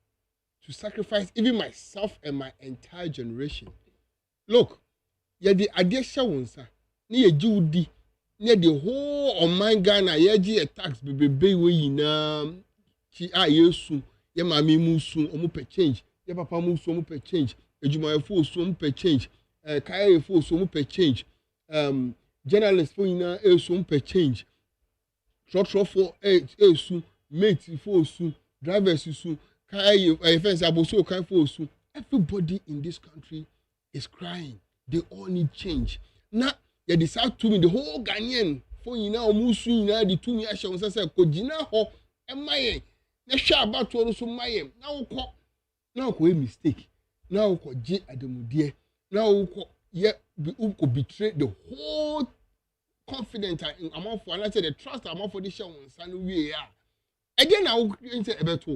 to sacrifice even myself and my entire generation. Look, yeah, the idea shawons near Judy, near the whole of my Ghana, yeah, tax baby way in soon, yeah, mammy moves soon, omupe change, yeah, papa moves so much change, Ejuma full so much change, Kaya full so much change, journalists for in so much change, trot for soon. Mates for soon, drivers soon, fence aboso kind for soon. Everybody in this country is crying. They all need change. Now they decide to me the whole Ghanaian for you now musu na the 2 years on say kojina ho emaye. Na sha about to so maye. Now ko mistake. Now ko je ademudie. Now ko ye ko betray the whole confidence in amount for and I say the trust amount for this show on Sunday. Again, I will say about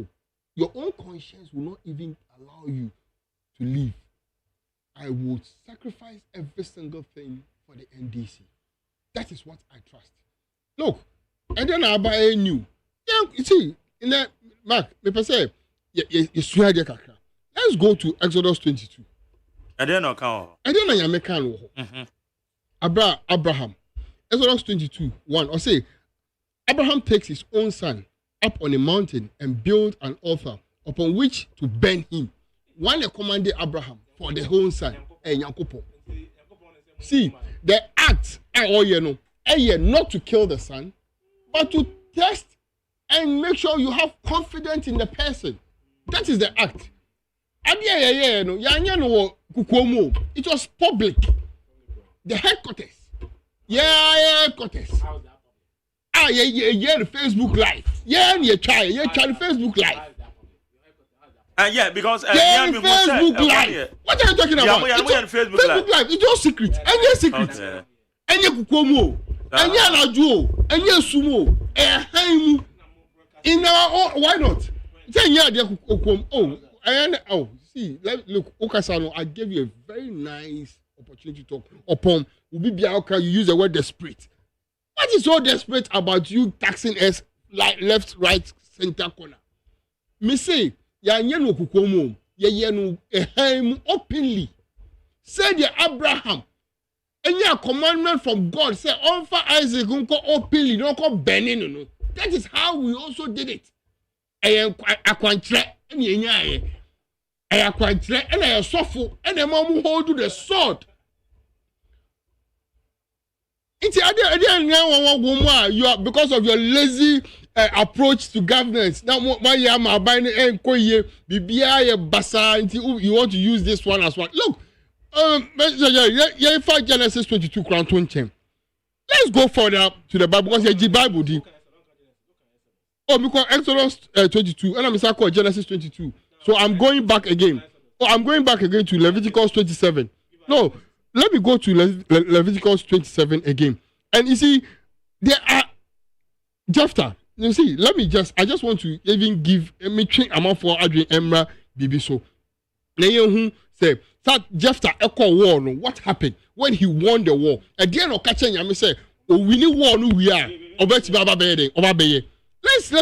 your own conscience will not even allow you to live. I would sacrifice every single thing for the NDC. That is what I trust. Look, and then I buy a new. Yeah, you see, in that Mark, say, let's go to Exodus 22. And then I can. And then I am a can. Abraham, Exodus 22:1. Or say, Abraham takes his own son up on a mountain and build an altar upon which to burn him. One commanded Abraham for the whole son. See, the act not to kill the son, but to test and make sure you have confidence in the person. That is the act. It was public. The headquarters. Headquarters. Facebook Live. Facebook Live. Yeah, because Facebook Live. What are you talking about? Facebook Live. It's all secret. Any secret. Any kukomo. Any alajuo. Any sumo. In our why not? See, look, Okasano, I gave you a very nice opportunity to talk upon. You use the word desperate. What is so desperate about you taxing us like left, right, center corner? Me say, ya no kukomo, ya no openly. Say the Abraham, and your commandment from God, say, offer Isaac openly, don't call Benin. No. That is how we also did it. I am and I suffer, and the mom who hold the sword. It's you are because of your lazy approach to governance. Now, my yama buying and koye BBI basa until you want to use this one as well. Look, yeah, Genesis 22 crown 20. Let's go further to the Bible because the Bible did. Oh, because Exodus 22, and I'm saying Genesis 22. So I'm going back again. Oh, I'm going back again to Leviticus 27. No, let me go to Leviticus 27 again. And you see, there are Jephthah. You see, I just want to even give me train amount for Adrian Emra Bibi. So, who say that Jephthah echo war. No, what happened when he won the war? At the end of catching, I say, oh, we need war. No, we are. Let's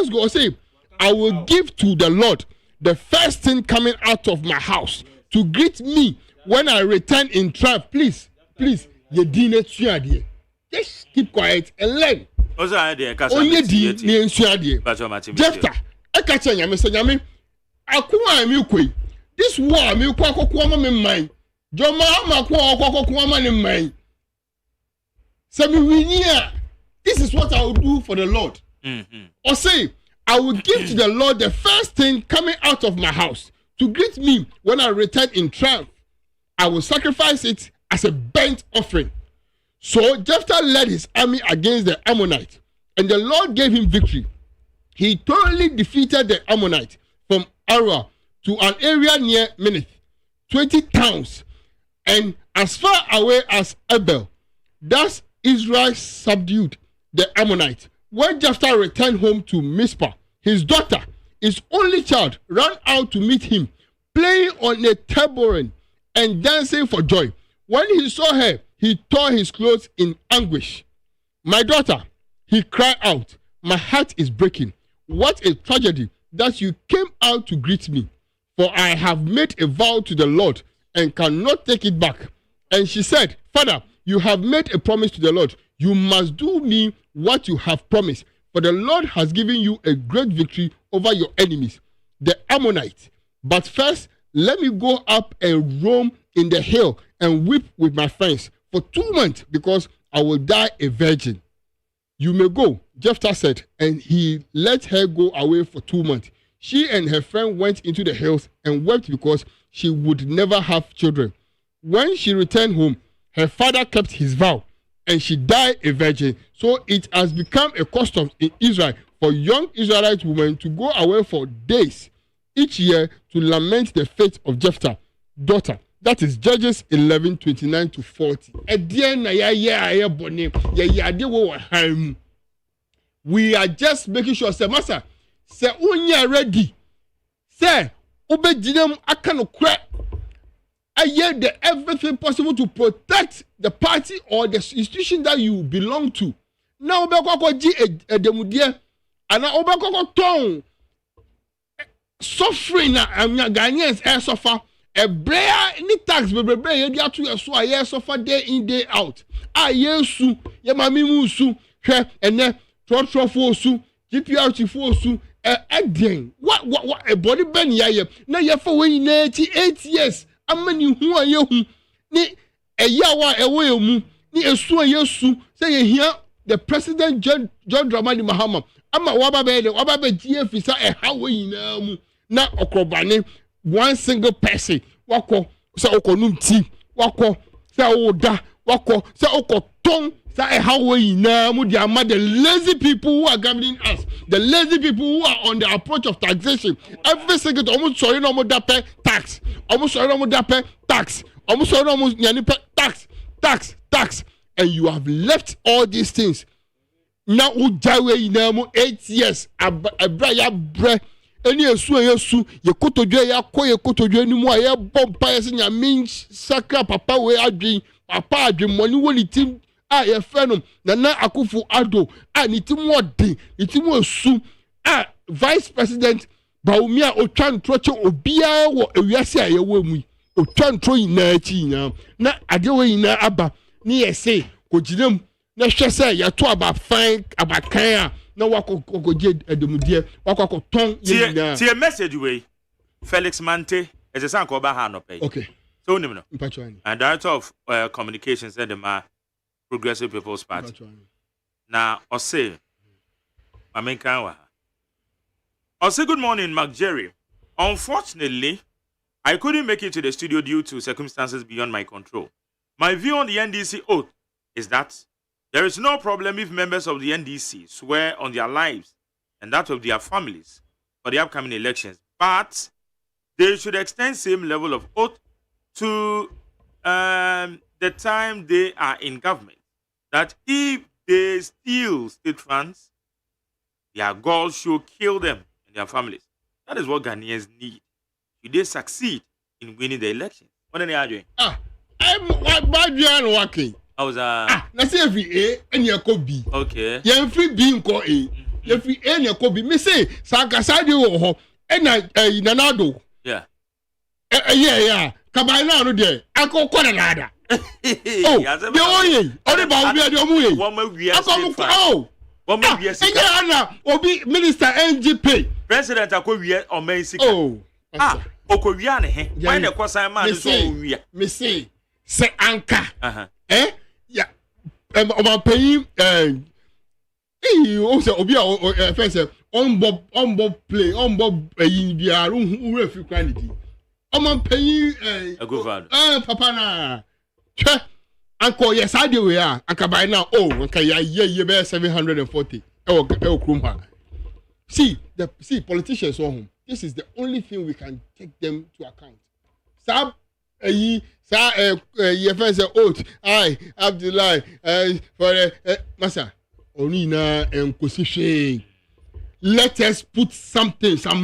go. Say, I will give to the Lord the first thing coming out of my house to greet me when I return in triumph. Please, you didn't see. Just keep quiet and learn. Onye di ni ensuade. Jephthah, eka che nyame se nyame akwa mi koi. This war mi kwa kokwa ma me man. Joma ma kwa kokwa ma ne man. Se mi winia. This is what I will do for the Lord. Or say, I will give to the Lord the first thing coming out of my house to greet me when I return in triumph. I will sacrifice it as a burnt offering. So Jephthah led his army against the Ammonites, and the Lord gave him victory. He thoroughly defeated the Ammonites from Arah to an area near Minith, 20 towns, and as far away as Abel. Thus Israel subdued the Ammonites. When Jephthah returned home to Mizpah, his daughter, his only child, ran out to meet him, playing on a tambourine and dancing for joy. When he saw her, he tore his clothes in anguish. My daughter, he cried out, my heart is breaking. What a tragedy that you came out to greet me. For I have made a vow to the Lord and cannot take it back. And she said, Father, you have made a promise to the Lord. You must do me what you have promised. For the Lord has given you a great victory over your enemies, the Ammonites. But first, let me go up and roam in the hill and weep with my friends for 2 months, because I will die a virgin. You may go, Jephthah said, and he let her go away for 2 months. She and her friend went into the hills and wept because she would never have children. When she returned home, her father kept his vow, and she died a virgin. So it has become a custom in Israel for young Israelite women to go away for days each year to lament the fate of Jephthah's daughter. That is Judges 11:29-40. We are just making sure, say, Master, say, unya ready. Say, obedinem akano kwe. I hear everything possible to protect the party or the institution that you belong to. Now, obekoko ji edemudie, ana obekoko ton suffering na Ghanaians air suffer. A prayer ni tax bebrebe ye dia to yeso aye suffer day in day out. Yesu ye mami mu su hwe ene trotro su GPRT su eden what a body ben ya na ye for we na 8 years amani hu aye hu ni eyawa ewe mu ni esu yesu say ye hia the president John Dramani Mahama ama waba be GF fisa hawe ina mu na okrobane one single person wako say okonum ti wako say oda wako say okoton say hawe ina mu dia ma the lazy people who are governing us, the lazy people who are on the approach of taxation. Every single almost sorry no more dape tax, almost sorry no more dape tax, almost sorry no more nyani tax, and you have left all these things. Now ujawe ina mu 8 years abraya bre eni yesu ye kotodwe ya ko ye kotodwe ni mu aye bompa ye nya min sakra papa we adwin papa adwin moni woni tim a ye fenom na akufu ado a ni tim odin ni tim osu a vice president Baumia otwan troche obia wo ewiase a ye wo mu otwan tro ina chi nya na ade we ina aba ni ye say koginem na hwese ya to aba fan aba kan a na wakoje edemudie wakoton yina tie message we Felix Mante is a san ko ba ha no pay. Okay, so nim no mpachwani and director of communications at the Progressive People's Party na ose mamenkan wa I'll say good morning, Mark Jerry. Unfortunately, I couldn't make it to the studio due to circumstances beyond my control. My view on the NDC oath is that there is no problem if members of the NDC swear on their lives and that of their families for the upcoming elections, but they should extend same level of oath to the time they are in government. That if they steal state funds, their goals should kill them and their families. That is what Ghanaians need. Should they succeed in winning the election? What are you doing? I'm working. How's that? Let's say every A and your B. Okay. You're free being called A. You're free A and your B. Me say, Sakasadi and Nanado. Yeah. Yeah. Kabana no there. I go Canada. Oh, the only about the One Obi Minister NGP. President Akowie or Messi. Oh. Okowiane he. Why the kwasa man so wi. Me say anka. Yeah. Paying o say obi first on bob play on bob bia who refi quality. Paying papa na. Uncle, yes, I do. Yeah, Uncle, by now, you bear 740. See, politicians home. This is the only thing we can take them to account. Your friend said, oath, I, Abdullah, for Massa, Onina, and Kosishe. Let us put some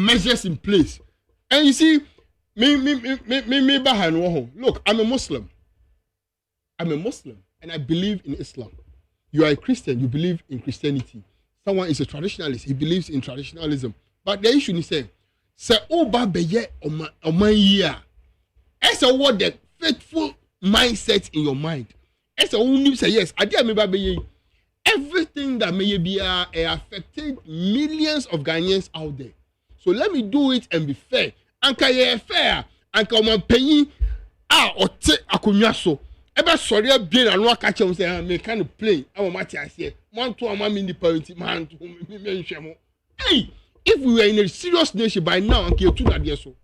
measures in place. And you see, look, I'm a Muslim. And I believe in Islam. You are a Christian, you believe in Christianity. Someone is a traditionalist, he believes in traditionalism. But the issue is say Oba beye oman as a word the faithful mindset in your mind. As a who say yes, I dare me beye. Everything that may be affected millions of Ghanaians out there. So let me do it and be fair. Anka ye fair, anka oman peyi ote akunyaso. Eba sorry bien anu catch am say me kind of play am mati ase man to am independent man to me nhwemo. Hey, if we were in a serious nation by now and ke tu na de so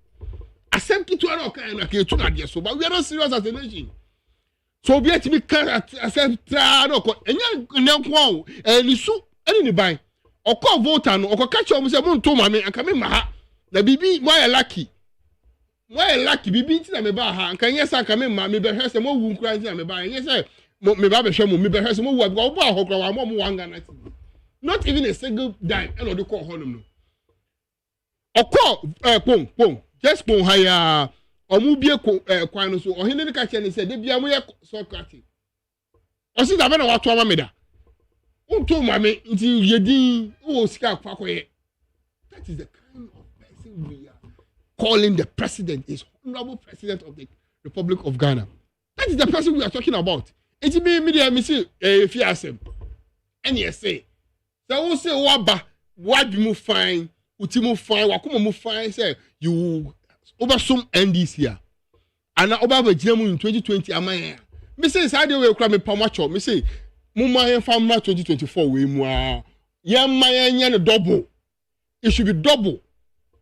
accept to an okay na ke tu na de so, but we are not serious as a nation. So be it me can accept no ko enya nko ni su eni ni ban okọ voter no okọ catch am say mon to ma me anka me ma ha na bibi why lucky. Why lucky bibi nti na me ba ha nkan yesa ka me ma me be hwese mo wu nkran nti na me ba yesa me ba be hwe mo me be hwese mo wu abgo bo ahokra wa mo wanga na ti. Not even a single dime and or the call honum no. Okọ pon just pon ha ya omu bie kwan no so ohene ne ka che ne se de bia mo ye Socrates. O si da be na wa to ama me da. Unto ma me nti yedin o sika kwa koye. That is the kind of person we are calling the president is honorable president of the Republic of Ghana. That is the person we are talking about. It's me see if you ask him. And yes say. So we say waba what you move fine, uti move fine, wakuma move fine say you over some NDC here. And now over the GM in 2020 amaya. Me say say dey we kra me pamacho. Me say mumma yen famma 2024 we mu a. Yen mayen yen double. It should be double.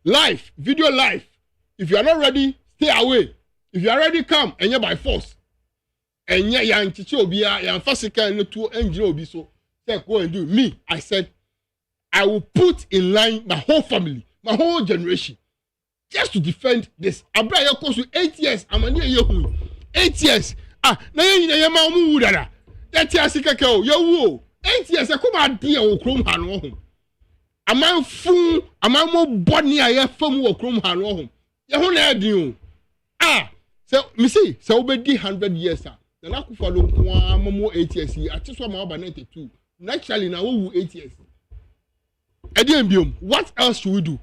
Life, video life. If you are not ready, stay away. If you are ready, come and you're by force. And yeah, you're teacher obia, you're fasika and two engineer obi so. Say go and do me. I said, I will put in line my whole family, my whole generation, just to defend this. Abra you close to 8 years. I'm near you. 8 years. Na you ma mu dada. That year sika ke o. You wo. 8 years. I come out there o krom ha no ho. Aman fun, aman mo boni aye fam wo krom ha no ho. Ye ho na adin o. So me see, so obedi 100 years ah. Na na ku follow kwa mo 8 years yi. Ati so ma oba 92. Naturally na wo 8 years. Edin biom, what else should we do?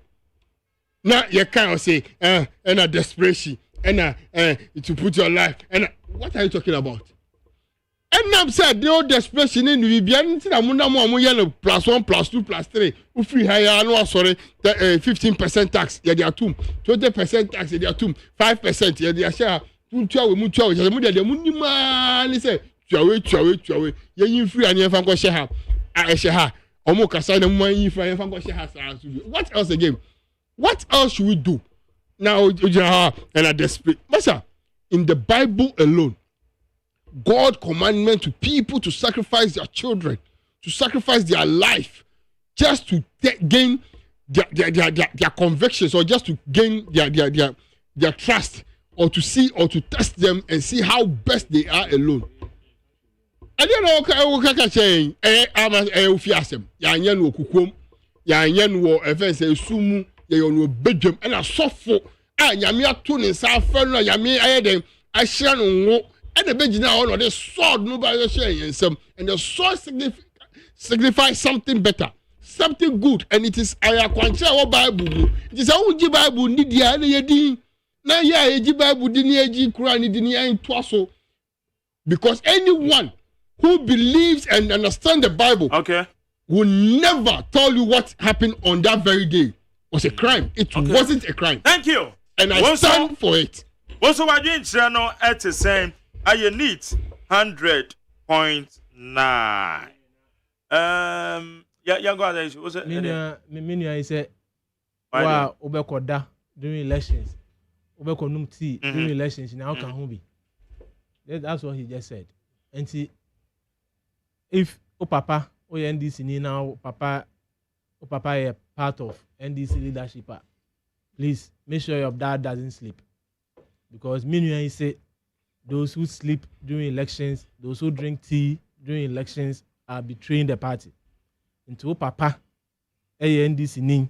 Now you can't say and a desperation and to put your life and what are you talking about? And I'm said no desperation in the Bian Muna +1 +2 +3 who free higher no sorry 15% tax yeah they are 2 20% tax they are 2 5% yeah they are share 2 mutual the munima say twawe yen free and yen fan go share ha share ha omo kasa na mo yin free yen fan go share ha. What else again? What else should we do? Now, and are desperate. Master, in the Bible alone, God commandment to people to sacrifice their children, to sacrifice their life, just to gain their convictions, or just to gain their trust, or to see or to test them and see how best they are alone. I don't know what saying. I'm a fiasem. Yanyan wo kukum. Yanyan wo efense sumu. Yayon wo bedwam. And I suffer. Nyame ato ne nsa afa no nyame ayeden ahira no ngo. And the bedina on the sword nobody share some. And the sword signifies something better, something good, and it is aya kwanche wo Bible. It is how the Bible need dia na yedi. Na ya eji Bible di ni eji Quran di ni en toaso. Because anyone who believes and understands the Bible, will never tell you what happened on that very day was a crime. It wasn't a crime. Thank you. And I stand for it. Also, what you know at the same, I need 100.9. Yeah, go ahead. Was it? Minya is a wow, Obekoda during elections. Obekonum tea during elections. Now can who be? That's what he just said. And see, if Papa or NDC now Papa is part of NDC leadership, please make sure your dad doesn't sleep, because Minuan say those who sleep during elections, those who drink tea during elections are betraying the party. Into Papa NDC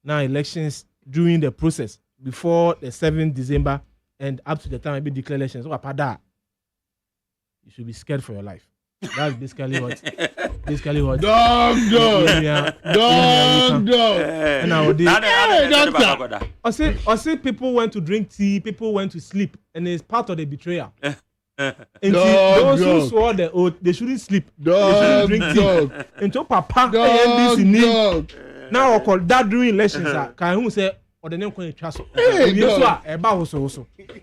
now elections during the process before the 7th December and up to the time I be declare elections. Papa, you should be scared for your life. That's basically what. Dog. And nowadays, I say people went to drink tea, people went to sleep, and it's part of the betrayal. And those who swore the oath, they shouldn't sleep. They shouldn't drink tea. Until Papa now I call that during elections. Can who say or the name called trust?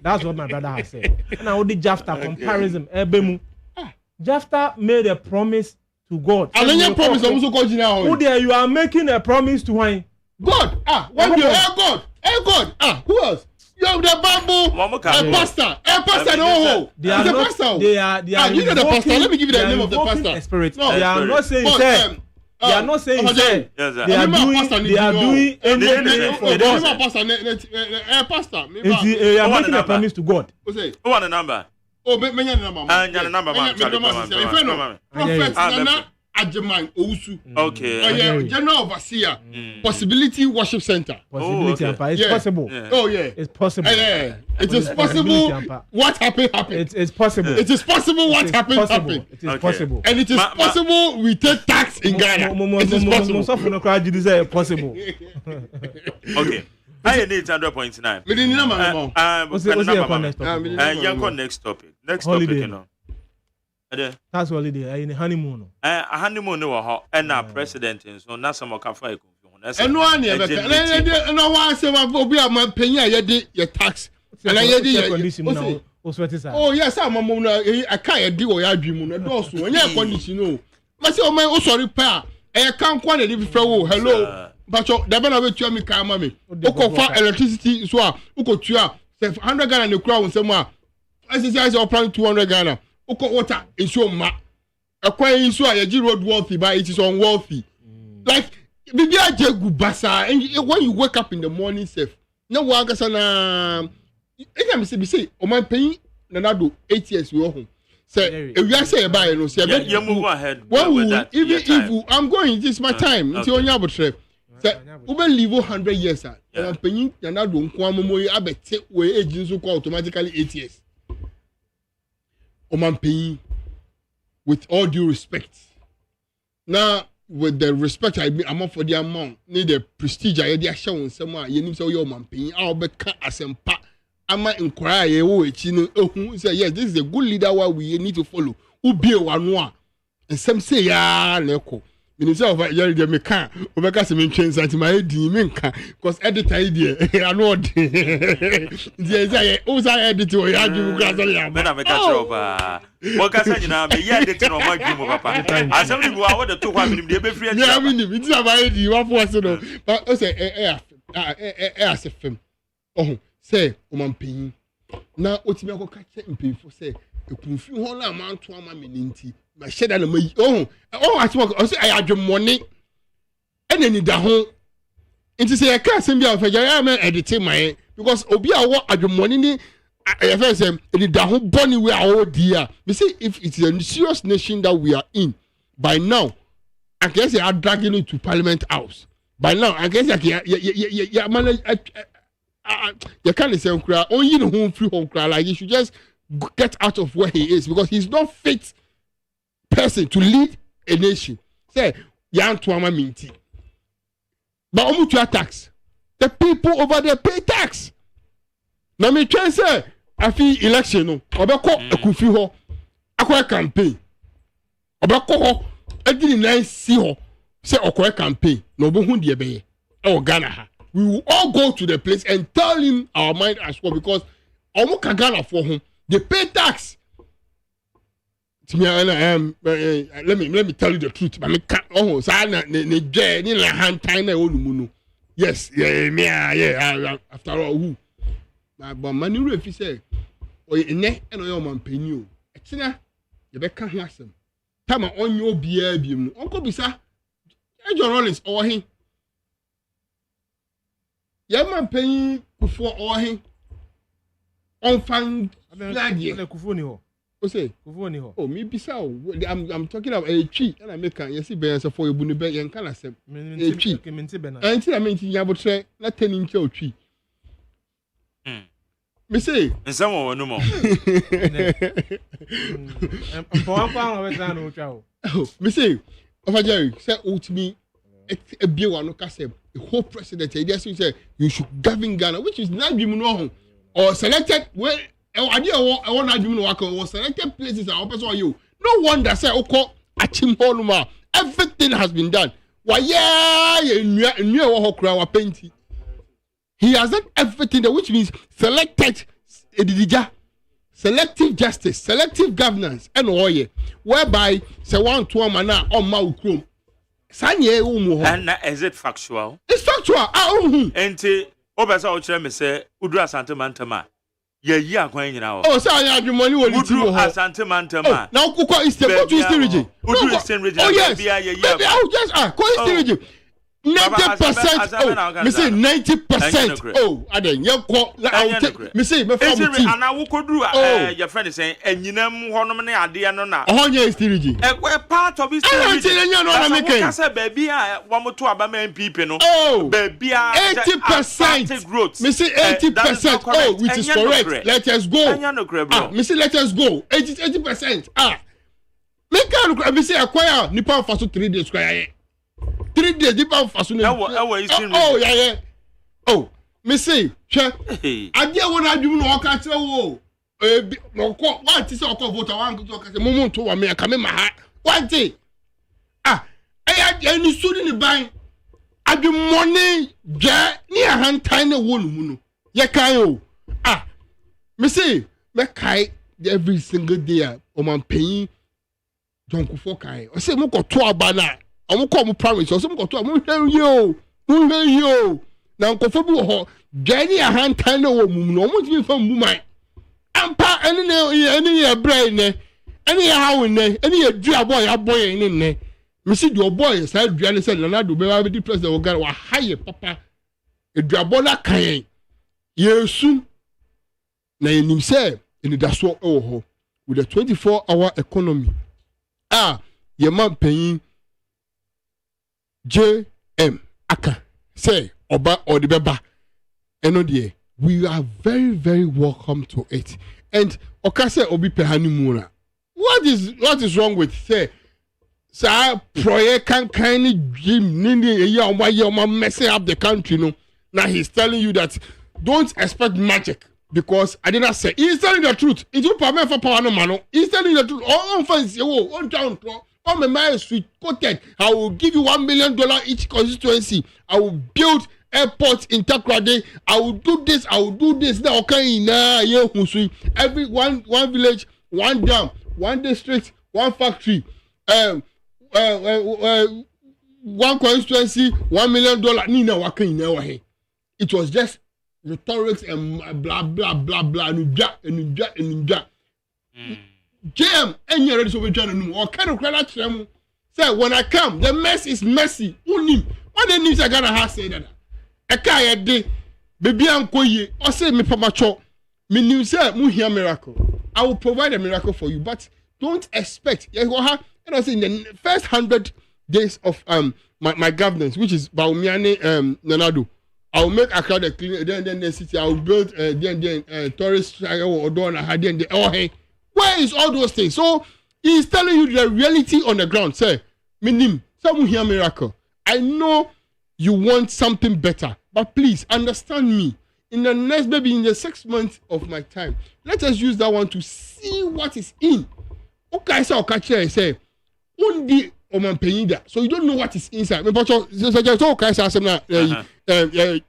That's what my brother has said. And I would Jafta comparison. Jafta made a promise to God. And then you promise also God now. Who there you are making a promise to him? God. What you God? God. Who else? You have the Bible. A pastor. No. They are not. They are. You know the pastor. Let me give you the name of the pastor. Spirit. No, they are not saying that. They are not saying that. They are doing anything for God. Pastor. They are making a promise to God. Who want the number? Oh, menya number. Prophet Nana AGYEMAN Owusu. Okay. General Overseer. Possibility Worship Center. Possibility. It's possible. Oh yeah. It's possible. It is possible. What happened. It's possible. It is possible. What happened. It is possible. And it is possible. We take tax in Ghana. It is possible. Okay. I need 100.9. Next topic. Next topic, you know. That's holiday. In honeymoon. A honeymoon no hot and now president and so now some can fight. And no one ever and no one say obi am penya ye your tax. And I ye oh yes, I'm I can't do what I dream no do so. Anya condition no. Ma say o man o sorry pa. E kan kwa na dey frɛ hello. But the better way to me car mommy. Oko for electricity so oko tua 100 Ghana na kura won sem a. Exercise or plan 200 Ghana. Oko water inso ma. Ekwan inso a ye road wealthy but it is unwealthy. Like bibi ajegu basa and when you wake up in the morning safe. Na wa gasa na anyam say o man pay na do 8 years we home. Say if you say buy no say you move ahead. Well, even if I'm going this is my time until on your trip. Ube live 100 years and I'm paying yana do nkwa momo abete we age so call automatically 8 years. O man paying with all due respect. Now with the respect I'm for the amount need the prestige I dey show someone you need so your man paying I be can asempa ama inquire wo echi no ehun say yes this is a good leader why we need to follow. Ubi wanu a and some say ya leko minister of yari de me kan obeka se me twin santi my di me kan because editor idea I know the say o say edit o ya ju kra so ya me na me ka tro pa o ka say na me ya edit no ma ju mo papa asem ni bu a wo de to kwa minim de be free ya minim it is about the one for so no but o say as a film. Oh, say, Oman na otimi akoka che mpefo say ekunfi ho na amanto ama meninti ma sheda na mai atimo o say ayadwemone enani da ho nti say e ka asem bia ofaja ya ma edit mai because obi a wo adwemone ni e fa say eni da ho boni we a wo dia me say if it is a serious nation that we are in by now I guess they are dragging it to Parliament House by now I guess ya manage you can't say only the home free home cry like he should just get out of where he is because he's not fit person to lead a nation. Say Yan Tuama Minti. But omutua tax. The people over there pay tax. Now me try say I feel election no. Obeko ekufi ho. Akwa campaign. Obeko ho. Edi ni si ho. Say okwa campaign. No bo hu de be ye. E Ghana ha. We will all go to the place and tell him our mind as well because Omo Kagana for him they pay tax. To me, let me tell you the truth. But me oh, so na ni la hand time na olumu. Yes, yeah. After all, who? But mani refi say, oye ne eno yo man penyu. Etina ye be ka ho asem. Tama onyo bia biem. Onko bisa. John Rollins or him. Yaman paying before all him on fan flag. Oh, me bisa. I'm talking about a tree and I make a yes, bears for your bunny bay and can I say a tree. Until I mean, you have a tray, not 10 inch tree. Me say, and someone no more. Me say, of Jerry, say, oh, to me, a beer one, no castle. The whole president say you should govern Ghana, which is not even wrong. Or selected where idea I want to do work or selected places are open for you. No wonder say Oko Achimholuma. Everything has been done. Why painting. He has done everything which means selected selective justice, selective governance, and all whereby say 1 2 mana on Maukum. And is it factual? It's factual. Enti obesa o chere me say Udru Asante Mantama. Ye akwan nyina o. Oh, say I have money when Udru Asante Mantama. Now Kuko is the Eastern region. Udru Eastern region. Oh yes. Ko Eastern region. 90%. Oh, me say 90%. Oh, aden ye ko me say me from team. Ana wo kodru your friend is saying enyinam honom ne ade no na. Ohonye Eastern region. Part of Eastern region. I say baby wamoto abama MPP no. Oh, baby 80%. Growth. Me say 80%. Oh, which is correct. Let us go. Me say let us go. 80%. Me can me say acquire nipa for 3 days square. 3 days deep out for soon. Oh, yeah. Oh, me say, I didn't want to do no catch. Oh, what is our vote? I want to talk at the moment to me. I come in my heart. One day, I had any student in the bank. I do money, near hand tiny woman. Yakayo. Me say, me kai every single day. Man paying. Don't go for kai. I say, Moko to a banner. I'm come promise or some go to yo. Now go for bo Jenny a hand kind of woman no much from woman. Ampa any brain any how in there any dear boy in there. Me see your boy said Johnny said na do be the president of Ghana wa high papa e duabola kan yesu na enim say in the so ho with a 24-hour economy. Your man paying JM Aka say Oba or the Beba. And we are very, very welcome to it. And Okase Obi Pehanimura. What is wrong with say Proye can kindly dream Nini a year messing up the country no. Now he's telling you that don't expect magic because I did not say he's telling the truth. It's for power no man. He's telling the truth. All fancy on down. My mind sweet quoted. I will give you $1 million each constituency. I will build airports in Takrade. I will do this. I will do this. Now, okay, every one village, one dam, one district, one factory, one constituency, $1 million. Nina waka ina wahe. it was just rhetorics and blah blah blah blah and JM any ready so we trying to know or kind of credit them say when I come the mess is messy unim what the news I gotta have say that a guy day baby anko ye or say me pamacho me news say mu hear miracle I will provide a miracle for you but don't expect you know say in the first 100 days of my governance which is Baumiane Nanado I will make Accra the clean then the city I will build tourist or do na had then oh hey where is all those things so he is telling you the reality on the ground say minim some hear miracle I know you want something better but please understand me in the next maybe in the 6 months of my time let us use that one to see what is in okay so okay say undi omanpenyida so you don't know what is inside me but so okay say asem na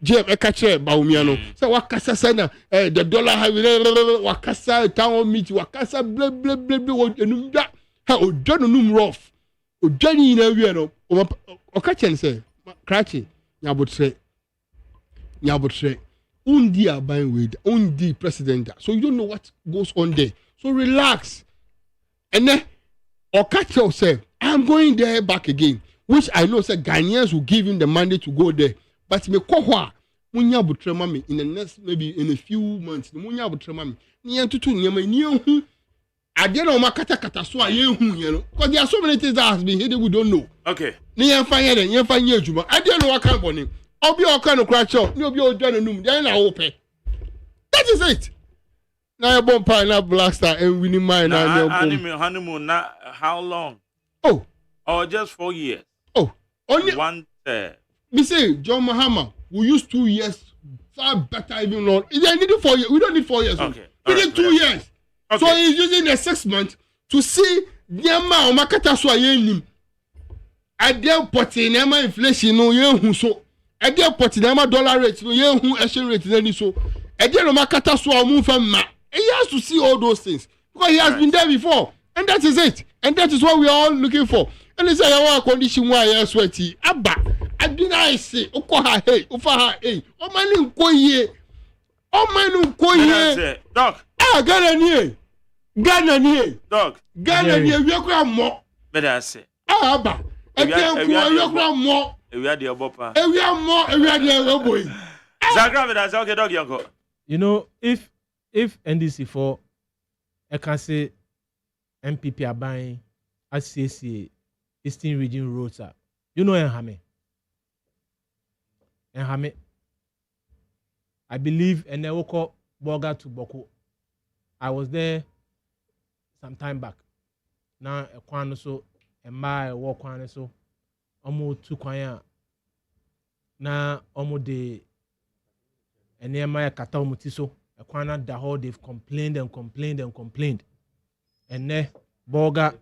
GM catch Baumia no say wakasa say na the dollar have wakasa town meet wakasa blah blah blah enum da ha odwa no num rough odwa ni na wi no okay chen say cracky nyabotre undi aban with undi president so you don't know what goes on there so relax and then Okacho said, I'm going there back again, which I know said Ghanaians will give him the mandate to go there. But me kohwa munya butrema me in the next maybe in a few months. Munya butrema me. Ni tutu nyama ni hu. Ade na o makata kata so aye hu ye no. Because there are so many things that has been hidden we don't know. Okay. Ni yemfa ye den, yemfa nye adwuma. Ade na waka boni. Obi oka no kra cho, ni obi odwa no num. Den na wo pe. That is it. Now you're born pineapple blaster and winning mine. Honeymoon, not how long? Oh. Or just 4 years? Oh. Only 1/3. We say John Mahama, we use 2 years, far better even Lord. They need 4 years. We don't need 4 years. Okay. We need 2 years. Okay. So he's using the 6 months to see Yama or Makata Swayenim. At their potty, Nama inflation, no yen so. At their potty, Nama dollar rate, no yen who exchange rate, then so. At their Makata Swa move from Ma. He has to see all those things because he has been there before, and that is it. And that is what we are all looking for. And they say, "I want condition why you are sweaty." Abba, I do not say, "Okoha hey, Ofaha hey, oh man, Koye, oh man, Koye." Dog. Ah, Ghana nie, dog. Ghana nie. We are going more. But I say, ah, Abba, again, we are going more. We are the obopa. We are more. We are the boy. Zagram, but I say, okay, dog, yanko. You know, if NDC4 I can say MPP are buying ACC Eastern Region roads up. You know Nhame. I believe and I woke up Boga to Boko. I was there some time back. Now a kwan so and my walk kwan so almost 2 kwanya. Now almost the and near my kata mutiso. The whole they've complained. And then Boga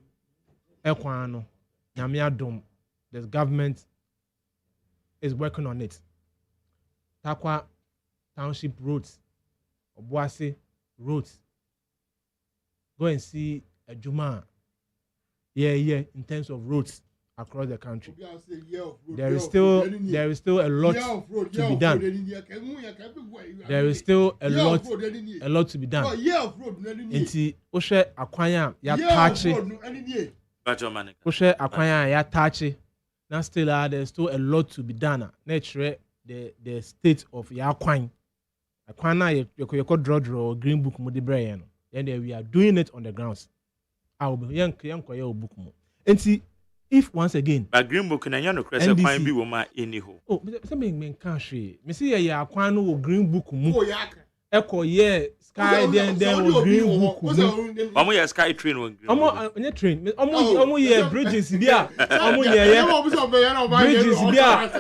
Equano Namia Dom, the government is working on it. Takwa Township roads, Obuasi roads. Go and see a Juma. Yeah, in terms of roads across the country. There is still a lot to be done. There is still a lot to be done. Inti Oshe Akwanya ya tachi. Oshe Akwanya ya tachi. Now still there's still a lot to be done. Nature the state of ya Akwanya. Akwanya you draw green book mo de brain. Then we are doing it on the grounds. I will be young book mo. Inti if once again, a green book and no crest of fine be woman anyhow. Oh, something mean country. Me see ya kwano green book mu. Echo ye sky then green book. Omo ye sky train one. Omo nye train. Omo ye bridges bia. Omo ye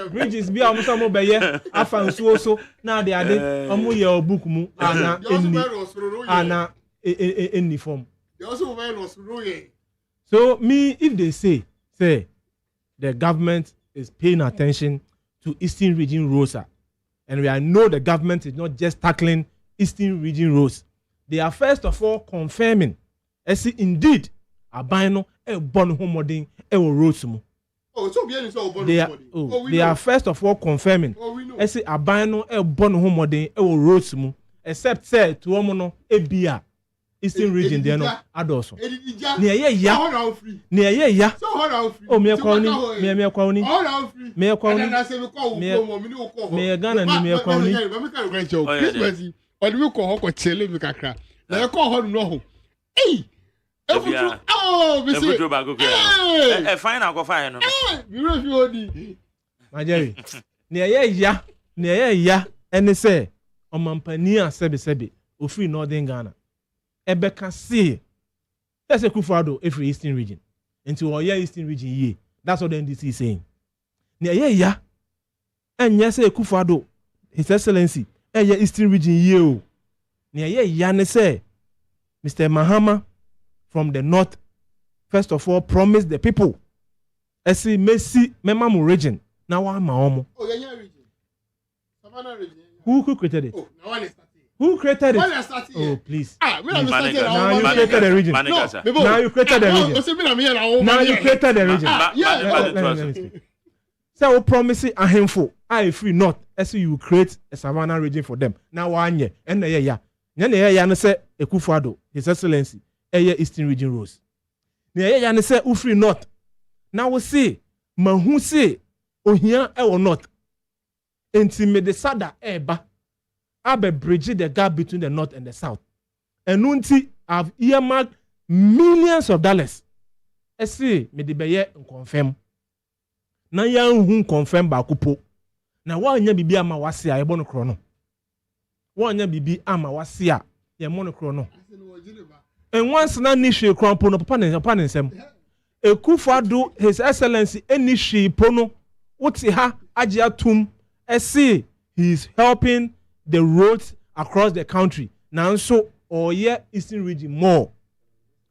bridges bia omo samo be ye afa nsuo so na de ade omo ye book mu ana any form. They also very lost. So me if they say the government is paying attention to Eastern Region roads, and I know the government is not just tackling Eastern Region roads. They are first of all confirming, indeed, Abino a born homoding roads. Oh, so bien so they are first of all confirming. I say abano e bon ho modern e wo roads mu except say to omo no ebia Eastern region there no adoso. Ne ye ya. Ne ye ya. Oh me kwa ni me kwa ni. Me kwa ni. Me Ghana ni me kwa ni. Christmas. Or we call ho ko chele mi kakra. Na ye call ho no ho. Eh oh, we see. Fine, I'll go fine. You refuse. My Jerry. Ne ya, and say, on Mampania Sebi, Ofri Northern Ghana. Ebeka see. That's a Kufado every Eastern region. Into all Eastern region ye. That's what the NDC is saying. Ne ya, and yes, a Kufado, His Excellency, Eastern region ye. Ne ya, ne say, Mr. Mahama. From the north, first of all, promise the people. I see Messi, Memamu region. Now I'm Maomo. Oh, yeah, region. Savannah region. Who created it? Oh, now I started. Who created it? Oh, please. Now you created the region. Now you created the region. Now you created the region. Let me speak. So we promise a handful. I free north. I see you create a Savannah region for them. Now one year. And yeah. Nyane say Ekufo-Addo, His Excellency. Eastern region rose. Ne ne say Ufri north. Now we see mahu say ohia e wo north. Enti me de sada eba abe bridge the gap between the north and the south. Enunti have earmarked millions of dollars. I see me de beye confirm. Na ya hu confirm ba kupo. Na wa nya bibi ama wase a ebo no kro no. Wa nya bibi ama wase a ye mo no kro no. And once na nishi krampo no papa nsem Ekufo-Addo His Excellency enishi pono uti ha agye atum see he is helping the roads across the country nanso oye Eastern region more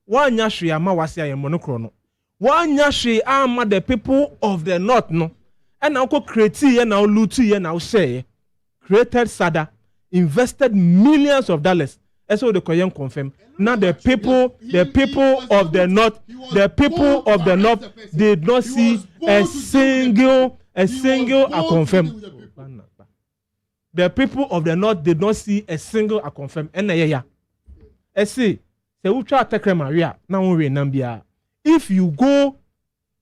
wanya hwe ama wase ayemo kro no wanya hwe ama the people of the north no and now create ye now loot ye now share created SADA invested millions of dollars. So the Korean confirm. Now the people of the north did not see a single I confirm. The people of the north did not see a single I confirm. And yeah. I see. Se ucha attack Maria. Now we Nambia. If you go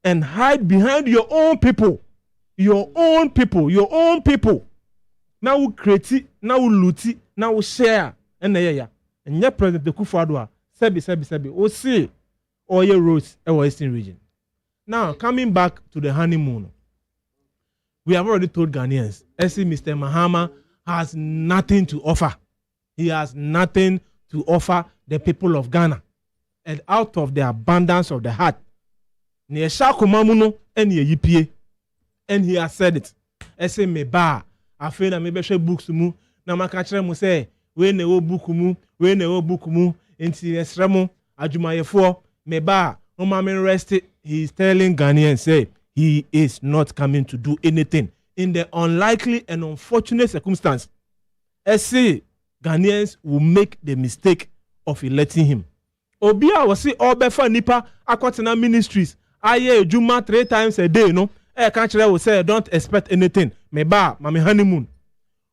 and hide behind your own people, now we create, now we loot, now we share. And yeah. And yet President Ekufo-Addo sebi o see oil roads in Western region. Now coming back to the honeymoon, we have already told Ghanaians, Mr. Mahama has nothing to offer. He has nothing to offer the people of Ghana. And out of the abundance of the heart, and he has said it. Meba, I feel that maybe she books mu. Na makachre mu say we ne wo book mu enti esremo adwumayefo meba no ma rest. He is telling Ghanaians say he is not coming to do anything in the unlikely and unfortunate circumstance. Ghanaians will make the mistake of electing him. Obia was see obefa nipa akwatena ministries aye ejuma 3 times a day no kanchire will say don't expect anything meba mami honeymoon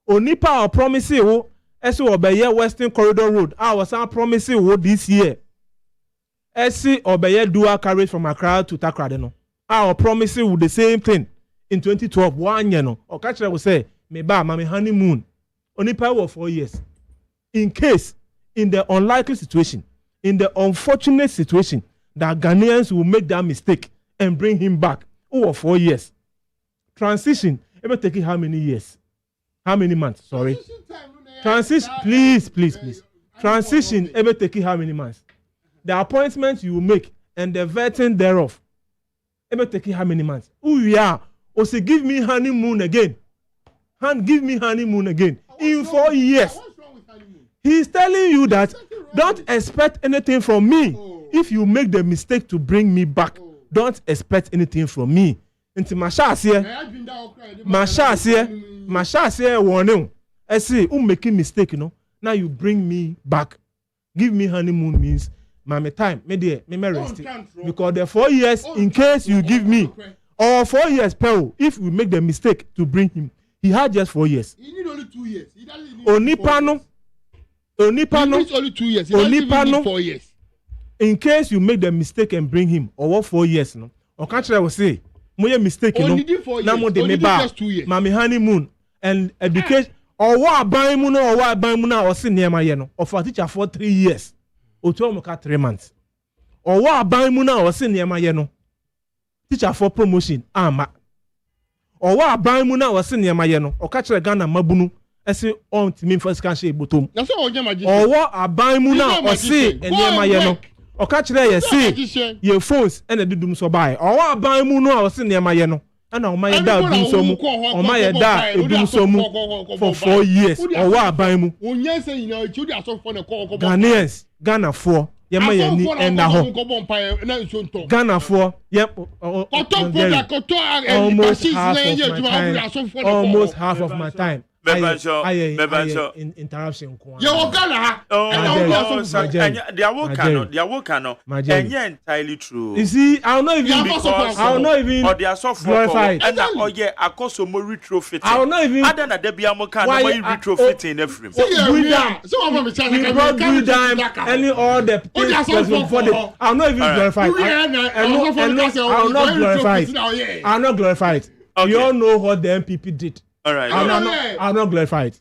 onipa or promise wo obeye Western Corridor Road I was promising wo this year obeye dual carriage from Accra to Takrade no I promising with the same thing in 2012 1 year no or kanchire will say meba mami honeymoon onipa wo 4 years in case in the unlikely situation, in the unfortunate situation that Ghanaians will make that mistake and bring him back over 4 years. Transition, it will take how many years? How many months? Sorry. Transition, please. Transition, it will take how many months? The appointment you will make and the vetting thereof, it will take how many months? Oh yeah. Or say, give me honeymoon again. Give me honeymoon again. In 4 years. He's telling you that don't expect anything from me. If you make the mistake to bring me back, don't expect anything from me. Into Mashas here, warning. I say, making mistake, you know. Now you bring me back. Give me honeymoon means, my time, me rest. Because the 4 years, in case you give me, or 4 years Pearl, if we make the mistake to bring him, he had just 4 years. He need only 2 years. He doesn't need Onipano. He needs only 2 years. He doesn't even need 4 years. In case you make the mistake and bring him, or what 4 years, no? Or can't I will say, my mistake, no? Only 4 years. Only just 2 years. Mami honeymoon and education, or what buy muna, or what buy muna, or sin near my yeno, or for teacher for 3 years, or 3 months, or what buy muna, or sin near my yeno, teacher for promotion, ama, or what buy muna, or sin near my yeno, or catch a gun and mabunu. Ese on ti me first can say bottom. Na so oje magician. Or what aban mu na o say enema ye no. O ka kire ye say your phones and the dum so buy. Or what aban mu no o say enema ye no. And o ma ye da dum so mu. O ma ye da dum so mu for 4 years. Or what aban mu. Onye say you chudi aso for na ko. Ghanaians, Ghana for ye ma ye ni enda ho. Ghana for ye almost half of my time. Interruption. Entirely true. You see, I'll not even or they are so glorified. And oh yeah, I cause some more retrofitting. I'll not even. I don't know there be a more kind of retrofitting every. We brought any all the things for the. I'll not even glorify. I'll not glorify it. You all know what the MPP did. All right. I'll not glorify it.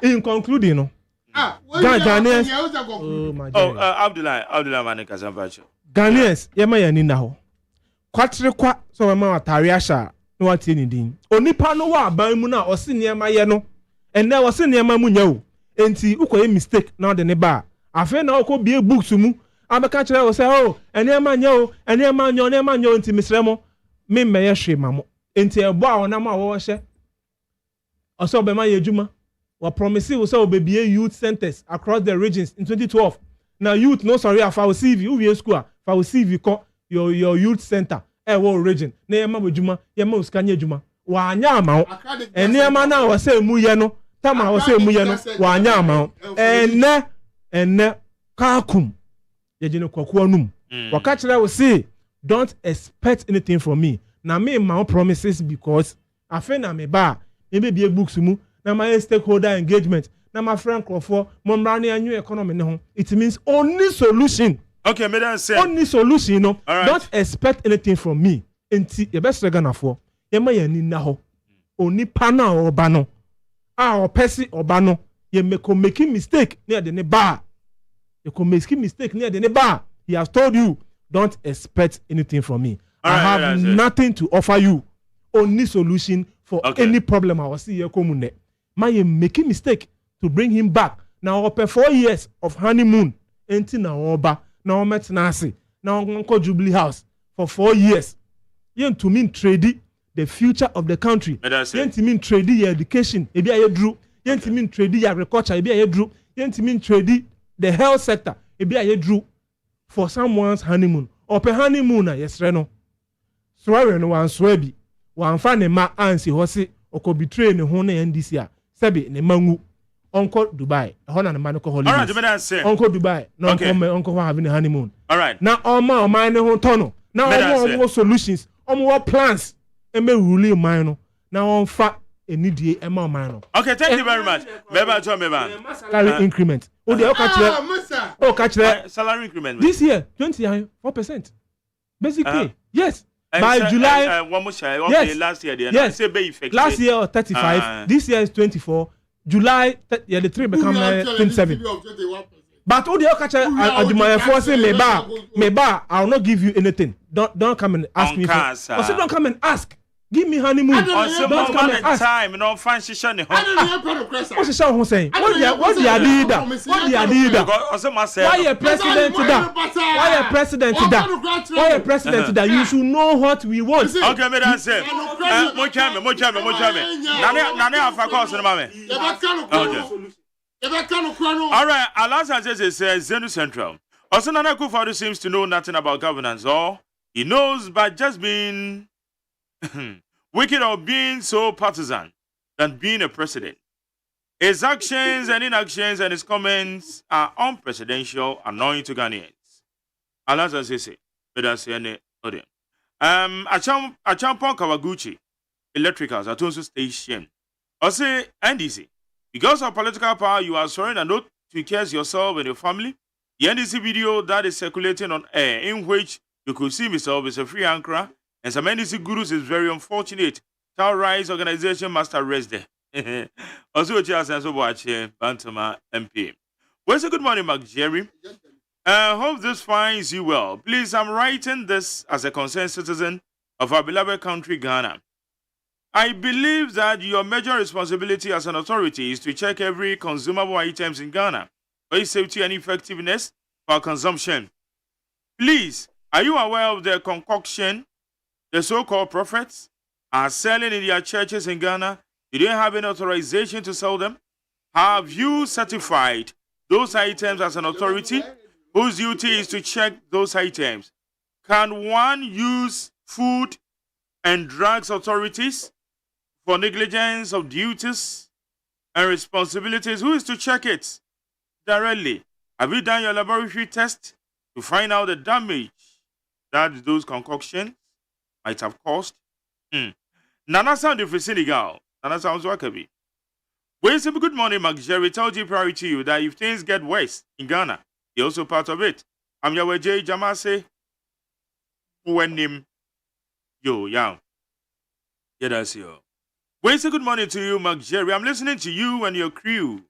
In concluding, Ghanaians. Oh my God. Abdullah Manika Zambacho. Ghanaians, yema ya nina ho. Kwatre kwa so ma atare ahya no wate ni din. Onipa no wa aban mu na o se niema ye no. Enne o se niema mu nya o. Enti ukoye mistake na de ne ba. Afa na okọ bie books mu. Abeka kire o se oh, eniema nya o, eniema nya o, eniema nya o enti misremo. Me meye hwe mamo. Enti ebo a ona ma wo hye. Also, Bema Yejuma, we promise we say we be youth centers across the regions in 2012. Now, youth, no sorry, if I will see you, we school, if I will see you call your youth center, world region. Ne yema Juma, yema uskanye Juma. Wa anya ma, ene yema na we say mu ye no, tama we say mu ye no, wa anya ma. Ene kakum. Ye jine kwaku anum. Wa ka kire we say, don't expect anything from me. Na me my promises because afa na me ba maybe be books mu na my stakeholder engagement na my friend Crawford momrani anyu economy ne ho. It means only solution. Okay, me dan say only solution, you know. Right. Don't expect anything from me. Enti ye best Ghana for ye ma ye ni na ho. Oni pana oba no. O pesi oba no. Ye making mistake near the bar. You can make mistake near the bar. He has told you don't expect anything from me. I have nothing to offer you. Only solution for any problem I will see here komune. My making mistake to bring him back. Now over 4 years of honeymoon. Enti na oba. Now met nasi. Now Uncle Jubilee House for 4 years. Yen to mean trade the future of the country. Yen to mean trade your education. Ebi aye drew. Yen to mean trade your agriculture. Ebi aye drew. Yen to mean trade the health sector. Ebi aye drew for someone's honeymoon. Ope honeymoon yes reno. Swear no one swebi. Wan fa ne ma ansi hosi oko betray ne ho na NDC a sebe ne mangu onko Dubai ho na ne ma ne ko holidays. All right, me say onko Dubai no onko having a honeymoon. All right. Na oma ne ho tono. Na omo solutions, omo plans e me rule man no. Na on fa enidie e ma man no. Okay, thank you very much. Meba jo meba. Salary increment. O de o ka kire salary increment. This year 4%. Basically, yes. By July, one more share. Okay, yes, last year, yes. Last year 35. This year is 24. July, the 3 become 27. But all the other forcing me ba. I will not give you anything. Don't come and ask me. Also, don't come and ask. Give me honeymoon. Don't come and ask. Time, no fancy shiny. What's the show who's saying? What the idea? What the idea? Why a president to that? Why a president to that? Why a president to that? You should know what we want. Okay, me dan say. Mo chame. Nane afa course na mame. All right, Alasan says Zenu Central. Also, Nana Akufo-Addo seems to know nothing about governance, or he knows by just being wicked or being so partisan than being a president. His actions and inactions and his comments are unpresidential, annoying to Ghanaians. Alasan says, but that's any audience. Achampon Kawaguchi Electricals Atonso Station. I say NDC. Because of political power, you are swearing a note to curse yourself and your family. The NDC video that is circulating on air, in which you could see myself as a free anchor, and some NDC gurus is very unfortunate. Child rights organization must arrest them. Also, just as watch Bantama MP. Well, so good morning, Mark Jerry. Hope this finds you well. Please, I'm writing this as a concerned citizen of our beloved country, Ghana. I believe that your major responsibility as an authority is to check every consumable items in Ghana for its safety and effectiveness for consumption. Please, are you aware of the concoction the so-called prophets are selling in their churches in Ghana? Do they have any authorization to sell them? Have you certified those items as an authority whose duty is to check those items? Can one use food and drugs authorities for negligence of duties and responsibilities? Who is to check it directly? Have you done your laboratory test to find out the damage that those concoctions might have caused? Nana sound of Senegal. Nana sounds wakabi. Well, say good morning, Mark Jerry. Tell you prior to you that if things get worse in Ghana, you're also part of it. I'm your J. Jamase. When him, yo, yeah, that's you. Well, say good morning to you, Mark Jerry. I'm listening to you and your crew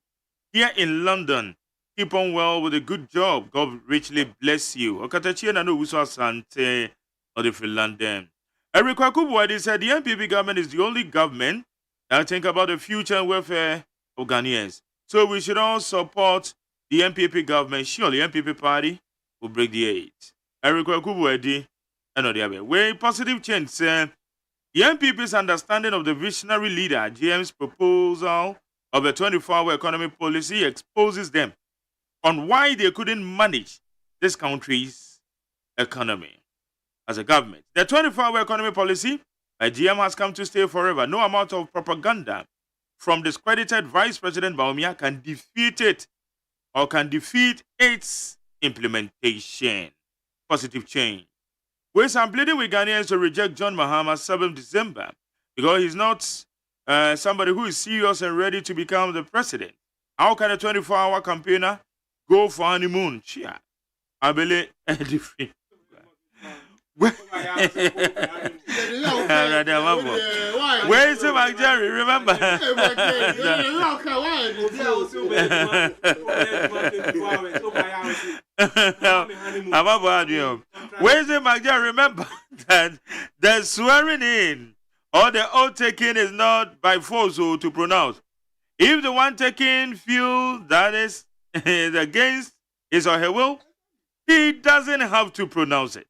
here in London. Keep on well with a good job. God richly bless you. Okatachi na no uso asante or the London. Eric Wakubuwadi said the NPP government is the only government that think about the future and welfare of Ghanaians. So we should all support the NPP government. Surely NPP party will break the eight. Eric Wakubuwadi and the other way. Positive change. The NPP's understanding of the visionary leader GM's proposal of a 24-hour economy policy exposes them on why they couldn't manage this country's economy as a government. The 24-hour economy policy by GM has come to stay forever. No amount of propaganda from discredited Vice President Baumia can defeat it or can defeat its implementation. Positive change. I'm pleading with Ghanaians to reject John Mahama 7th December because he's not somebody who is serious and ready to become the president. How can a 24-hour campaigner go for honeymoon? Chia. I believe different. Where is it, Jerry? Remember? Where is it, Jerry? Remember that the swearing in or the oath taking is not by force or to pronounce. If the one taking feels that is against his or her will, he doesn't have to pronounce it.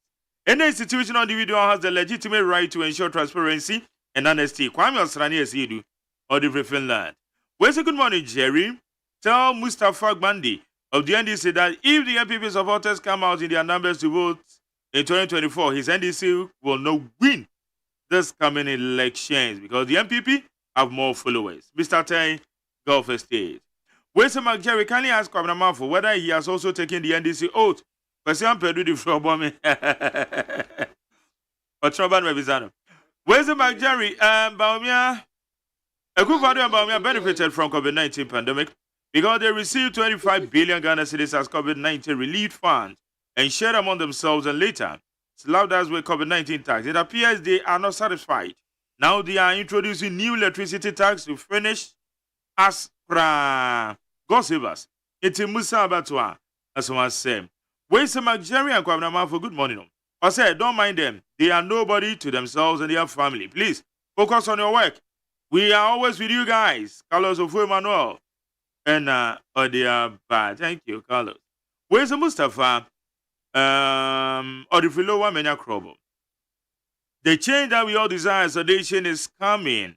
Any institutional individual has the legitimate right to ensure transparency and honesty. Kwame Osrani Esidu or the Finland. Where's a good morning, Jerry? Tell Mustafa Gbandi of the NDC that if the NPP supporters come out in their numbers to vote in 2024, his NDC will not win this coming elections because the NPP have more followers. Mr. Tay, Gulf Estate. Where's Mark Jerry? Can you ask Kwame Amafo whether he has also taken the NDC oath? Person Pedro the Frobome. Or Troban Revisano. Where's the Mark Jerry? Baumia. A good father and Baumia benefited from COVID-19 pandemic because they received 25 billion Ghana cedis as COVID-19 relief funds and shared among themselves and later slapped us with COVID-19 tax. It appears they are not satisfied. Now they are introducing new electricity tax to finish as God save us. It's Musa Abattoir, as one said. Where's the Jerry and Kwabnama for good morning? I said, don't mind them. They are nobody to themselves and their family. Please focus on your work. We are always with you guys. Carlos of Emmanuel. And they are bad. Thank you, Carlos. Where's the Mustafa? Or the Philowa Menya Krobo. The change that we all desire, sedation, is coming.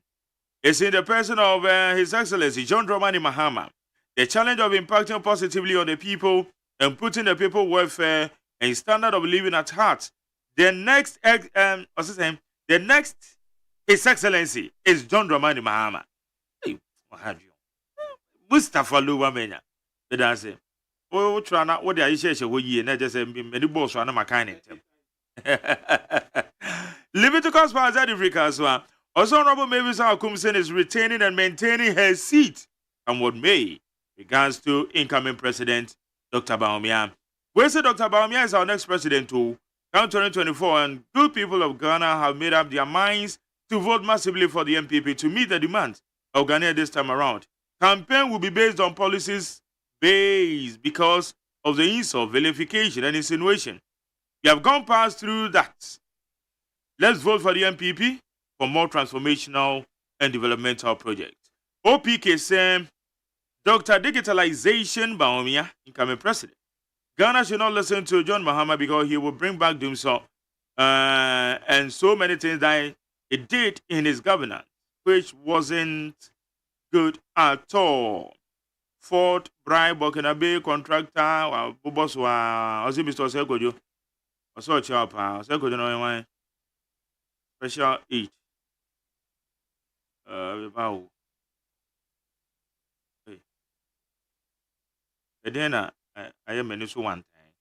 It's in the person of His Excellency John Dramani Mahama. The challenge of impacting positively on the people and putting the people welfare and standard of living at heart. The next, His Excellency is John Dramani Mahama. Hey, what have you? Mustafa Luwamenya. Did I say? Oh, try not what I say, we ye, and I just say, many balls are not my kind of them. Leviticus Pazadi Frikaswa. Also, Honorable Mavis Akumsen is retaining and maintaining her seat and what may regards to incoming President Dr. Baumia. We say Dr. Baumia is our next president too. Come 2024, and good people of Ghana have made up their minds to vote massively for the MPP to meet the demands of Ghana this time around. Campaign will be based on policies based because of the insult, vilification, and insinuation. We have gone past through that. Let's vote for the MPP for more transformational and developmental projects. OPK saying Dr. Digitalization Baumia, incoming president. Ghana should not listen to John Mahama because he will bring back doomsday and so many things that he did in his governance, which wasn't good at all. Fort bribe Burkinabe contractor, Boboswa, Ozi Mr. Sekojo, Oso Chapa, Sekojo no one special aid. Wow. Then I am a one time.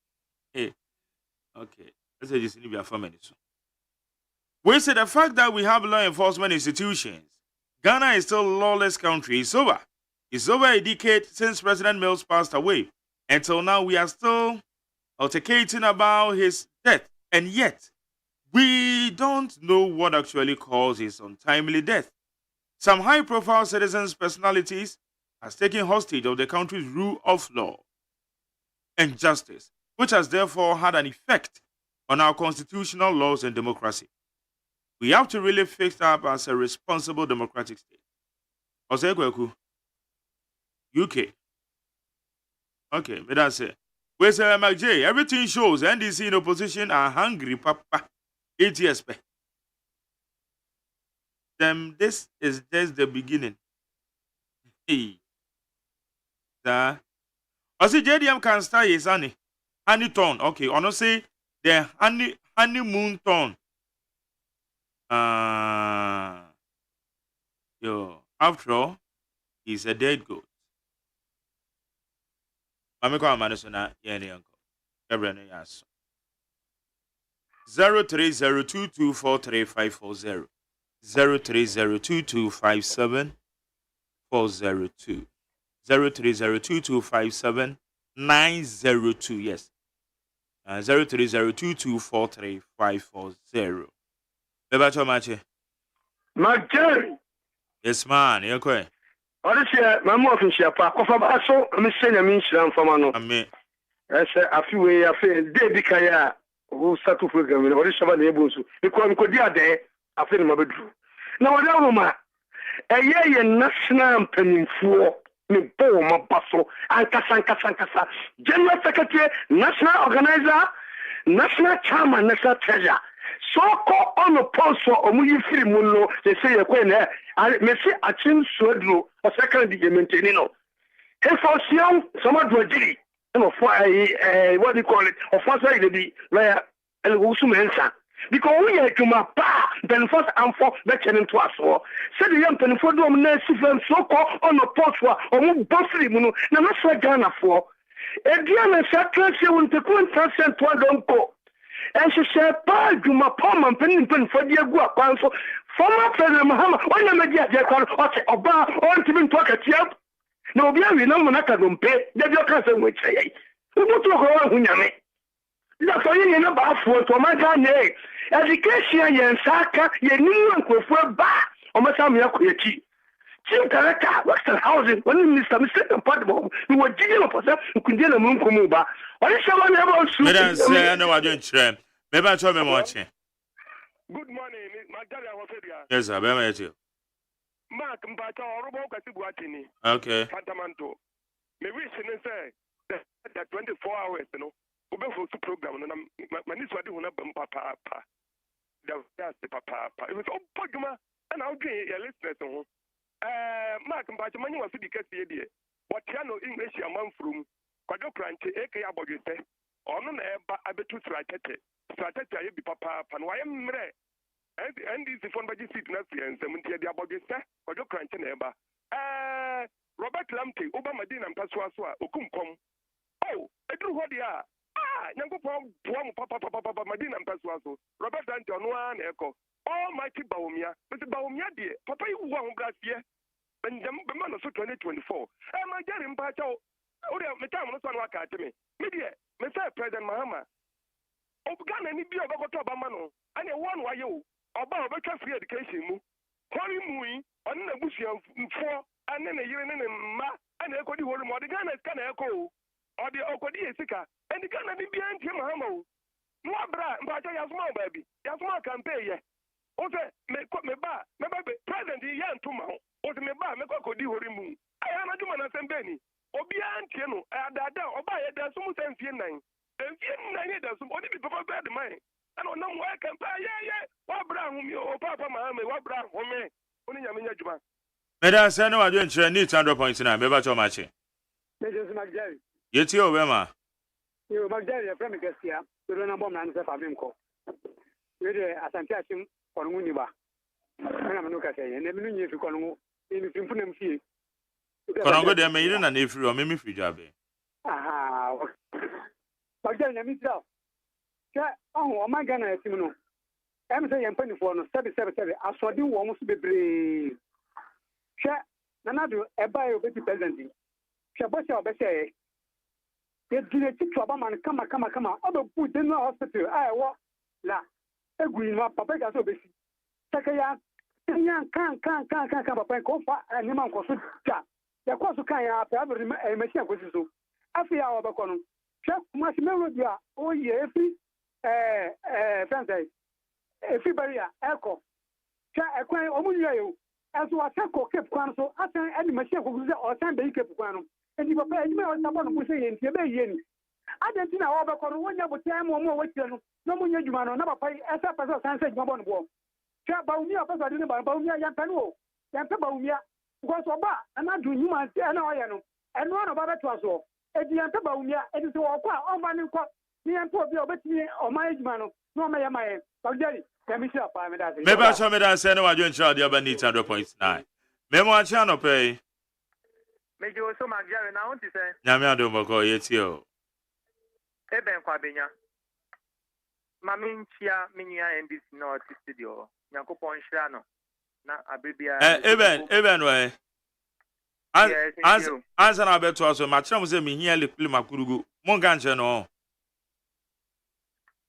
Hey, okay. Let's say this in the 4 minutes. We say the fact that we have law enforcement institutions, Ghana is still a lawless country. It's over. It's over a decade since President Mills passed away. Until now, we are still altercating about his death. And yet, we don't know what actually caused his untimely death. Some high-profile citizens' personalities has taken hostage of the country's rule of law and justice, which has therefore had an effect on our constitutional laws and democracy. We have to really fix up as a responsible democratic state. Osegweku, UK. Okay, but that's it. We say, MJ, everything shows NDC in opposition are hungry, papa. ATS. Them, this is just the beginning. Hey. I see JDM can start his honey tone. Okay, I say the honeymoon tone. After all, he's a dead goat. I'm going to yeah, uncle. Gabriel, yes. 0302243540 0302257402 0302257902 yes 0302243540 Beba Chomache Jerry. Yes man you're correct. Odisia my mom from Shapa kofa ba so me senya me nshira mfama no amen ese afiwe afi de bikaya wo satu program no odisia ba na ebonsu because ko dia de afi no mabedu na wada wo ma eye national mpanimfuo me bo ma baso ankasa general secretary national organizer national chairman national treasurer so ko on the post for omuyi free muno they say you kwen me see achim suadro o second the maintain no he for sion some do jiri no for what do you call it of first side be where el wusu mensa because we are to my pa then first and for the channel to us so said the young pen for do na sifem so ko on the post for omu bofri muno na na so Ghana for e dia na sakranse won te kon transcend to donko and she said, "Pa, you my palm and pen for the agua council. Former President Mahama, when I made the call, Oba, or even talk at you. No, we are no monaka don't pay. That your cousin would say. We don't talk around Hunyame. That's why you know about for my Ghana. Education, and Saka, you knew and could for back on my time. Chief Director, Western Housing, when Mr. Padmo, who were dealing with us, who could deal with Munkuba. What is someone about to say? I know I don't try. Maybe I told me watching. Good morning, my daddy. Yes, sir. Very much. Mark Mbata or Robo Katibuatini. Okay. Fantamanto. May we say that 24 hours, you know, we go to program and my niece was doing a papa. That's the papa. It was all Poguma and I'll get a listener. Mark Mbata, money was the case here. What channel English a month from Quadro Cranche, aka Abogate, or no, I bet to strategy. Strategy, I be papa, and why am I? And this is one by the sickness and the Abogate, Quadro Cranche neighbor. Robert Lamte, Obama Din and Paswaswa, Okumkom. Oh, I do what they are. nyankopɔn boa mo papa madina mpɛsoa so Robert Dante ɔno ara na ɛkɔ Almighty Baumia but Baumia deɛ papa yi wu ho braseɛ bɛma no so 2024 ma Jerry mpakyɛw wode metam no so no aka ate me deɛ me sɛ President Mahama Ghana ni bi ɔbɛkɔtɔ ɔbama no ɛne ɛwɔ no wayɛ o ɔba ɔbɛtwa free education mu hɔre mu yi ɔne na busuafoɔ ɛne ne yere ne ne mma ɛna ɛkɔdi hɔre mu ɔde Ghana sika na ɛkɔ o ɔde ɔkɔdi yɛ sika ɛne Ghana ni bi antie Mahama o no abra mpakyɛ yasoma baabi yasoma campaign yɛ o sɛ meba president yɛ ntoma ho o sɛ meba mekɔ kɔdi hɔre mu ayɛ na dwuma na sɛm bɛni obiara ntie no adada ɔba yɛ da so mu sɛ mfie nan mfie nan yɛ da so ɔde bi papa bɛɛ de man ɛna ɔnam wɔyɛ campaign yɛ wabra ahome o papa Mahama wabra ahome ɔne nyame nya dwuma Meda sɛ ne wadwe nkyerɛ ne 100.9 bɛba kyɛ ɔmakye Mejus Magdari. yɛtie o bɛma Yo Magdari frɛ me kɛsia dodo na bɔm na no sɛ fa bem kɔ wede asante ahyem kɔno ni ba ɛna me no ka sɛ ne me no nyɛ fi kɔno ngo ne fi mfunam fie kɔnɔngo deɛ meyere na ɛfiri ɔ meme firi dwabe aha Magdari na mitra sɛ ɔho ɔman Ghana asim no ɛm sɛ yɛn mpanifoɔ no sɛbe asɔden wɔ mo so bebree hwɛ nanado ɛbaeɛ obɛti president hwɛ bɔhyɛ a ɔbɛhyɛeɛ yɛgyina akyi to abama no kama ɔbɛbu general hospital a ɛwɔ la egu yi no papa ga sɛ ɔbɛsi sɛkɛyɛ ɛnya kan papa nka ɔfa nneɛma nkɔ so twa yɛkɔ so kan yɛ apɛ abɛre machine akɔsi so afei a wɔbɛkɔ no hwɛ kumasi mɛwuro a ɔyɛ efi fɛnsɛ efi bari a ɛkɔ hwɛ ɛkwan ɔmo nyɛ yɛ o ɛso wɔsɛ kɔ cape kwan so asan ɛde machine akɔsi sɛ ɔsan bɛyi cape kwan no enti papa ɛnyima yɛ ɔsabɔ no bo sɛ yɛ nti ɛbɛyie ni adanti na wɔbɛkɔ no wɔnya botan mu ɔmo a wɔakyerɛ no na ɔmo nya adwuma no na papa yi ɛsɛ pɛ sɛ ɔsan sɛ adwuma bɔ no boɔ hwɛ Baumia ɔpɛ sɛ ɔde ne Baumia yɛmpɛ no o yɛmpɛ Baumia because ɔba ɛna do nnwuma nti ɛna ɔyɛ no ɛno na ɔba bɛtoa soɔ edi yɛmpɛ Baumia edi sɛ wɔkɔ a ɔmfa ne nkɔ ne yɛmpɛ obi a ɔbɛtumi ɔman adwuma no na ɔmɛyɛ ma yɛn Bagdari yɛmi hyira paa meda ase meba sɛ meda sɛ ne wadwe nkyerɛ ɔde aba ne 100.9 memo akyɛ anɔpɛ yi Meji oso Magdari na wonti sɛ nyame adom bɔkɔ yɛtie o eben kwa benya mami nchia menua NDC na ɔte studio nyankopɔn hyira no na abebia even wɛ ansa na wabɛtoa so makyerɛ mo sɛ mehia lepile makurugu monka nkyerɛ no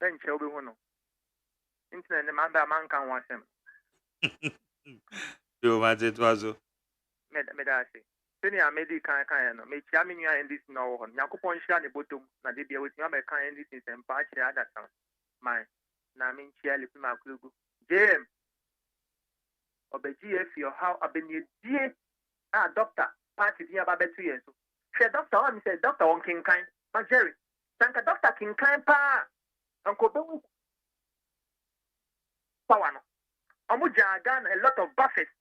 nkyɛ wobɛhu no ntina ne maba manka ho asɛm yo mate toa so meda ase sɛnea medi kan no mekyia menua NDC na ɔwɔ hɔ no nyankopɔn hyira ne bɔtɔm na de bia wɔtumi abɛka NDC nsɛmpa akyerɛ adasa man na menkyia lepile makurugu JM obegye efi how abenedie a doctor party bi aba betu yen so hwe doctor wa mi say doctor won kinkan ma Jerry sanka doctor kinkan pa anko bewu power no omu jagan a lot of buffets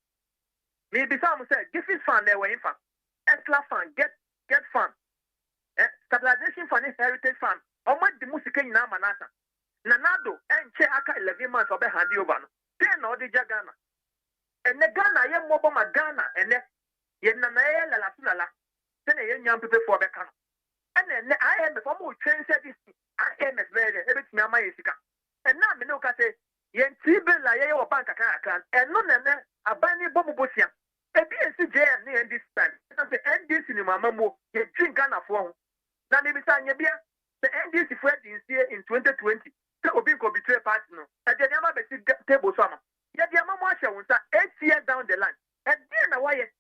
me be some say give it fan there we in fan extra fan get fan stabilization fan heritage fan omu di musika nyina manasa nanado enche aka 11 months obe handi over no then no di jagana ene Ghana ye mobo ma Ghana ene ye na na ye la sulala tene ye nyam pepe fo be kan ene IMF mo train service IMF very ebetimi ama ye sika ena me no ka say ye ntibe la ye wo bank kan eno nene abani bobo bosia ebi esi JM ne NDC time say NDC ni mama mo ye drink Ghana fo ho na me bi sa nya bia the NDC for in 2020 say obi go betray party no e dey never be table so ama yedi amamo ahye wonsa 8 years down the line e dey na waye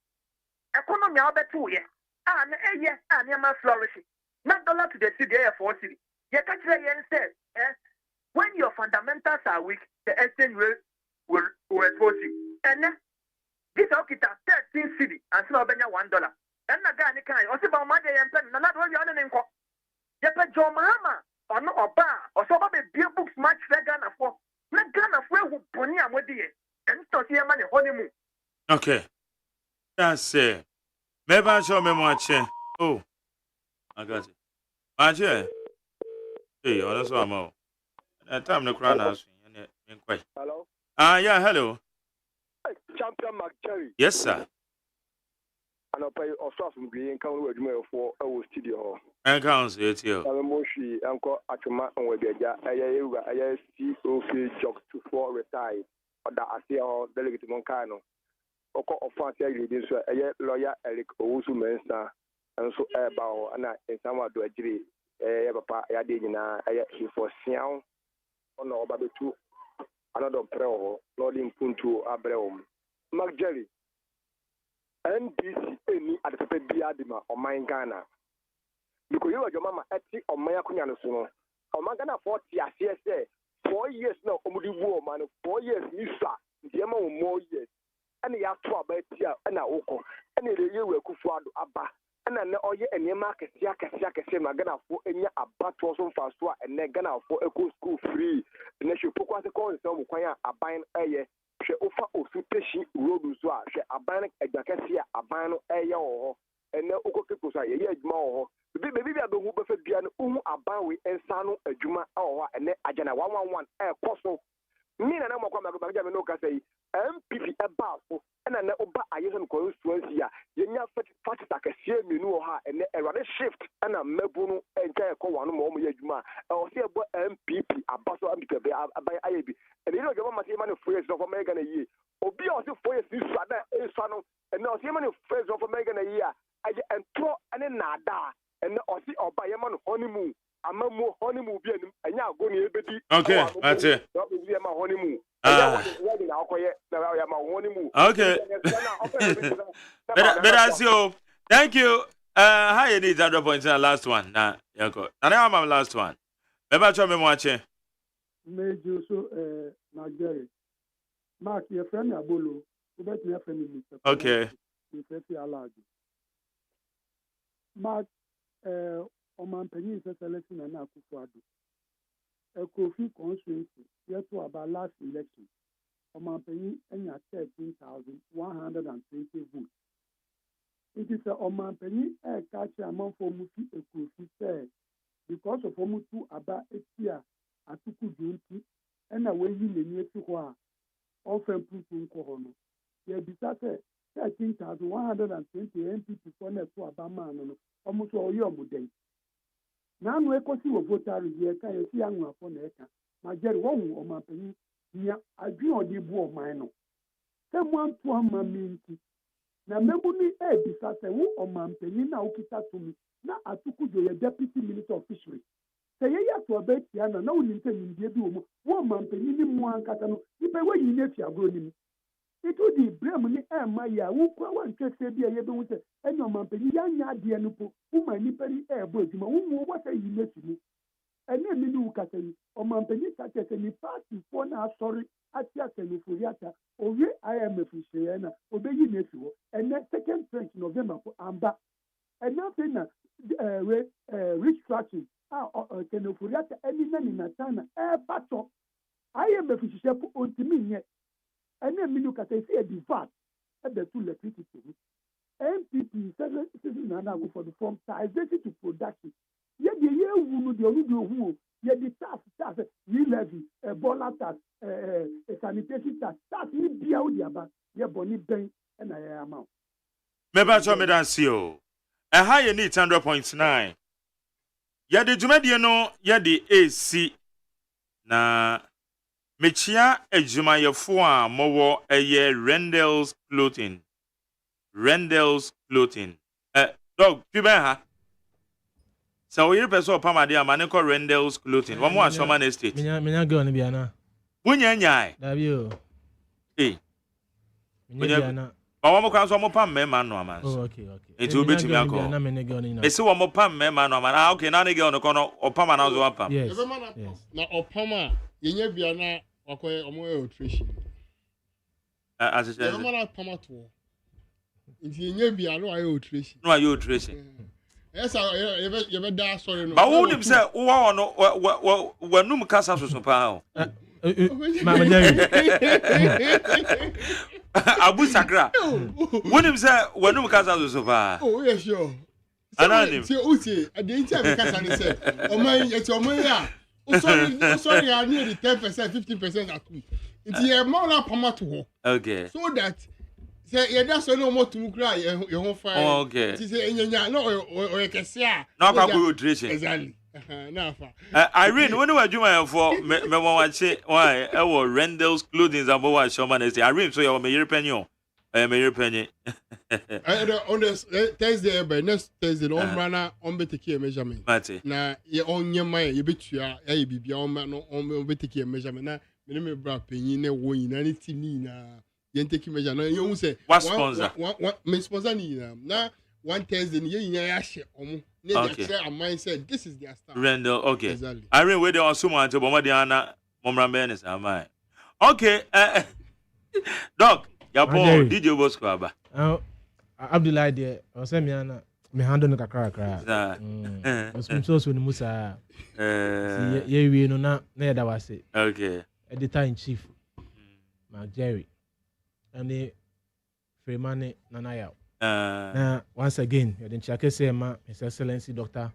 economy abetu ye na eye na ma flourish na dollar to the city there for city ye ka kire ye say when your fundamentals are weak the exchange rate will expose you and this okita 13 city and so obenya $1 and na guy ni kan o se ba ma de ye pen na do ye on ne nko ye pe jo mama ono oba o so ba be books match Ghana for na Ghana for who poni amodi e and to see man honeymoon okay that's it meba show me mo ache oh I got it ache hey ono so amo that time the crown house in quite hello yeah hello champion McCherry yes sir and I pay or source from green count with me for our studio. And counts it here. I'm Moshi, Uncle Atuma, and with I see OC Jock to 4 retired, or that I see our delegate Moncano. Oko of fancy reading, so a lawyer Eric Owusu Mensa, and so about and I somewhat do a jury. Papa, I did for Sian on our baby two. Another prayer, Lord in Puntu Abreum. Mark Jerry. NDC any at the Pepe Biadima or mine Ghana. Because you are your mama at the or Maya Kunyanusuno. Or Magana 40 years, 4 years now, Omudi woman, 4 years, Nisa, the amount more years. And the Yatua Betia and Oko, and the year will Kufuado Abba. And then all year and your market, Yaka Magana for any abat was on fast and then Ghana for a school free. And then she put what the call is some choir a buying a she offer osupeshi road uzwa she abana ejakasi abano eya ho ene okokepo sa ye adwuma ho bibi abehu befa bia no uhu abanwe ensa no adwuma ho ene agena 111 koso mi na mo kwa magaja me no ka sei MPP eba so ena na oba ayeso no constituency a yenya fati takasie minu ha ene erade shift ena mebu no enka ko wanu mo ye adwuma o se ebo MPP abaso ambikabe abai ayebi ene no jama mate man free of America na yi obi o se foye si swada e swano ene o se man free of America na yi a aje entro ene nada ene o se oba ye man honeymoon amamu honeymoon bi anim enya agoni ebedi okay that's it honeymoon okay but you thank you how you need 100 points in the last one now yako and I am my last one eba cho me mo ache meju so Nigeria mark your friend abolo you bet me friend me okay you say allowed mark Oman Penny selection and Akufuado. A Kofi constituency, yet to about last election. Oman Penny and 13,120 votes. It is a Oman Penny a catch among for Mufi a Kofi said because of Omutu about a year at Tuku Junti and away in the near to often put in Korono. There be 13,120 MPP for to Abama almost all your day. Now we can see what voter here can see young one for the Nigeria one or my penny. Yeah, I do not the board mine. Someone to a mammy. Now, Membuni a disaster who or my penny now kita to me. Now I took you a deputy minister of fishery. Say, yeah, to a bet Yana, no intending the do one man penny one catano. If I were you nephew grown. It would be Bremen and Maya, who one can say, be a with it, and your man penny, young Yadianupo, who my nippy air bird, who what are you met me? And then you look at me, or man penny such as any party for now, sorry, at Yakan Furiata, or where I am a fisher, obey you nephew, and then second French November for Amba, and nothing restructuring, can Furiata, any man in Natana, battle. I am a fisher on to me yet. And then we look at a divat at the two electricity. MPP season and go for the from taxation to production. Yet the year who the who yet the tax, re-levy, a boiler tax, a sanitation tax, tax me be out the about your bonnie bank and I am out. Maybe show me that CEO. A higher need 100.9. Yet the Jumediano, yet the AC. Na Mechia Ejuma a mowo eye Rendell's clothing. Rendell's clothing. Dog, Piba. So we person Pama dia maneko Rendell's clothing. One more Shoman Estate. Minya go ni biana. Bunya nyai. Dabio. Bunya. Ba one more kan so mo pam me man no aman. Oh okay. It will be to me anko. Na me go ni na. E se one more pam me man no aman. Ah okay, na ne girl no kono opama na zo apam. Yes. Na opama yenye biana wakoye omo nutrition. As it is. Ebe mana opama to. Nti yenye biana no ayo nutrition. No ayo nutrition. Yes, you be da sorry no. But who him say wo no wanum kasa so pa o. Mama Jerry. Abu Sakra. Who him say wanum kasa so pa. Oh yes sure. Ananim. See uti, at the interview kasa ni say, o man yet o man ya. Sorry, I need the 10%, 15% at me. It's a more opama to. Okay. So that Say yeah, that's no more to cry. You won't find. Oh, okay. She say no, or can say. No, I go nutrition. Exactly. No, Irene, when you were doing for me, want say why? I was Rendell's clothing and what Showman say. Irene, so you're my European. I am a European. On this Thursday, by next Thursday, on runner on better care measurement. Mate. Now, you on your mind, you bet you are a baby on man on better care measurement. Now, me bra penny ne wo ina ni tini na yen take measure. Now, you say what sponsor? What me sponsor ni na one Thursday ni yen ya share omo. Okay. A mindset. This is their style. Rendell, okay. Exactly. Irene, where they are so much, but my Diana, Momra Benes, am I? Okay, Doc. Ya boy, DJ Bosco aba. Abdullah there, o se me ana me handle no kakra kakra. So ni Musa. Ye wi no na yeda wase. Okay. Editor in chief. Mark Jerry. And the Freeman Nanaya. Once again, you didn't check say ma His Excellency Dr.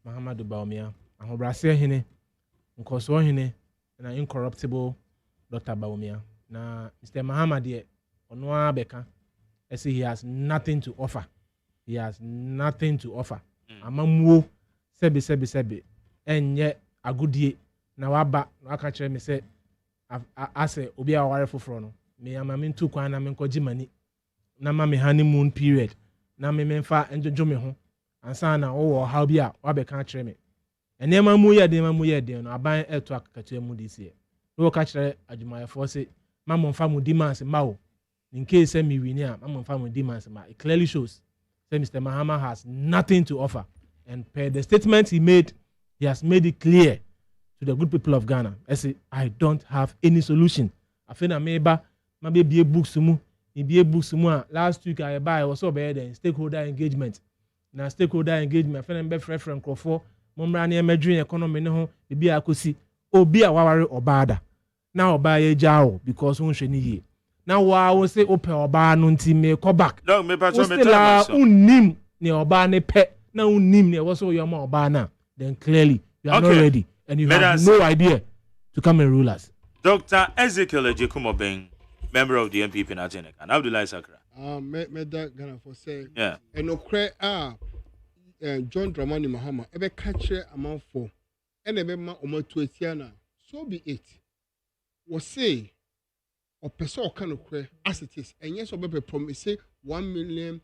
Muhammadu Baumia. And Hobrase hine, Nkoso hine, and an incorruptible Dr. Baumia. Na Mr. Muhammad Onwa Beka, I see he has nothing to offer. He has nothing to offer. Amamuo sebi enye agudie na waba na aka kire me say ase obi a ware foforo no me amame ntu kwan na me nkoji mani na ma me honeymoon period na me memfa enjojo me ho ansa na wo ha bi a wabeka kire me enema mu ye de no aban eto akakatu mu dis year wo ka kire adwumayefo se mamon mu demands mawo in case me win here mamon mu demands ma it clearly shows that Mr. Mahama has nothing to offer, and per the statement he made, he has made it clear to the good people of Ghana. I say I don't have any solution. I feel na maybe be a book sumu. Be a book sumu. Last week I buy was so bad and stakeholder engagement. Now stakeholder engagement. I feel na be friend Crawford. Momra ni emerging economy no ho. Be akosi. Obi a wawari obada. Now oba jao because won sheni here. Now wa wo say open oba no nti me call back. No, me pa so me tell so. Unnim ne oba ne pe na unnim ne wo so your ma oba na. Then clearly you are not ready and you have no idea to come and rule us. Dr. Ezekiel Ejekumoben, member of the MPP in Ajenek, and Abdullah Sakra. Me that Ghana for say. Yeah. And okre John Dramani Mahama ebe catch amount for and ebe ma omo to etiana. So be it. Was say or person or kind of as it is, and yes, or promise 1 million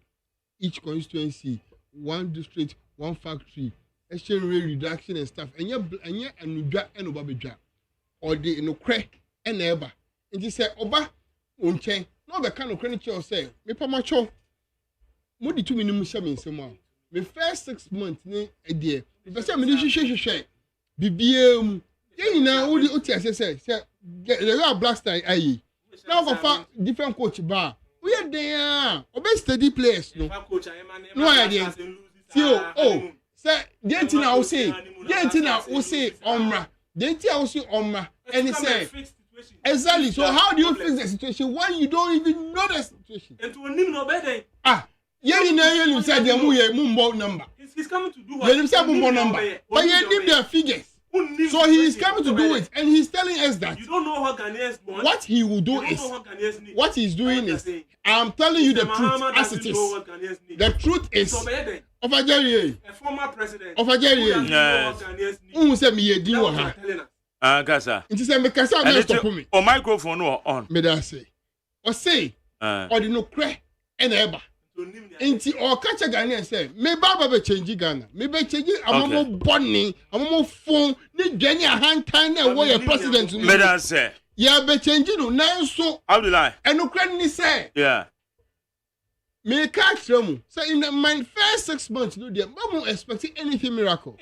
each constituency, one district, one factory, exchange rate reduction and stuff, and yeah, and drag and over or the no crack and ever. And he said, Oba, unchain, no, the kind of credit you say, me pa macho. More 2 minutes shaman somehow. The first 6 months, ne idea. If I say, me, share, BBM, yeah, now, all the OTS say, there are blaster, aye. Now for different coach bar. We are there. Obey steady players. No idea. Say, Dentina will say, Omra. Dentina will say, Omra. And he said, exactly. So, how do you fix the situation when you don't even know the situation? And to a name no better. You said the Mumbo number. He's coming to do what? You said Mumbo number. But you need their figures. So he is coming to do it, and he's telling us that you don't know what Ghanaians want. What he will do is what he's doing is I'm telling you the truth as it is. The truth is of a Jerry, a former president of a Jerry. Who said me ye do her? Kasa. It is a Mikasa will stop me. Or microphone or on. May I say? Or say or the no crack and ever. Inti or catch a Ghanaian and say, me Baba be change Ghana. Me be change a more bonny, a more phone, ni Jenny a hand time and way a president. May I say? Yeah, be changing now so. How do I? And Ukraine say, yeah. Me catch them. So in my first 6 months, no, dear, I'm not expecting anything miracle.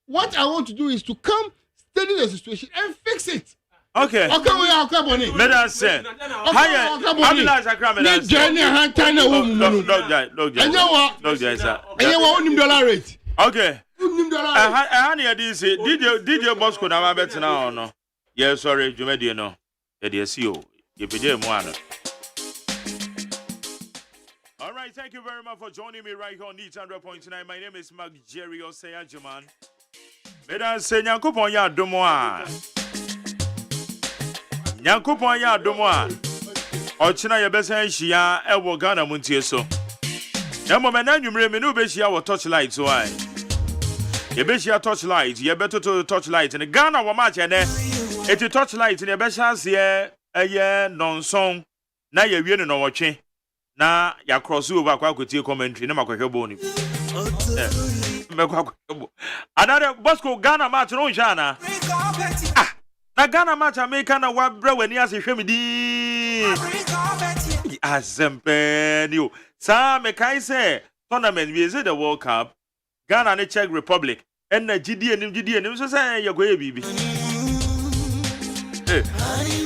What I want to do is to come, study the situation and fix it. Okay. Okay, we are coming. May I say? Higher. Abdullah Sakra, may I say? Jenny hand time and woman. Look, and you what? And you want $1 rate. Okay. $1 rate. DJ Bosco na better now or no? Yeah, sorry, you made you know. Yeah, see you. You be there, one. All right, thank you very much for joining me right here on 100.9. My name is Mark Jerry OSEI AGYEMAN. May I say, Nyankopon ya domo a. Nyankopon ya domo a. Ochina yebesa nhia ewo Ghana Montie so. Na momena nwumre me no be hia wo torchlight so ai. Yebehia torchlight, yebeto torchlight ne Ghana wo match ene. Eti torchlight ne be chance eye nonson na ye wie no wotwe. Na ya cross over kwa akotie commentary na makwehwe boni. Another Bosco Ghana match no jana. Na Ghana match America na wabra wani asehwe me di. Azempe ni o. Sa me kai say tournament we is the World Cup. Ghana and Czech Republic. And GD and so say you go bibi.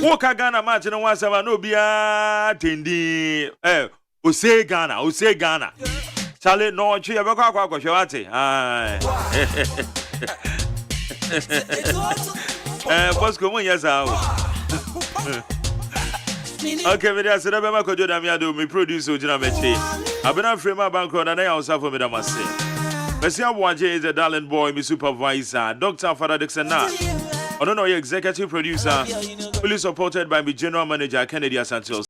Walk Ghana match no one seven no bia tendi. OSEI Ghana. Charlie no chi abekwa kwa hwewate. Bosco mo yesa o. Okay, me dey say na be ma kojo da me ado me produce ojina meche. Abena frame abankro na ya osafo me da mase. Mesia Waje is a darling boy, my supervisor, Dr. Father Dixon Nash. I don't know your executive producer, fully supported by my general manager, Kennedy Asante.